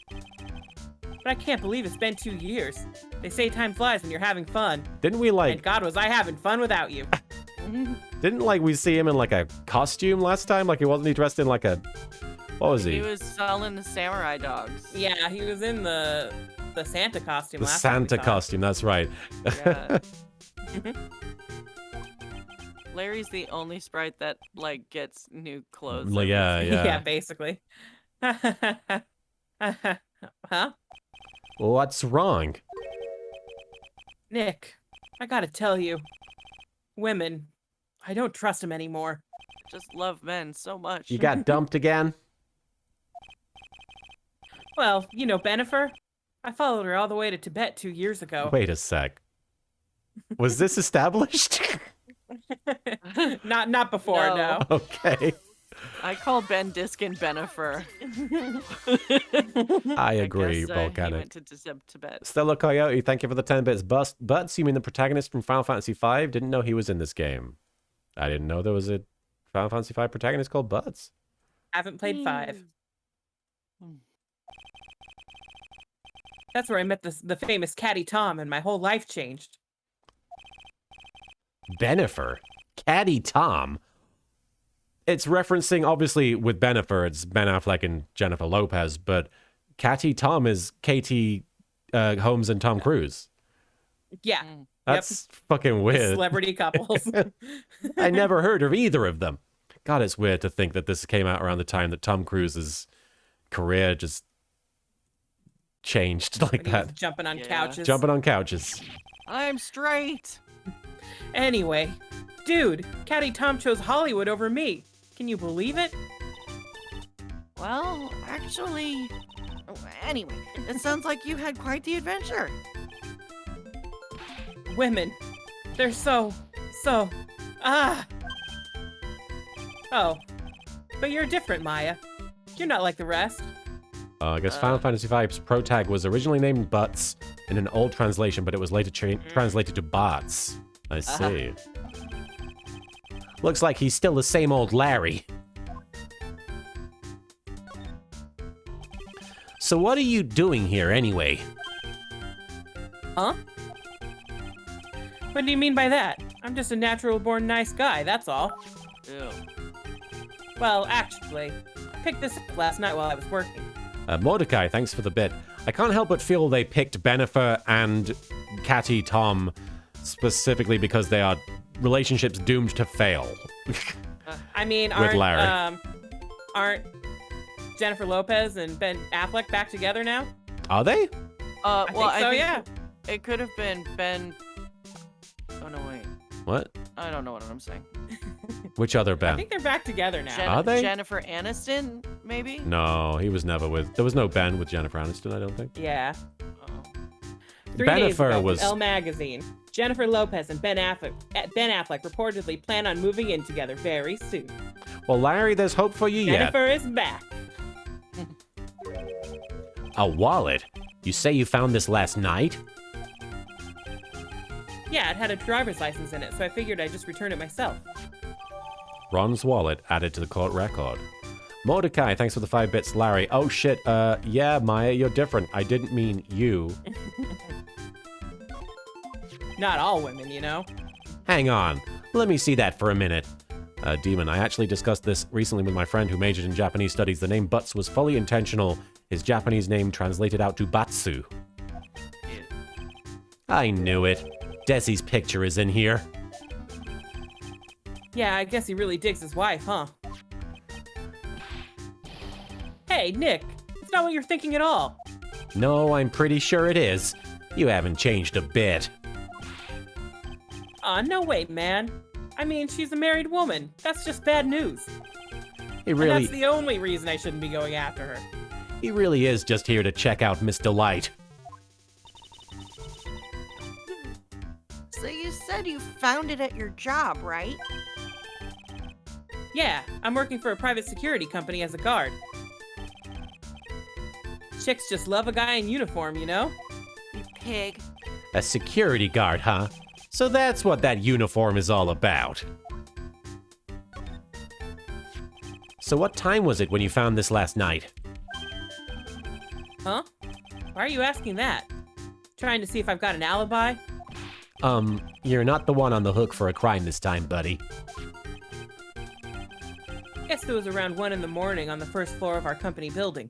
[SPEAKER 3] But I can't believe it's been 2 years. They say time flies when you're having fun.
[SPEAKER 1] Didn't we, like...
[SPEAKER 3] And God, was I having fun without you.
[SPEAKER 1] Didn't, like, we see him in, like, a costume last time? Like, wasn't he dressed in, like, a... What was he?
[SPEAKER 2] He was selling the samurai dogs.
[SPEAKER 3] Yeah, he was in the Santa costume
[SPEAKER 1] The
[SPEAKER 3] last time we
[SPEAKER 1] Santa
[SPEAKER 3] saw him.
[SPEAKER 1] costume, that's right.
[SPEAKER 2] Yeah. Larry's the only sprite that, like, gets new clothes.
[SPEAKER 1] Like, yeah,
[SPEAKER 3] Yeah,
[SPEAKER 1] yeah.
[SPEAKER 3] basically. Huh?
[SPEAKER 1] What's wrong?
[SPEAKER 3] Nick, I gotta tell you. Women, I don't trust them anymore.
[SPEAKER 2] Just love men so much.
[SPEAKER 1] You got dumped again?
[SPEAKER 3] Well, you know Benifer? I followed her all the way to Tibet 2 years ago.
[SPEAKER 1] Wait a sec. Was this established?
[SPEAKER 3] Not before, no.
[SPEAKER 1] Okay.
[SPEAKER 2] I call Ben Diskin Benifer.
[SPEAKER 1] I agree,
[SPEAKER 2] He
[SPEAKER 1] Volcanic.
[SPEAKER 2] went to Tibet.
[SPEAKER 1] Stella Coyote, thank you for the 10 bits. Butts, you mean the protagonist from Final Fantasy V? Didn't know he was in this game. I didn't know there was a Final Fantasy V protagonist called Butts.
[SPEAKER 3] Haven't played 5. That's where I met the famous Caddy Tom, and my whole life changed.
[SPEAKER 1] Benifer? Caddy Tom? It's referencing, obviously, with Benifer, it's Ben Affleck and Jennifer Lopez, but Caddy Tom is Katie Holmes and Tom Cruise.
[SPEAKER 3] Yeah.
[SPEAKER 1] That's fucking weird.
[SPEAKER 3] Celebrity couples.
[SPEAKER 1] I never heard of either of them. God, it's weird to think that this came out around the time that Tom Cruise's career just changed like
[SPEAKER 3] When he was
[SPEAKER 1] that.
[SPEAKER 3] jumping on
[SPEAKER 2] Yeah.
[SPEAKER 3] couches.
[SPEAKER 1] Jumping on couches.
[SPEAKER 2] I'm straight.
[SPEAKER 3] Anyway, dude, Caddy Tom chose Hollywood over me. Can you believe it?
[SPEAKER 6] Well, actually... Anyway, it sounds like you had quite the adventure.
[SPEAKER 3] Women. They're so... Ah! Oh. But you're different, Maya. You're not like the rest.
[SPEAKER 1] I guess Final Fantasy V's pro tag was originally named Butts in an old translation, but it was later translated to Barts. I see. Looks like he's still the same old Larry. So what are you doing here anyway?
[SPEAKER 3] Huh? What do you mean by that? I'm just a natural-born nice guy, that's all.
[SPEAKER 2] Ew.
[SPEAKER 3] Well, actually, I picked this up last night while I was working.
[SPEAKER 1] Mordecai, thanks for the bit. I can't help but feel they picked Benifer and Catty Tom specifically because they are relationships doomed to fail.
[SPEAKER 3] I mean,
[SPEAKER 1] With Larry.
[SPEAKER 3] aren't Jennifer Lopez and Ben Affleck back together now?
[SPEAKER 1] Are they?
[SPEAKER 3] I think so, yeah.
[SPEAKER 2] It could have been Ben. Oh no, wait.
[SPEAKER 1] What?
[SPEAKER 2] I don't know what I'm saying.
[SPEAKER 1] Which other
[SPEAKER 3] I
[SPEAKER 1] Ben?
[SPEAKER 3] think they're back together now.
[SPEAKER 1] Are they?
[SPEAKER 2] Jennifer Aniston, maybe?
[SPEAKER 1] No, he was never with... There was no Ben with Jennifer Aniston, I don't think.
[SPEAKER 3] Yeah.
[SPEAKER 2] Oh.
[SPEAKER 3] 3 days
[SPEAKER 1] Benifer
[SPEAKER 3] ago,
[SPEAKER 1] was...
[SPEAKER 3] Elle Magazine. Jennifer Lopez and Ben Affleck reportedly plan on moving in together very soon.
[SPEAKER 1] Well, Larry, there's hope for you yet.
[SPEAKER 3] Jennifer is back.
[SPEAKER 1] A wallet? You say you found this last night?
[SPEAKER 3] Yeah, it had a driver's license in it, so I figured I'd just return it myself.
[SPEAKER 1] Ron's wallet added to the court record. Mordecai, thanks for the 5 bits. Larry, oh shit, yeah, Maya, you're different. I didn't mean you.
[SPEAKER 3] Not all women, you know.
[SPEAKER 1] Hang on, let me see that for a minute. Demon, I actually discussed this recently with my friend who majored in Japanese studies. The name Butts was fully intentional. His Japanese name translated out to Batsu. I knew it. Desi's picture is in here.
[SPEAKER 3] Yeah, I guess he really digs his wife, huh? Hey, Nick, it's not what you're thinking at all.
[SPEAKER 1] No, I'm pretty sure it is. You haven't changed a bit.
[SPEAKER 3] No way, man. I mean, she's a married woman. That's just bad news.
[SPEAKER 1] He
[SPEAKER 3] And
[SPEAKER 1] really,
[SPEAKER 3] that's the only reason I shouldn't be going after her.
[SPEAKER 1] he really is just here to check out Miss Delight.
[SPEAKER 6] So you said you found it at your job, right?
[SPEAKER 3] Yeah, I'm working for a private security company as a guard. Chicks just love a guy in uniform, you know?
[SPEAKER 6] You pig.
[SPEAKER 1] A security guard, huh? So that's what that uniform is all about. So what time was it when you found this last night?
[SPEAKER 3] Huh? Why are you asking that? Trying to see if I've got an alibi?
[SPEAKER 1] You're not the one on the hook for a crime this time, buddy.
[SPEAKER 3] Guess it was around 1 in the morning on the first floor of our company building.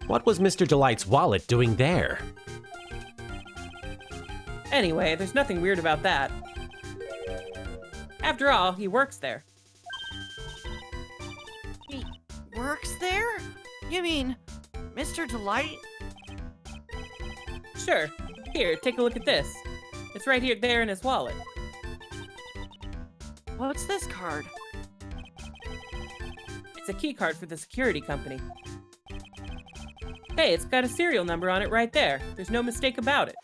[SPEAKER 1] What was Mr. Delight's wallet doing there?
[SPEAKER 3] Anyway, there's nothing weird about that. After all, he works there.
[SPEAKER 6] He works there? You mean Mr. Delight?
[SPEAKER 3] Sure. Here, take a look at this. It's right here, there in his wallet.
[SPEAKER 6] What's this card?
[SPEAKER 3] It's a key card for the security company. Hey, it's got a serial number on it right there. There's no mistake about it.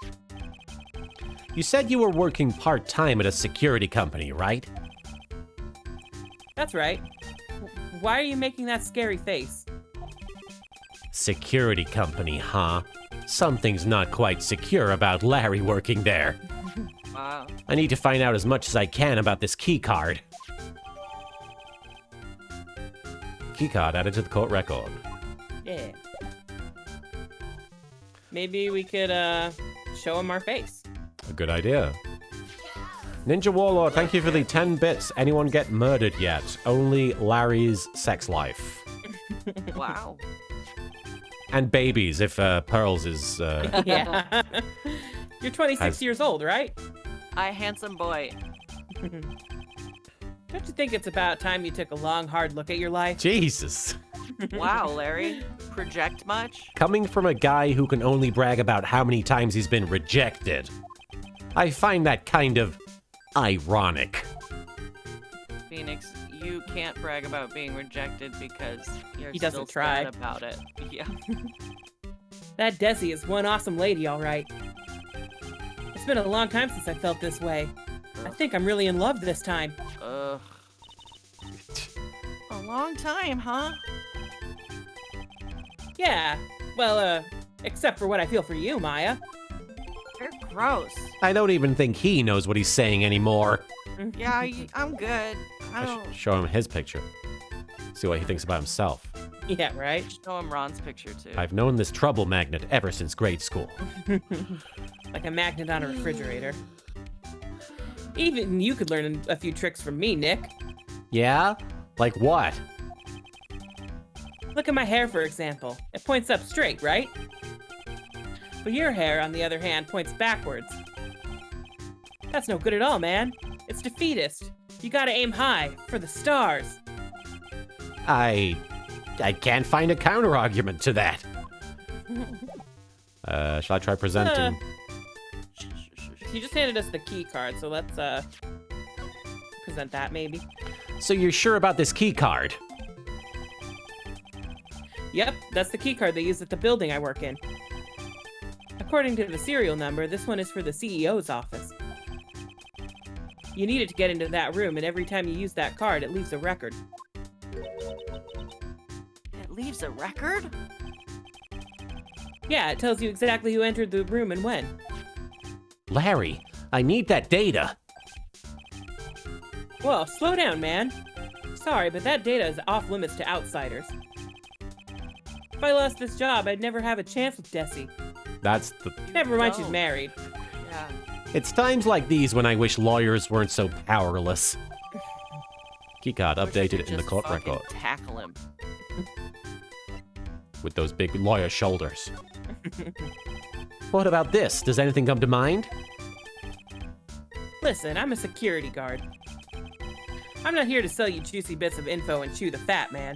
[SPEAKER 1] You said you were working part-time at a security company, right?
[SPEAKER 3] That's right. Why are you making that scary face?
[SPEAKER 1] Security company, huh? Something's not quite secure about Larry working there.
[SPEAKER 2] Wow.
[SPEAKER 1] I need to find out as much as I can about this key card. Key card added to the court record.
[SPEAKER 3] Yeah. Maybe we could, show him our face.
[SPEAKER 1] A good idea. Ninja Warlord, thank you for the 10 bits. Anyone get murdered yet? Only Larry's sex life.
[SPEAKER 2] Wow.
[SPEAKER 1] And babies, if Pearls is...
[SPEAKER 3] Yeah. You're 26 years old, right?
[SPEAKER 2] I handsome boy.
[SPEAKER 3] Don't you think it's about time you took a long, hard look at your life?
[SPEAKER 1] Jesus.
[SPEAKER 2] Wow, Larry. Project much?
[SPEAKER 1] Coming from a guy who can only brag about how many times he's been rejected, I find that kind of ironic.
[SPEAKER 2] Phoenix, you can't brag about being rejected because you're
[SPEAKER 3] He doesn't
[SPEAKER 2] still
[SPEAKER 3] try.
[SPEAKER 2] sad about it. Yeah.
[SPEAKER 3] That Desi is one awesome lady, all right. It's been a long time since I felt this way. I think I'm really in love this time.
[SPEAKER 2] Ugh.
[SPEAKER 6] A long time, huh?
[SPEAKER 3] Yeah, well, except for what I feel for you, Maya.
[SPEAKER 6] You're gross.
[SPEAKER 1] I don't even think he knows what he's saying anymore.
[SPEAKER 6] Yeah, I'm good. I
[SPEAKER 1] I
[SPEAKER 6] don't.
[SPEAKER 1] should show him his picture. See what he thinks about himself.
[SPEAKER 3] Yeah, right?
[SPEAKER 2] Show him Ron's picture too.
[SPEAKER 1] I've known this trouble magnet ever since grade school.
[SPEAKER 3] Like a magnet on a refrigerator. Even you could learn a few tricks from me, Nick.
[SPEAKER 1] Yeah? Like what?
[SPEAKER 3] Look at my hair, for example. It points up straight, right? But your hair, on the other hand, points backwards. That's no good at all, man. It's defeatist. You gotta aim high, for the stars.
[SPEAKER 1] I can't find a counter-argument to that. Shall I try presenting?
[SPEAKER 3] He just handed us the key card, so let's, present that, maybe.
[SPEAKER 1] So you're sure about this key card?
[SPEAKER 3] Yep, that's the key card they use at the building I work in. According to the serial number, this one is for the CEO's office. You need it to get into that room, and every time you use that card, it leaves a record.
[SPEAKER 6] It leaves a record?
[SPEAKER 3] Yeah, it tells you exactly who entered the room and when.
[SPEAKER 1] Larry, I need that data.
[SPEAKER 3] Whoa, slow down, man. Sorry, but that data is off limits to outsiders. If I lost this job, I'd never have a chance with Desi.
[SPEAKER 1] That's the...
[SPEAKER 3] Never mind she's
[SPEAKER 2] don't.
[SPEAKER 3] married.
[SPEAKER 2] Yeah.
[SPEAKER 1] It's times like these when I wish lawyers weren't so powerless. Keycard
[SPEAKER 2] Wish I could
[SPEAKER 1] updated in the
[SPEAKER 2] just
[SPEAKER 1] court
[SPEAKER 2] fucking
[SPEAKER 1] record
[SPEAKER 2] Tackle him.
[SPEAKER 1] with those big lawyer shoulders. What about this? Does anything come to mind?
[SPEAKER 3] Listen, I'm a security guard. I'm not here to sell you juicy bits of info and chew the fat, man.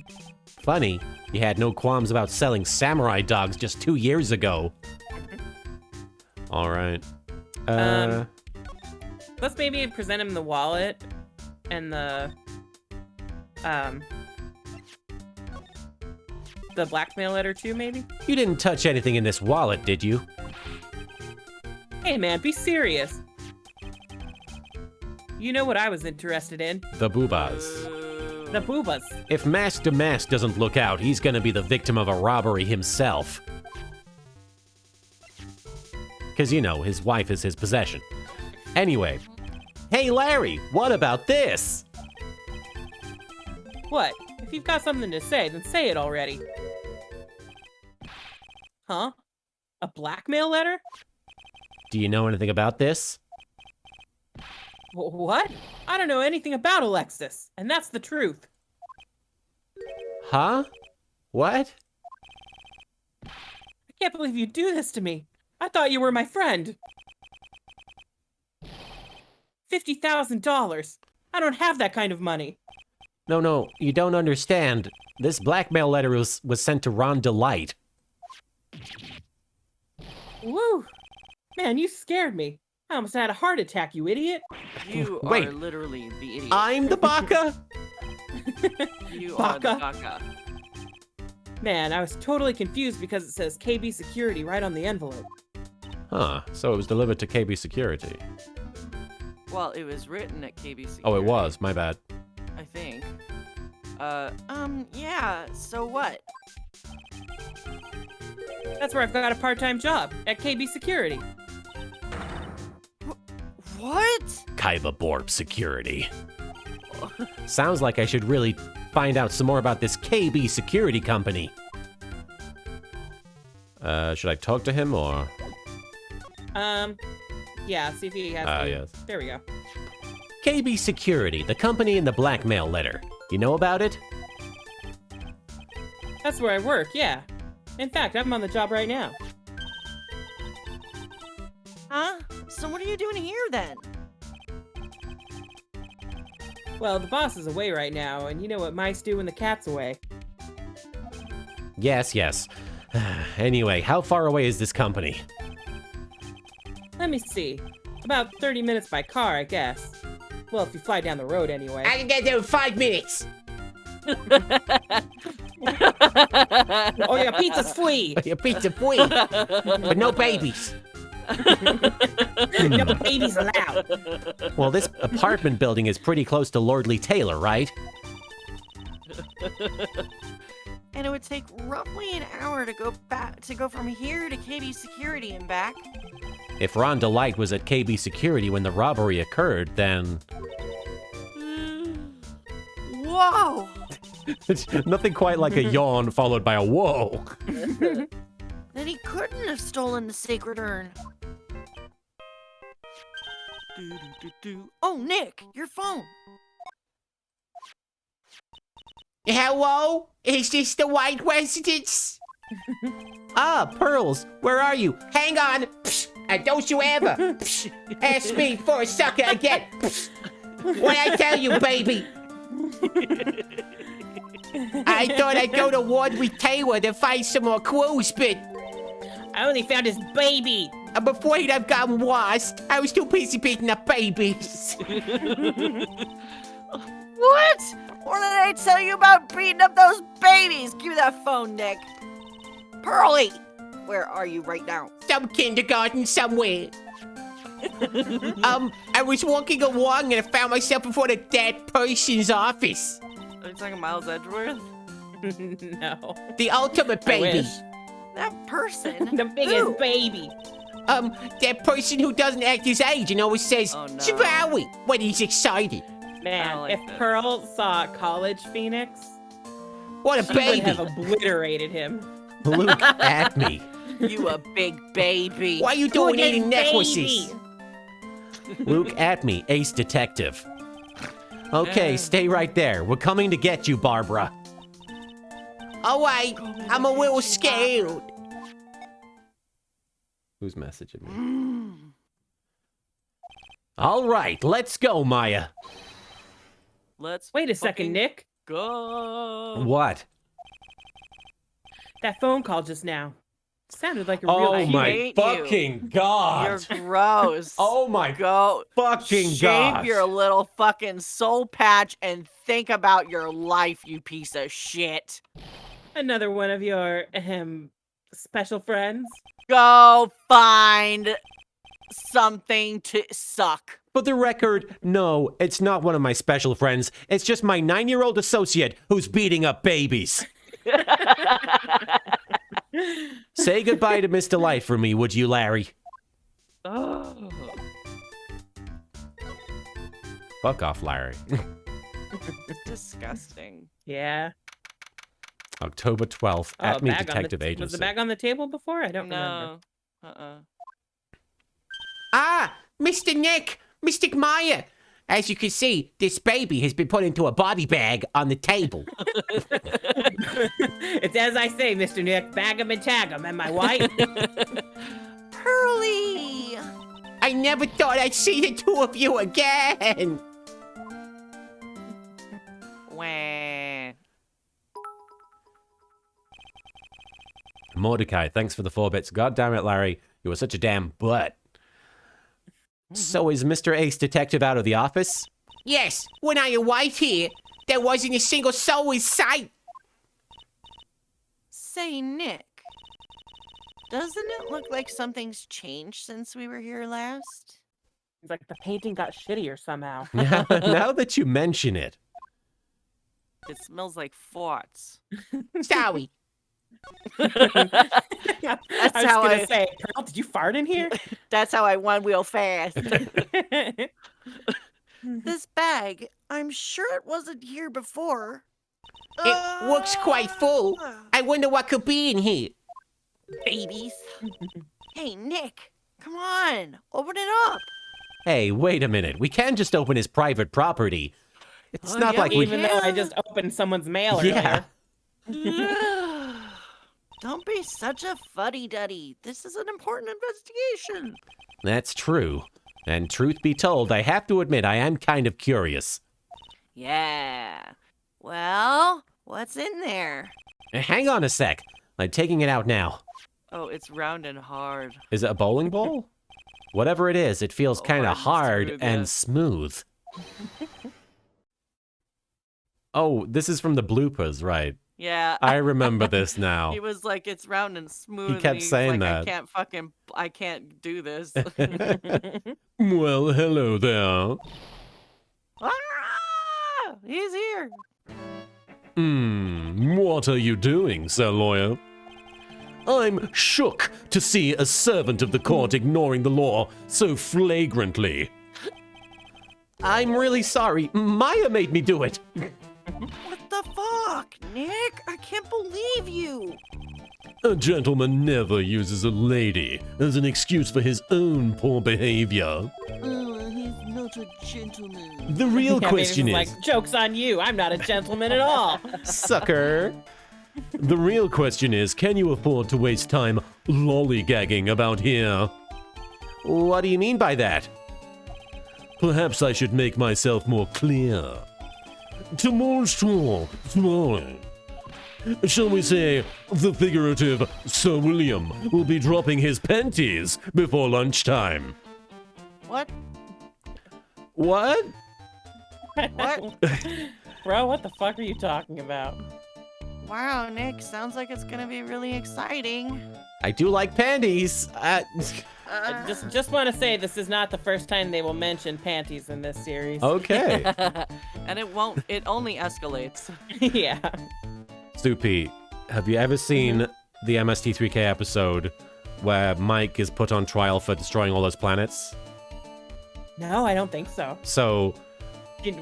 [SPEAKER 1] Funny, you had no qualms about selling samurai dogs just 2 years ago. All right.
[SPEAKER 3] Let's maybe present him the wallet and the blackmail letter too, maybe?
[SPEAKER 1] You didn't touch anything in this wallet, did you?
[SPEAKER 3] Hey man, be serious. You know what I was interested in?
[SPEAKER 1] The boobas.
[SPEAKER 3] The boobas.
[SPEAKER 1] If Master Mask doesn't look out, he's gonna be the victim of a robbery himself. Because, you know, his wife is his possession. Anyway. Hey, Larry, what about this?
[SPEAKER 3] What? If you've got something to say, then say it already. Huh? A blackmail letter?
[SPEAKER 1] Do you know anything about this?
[SPEAKER 3] What? I don't know anything about Alexis, and that's the truth.
[SPEAKER 1] Huh? What?
[SPEAKER 3] I can't believe you'd do this to me. I thought you were my friend. $50,000. I don't have that kind of money.
[SPEAKER 1] No, you don't understand. This blackmail letter was sent to Ron Delight.
[SPEAKER 3] Woo! Man, you scared me. I almost had a heart attack, you idiot.
[SPEAKER 2] You
[SPEAKER 1] Wait.
[SPEAKER 2] are literally the idiot.
[SPEAKER 1] I'm the baka?
[SPEAKER 2] You
[SPEAKER 3] Baka.
[SPEAKER 2] are the baka.
[SPEAKER 3] Man, I was totally confused because it says KB Security right on the envelope.
[SPEAKER 1] Huh, so it was delivered to KB Security.
[SPEAKER 2] Well, it was written at KB Security.
[SPEAKER 1] Oh, it was, my bad.
[SPEAKER 2] I think. Yeah, so what?
[SPEAKER 3] That's where I've got a part-time job, at KB Security.
[SPEAKER 2] What?
[SPEAKER 1] Kaiba Borp Security. Sounds like I should really find out some more about this KB Security company. Should I talk to him or?
[SPEAKER 3] Yeah, see if he has
[SPEAKER 1] Yes.
[SPEAKER 3] There we go.
[SPEAKER 1] KB Security, the company in the blackmail letter. You know about it?
[SPEAKER 3] That's where I work, yeah. In fact, I'm on the job right now.
[SPEAKER 6] Huh? So what are you doing here then?
[SPEAKER 3] Well, the boss is away right now, and you know what mice do when the cat's away.
[SPEAKER 1] Yes. Anyway, how far away is this company?
[SPEAKER 3] Let me see. About 30 minutes by car, I guess. Well, if you fly down the road anyway.
[SPEAKER 4] I can get there in 5 minutes.
[SPEAKER 3] Oh, your pizza's free!
[SPEAKER 4] Your pizza free, but no babies.
[SPEAKER 3] No babies allowed!
[SPEAKER 1] Well, this apartment building is pretty close to Lordly Taylor, right?
[SPEAKER 6] And it would take roughly an hour to go from here to KB Security and back.
[SPEAKER 1] If Ron Delight was at KB Security when the robbery occurred, then...
[SPEAKER 6] Whoa!
[SPEAKER 1] It's nothing quite like a yawn followed by a whoa.
[SPEAKER 6] Then he couldn't have stolen the sacred urn. Oh, Nick, your phone.
[SPEAKER 4] Hello? Is this the White Residence?
[SPEAKER 1] Pearls, where are you?
[SPEAKER 4] Hang on. Psst. And don't you ever psst, ask me for a sucker again. Psst. What I tell you, baby? I thought I'd go to Wardley Taylor to find some more clues, but
[SPEAKER 3] I only found his baby!
[SPEAKER 4] I'm afraid I've gotten lost. I was too busy beating up babies.
[SPEAKER 6] What? What did I tell you about beating up those babies? Give me that phone, Nick. Pearly, where are you right now?
[SPEAKER 4] Some kindergarten somewhere. I was walking along and I found myself before the dead person's office.
[SPEAKER 2] Are you talking Miles Edgeworth?
[SPEAKER 3] No.
[SPEAKER 4] The ultimate
[SPEAKER 3] I
[SPEAKER 4] baby.
[SPEAKER 3] wish.
[SPEAKER 6] That person?
[SPEAKER 3] The biggest
[SPEAKER 6] Who?
[SPEAKER 3] baby.
[SPEAKER 4] That person who doesn't act his age and always says,
[SPEAKER 2] Oh, no.
[SPEAKER 4] Zowie, when he's excited.
[SPEAKER 2] I
[SPEAKER 3] Man,
[SPEAKER 2] don't like
[SPEAKER 3] if
[SPEAKER 2] that.
[SPEAKER 3] Pearl saw College Phoenix,
[SPEAKER 4] What a
[SPEAKER 3] she would
[SPEAKER 4] baby.
[SPEAKER 3] have obliterated him.
[SPEAKER 1] Luke at me.
[SPEAKER 2] You a big baby.
[SPEAKER 4] Why are you doing
[SPEAKER 3] Goodness,
[SPEAKER 4] eating necklaces?
[SPEAKER 3] baby.
[SPEAKER 1] Luke at me, ace detective. Okay, stay right there. We're coming to get you, Barbara.
[SPEAKER 4] All right, I'm a little scared.
[SPEAKER 1] Who's messaging me? All right, let's go, Maya.
[SPEAKER 2] Let's
[SPEAKER 3] Wait a second,
[SPEAKER 2] fucking
[SPEAKER 3] Nick.
[SPEAKER 2] Go.
[SPEAKER 1] What?
[SPEAKER 3] That phone call just now sounded like a
[SPEAKER 1] Oh
[SPEAKER 3] real
[SPEAKER 1] my
[SPEAKER 2] hate you.
[SPEAKER 1] fucking god.
[SPEAKER 2] You're gross.
[SPEAKER 1] Oh my
[SPEAKER 2] Go.
[SPEAKER 1] fucking
[SPEAKER 2] Shape
[SPEAKER 1] god.
[SPEAKER 2] your little fucking soul patch and think about your life, you piece of shit.
[SPEAKER 3] Another one of your special friends.
[SPEAKER 2] Go find something to suck.
[SPEAKER 1] For the record, no, it's not one of my special friends. It's just my 9-year-old associate who's beating up babies. Say goodbye to Mr. Light for me, would you, Larry?
[SPEAKER 2] Oh.
[SPEAKER 1] Fuck off, Larry.
[SPEAKER 2] Disgusting.
[SPEAKER 3] Yeah.
[SPEAKER 1] October 12th,
[SPEAKER 3] Oh,
[SPEAKER 1] at me
[SPEAKER 3] bag on
[SPEAKER 1] Detective
[SPEAKER 3] Was
[SPEAKER 1] Agency.
[SPEAKER 3] the bag on the table before? I don't remember.
[SPEAKER 2] No.
[SPEAKER 4] Ah, Mr. Nick, Mystic Maya. As you can see, this baby has been put into a body bag on the table.
[SPEAKER 3] It's as I say, Mr. Nick. Bag 'em and tag 'em. Am I white?
[SPEAKER 6] Pearly!
[SPEAKER 4] I never thought I'd see the two of you again.
[SPEAKER 2] Wah.
[SPEAKER 1] Mordecai, thanks for the 4 bits. God damn it, Larry. You were such a damn butt. So is Mr. Ace Detective out of the office?
[SPEAKER 4] Yes, when I arrived here, there wasn't a single soul in sight.
[SPEAKER 6] Say, Nick, doesn't it look like something's changed since we were here last?
[SPEAKER 3] It's like the painting got shittier somehow.
[SPEAKER 1] Now that you mention it.
[SPEAKER 2] It smells like farts.
[SPEAKER 4] Sorry.
[SPEAKER 3] I was
[SPEAKER 2] how
[SPEAKER 3] gonna
[SPEAKER 2] I-
[SPEAKER 3] say, Pearl, did you fart in here?
[SPEAKER 2] That's how I one wheel fast.
[SPEAKER 6] This bag, I'm sure it wasn't here before.
[SPEAKER 4] It looks quite full. I wonder what could be in here.
[SPEAKER 6] Babies. Hey, Nick, come on, open it up.
[SPEAKER 1] Hey, wait a minute. We can't just open his private property. It's
[SPEAKER 2] Oh,
[SPEAKER 1] not
[SPEAKER 2] yeah,
[SPEAKER 1] like we...
[SPEAKER 3] Even though I just opened someone's mail earlier.
[SPEAKER 1] Yeah.
[SPEAKER 6] Don't be such a fuddy-duddy. This is an important investigation.
[SPEAKER 1] That's true. And truth be told, I have to admit I am kind of curious.
[SPEAKER 6] Yeah. Well, what's in there?
[SPEAKER 1] Hang on a sec. I'm taking it out now.
[SPEAKER 2] Oh, it's round and hard.
[SPEAKER 1] Is it a bowling ball? Whatever it is, it feels kind of
[SPEAKER 2] Hard
[SPEAKER 1] hard
[SPEAKER 2] and smooth,
[SPEAKER 1] and smooth. Oh, this is from the bloopers, right?
[SPEAKER 2] Yeah.
[SPEAKER 1] I remember this now.
[SPEAKER 2] He was like, it's round and smooth. and
[SPEAKER 1] kept
[SPEAKER 2] he's
[SPEAKER 1] saying
[SPEAKER 2] like,
[SPEAKER 1] that.
[SPEAKER 2] I can't do this.
[SPEAKER 7] Well, hello there.
[SPEAKER 2] Ah! He's here.
[SPEAKER 7] What are you doing, Sir Lawyer? I'm shook to see a servant of the court ignoring the law so flagrantly.
[SPEAKER 1] I'm really sorry. Maya made me do it.
[SPEAKER 6] What the fuck, Nick? I can't believe you.
[SPEAKER 7] A gentleman never uses a lady as an excuse for his own poor behavior.
[SPEAKER 6] He's not a gentleman.
[SPEAKER 7] The real
[SPEAKER 3] Yeah,
[SPEAKER 7] question
[SPEAKER 3] maybe
[SPEAKER 7] is,
[SPEAKER 3] it's like, joke's on you. I'm not a gentleman at all.
[SPEAKER 1] Sucker.
[SPEAKER 7] the real question is, can you afford to waste time lollygagging about here?
[SPEAKER 1] What do you mean by that?
[SPEAKER 7] Perhaps I should make myself more clear. Tomorrow, shall we say, the figurative Sir William will be dropping his panties before lunchtime.
[SPEAKER 6] What?
[SPEAKER 1] What?
[SPEAKER 6] What?
[SPEAKER 3] Bro, what the fuck are you talking about?
[SPEAKER 6] Wow, Nick, sounds like it's gonna be really exciting.
[SPEAKER 1] I do like panties.
[SPEAKER 3] I just want to say this is not the first time they will mention panties in this series.
[SPEAKER 1] Okay.
[SPEAKER 2] And it won't. It only escalates.
[SPEAKER 3] Yeah.
[SPEAKER 1] Soupy, have you ever seen the MST3K episode where Mike is put on trial for destroying all those planets?
[SPEAKER 3] No, I don't think so.
[SPEAKER 1] So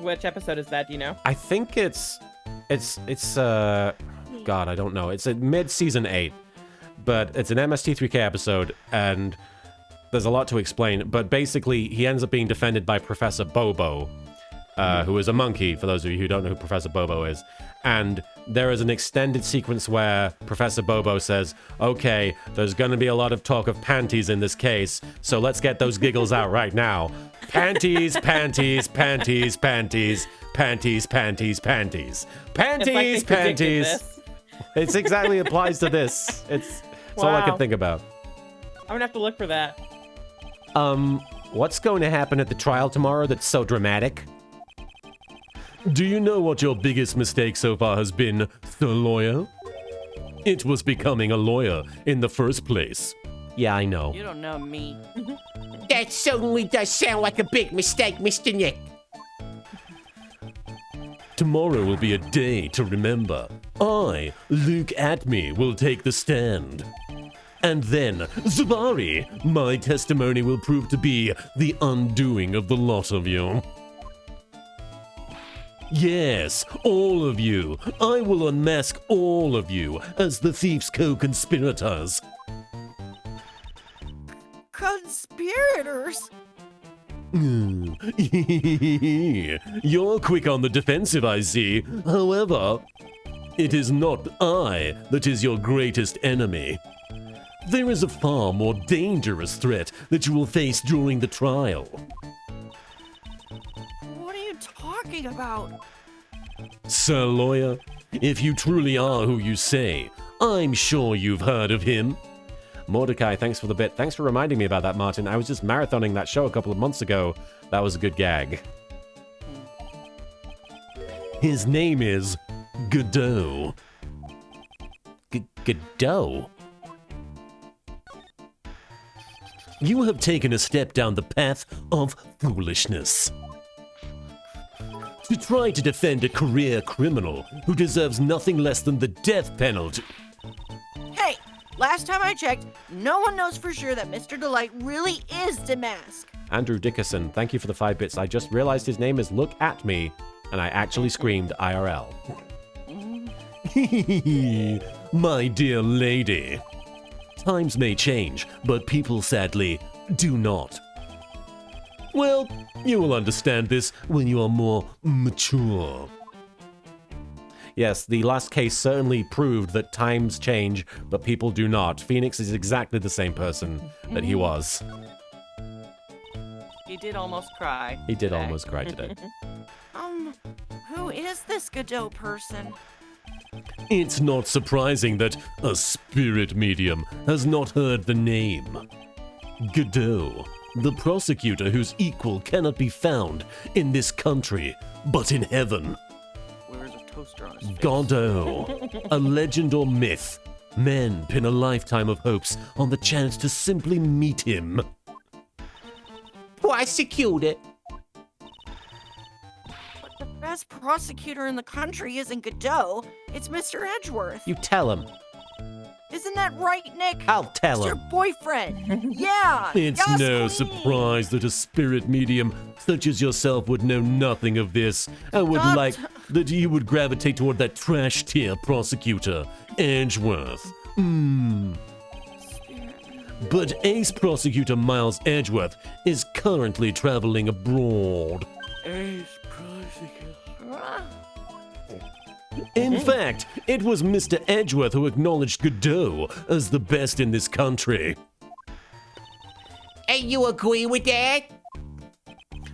[SPEAKER 3] Which episode is that? Do you know?
[SPEAKER 1] I think it's God, I don't know. It's a mid-season 8, but it's an MST3K episode, and there's a lot to explain. But basically, he ends up being defended by Professor Bobo, who is a monkey, for those of you who don't know who Professor Bobo is. And there is an extended sequence where Professor Bobo says, okay, there's going to be a lot of talk of panties in this case, so let's get those giggles out right now. Panties, panties, panties, panties, panties, panties, panties. Panties,
[SPEAKER 3] It's like they predicted
[SPEAKER 1] panties.
[SPEAKER 3] this.
[SPEAKER 1] It's exactly applies to this. It's all I can
[SPEAKER 3] Wow.
[SPEAKER 1] think about.
[SPEAKER 3] I'm gonna have to look for that.
[SPEAKER 1] What's going to happen at the trial tomorrow that's so dramatic?
[SPEAKER 7] Do you know what your biggest mistake so far has been, Sir Lawyer? It was becoming a lawyer in the first place.
[SPEAKER 1] Yeah, I know.
[SPEAKER 2] You don't know me.
[SPEAKER 4] That certainly does sound like a big mistake, Mr. Nick.
[SPEAKER 7] Tomorrow will be a day to remember. I, Luke Atme, will take the stand. And then, Zabari, my testimony will prove to be the undoing of the lot of you. Yes, all of you. I will unmask all of you as the thief's co-conspirators.
[SPEAKER 6] Conspirators?
[SPEAKER 7] You're quick on the defensive, I see. However, it is not I that is your greatest enemy. There is a far more dangerous threat that you will face during the trial.
[SPEAKER 6] What are you talking about?
[SPEAKER 7] Sir Lawyer, if you truly are who you say, I'm sure you've heard of him.
[SPEAKER 1] Mordecai, thanks for the bit. Thanks for reminding me about that, Martin. I was just marathoning that show a couple of months ago. That was a good gag.
[SPEAKER 7] His name is Godot.
[SPEAKER 1] Godot?
[SPEAKER 7] You have taken a step down the path of foolishness. To try to defend a career criminal who deserves nothing less than the death penalty.
[SPEAKER 6] Hey, last time I checked, no one knows for sure that Mr. Delight really is Damask.
[SPEAKER 1] Andrew Dickerson, thank you for the 5 bits. I just realized his name is Look At Me, and I actually screamed IRL.
[SPEAKER 7] My dear lady. Times may change, but people sadly do not. Well, you will understand this when you are more mature.
[SPEAKER 1] Yes, the last case certainly proved that times change, but people do not. Phoenix is exactly the same person that he was.
[SPEAKER 2] He did almost cry.
[SPEAKER 1] He did
[SPEAKER 2] today.
[SPEAKER 1] almost cry today.
[SPEAKER 6] Who is this Godot person?
[SPEAKER 7] It's not surprising that a spirit medium has not heard the name. Godot, the prosecutor whose equal cannot be found in this country, but in heaven.
[SPEAKER 2] Where's a toaster on his face?
[SPEAKER 7] Godot, a legend or myth. Men pin a lifetime of hopes on the chance to simply meet him.
[SPEAKER 4] Prosecutor.
[SPEAKER 6] But the best prosecutor in the country isn't Godot. It's Mr. Edgeworth.
[SPEAKER 1] You tell him.
[SPEAKER 6] Isn't that right, Nick?
[SPEAKER 1] I'll tell
[SPEAKER 6] It's your
[SPEAKER 1] him.
[SPEAKER 6] boyfriend. Yeah.
[SPEAKER 7] It's
[SPEAKER 6] yes,
[SPEAKER 7] no
[SPEAKER 6] queen.
[SPEAKER 7] surprise that a spirit medium such as yourself would know nothing of this and would
[SPEAKER 6] Stop
[SPEAKER 7] like that you would gravitate toward that trash tier prosecutor, Edgeworth. But ace prosecutor Miles Edgeworth is currently traveling abroad. In fact, it was Mr. Edgeworth who acknowledged Godot as the best in this country.
[SPEAKER 4] And you agree with that?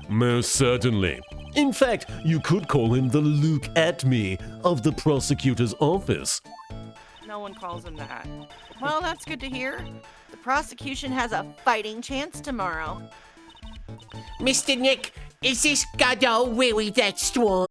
[SPEAKER 7] Most certainly. In fact, you could call him the Luke Atme of the prosecutor's office.
[SPEAKER 2] No one calls him that.
[SPEAKER 6] Well, that's good to hear. The prosecution has a fighting chance tomorrow.
[SPEAKER 4] Mr. Nick, is this Godot really that strong?